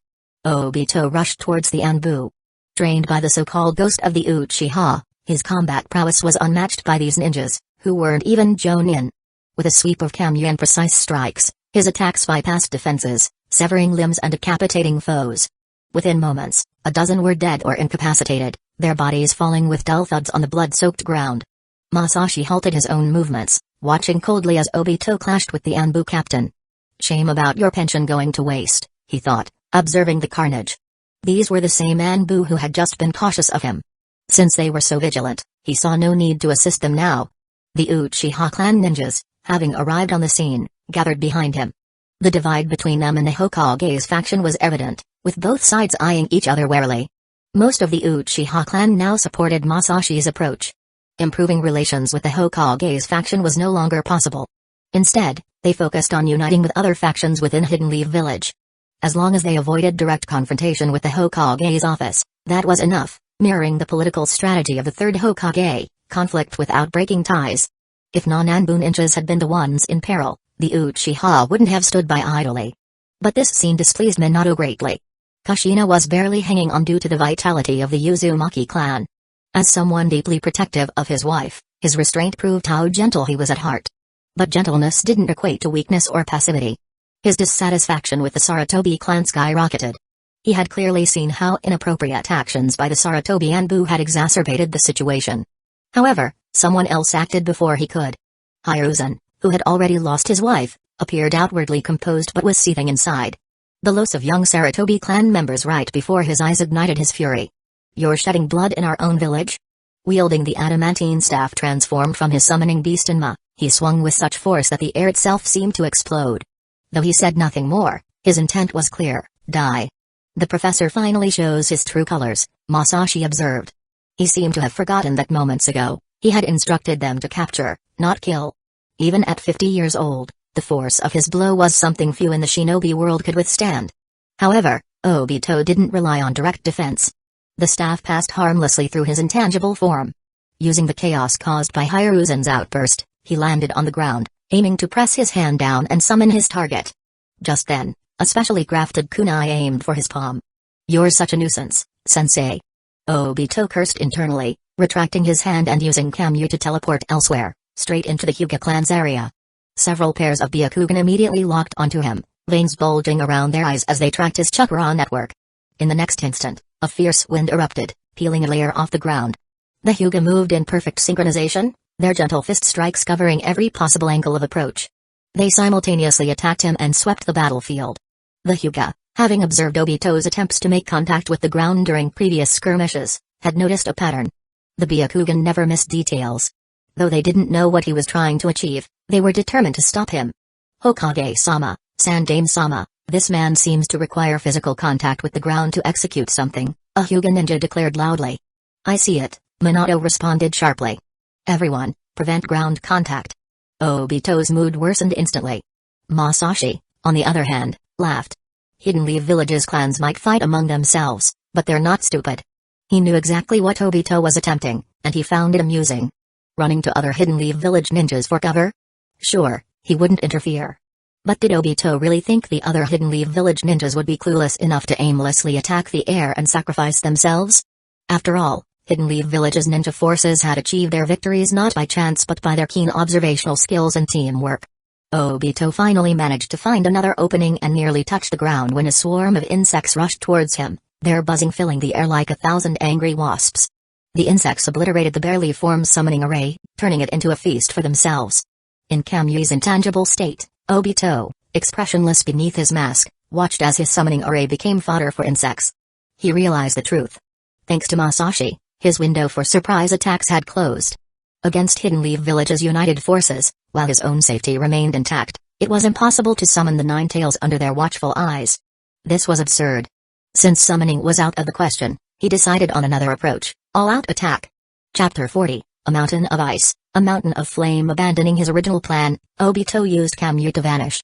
Obito rushed towards the Anbu. Trained by the so-called ghost of the Uchiha, his combat prowess was unmatched by these ninjas, who weren't even jonin. With a sweep of kamyu and precise strikes, his attacks bypassed defenses, severing limbs and decapitating foes. Within moments, a dozen were dead or incapacitated, their bodies falling with dull thuds on the blood-soaked ground. Masashi halted his own movements, watching coldly as Obito clashed with the Anbu captain. Shame about your pension going to waste, he thought, observing the carnage. These were the same Anbu who had just been cautious of him. Since they were so vigilant, he saw no need to assist them now. The Uchiha clan ninjas, having arrived on the scene, gathered behind him. The divide between them and the Hokage's faction was evident, with both sides eyeing each other warily. Most of the Uchiha clan now supported Masashi's approach. Improving relations with the Hokage's faction was no longer possible. Instead, they focused on uniting with other factions within Hidden Leaf Village. As long as they avoided direct confrontation with the Hokage's office, that was enough, mirroring the political strategy of the third Hokage, conflict without breaking ties. If non-Anbu ninjas had been the ones in peril, the Uchiha wouldn't have stood by idly. But this scene displeased Minato greatly. Kushina was barely hanging on due to the vitality of the Uzumaki clan. As someone deeply protective of his wife, his restraint proved how gentle he was at heart. But gentleness didn't equate to weakness or passivity. His dissatisfaction with the Sarutobi clan skyrocketed. He had clearly seen how inappropriate actions by the Sarutobi Anbu had exacerbated the situation. However, someone else acted before he could. Hyuga, who had already lost his wife, appeared outwardly composed but was seething inside. The loss of young Sarutobi clan members right before his eyes ignited his fury. You're shedding blood in our own village? Wielding the adamantine staff transformed from his summoning beast Inma, he swung with such force that the air itself seemed to explode. Though he said nothing more, his intent was clear: die. The professor finally shows his true colors, Masashi observed. He seemed to have forgotten that moments ago, he had instructed them to capture, not kill. Even at 50 years old, the force of his blow was something few in the shinobi world could withstand. However, Obito didn't rely on direct defense. The staff passed harmlessly through his intangible form. Using the chaos caused by Hyuga's outburst, he landed on the ground, aiming to press his hand down and summon his target. Just then, a specially crafted kunai aimed for his palm. You're such a nuisance, sensei. Obito cursed internally, retracting his hand and using kamyu to teleport elsewhere, straight into the Hyuga clan's area. Several pairs of Byakugan immediately locked onto him, veins bulging around their eyes as they tracked his chakra network. In the next instant, a fierce wind erupted, peeling a layer off the ground. The Hyuga moved in perfect synchronization, their gentle fist strikes covering every possible angle of approach. They simultaneously attacked him and swept the battlefield. The Hyuga, having observed Obito's attempts to make contact with the ground during previous skirmishes, had noticed a pattern. The Byakugan never missed details. Though they didn't know what he was trying to achieve, they were determined to stop him. Hokage-sama, Sandame-sama, this man seems to require physical contact with the ground to execute something, a Hyuga ninja declared loudly. I see it, Minato responded sharply. Everyone, prevent ground contact. Obito's mood worsened instantly. Masashi, on the other hand, laughed. Hidden Leaf Village's clans might fight among themselves, but they're not stupid. He knew exactly what Obito was attempting, and he found it amusing. Running to other Hidden Leaf Village ninjas for cover? Sure, he wouldn't interfere. But did Obito really think the other Hidden Leaf Village ninjas would be clueless enough to aimlessly attack the air and sacrifice themselves? After all, Hidden Leaf Village's ninja forces had achieved their victories not by chance but by their keen observational skills and teamwork. Obito finally managed to find another opening and nearly touched the ground when a swarm of insects rushed towards him, their buzzing filling the air like 1,000 angry wasps. The insects obliterated the barely formed summoning array, turning it into a feast for themselves. In Kamyu's intangible state, Obito, expressionless beneath his mask, watched as his summoning array became fodder for insects. He realized the truth. Thanks to Masashi, his window for surprise attacks had closed. Against Hidden Leaf Village's united forces, while his own safety remained intact, it was impossible to summon the Nine Tails under their watchful eyes. This was absurd. Since summoning was out of the question, he decided on another approach, all-out attack. Chapter 40, A Mountain of Ice, a Mountain of Flame. Abandoning his original plan, Obito used Kamyu to vanish.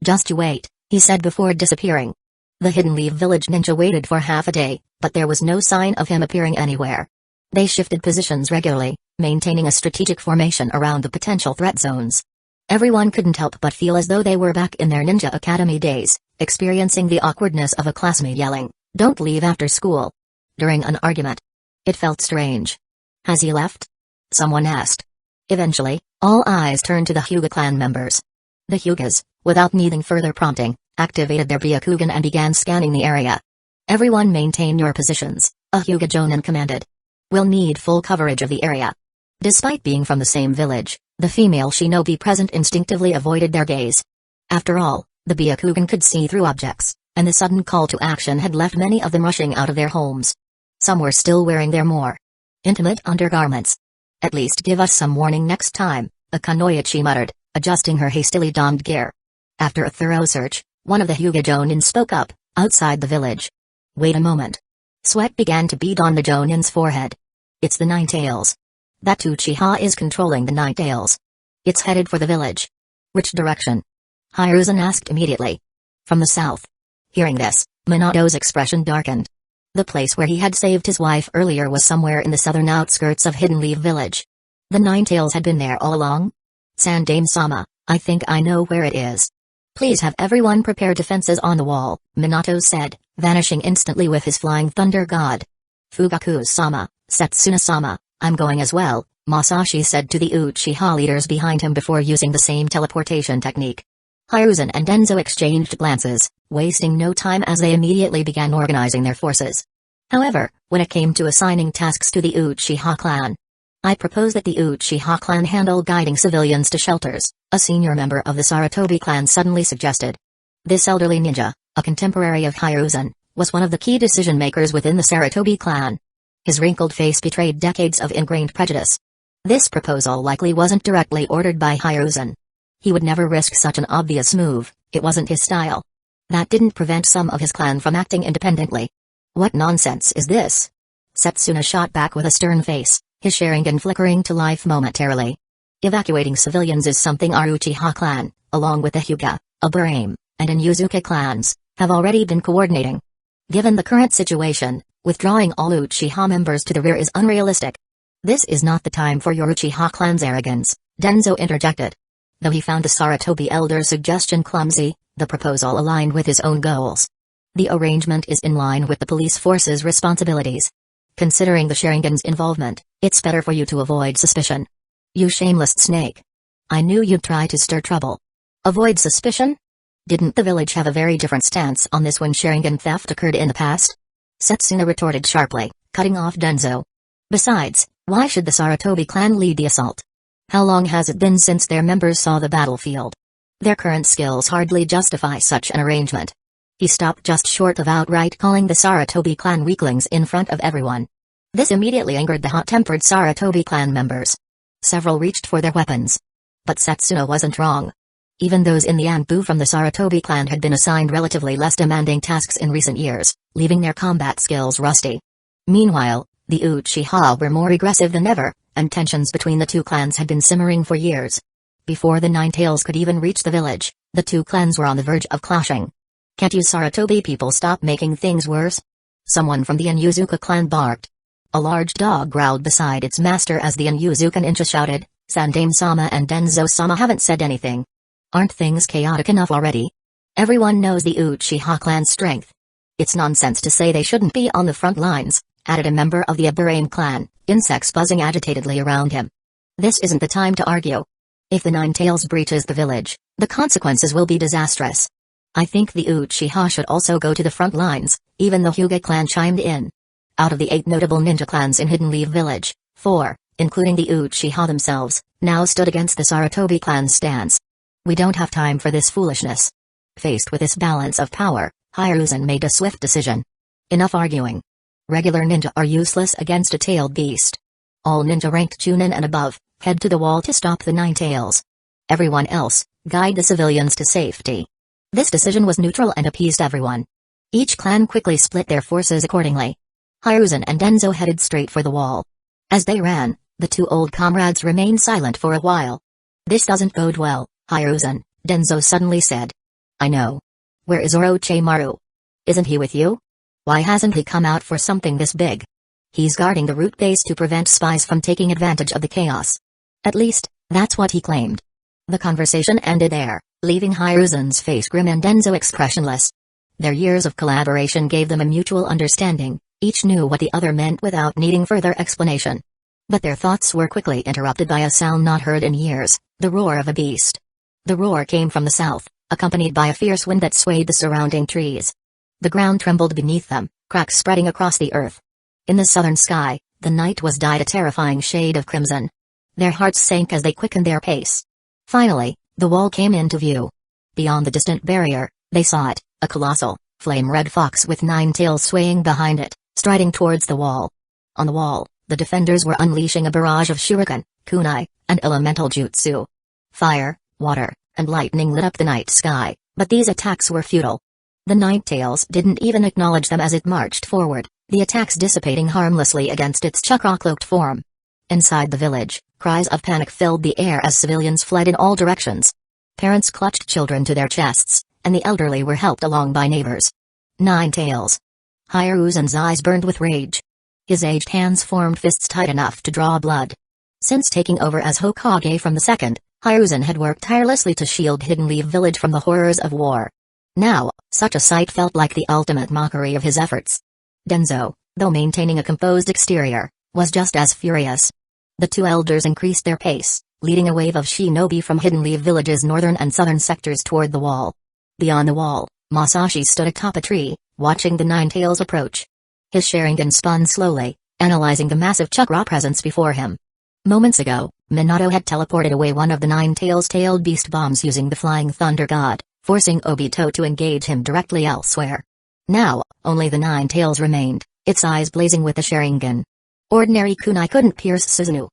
Just you wait, he said before disappearing. The Hidden Leaf Village ninja waited for half a day, but there was no sign of him appearing anywhere. They shifted positions regularly, maintaining a strategic formation around the potential threat zones. Everyone couldn't help but feel as though they were back in their ninja academy days, experiencing the awkwardness of a classmate yelling, "Don't leave after school." during an argument. It felt strange. Has he left? Someone asked. Eventually, all eyes turned to the Hyuga clan members. The Hyugas, without needing further prompting, activated their Byakugan and began scanning the area. Everyone maintain your positions, a Hyuga Jonin commanded. We'll need full coverage of the area. Despite being from the same village, the female shinobi present instinctively avoided their gaze. After all, the Byakugan could see through objects, and the sudden call to action had left many of them rushing out of their homes. Some were still wearing their more intimate undergarments. At least give us some warning next time, a Kunoichi muttered, adjusting her hastily donned gear. After a thorough search, one of the Hyuga Jonin spoke up, outside the village. Wait a moment. Sweat began to bead on the Jonin's forehead. It's the Ninetales. That Uchiha is controlling the Ninetales. It's headed for the village. Which direction? Hiruzen asked immediately. From the south. Hearing this, Minato's expression darkened. The place where he had saved his wife earlier was somewhere in the southern outskirts of Hidden Leaf Village. The Ninetales had been there all along? Sandame-sama, I think I know where it is. Please have everyone prepare defenses on the wall, Minato said, vanishing instantly with his flying thunder god. Fugaku-sama, Setsuna-sama, I'm going as well, Masashi said to the Uchiha leaders behind him before using the same teleportation technique. Hiruzen and Danzo exchanged glances, wasting no time as they immediately began organizing their forces. However, when it came to assigning tasks to the Uchiha clan, I propose that the Uchiha clan handle guiding civilians to shelters, a senior member of the Sarutobi clan suddenly suggested. This elderly ninja, a contemporary of Hiruzen, was one of the key decision-makers within the Sarutobi clan. His wrinkled face betrayed decades of ingrained prejudice. This proposal likely wasn't directly ordered by Hiruzen. He would never risk such an obvious move, it wasn't his style. That didn't prevent some of his clan from acting independently. What nonsense is this? Setsuna shot back with a stern face, his Sharingan flickering to life momentarily. Evacuating civilians is something our Uchiha clan, along with the Hyuga, Aburame, and Inuzuka clans, have already been coordinating. Given the current situation, withdrawing all Uchiha members to the rear is unrealistic. This is not the time for your Uchiha clan's arrogance, Danzo interjected. Though he found the Sarutobi elder's suggestion clumsy, the proposal aligned with his own goals. The arrangement is in line with the police force's responsibilities. Considering the Sharingan's involvement, it's better for you to avoid suspicion. You shameless snake. I knew you'd try to stir trouble. Avoid suspicion? Didn't the village have a very different stance on this when Sharingan theft occurred in the past? Setsuna retorted sharply, cutting off Danzo. Besides, why should the Sarutobi clan lead the assault? How long has it been since their members saw the battlefield? Their current skills hardly justify such an arrangement. He stopped just short of outright calling the Sarutobi clan weaklings in front of everyone. This immediately angered the hot-tempered Sarutobi clan members. Several reached for their weapons. But Setsuna wasn't wrong. Even those in the Anbu from the Sarutobi clan had been assigned relatively less demanding tasks in recent years, leaving their combat skills rusty. Meanwhile, the Uchiha were more aggressive than ever, and tensions between the two clans had been simmering for years. Before the Ninetales could even reach the village, the two clans were on the verge of clashing. Can't you Sarutobi people stop making things worse? Someone from the Inuzuka clan barked. A large dog growled beside its master as the Inuzuka ninja shouted, Sandame-sama and Danzo-sama haven't said anything. Aren't things chaotic enough already? Everyone knows the Uchiha clan's strength. It's nonsense to say they shouldn't be on the front lines, added a member of the Aburame clan, insects buzzing agitatedly around him. This isn't the time to argue. If the Ninetales breaches the village, the consequences will be disastrous. I think the Uchiha should also go to the front lines, even the Hyuga clan chimed in. Out of the 8 notable ninja clans in Hidden Leaf Village, 4, including the Uchiha themselves, now stood against the Sarutobi clan's stance. We don't have time for this foolishness. Faced with this balance of power, Hiruzen made a swift decision. Enough arguing. Regular ninja are useless against a tailed beast. All ninja ranked Chunin and above, head to the wall to stop the Ninetales. Everyone else, guide the civilians to safety. This decision was neutral and appeased everyone. Each clan quickly split their forces accordingly. Hiruzen and Danzo headed straight for the wall. As they ran, the two old comrades remained silent for a while. This doesn't bode well, Hiruzen, Danzo suddenly said. I know. Where is Orochimaru? Isn't he with you? Why hasn't he come out for something this big? He's guarding the root base to prevent spies from taking advantage of the chaos. At least, that's what he claimed. The conversation ended there, leaving Hiruzen's face grim and Danzo expressionless. Their years of collaboration gave them a mutual understanding, Each knew what the other meant without needing further explanation. But their thoughts were quickly interrupted by a sound not heard in years, the roar of a beast. The roar came from the south, accompanied by a fierce wind that swayed the surrounding trees. The ground trembled beneath them, cracks spreading across the earth. In the southern sky, the night was dyed a terrifying shade of crimson. Their hearts sank as they quickened their pace. Finally, the wall came into view. Beyond the distant barrier, they saw it, a colossal, flame-red fox with 9 tails swaying behind it, striding towards the wall. On the wall, the defenders were unleashing a barrage of shuriken, kunai, and elemental jutsu. Fire, water, and lightning lit up the night sky, but these attacks were futile. The 9 tails didn't even acknowledge them as it marched forward, the attacks dissipating harmlessly against its chakra-cloaked form. Inside the village, cries of panic filled the air as civilians fled in all directions. Parents clutched children to their chests, and the elderly were helped along by neighbors. 9 tails. Hiruzen's eyes burned with rage. His aged hands formed fists tight enough to draw blood. Since taking over as Hokage from the second, Hiruzen had worked tirelessly to shield Hidden Leaf Village from the horrors of war. Now, such a sight felt like the ultimate mockery of his efforts. Danzō, though maintaining a composed exterior, was just as furious. The 2 elders increased their pace, leading a wave of shinobi from Hidden Leaf Village's northern and southern sectors toward the wall. Beyond the wall, Masashi stood atop a tree, watching the 9 tails approach. His Sharingan spun slowly, analyzing the massive chakra presence before him. Moments ago, Minato had teleported away one of the 9 tails tailed beast bombs using the Flying Thunder God, forcing Obito to engage him directly elsewhere. Now, only the 9 tails remained, its eyes blazing with the Sharingan. Ordinary kunai couldn't pierce Susanoo.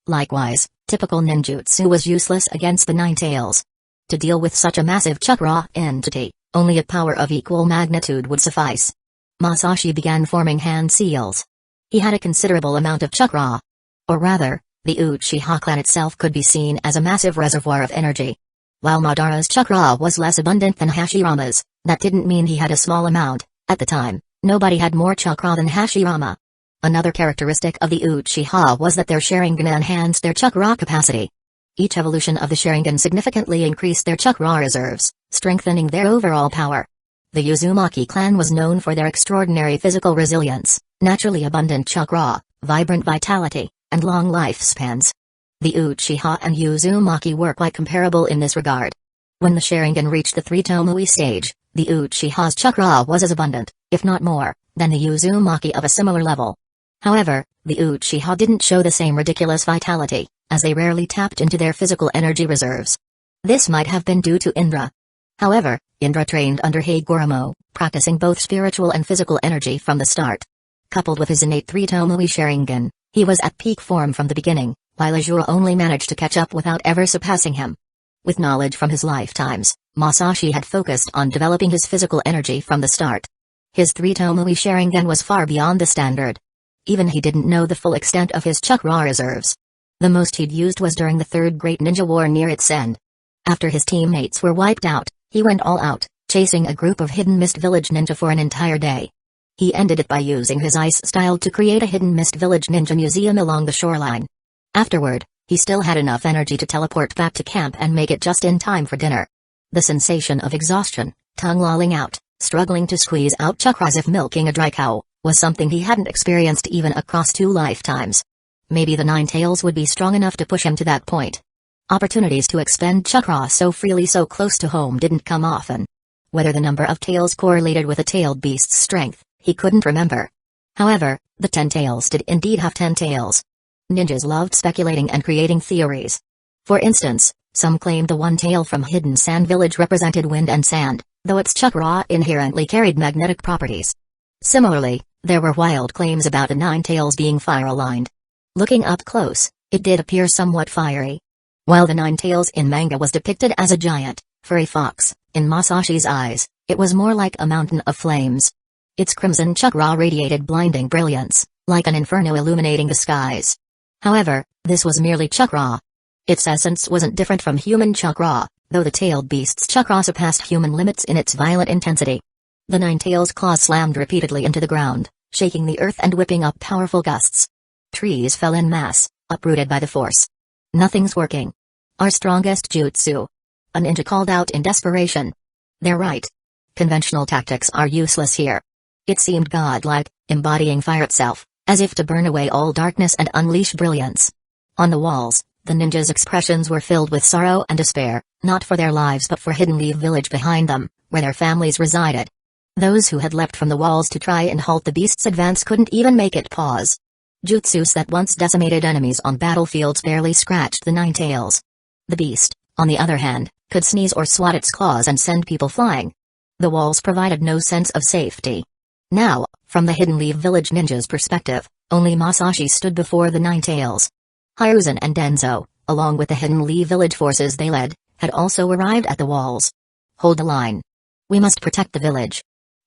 Likewise, typical ninjutsu was useless against the 9 tails. To deal with such a massive chakra entity, only a power of equal magnitude would suffice. Masashi began forming hand seals. He had a considerable amount of chakra. Or rather, the Uchiha clan itself could be seen as a massive reservoir of energy. While Madara's chakra was less abundant than Hashirama's, that didn't mean he had a small amount. At the time, nobody had more chakra than Hashirama. Another characteristic of the Uchiha was that their Sharingan enhanced their chakra capacity. Each evolution of the Sharingan significantly increased their chakra reserves, strengthening their overall power. The Uzumaki clan was known for their extraordinary physical resilience, naturally abundant chakra, vibrant vitality, and long lifespans. The Uchiha and Uzumaki were quite comparable in this regard. When the Sharingan reached the 3 Tomoe stage, the Uchiha's chakra was as abundant, if not more, than the Uzumaki of a similar level. However, the Uchiha didn't show the same ridiculous vitality, as they rarely tapped into their physical energy reserves. This might have been due to Indra. However, Indra trained under Hagoromo, practicing both spiritual and physical energy from the start. Coupled with his innate 3 Tomoe Sharingan, he was at peak form from the beginning, while Azura only managed to catch up without ever surpassing him. With knowledge from his lifetimes, Masashi had focused on developing his physical energy from the start. His 3 Tomoe Sharingan was far beyond the standard. Even he didn't know the full extent of his chakra reserves. The most he'd used was during the Third Great Ninja War near its end. After his teammates were wiped out, he went all out, chasing a group of Hidden Mist Village ninja for an entire day. He ended it by using his ice style to create a Hidden Mist Village ninja museum along the shoreline. Afterward, he still had enough energy to teleport back to camp and make it just in time for dinner. The sensation of exhaustion, tongue lolling out, struggling to squeeze out chakra as if milking a dry cow, was something he hadn't experienced even across 2 lifetimes. Maybe the 9 tails would be strong enough to push him to that point. Opportunities to expend chakra so freely so close to home didn't come often. Whether the number of tails correlated with a tailed beast's strength, he couldn't remember. However, the 10 tails did indeed have 10 tails. Ninjas loved speculating and creating theories. For instance, some claimed the 1 tail from Hidden Sand Village represented wind and sand, though its chakra inherently carried magnetic properties. Similarly, there were wild claims about the 9 tails being fire-aligned. Looking up close, it did appear somewhat fiery. While the 9 tails in manga was depicted as a giant, furry fox, in Masashi's eyes, it was more like a mountain of flames. Its crimson chakra radiated blinding brilliance, like an inferno illuminating the skies. However, this was merely chakra. Its essence wasn't different from human chakra, though the tailed beast's chakra surpassed human limits in its violent intensity. The 9 tails' claws slammed repeatedly into the ground, shaking the earth and whipping up powerful gusts. Trees fell en masse, uprooted by the force. Nothing's working. Our strongest jutsu. A ninja called out in desperation. They're right. Conventional tactics are useless here. It seemed godlike, embodying fire itself, as if to burn away all darkness and unleash brilliance. On the walls, the ninjas' expressions were filled with sorrow and despair, not for their lives but for Hidden Leaf Village behind them, where their families resided. Those who had leapt from the walls to try and halt the beast's advance couldn't even make it pause. Jutsus that once decimated enemies on battlefields barely scratched the Nine Tails. The beast, on the other hand, could sneeze or swat its claws and send people flying. The walls provided no sense of safety. Now, from the Hidden Leaf Village ninja's perspective, only Masashi stood before the Nine Tails. Hiruzen and Danzo, along with the Hidden Leaf Village forces they led, had also arrived at the walls. Hold the line. We must protect the village.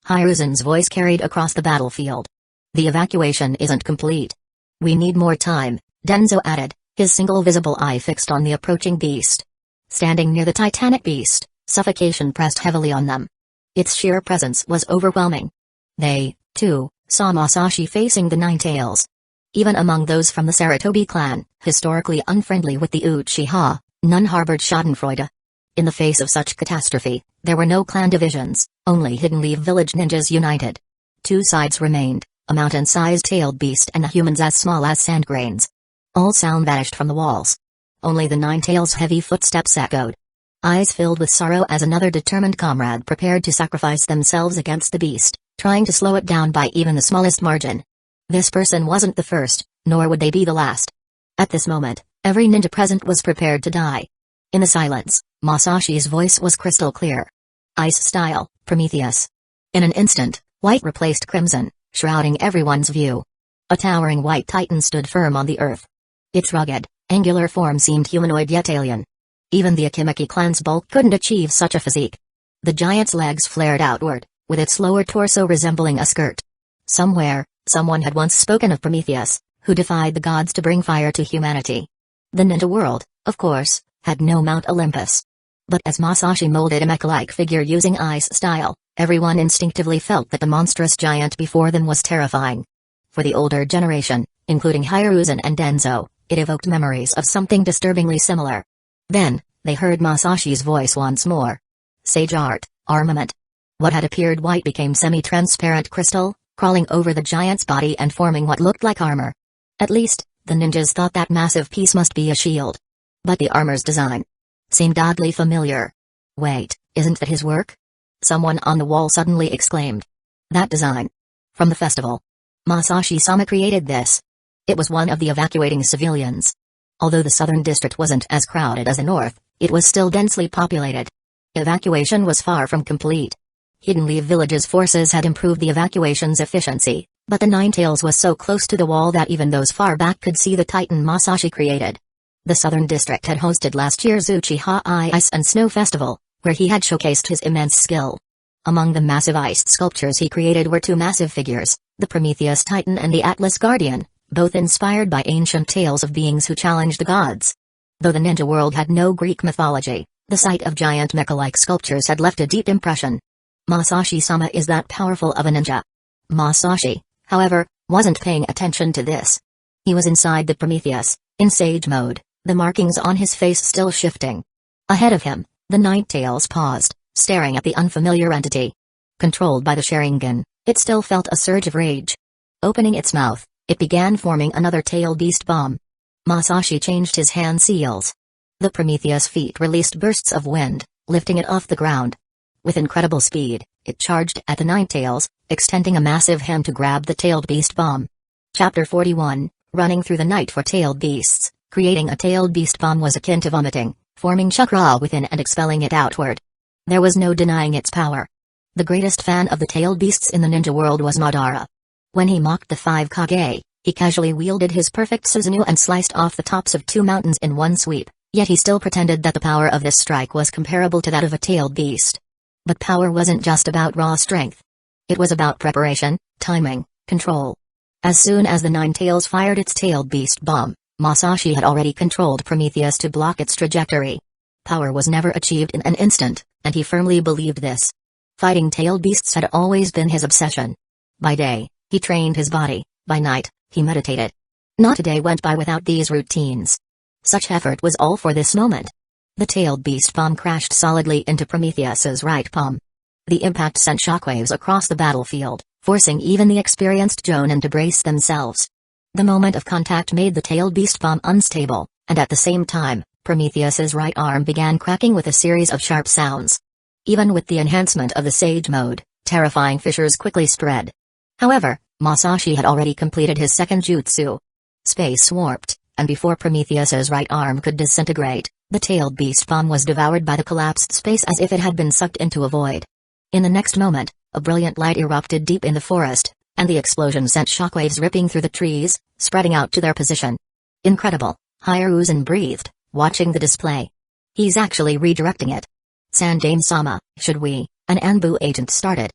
Hiruzen's voice carried across the battlefield. The evacuation isn't complete. We need more time, Danzo added, his single visible eye fixed on the approaching beast. Standing near the titanic beast, suffocation pressed heavily on them. Its sheer presence was overwhelming. They, too, saw Masashi facing the Nine Tails. Even among those from the Sarutobi clan, historically unfriendly with the Uchiha, none harbored schadenfreude. In the face of such catastrophe, there were no clan divisions, only Hidden Leaf Village ninjas united. Two sides remained, a mountain-sized tailed beast and humans as small as sand grains. All sound vanished from the walls. Only the Nine Tails' heavy footsteps echoed. Eyes filled with sorrow as another determined comrade prepared to sacrifice themselves against the beast, trying to slow it down by even the smallest margin. This person wasn't the first, nor would they be the last. At this moment, every ninja present was prepared to die. In the silence, Masashi's voice was crystal clear. Ice style, Prometheus. In an instant, white replaced crimson, shrouding everyone's view. A towering white titan stood firm on the earth. Its rugged, angular form seemed humanoid yet alien. Even the Akimeki clan's bulk couldn't achieve such a physique. The giant's legs flared outward, with its lower torso resembling a skirt. Somewhere, someone had once spoken of Prometheus, who defied the gods to bring fire to humanity. The ninja world, of course, had no Mount Olympus. But as Masashi molded a mecha-like figure using ice style, everyone instinctively felt that the monstrous giant before them was terrifying. For the older generation, including Hiruzen and Danzo, it evoked memories of something disturbingly similar. Then, they heard Masashi's voice once more. Sage art, armament. What had appeared white became semi-transparent crystal, crawling over the giant's body and forming what looked like armor. At least, the ninjas thought that massive piece must be a shield. But the armor's design seemed oddly familiar. Wait, isn't that his work? Someone on the wall suddenly exclaimed. That design. From the festival. Masashi-sama created this. It was one of the evacuating civilians. Although the southern district wasn't as crowded as the north, it was still densely populated. Evacuation was far from complete. Hidden Leaf Village's forces had improved the evacuation's efficiency, but the Nine Tails was so close to the wall that even those far back could see the titan Masashi created. The southern district had hosted last year's Uchiha Ice and Snow Festival, where he had showcased his immense skill. Among the massive ice sculptures he created were two massive figures, the Prometheus Titan and the Atlas Guardian, both inspired by ancient tales of beings who challenged the gods. Though the ninja world had no Greek mythology, the sight of giant mecha-like sculptures had left a deep impression. Masashi-sama is that powerful of a ninja. Masashi, however, wasn't paying attention to this. He was inside the Prometheus, in sage mode, the markings on his face still shifting. Ahead of him, the Nine Tails paused, staring at the unfamiliar entity. Controlled by the Sharingan, it still felt a surge of rage. Opening its mouth, it began forming another tail beast bomb. Masashi changed his hand seals. The Prometheus feet released bursts of wind, lifting it off the ground. With incredible speed, it charged at the Nine Tails, extending a massive hand to grab the tailed beast bomb. Chapter 41, Running Through the Night for Tailed Beasts. Creating a tailed beast bomb was akin to vomiting, forming chakra within and expelling it outward. There was no denying its power. The greatest fan of the tailed beasts in the ninja world was Madara. When he mocked the 5 Kage, he casually wielded his perfect Susanoo and sliced off the tops of 2 mountains in one sweep, yet he still pretended that the power of this strike was comparable to that of a tailed beast. But power wasn't just about raw strength. It was about preparation, timing, control. As soon as the Nine Tails fired its tailed beast bomb, Masashi had already controlled Prometheus to block its trajectory. Power was never achieved in an instant, and he firmly believed this. Fighting tailed beasts had always been his obsession. By day, he trained his body, by night, he meditated. Not a day went by without these routines. Such effort was all for this moment. The tailed beast bomb crashed solidly into Prometheus's right palm. The impact sent shockwaves across the battlefield, forcing even the experienced Jonin to brace themselves. The moment of contact made the tailed beast bomb unstable, and at the same time, Prometheus's right arm began cracking with a series of sharp sounds. Even with the enhancement of the Sage mode, terrifying fissures quickly spread. However, Masashi had already completed his second jutsu. Space warped, and before Prometheus's right arm could disintegrate, the tailed beast bomb was devoured by the collapsed space as if it had been sucked into a void. In the next moment, a brilliant light erupted deep in the forest, and the explosion sent shockwaves ripping through the trees, spreading out to their position. Incredible, Hiruzen breathed, watching the display. He's actually redirecting it. Sandane-sama, should we? An Anbu agent started.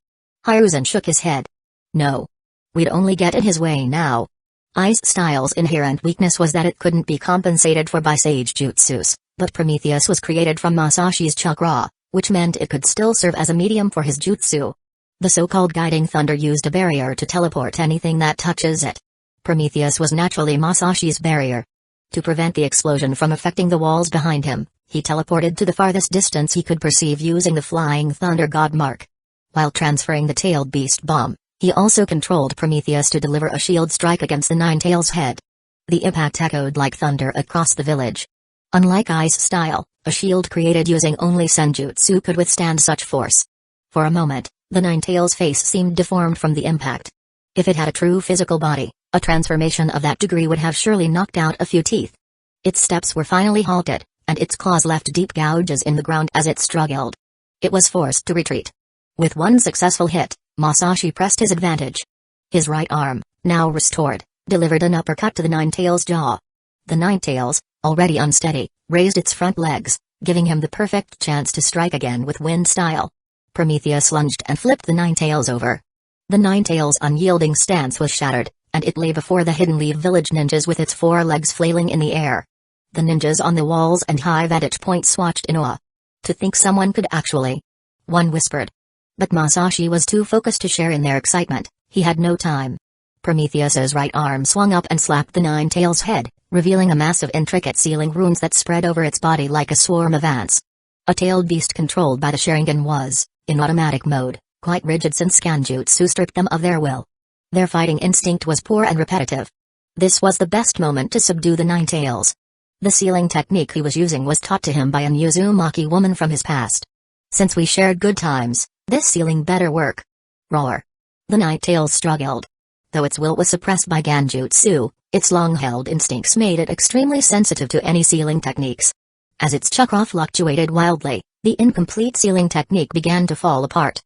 Hiruzen shook his head. No. We'd only get in his way now. Ice Style's inherent weakness was that it couldn't be compensated for by Sage Jutsus, but Prometheus was created from Masashi's chakra, which meant it could still serve as a medium for his jutsu. The so-called guiding thunder used a barrier to teleport anything that touches it. Prometheus was naturally Masashi's barrier. To prevent the explosion from affecting the walls behind him, he teleported to the farthest distance he could perceive using the Flying Thunder God Mark. While transferring the tailed beast bomb, he also controlled Prometheus to deliver a shield strike against the Ninetales' head. The impact echoed like thunder across the village. Unlike Ice Style, a shield created using only Senjutsu could withstand such force. For a moment, the Ninetales' face seemed deformed from the impact. If it had a true physical body, a transformation of that degree would have surely knocked out a few teeth. Its steps were finally halted, and its claws left deep gouges in the ground as it struggled. It was forced to retreat. With one successful hit, Masashi pressed his advantage. His right arm, now restored, delivered an uppercut to the Ninetales' jaw. The Ninetales, already unsteady, raised its front legs, giving him the perfect chance to strike again with wind style. Prometheus lunged and flipped the Ninetales over. The Ninetales' unyielding stance was shattered, and it lay before the Hidden Leaf village ninjas with its four legs flailing in the air. The ninjas on the walls and high vantage points watched in awe. To think someone could actually... One whispered. But Masashi was too focused to share in their excitement. He had no time. Prometheus's right arm swung up and slapped the Ninetales' head, revealing a mass of intricate sealing runes that spread over its body like a swarm of ants. A tailed beast controlled by the Sharingan was, in automatic mode, quite rigid since Kanjutsu stripped them of their will. Their fighting instinct was poor and repetitive. This was the best moment to subdue the Ninetales. The sealing technique he was using was taught to him by an Uzumaki woman from his past. Since we shared good times, this sealing better work. Roar. The Ninetales struggled. Though its will was suppressed by Ganjutsu, its long-held instincts made it extremely sensitive to any sealing techniques. As its chakra fluctuated wildly, the incomplete sealing technique began to fall apart.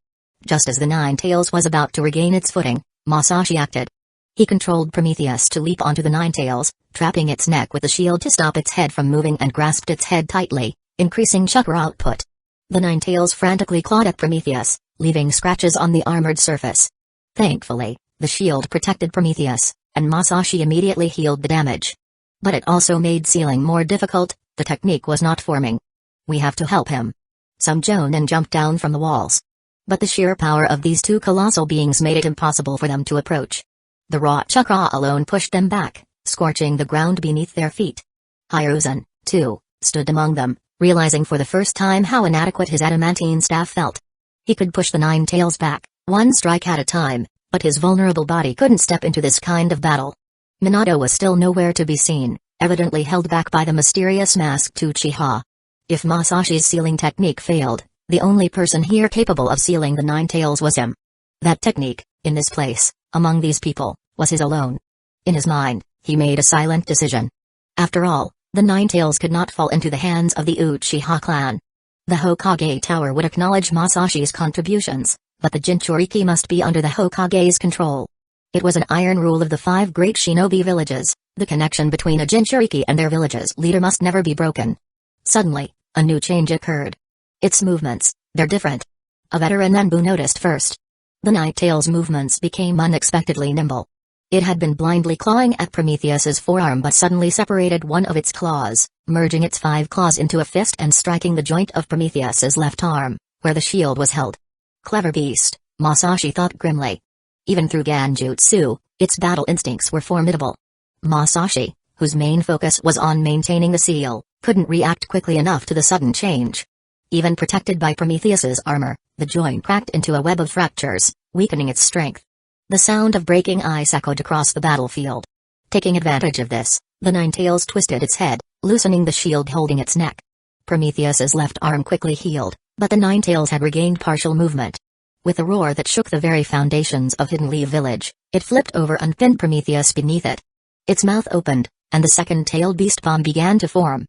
Just as the Ninetales was about to regain its footing, Masashi acted. He controlled Prometheus to leap onto the Ninetales, trapping its neck with a shield to stop its head from moving and grasped its head tightly, increasing chakra output. The Ninetales frantically clawed at Prometheus, leaving scratches on the armored surface. Thankfully, the shield protected Prometheus, and Masashi immediately healed the damage. But it also made sealing more difficult. The technique was not forming. We have to help him. Some Jonin jumped down from the walls. But the sheer power of these two colossal beings made it impossible for them to approach. The raw chakra alone pushed them back, scorching the ground beneath their feet. Hiruzen, too, stood among them, realizing for the first time how inadequate his adamantine staff felt. He could push the Ninetales back, one strike at a time, but his vulnerable body couldn't step into this kind of battle. Minato was still nowhere to be seen, evidently held back by the mysterious masked Uchiha. If Masashi's sealing technique failed, the only person here capable of sealing the Ninetales was him. That technique, in this place, among these people, was his alone. In his mind, he made a silent decision. After all, the Ninetales could not fall into the hands of the Uchiha clan. The Hokage Tower would acknowledge Masashi's contributions, but the Jinchuriki must be under the Hokage's control. It was an iron rule of the 5 great shinobi villages: the connection between a Jinchuriki and their village's leader must never be broken. Suddenly, a new change occurred. Its movements, they're different. A veteran Anbu noticed first. The Ninetales' movements became unexpectedly nimble. It had been blindly clawing at Prometheus's forearm but suddenly separated one of its claws, merging its 5 claws into a fist and striking the joint of Prometheus's left arm, where the shield was held. Clever beast, Masashi thought grimly. Even through Ganjutsu, its battle instincts were formidable. Masashi, whose main focus was on maintaining the seal, couldn't react quickly enough to the sudden change. Even protected by Prometheus's armor, the joint cracked into a web of fractures, weakening its strength. The sound of breaking ice echoed across the battlefield. Taking advantage of this, the Ninetales twisted its head, loosening the shield holding its neck. Prometheus's left arm quickly healed, but the Ninetales had regained partial movement. With a roar that shook the very foundations of Hidden Leaf Village, it flipped over and pinned Prometheus beneath it. Its mouth opened, and the second-tailed beast bomb began to form.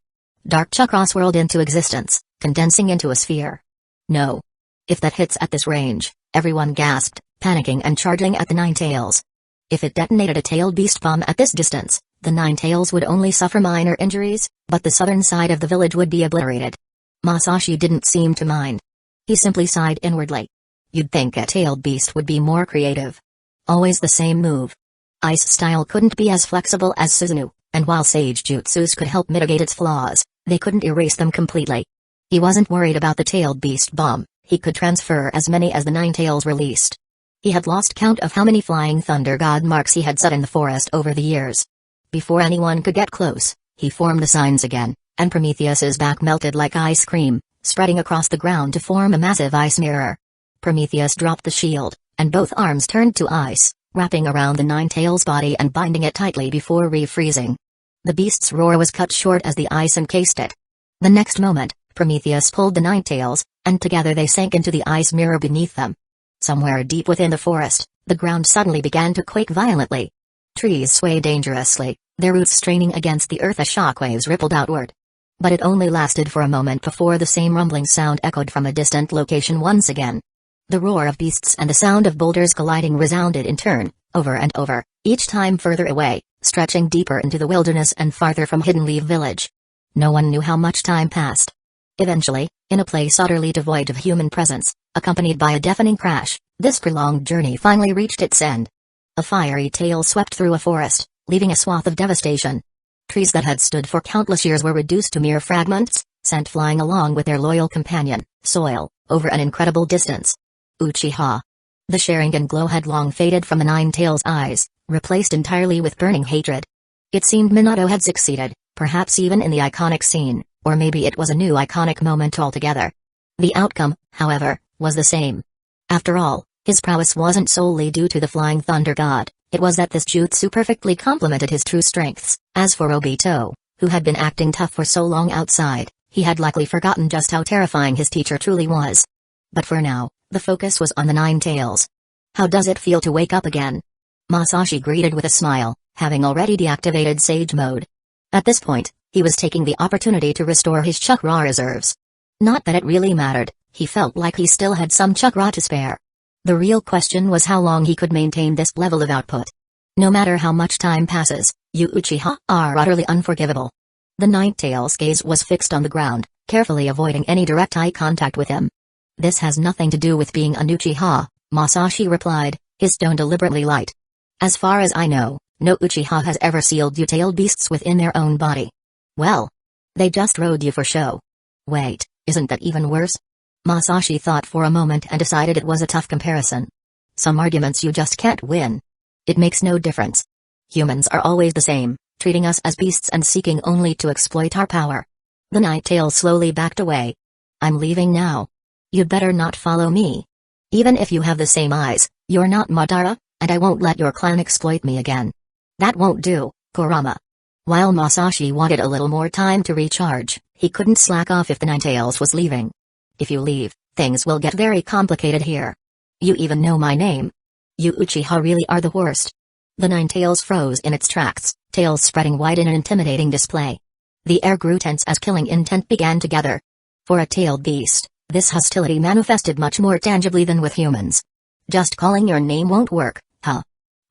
Dark chakra swirled into existence, condensing into a sphere. No. If that hits at this range, everyone gasped, panicking and charging at the Ninetales. If it detonated a tailed beast bomb at this distance, the Ninetales would only suffer minor injuries, but the southern side of the village would be obliterated. Masashi didn't seem to mind. He simply sighed inwardly. You'd think a tailed beast would be more creative. Always the same move. Ice style couldn't be as flexible as Susanoo, and while Sage Jutsus could help mitigate its flaws, they couldn't erase them completely. He wasn't worried about the tailed beast bomb, he could transfer as many as the Ninetales released. He had lost count of how many flying thunder god marks he had set in the forest over the years. Before anyone could get close, he formed the signs again, and Prometheus's back melted like ice cream, spreading across the ground to form a massive ice mirror. Prometheus dropped the shield, and both arms turned to ice, wrapping around the Ninetales' body and binding it tightly before refreezing. The beast's roar was cut short as the ice encased it. The next moment, Prometheus pulled the Ninetales, and together they sank into the ice mirror beneath them. Somewhere deep within the forest, the ground suddenly began to quake violently. Trees swayed dangerously, their roots straining against the earth as shockwaves rippled outward. But it only lasted for a moment before the same rumbling sound echoed from a distant location once again. The roar of beasts and the sound of boulders colliding resounded in turn, over and over, each time further away, stretching deeper into the wilderness and farther from Hidden Leaf Village. No one knew how much time passed. Eventually, in a place utterly devoid of human presence, accompanied by a deafening crash, this prolonged journey finally reached its end. A fiery tail swept through a forest, leaving a swath of devastation. Trees that had stood for countless years were reduced to mere fragments, sent flying along with their loyal companion, soil, over an incredible distance. Uchiha. The Sharingan glow had long faded from the Ninetales' eyes, replaced entirely with burning hatred. It seemed Minato had succeeded, perhaps even in the iconic scene, or maybe it was a new iconic moment altogether. The outcome, however, was the same. After all, his prowess wasn't solely due to the Flying Thunder God, it was that this jutsu perfectly complemented his true strengths. As for Obito, who had been acting tough for so long outside, he had likely forgotten just how terrifying his teacher truly was. But for now, the focus was on the Ninetales. How does it feel to wake up again? Masashi greeted with a smile, having already deactivated Sage Mode. At this point, he was taking the opportunity to restore his chakra reserves. Not that it really mattered, he felt like he still had some chakra to spare. The real question was how long he could maintain this level of output. No matter how much time passes, you Uchiha are utterly unforgivable. The Ninetales' gaze was fixed on the ground, carefully avoiding any direct eye contact with him. This has nothing to do with being an Uchiha, Masashi replied, his tone deliberately light. As far as I know, no Uchiha has ever sealed you tailed beasts within their own body. Well, they just rode you for show. Wait, isn't that even worse? Masashi thought for a moment and decided it was a tough comparison. Some arguments you just can't win. It makes no difference. Humans are always the same, treating us as beasts and seeking only to exploit our power. The Ninetales slowly backed away. I'm leaving now. You'd better not follow me. Even if you have the same eyes, you're not Madara, and I won't let your clan exploit me again. That won't do, Kurama. While Masashi wanted a little more time to recharge, he couldn't slack off if the Ninetales was leaving. If you leave, things will get very complicated here. You even know my name. You Uchiha really are the worst. The Ninetales froze in its tracks, tails spreading wide in an intimidating display. The air grew tense as killing intent began to gather. For a tailed beast, this hostility manifested much more tangibly than with humans. Just calling your name won't work, huh?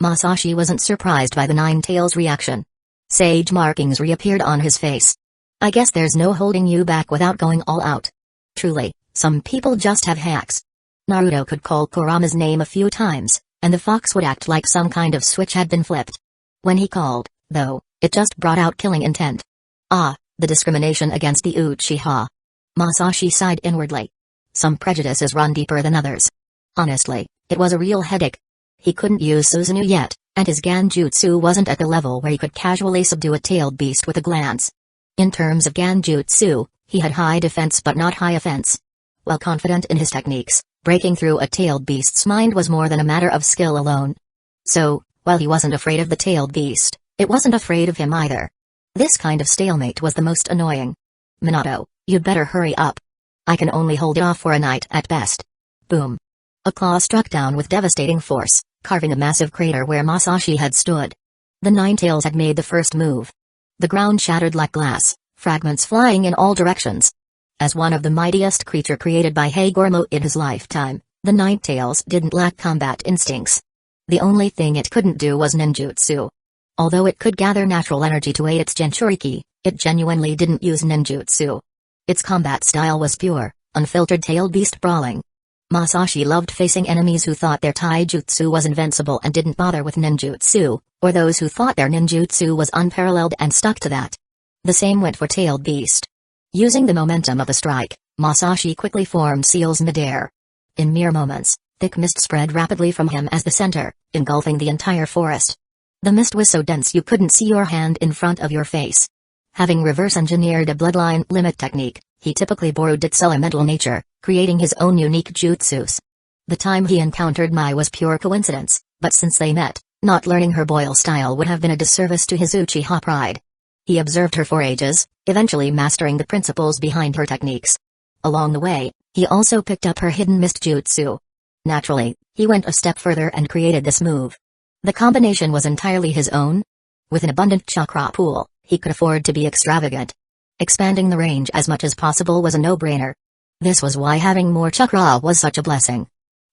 Masashi wasn't surprised by the Ninetales' reaction. Sage markings reappeared on his face. I guess there's no holding you back without going all out. Truly, some people just have hacks. Naruto could call Kurama's name a few times, and the fox would act like some kind of switch had been flipped. When he called, though, it just brought out killing intent. Ah, the discrimination against the Uchiha. Masashi sighed inwardly. Some prejudices run deeper than others. Honestly, it was a real headache. He couldn't use Susanoo yet, and his Ganjutsu wasn't at the level where he could casually subdue a tailed beast with a glance. In terms of Ganjutsu, he had high defense but not high offense. While confident in his techniques, breaking through a tailed beast's mind was more than a matter of skill alone. So, while he wasn't afraid of the tailed beast, it wasn't afraid of him either. This kind of stalemate was the most annoying. Minato, you'd better hurry up. I can only hold it off for a night at best. Boom. A claw struck down with devastating force, carving a massive crater where Masashi had stood. The Nine Tails had made the first move. The ground shattered like glass, fragments flying in all directions. As one of the mightiest creature created by Hagoromo in his lifetime, the Nine Tails didn't lack combat instincts. The only thing it couldn't do was ninjutsu. Although it could gather natural energy to aid its Jinchuriki, it genuinely didn't use ninjutsu. Its combat style was pure, unfiltered tailed beast brawling. Masashi loved facing enemies who thought their taijutsu was invincible and didn't bother with ninjutsu, or those who thought their ninjutsu was unparalleled and stuck to that. The same went for tailed beast. Using the momentum of a strike, Masashi quickly formed seals midair. In mere moments, thick mist spread rapidly from him as the center, engulfing the entire forest. The mist was so dense you couldn't see your hand in front of your face. Having reverse-engineered a bloodline limit technique, he typically borrowed its elemental nature, creating his own unique jutsus. The time he encountered Mai was pure coincidence, but since they met, not learning her boil style would have been a disservice to his Uchiha pride. He observed her for ages, eventually mastering the principles behind her techniques. Along the way, he also picked up her hidden mist jutsu. Naturally, he went a step further and created this move. The combination was entirely his own. With an abundant chakra pool, he could afford to be extravagant. Expanding the range as much as possible was a no-brainer. This was why having more chakra was such a blessing.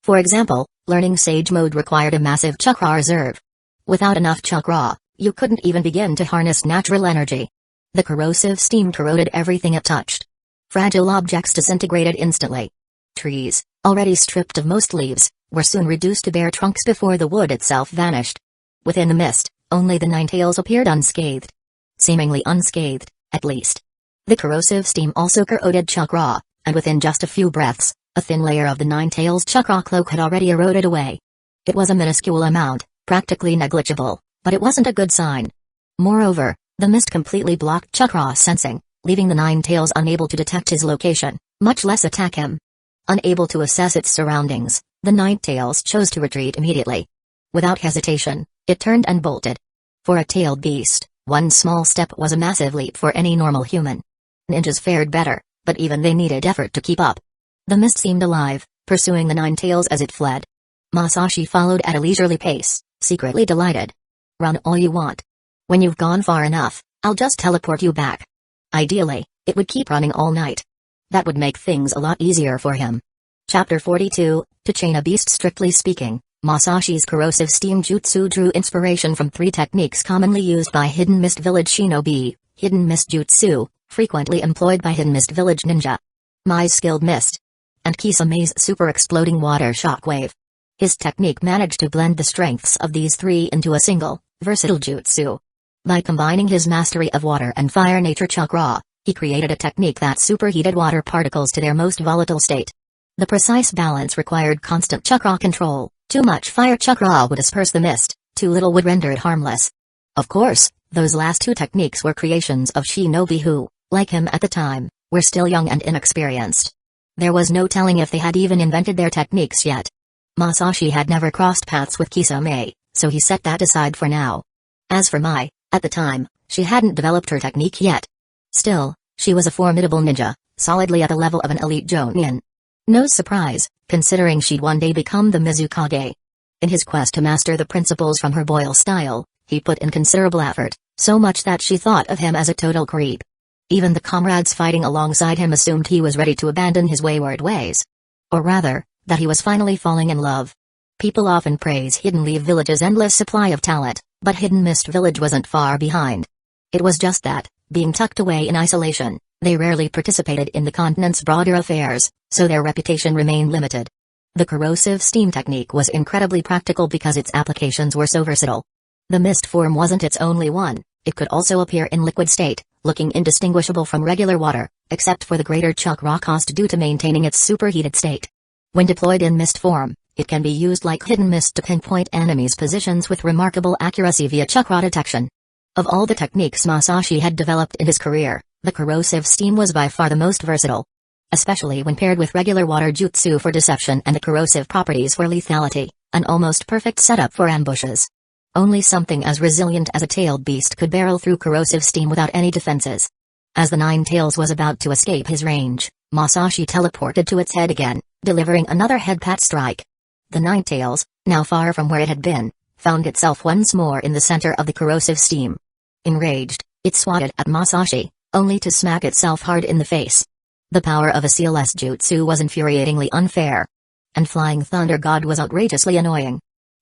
For example, learning Sage Mode required a massive chakra reserve. Without enough chakra, you couldn't even begin to harness natural energy. The corrosive steam corroded everything it touched. Fragile objects disintegrated instantly. Trees, already stripped of most leaves, were soon reduced to bare trunks before the wood itself vanished. Within the mist, only the Nine Tails appeared unscathed. Seemingly unscathed, at least. The corrosive steam also corroded chakra, and within just a few breaths, a thin layer of the Nine Tails chakra cloak had already eroded away. It was a minuscule amount, practically negligible, but it wasn't a good sign. Moreover, the mist completely blocked chakra sensing, leaving the Nine Tails unable to detect his location, much less attack him. Unable to assess its surroundings, the Nine Tails chose to retreat immediately. Without hesitation, it turned and bolted. For a tailed beast, one small step was a massive leap for any normal human. Ninjas fared better, but even they needed effort to keep up. The mist seemed alive, pursuing the Nine Tails as it fled. Masashi followed at a leisurely pace, secretly delighted. Run all you want. When you've gone far enough, I'll just teleport you back. Ideally, it would keep running all night. That would make things a lot easier for him. Chapter 42, To Chain a Beast. Strictly speaking, Masashi's corrosive steam jutsu drew inspiration from three techniques commonly used by Hidden Mist Village shinobi: Hidden Mist Jutsu, frequently employed by Hidden Mist Village ninja; Mai's Skilled Mist; and Kisame's Super Exploding Water Shockwave. His technique managed to blend the strengths of these three into a single, versatile jutsu. By combining his mastery of water and fire nature chakra, he created a technique that superheated water particles to their most volatile state. The precise balance required constant chakra control. Too much fire chakra would disperse the mist, too little would render it harmless. Of course, those last two techniques were creations of shinobi who, like him at the time, were still young and inexperienced. There was no telling if they had even invented their techniques yet. Masashi had never crossed paths with Kisame, so he set that aside for now. As for Mai, at the time, she hadn't developed her technique yet. Still, she was a formidable ninja, solidly at the level of an elite jonin. No surprise, considering she'd one day become the Mizukage. In his quest to master the principles from her boil style, he put in considerable effort, so much that she thought of him as a total creep. Even the comrades fighting alongside him assumed he was ready to abandon his wayward ways. Or rather, that he was finally falling in love. People often praise Hidden Leaf Village's endless supply of talent, but Hidden Mist Village wasn't far behind. It was just that, being tucked away in isolation, they rarely participated in the continent's broader affairs, so their reputation remained limited. The corrosive steam technique was incredibly practical because its applications were so versatile. The mist form wasn't its only one, it could also appear in liquid state, looking indistinguishable from regular water, except for the greater chakra cost due to maintaining its superheated state. When deployed in mist form, it can be used like hidden mist to pinpoint enemies' positions with remarkable accuracy via chakra detection. Of all the techniques Masashi had developed in his career, the corrosive steam was by far the most versatile. especially when paired with regular water jutsu for deception and the corrosive properties for lethality, an almost perfect setup for ambushes. Only something as resilient as a tailed beast could barrel through corrosive steam without any defenses. As the Nine Tails was about to escape his range, Masashi teleported to its head again, delivering another head-pat strike. The Nine Tails, now far from where it had been, found itself once more in the center of the corrosive steam. Enraged, it swatted at Masashi, only to smack itself hard in the face. The power of a sealess jutsu was infuriatingly unfair. And Flying Thunder God was outrageously annoying.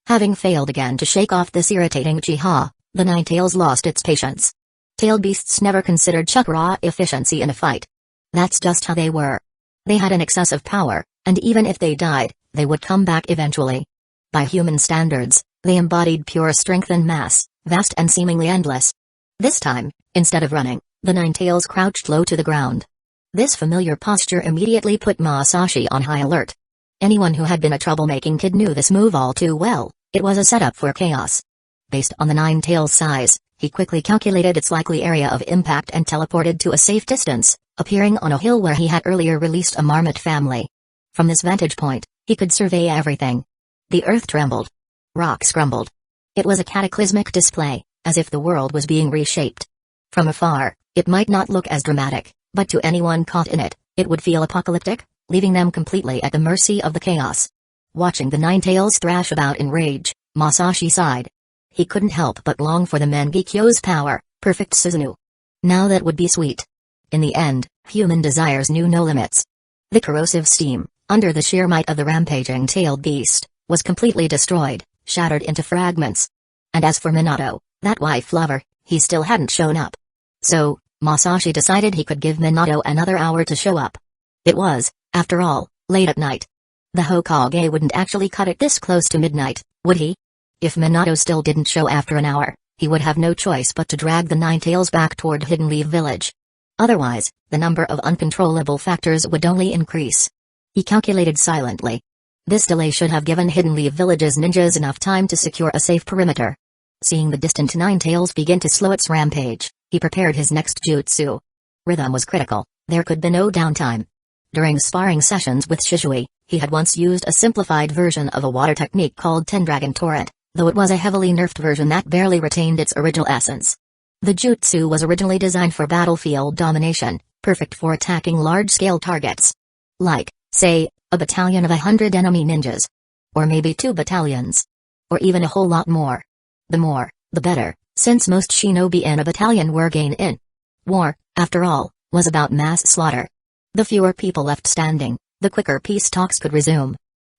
Having failed again to shake off this irritating Uchiha, the Nine Tails lost its patience. Tailed beasts never considered chakra efficiency in a fight. That's just how they were. They had an excess of power, and even if they died, they would come back eventually. By human standards, they embodied pure strength and mass, vast and seemingly endless. This time, instead of running, the Nine Tails crouched low to the ground. This familiar posture immediately put Masashi on high alert. Anyone who had been a troublemaking kid knew this move all too well. It was a setup for chaos. Based on the Nine Tails' size, he quickly calculated its likely area of impact and teleported to a safe distance, appearing on a hill where he had earlier released a marmot family. From this vantage point, he could survey everything. The earth trembled. Rocks crumbled. It was a cataclysmic display, as if the world was being reshaped. From afar, it might not look as dramatic, but to anyone caught in it, it would feel apocalyptic, leaving them completely at the mercy of the chaos. Watching the Nine Tails thrash about in rage, Masashi sighed. He couldn't help but long for the Mangekyō's power, perfect Susanoo. Now that would be sweet. In the end, human desires knew no limits. The corrosive steam, under the sheer might of the rampaging tailed beast, was completely destroyed, shattered into fragments. And as for Minato, that wife lover, he still hadn't shown up. So, Masashi decided he could give Minato another hour to show up. It was, after all, late at night. The Hokage wouldn't actually cut it this close to midnight, would he? If Minato still didn't show after an hour, he would have no choice but to drag the Nine Tails back toward Hidden Leaf Village. Otherwise, the number of uncontrollable factors would only increase. He calculated silently. This delay should have given Hidden Leaf Village's ninjas enough time to secure a safe perimeter. Seeing the distant Nine Tails begin to slow its rampage, he prepared his next jutsu. Rhythm was critical, there could be no downtime. During sparring sessions with Shisui, he had once used a simplified version of a water technique called Tendragon Torrent, though it was a heavily nerfed version that barely retained its original essence. The jutsu was originally designed for battlefield domination, perfect for attacking large-scale targets. Like, say, a battalion of 100 enemy ninjas. Or maybe 2 battalions. Or even a whole lot more. The more, the better, since most shinobi in a battalion were in. War, after all, was about mass slaughter. The fewer people left standing, the quicker peace talks could resume.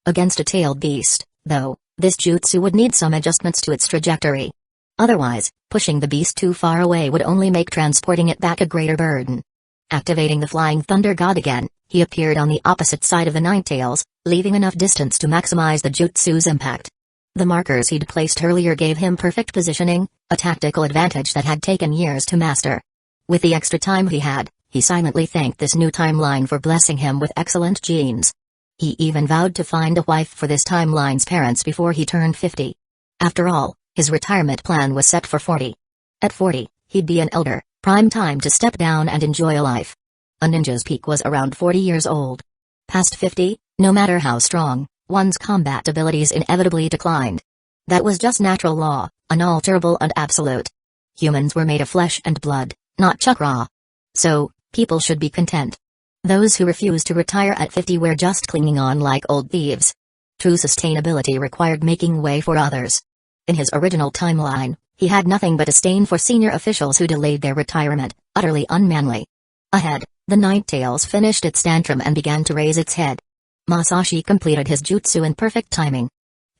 Against a tailed beast, though, this jutsu would need some adjustments to its trajectory. Otherwise, pushing the beast too far away would only make transporting it back a greater burden. Activating the Flying Thunder God again, he appeared on the opposite side of the Nine Tails, leaving enough distance to maximize the jutsu's impact. The markers he'd placed earlier gave him perfect positioning, a tactical advantage that had taken years to master. With the extra time he had, he silently thanked this new timeline for blessing him with excellent genes. He even vowed to find a wife for this timeline's parents before he turned 50. After all, his retirement plan was set for 40. At 40, he'd be an elder, prime time to step down and enjoy a life. A ninja's peak was around 40 years old. Past 50, no matter how strong, one's combat abilities inevitably declined. That was just natural law, unalterable and absolute. Humans were made of flesh and blood, not chakra. So, people should be content. Those who refuse to retire at 50 were just clinging on like old thieves. True sustainability required making way for others. In his original timeline, he had nothing but disdain for senior officials who delayed their retirement, utterly unmanly. Ahead, the Nine Tails finished its tantrum and began to raise its head. Masashi completed his jutsu in perfect timing.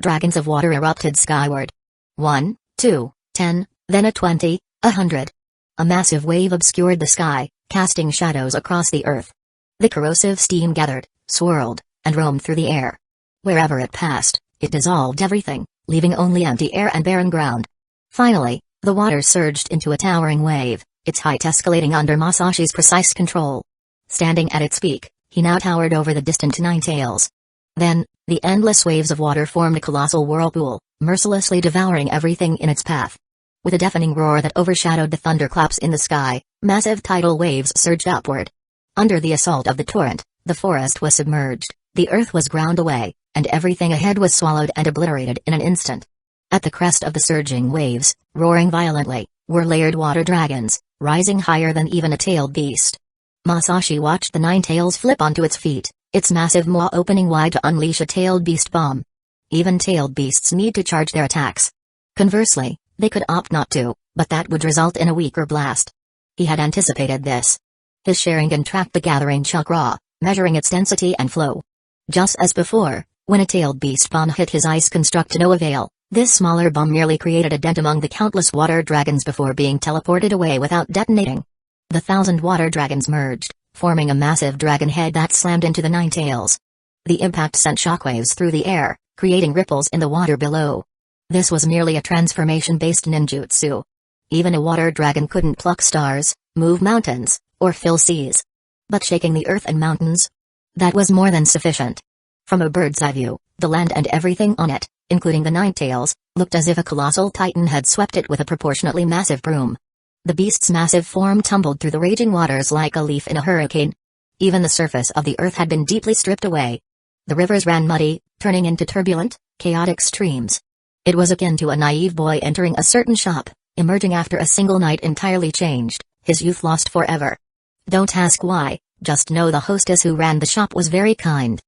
Dragons of water erupted skyward. 1, 2, 10, then a 20, 100. A massive wave obscured the sky, casting shadows across the earth. The corrosive steam gathered, swirled, and roamed through the air. Wherever it passed, it dissolved everything, leaving only empty air and barren ground. Finally, the water surged into a towering wave, its height escalating under Masashi's precise control. Standing at its peak, he now towered over the distant Nine Tails. Then, the endless waves of water formed a colossal whirlpool, mercilessly devouring everything in its path. With a deafening roar that overshadowed the thunderclaps in the sky, massive tidal waves surged upward. Under the assault of the torrent, The forest was submerged, the earth was ground away, and everything ahead was swallowed and obliterated in an instant. At the crest of the surging waves, roaring violently, were layered water dragons, rising higher than even a tailed beast. Masashi watched the nine tails flip onto its feet, its massive maw opening wide to unleash a tailed beast bomb. Even tailed beasts need to charge their attacks. Conversely, they could opt not to, but that would result in a weaker blast. He had anticipated this. His Sharingan tracked the gathering chakra, measuring its density and flow. Just as before, when a tailed beast bomb hit his ice construct to no avail, this smaller bomb merely created a dent among the countless water dragons before being teleported away without detonating. The 1,000 water dragons merged, forming a massive dragon head that slammed into the nine tails. The impact sent shockwaves through the air, creating ripples in the water below. This was merely a transformation-based ninjutsu. Even a water dragon couldn't pluck stars, move mountains, or fill seas. But shaking the earth and mountains? That was more than sufficient. From a bird's eye view, the land and everything on it, including the nine tails, looked as if a colossal titan had swept it with a proportionately massive broom. The beast's massive form tumbled through the raging waters like a leaf in a hurricane. Even the surface of the earth had been deeply stripped away. The rivers ran muddy, turning into turbulent, chaotic streams. It was akin to a naive boy entering a certain shop, emerging after a single night entirely changed, his youth lost forever. Don't ask why, just know the hostess who ran the shop was very kind.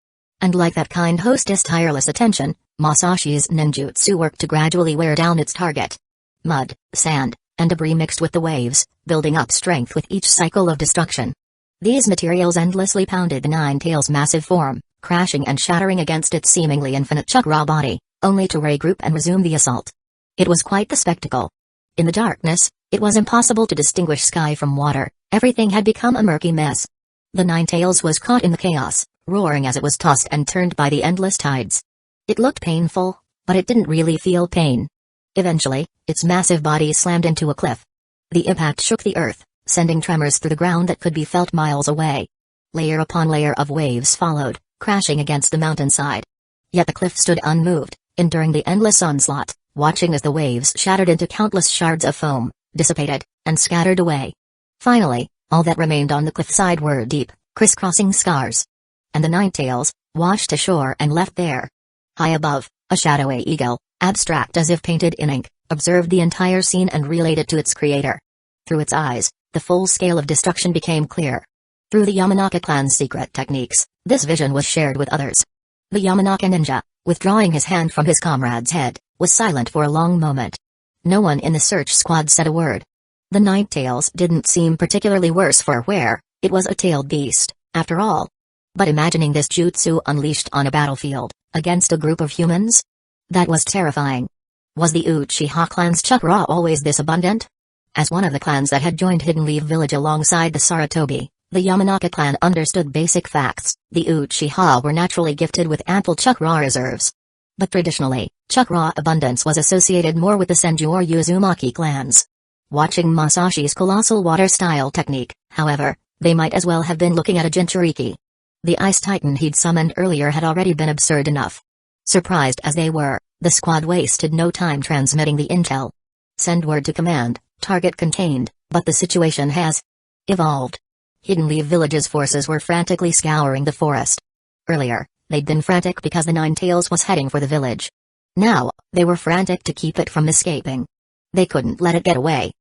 And like that kind hostess' tireless attention, Masashi's ninjutsu worked to gradually wear down its target. Mud, sand, and debris mixed with the waves, building up strength with each cycle of destruction. These materials endlessly pounded the nine tails' massive form, crashing and shattering against its seemingly infinite chakra body, only to regroup and resume the assault. It was quite the spectacle. In the darkness, it was impossible to distinguish sky from water, everything had become a murky mess. The nine tails was caught in the chaos, roaring as it was tossed and turned by the endless tides. It looked painful, but it didn't really feel pain. Eventually, its massive body slammed into a cliff. The impact shook the earth, sending tremors through the ground that could be felt miles away. Layer upon layer of waves followed, crashing against the mountainside. Yet the cliff stood unmoved, enduring the endless onslaught, watching as the waves shattered into countless shards of foam, dissipated, and scattered away. Finally, all that remained on the cliffside were deep, crisscrossing scars. And the nine tails, washed ashore and left there. High above, a shadowy eagle, abstract as if painted in ink, observed the entire scene and relayed it to its creator. Through its eyes, the full scale of destruction became clear. Through the Yamanaka clan's secret techniques, this vision was shared with others. The Yamanaka ninja, withdrawing his hand from his comrade's head, was silent for a long moment. No one in the search squad said a word. The nine tails didn't seem particularly worse for wear, it was a tailed beast, after all. But imagining this jutsu unleashed on a battlefield, against a group of humans? That was terrifying. Was the Uchiha clan's chakra always this abundant? As one of the clans that had joined Hidden Leaf Village alongside the Sarutobi, the Yamanaka clan understood basic facts. The Uchiha were naturally gifted with ample chakra reserves. But traditionally, chakra abundance was associated more with the Senju or Uzumaki clans. Watching Masashi's colossal water-style technique, however, they might as well have been looking at a Jinchuriki. The ice titan he'd summoned earlier had already been absurd enough. Surprised as they were, the squad wasted no time transmitting the intel. Send word to command, target contained, but the situation has evolved. Hidden Leaf Village's forces were frantically scouring the forest. Earlier, they'd been frantic because the Nine Tails was heading for the village. Now, they were frantic to keep it from escaping. They couldn't let it get away.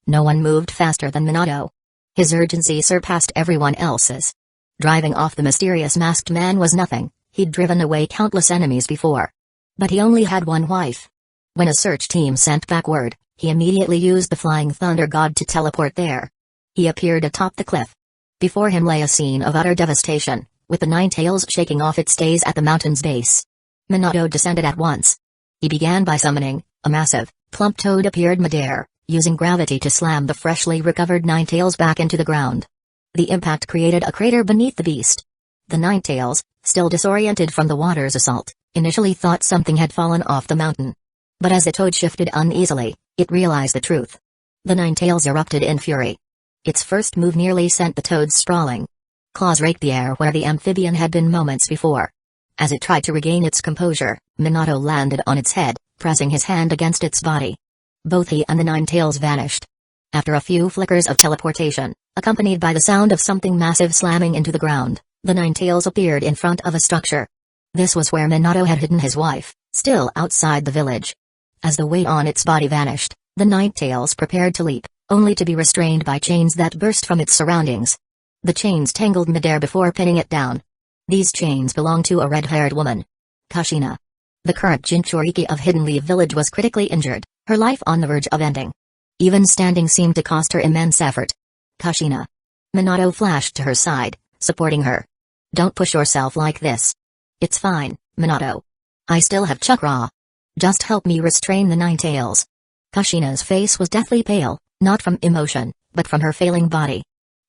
No one moved faster than Minato. His urgency surpassed everyone else's. Driving off the mysterious masked man was nothing, he'd driven away countless enemies before. But he only had one wife. When a search team sent back word, he immediately used the Flying Thunder God to teleport there. He appeared atop the cliff. Before him lay a scene of utter devastation, with the Nine Tails shaking off its stays at the mountain's base. Minato descended at once. He began by summoning, a massive, plump toad appeared midair, using gravity to slam the freshly recovered Nine Tails back into the ground. The impact created a crater beneath the beast. The Nine Tails, still disoriented from the water's assault, initially thought something had fallen off the mountain. But as the toad shifted uneasily, it realized the truth. The Nine Tails erupted in fury. Its first move nearly sent the toad sprawling. Claws raked the air where the amphibian had been moments before. As it tried to regain its composure, Minato landed on its head, pressing his hand against its body. Both he and the Nine Tails vanished. After a few flickers of teleportation, accompanied by the sound of something massive slamming into the ground, The Nine Tails appeared in front of a structure. This was where Minato had hidden his wife, still outside the village. As the weight on its body vanished, the Nine Tails prepared to leap, only to be restrained by chains that burst from its surroundings. The chains tangled midair before pinning it down. These chains belonged to a red-haired woman. Kushina. The current Jinchuriki of Hidden Leaf Village was critically injured, her life on the verge of ending. Even standing seemed to cost her immense effort. Kushina. Minato flashed to her side, supporting her. Don't push yourself like this. It's fine, Minato. I still have chakra. Just help me restrain the Nine Tails. Kushina's face was deathly pale, not from emotion, but from her failing body.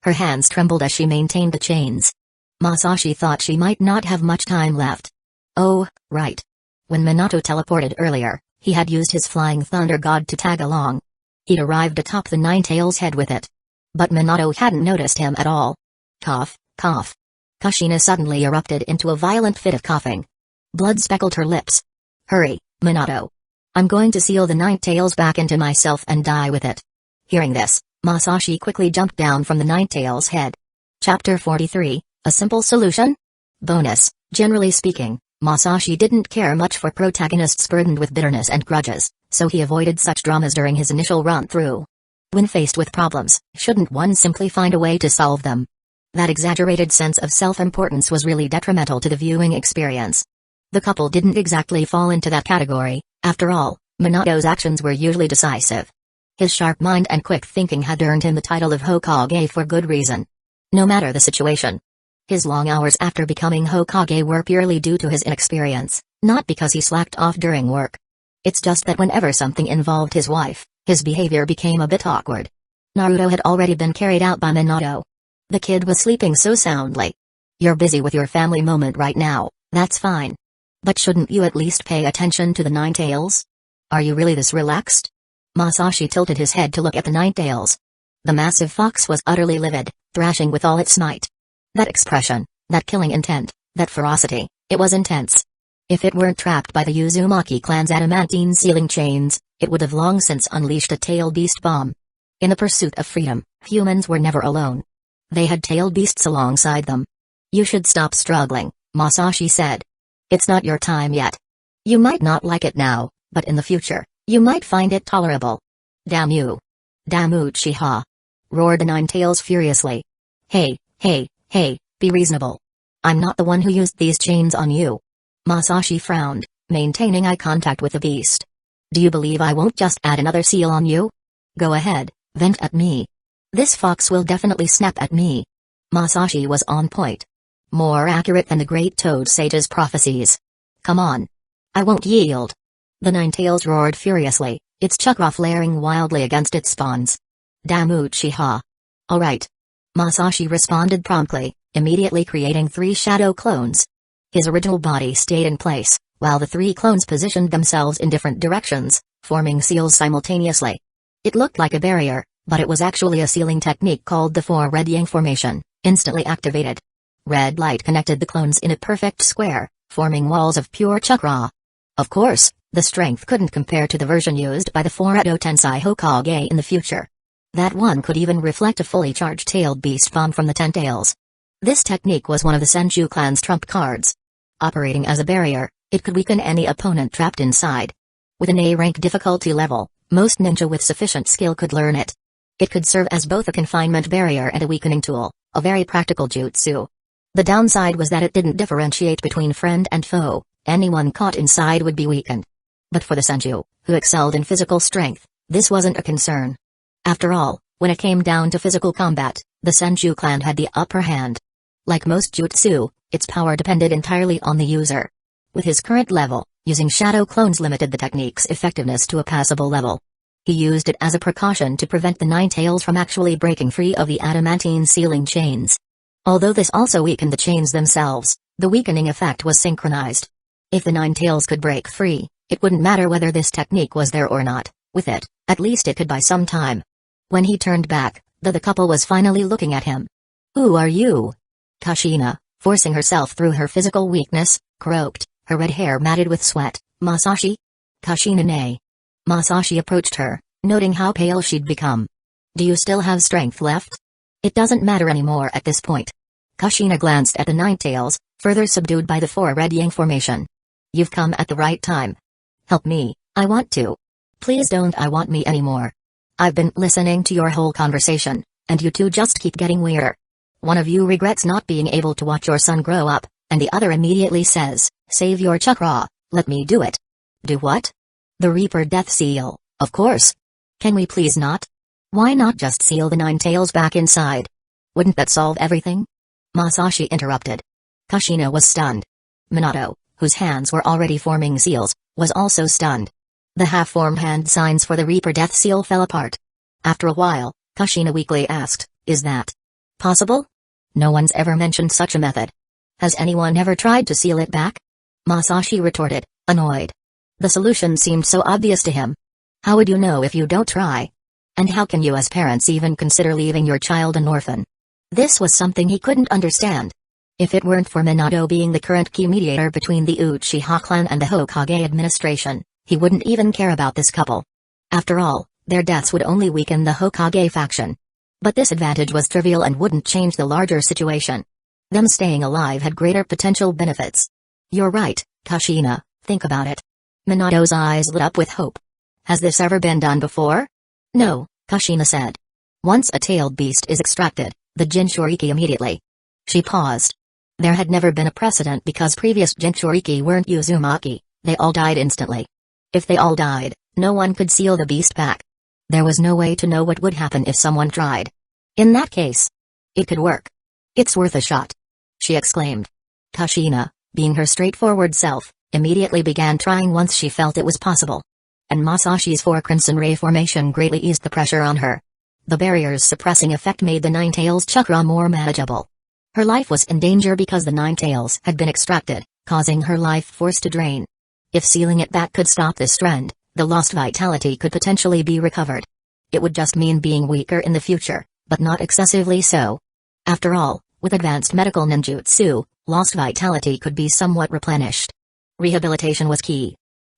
Her hands trembled as she maintained the chains. Masashi thought she might not have much time left. Oh, right. When Minato teleported earlier, he had used his Flying Thunder God to tag along. He'd arrived atop the Nine Tails' head with it. But Minato hadn't noticed him at all. Cough, cough. Kushina suddenly erupted into a violent fit of coughing. Blood speckled her lips. Hurry, Minato. I'm going to seal the Nine Tails back into myself and die with it. Hearing this, Masashi quickly jumped down from the Nine Tails' head. Chapter 43, A Simple Solution? Bonus, generally speaking, Masashi didn't care much for protagonists burdened with bitterness and grudges, so he avoided such dramas during his initial run-through. When faced with problems, shouldn't one simply find a way to solve them? That exaggerated sense of self-importance was really detrimental to the viewing experience. The couple didn't exactly fall into that category. After all, Minato's actions were usually decisive. His sharp mind and quick thinking had earned him the title of Hokage for good reason. No matter the situation. His long hours after becoming Hokage were purely due to his inexperience, not because he slacked off during work. It's just that whenever something involved his wife, his behavior became a bit awkward. Naruto had already been carried out by Minato. The kid was sleeping so soundly. You're busy with your family moment right now, that's fine. But shouldn't you at least pay attention to the Nine Tails? Are you really this relaxed? Masashi tilted his head to look at the Nine Tails. The massive fox was utterly livid, thrashing with all its might. That expression, that killing intent, that ferocity, it was intense. If it weren't trapped by the Uzumaki clan's adamantine sealing chains, it would have long since unleashed a tail beast bomb. In the pursuit of freedom, humans were never alone. They had tailed beasts alongside them. You should stop struggling, Masashi said. It's not your time yet. You might not like it now, but in the future, you might find it tolerable. Damn you. Damn Uchiha. Roared the Nine Tails furiously. Hey, be reasonable. I'm not the one who used these chains on you. Masashi frowned, maintaining eye contact with the beast. Do you believe I won't just add another seal on you? Go ahead, vent at me. This fox will definitely snap at me. Masashi was on point. More accurate than the great Toad Sage's prophecies. Come on. I won't yield. The Nine Tails roared furiously, its chakra flaring wildly against its spawns. Damn Uchiha. Alright. Masashi responded promptly, immediately creating 3 shadow clones. His original body stayed in place, while the 3 clones positioned themselves in different directions, forming seals simultaneously. It looked like a barrier, but it was actually a sealing technique called the 4 Red Yang formation, instantly activated. Red light connected the clones in a perfect square, forming walls of pure chakra. Of course, the strength couldn't compare to the version used by the 4 Edo Tensei Hokage in the future. That one could even reflect a fully charged tailed beast bomb from the Ten Tails. This technique was one of the Senju clan's trump cards. Operating as a barrier, it could weaken any opponent trapped inside. With an A-rank difficulty level, most ninja with sufficient skill could learn it. It could serve as both a confinement barrier and a weakening tool, a very practical jutsu. The downside was that it didn't differentiate between friend and foe, anyone caught inside would be weakened. But for the Senju, who excelled in physical strength, this wasn't a concern. After all, when it came down to physical combat, the Senju clan had the upper hand. Like most jutsu, its power depended entirely on the user. With his current level, using shadow clones limited the technique's effectiveness to a passable level. He used it as a precaution to prevent the Nine Tails from actually breaking free of the adamantine sealing chains. Although this also weakened the chains themselves, the weakening effect was synchronized. If the Nine Tails could break free, it wouldn't matter whether this technique was there or not. With it, at least it could buy some time. When he turned back, the couple was finally looking at him. Who are you? Kushina, forcing herself through her physical weakness, croaked, her red hair matted with sweat. Masashi? Kushina nay. Masashi approached her, noting how pale she'd become. Do you still have strength left? It doesn't matter anymore at this point. Kushina glanced at the Nine Tails, further subdued by the four red yang formation. You've come at the right time. Help me, I want to. Please don't I want me anymore. I've been listening to your whole conversation, and you two just keep getting weirder. One of you regrets not being able to watch your son grow up, and the other immediately says, save your chakra, let me do it. Do what? The Reaper Death Seal, of course. Can we please not? Why not just seal the Nine Tails back inside? Wouldn't that solve everything? Masashi interrupted. Kushina was stunned. Minato, whose hands were already forming seals, was also stunned. The half-formed hand signs for the Reaper Death Seal fell apart. After a while, Kushina weakly asked, is that possible? No one's ever mentioned such a method. Has anyone ever tried to seal it back? Masashi retorted, annoyed. The solution seemed so obvious to him. How would you know if you don't try? And how can you as parents even consider leaving your child an orphan? This was something he couldn't understand. If it weren't for Minato being the current key mediator between the Uchiha clan and the Hokage administration, he wouldn't even care about this couple. After all, their deaths would only weaken the Hokage faction. But this advantage was trivial and wouldn't change the larger situation. Them staying alive had greater potential benefits. You're right, Kushina, think about it. Minato's eyes lit up with hope. Has this ever been done before? No, Kushina said. Once a tailed beast is extracted, the Jinchuriki immediately. She paused. There had never been a precedent because previous Jinchuriki weren't Uzumaki, they all died instantly. If they all died, no one could seal the beast back. There was no way to know what would happen if someone tried. In that case, it could work. It's worth a shot, she exclaimed. Kushina, being her straightforward self, immediately began trying once she felt it was possible. And Masashi's four Crimson Ray formation greatly eased the pressure on her. The barrier's suppressing effect made the Nine Tails chakra more manageable. Her life was in danger because the Nine Tails had been extracted, causing her life force to drain. If sealing it back could stop this trend, the lost vitality could potentially be recovered. It would just mean being weaker in the future, but not excessively so. After all, with advanced medical ninjutsu, lost vitality could be somewhat replenished. Rehabilitation was key.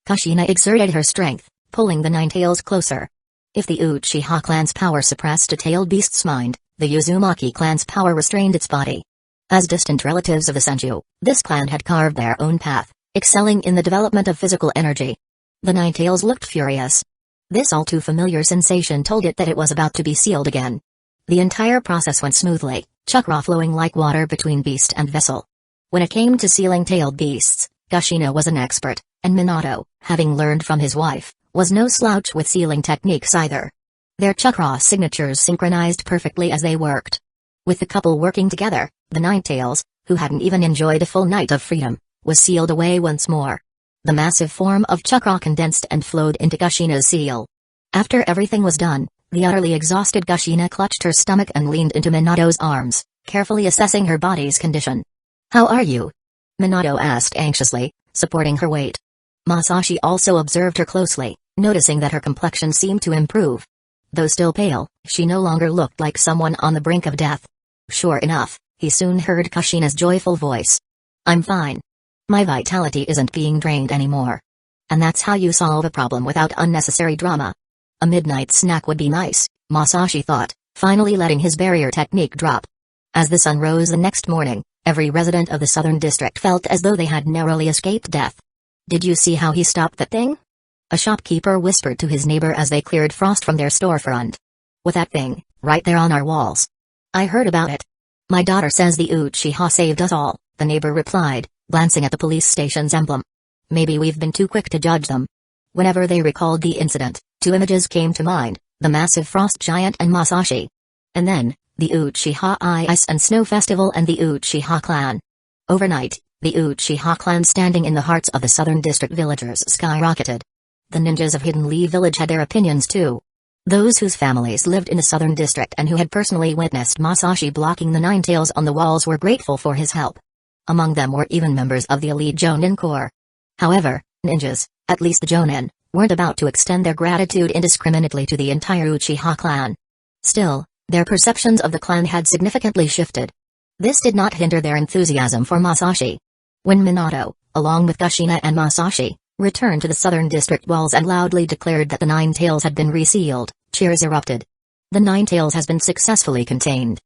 Kushina exerted her strength, pulling the Nine Tails closer. If the Uchiha clan's power suppressed a tailed beast's mind, the Uzumaki clan's power restrained its body. As distant relatives of the Senju, this clan had carved their own path, excelling in the development of physical energy. The Nine Tails looked furious. This all-too-familiar sensation told it that it was about to be sealed again. The entire process went smoothly, chakra flowing like water between beast and vessel. When it came to sealing tailed beasts, Kushina was an expert, and Minato, having learned from his wife, was no slouch with sealing techniques either. Their chakra signatures synchronized perfectly as they worked. With the couple working together, the Nine Tails, who hadn't even enjoyed a full night of freedom, was sealed away once more. The massive form of chakra condensed and flowed into Kushina's seal. After everything was done, the utterly exhausted Kushina clutched her stomach and leaned into Minato's arms, carefully assessing her body's condition. How are you? Minato asked anxiously, supporting her weight. Masashi also observed her closely, noticing that her complexion seemed to improve. Though still pale, she no longer looked like someone on the brink of death. Sure enough, he soon heard Kushina's joyful voice. I'm fine. My vitality isn't being drained anymore. And that's how you solve a problem without unnecessary drama. A midnight snack would be nice, Masashi thought, finally letting his barrier technique drop. As the sun rose the next morning, every resident of the southern district felt as though they had narrowly escaped death. Did you see how he stopped that thing? A shopkeeper whispered to his neighbor as they cleared frost from their storefront. With that thing, right there on our walls. I heard about it. My daughter says the Uchiha saved us all, the neighbor replied, glancing at the police station's emblem. Maybe we've been too quick to judge them. Whenever they recalled the incident, two images came to mind, the massive frost giant and Masashi. And then, the Uchiha Ice and Snow Festival and the Uchiha clan. Overnight, the Uchiha clan standing in the hearts of the southern district villagers skyrocketed. The ninjas of Hidden Lee Village had their opinions too. Those whose families lived in the southern district and who had personally witnessed Masashi blocking the Nine Tails on the walls were grateful for his help. Among them were even members of the elite Jonin Corps. However, ninjas, at least the Jonin, weren't about to extend their gratitude indiscriminately to the entire Uchiha clan. Still, their perceptions of the clan had significantly shifted. This did not hinder their enthusiasm for Masashi. When Minato, along with Kushina and Masashi, returned to the southern district walls and loudly declared that the Nine Tails had been resealed, cheers erupted. The Nine Tails has been successfully contained.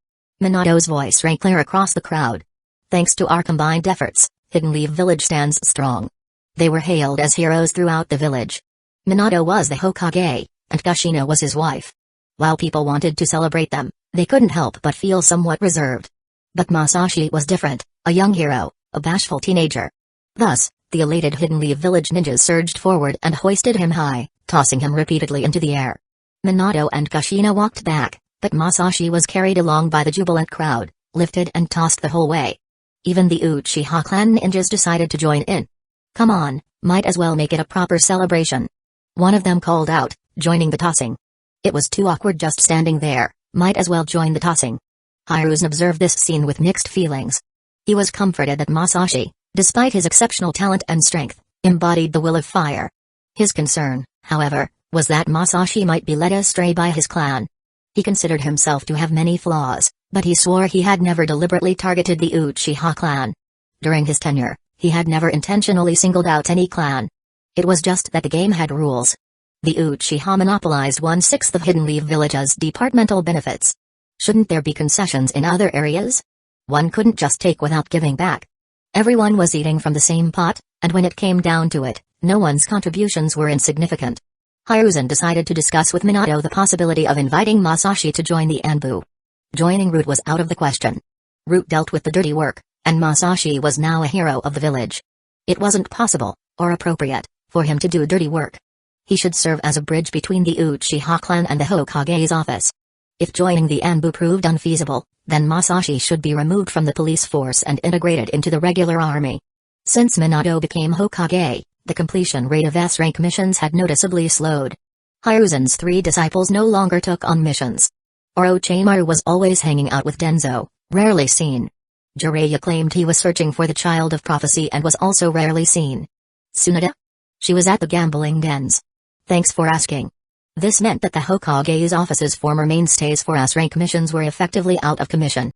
Minato's voice rang clear across the crowd. Thanks to our combined efforts, Hidden Leaf Village stands strong. They were hailed as heroes throughout the village. Minato was the Hokage, and Kushina was his wife. While people wanted to celebrate them, they couldn't help but feel somewhat reserved. But Masashi was different, a young hero, a bashful teenager. Thus, the elated Hidden Leaf Village ninjas surged forward and hoisted him high, tossing him repeatedly into the air. Minato and Kushina walked back, but Masashi was carried along by the jubilant crowd, lifted and tossed the whole way. Even the Uchiha clan ninjas decided to join in. Come on, might as well make it a proper celebration. One of them called out, joining the tossing. It was too awkward just standing there, might as well join the tossing. Hiruzen observed this scene with mixed feelings. He was comforted that Masashi, despite his exceptional talent and strength, embodied the will of fire. His concern, however, was that Masashi might be led astray by his clan. He considered himself to have many flaws, but he swore he had never deliberately targeted the Uchiha clan. During his tenure, he had never intentionally singled out any clan. It was just that the game had rules. The Uchiha monopolized 1/6 of Hidden Leaf Village's departmental benefits. Shouldn't there be concessions in other areas? One couldn't just take without giving back. Everyone was eating from the same pot, and when it came down to it, no one's contributions were insignificant. Hiruzen decided to discuss with Minato the possibility of inviting Masashi to join the Anbu. Joining Root was out of the question. Root dealt with the dirty work, and Masashi was now a hero of the village. It wasn't possible, or appropriate, for him to do dirty work. He should serve as a bridge between the Uchiha clan and the Hokage's office. If joining the Anbu proved unfeasible, then Masashi should be removed from the police force and integrated into the regular army. Since Minato became Hokage, the completion rate of S-rank missions had noticeably slowed. Hiruzen's 3 disciples no longer took on missions. Orochimaru was always hanging out with Danzo, rarely seen. Jiraiya claimed he was searching for the Child of Prophecy and was also rarely seen. Tsunade? She was at the gambling dens. Thanks for asking. This meant that the Hokage's office's former mainstays for S-rank missions were effectively out of commission.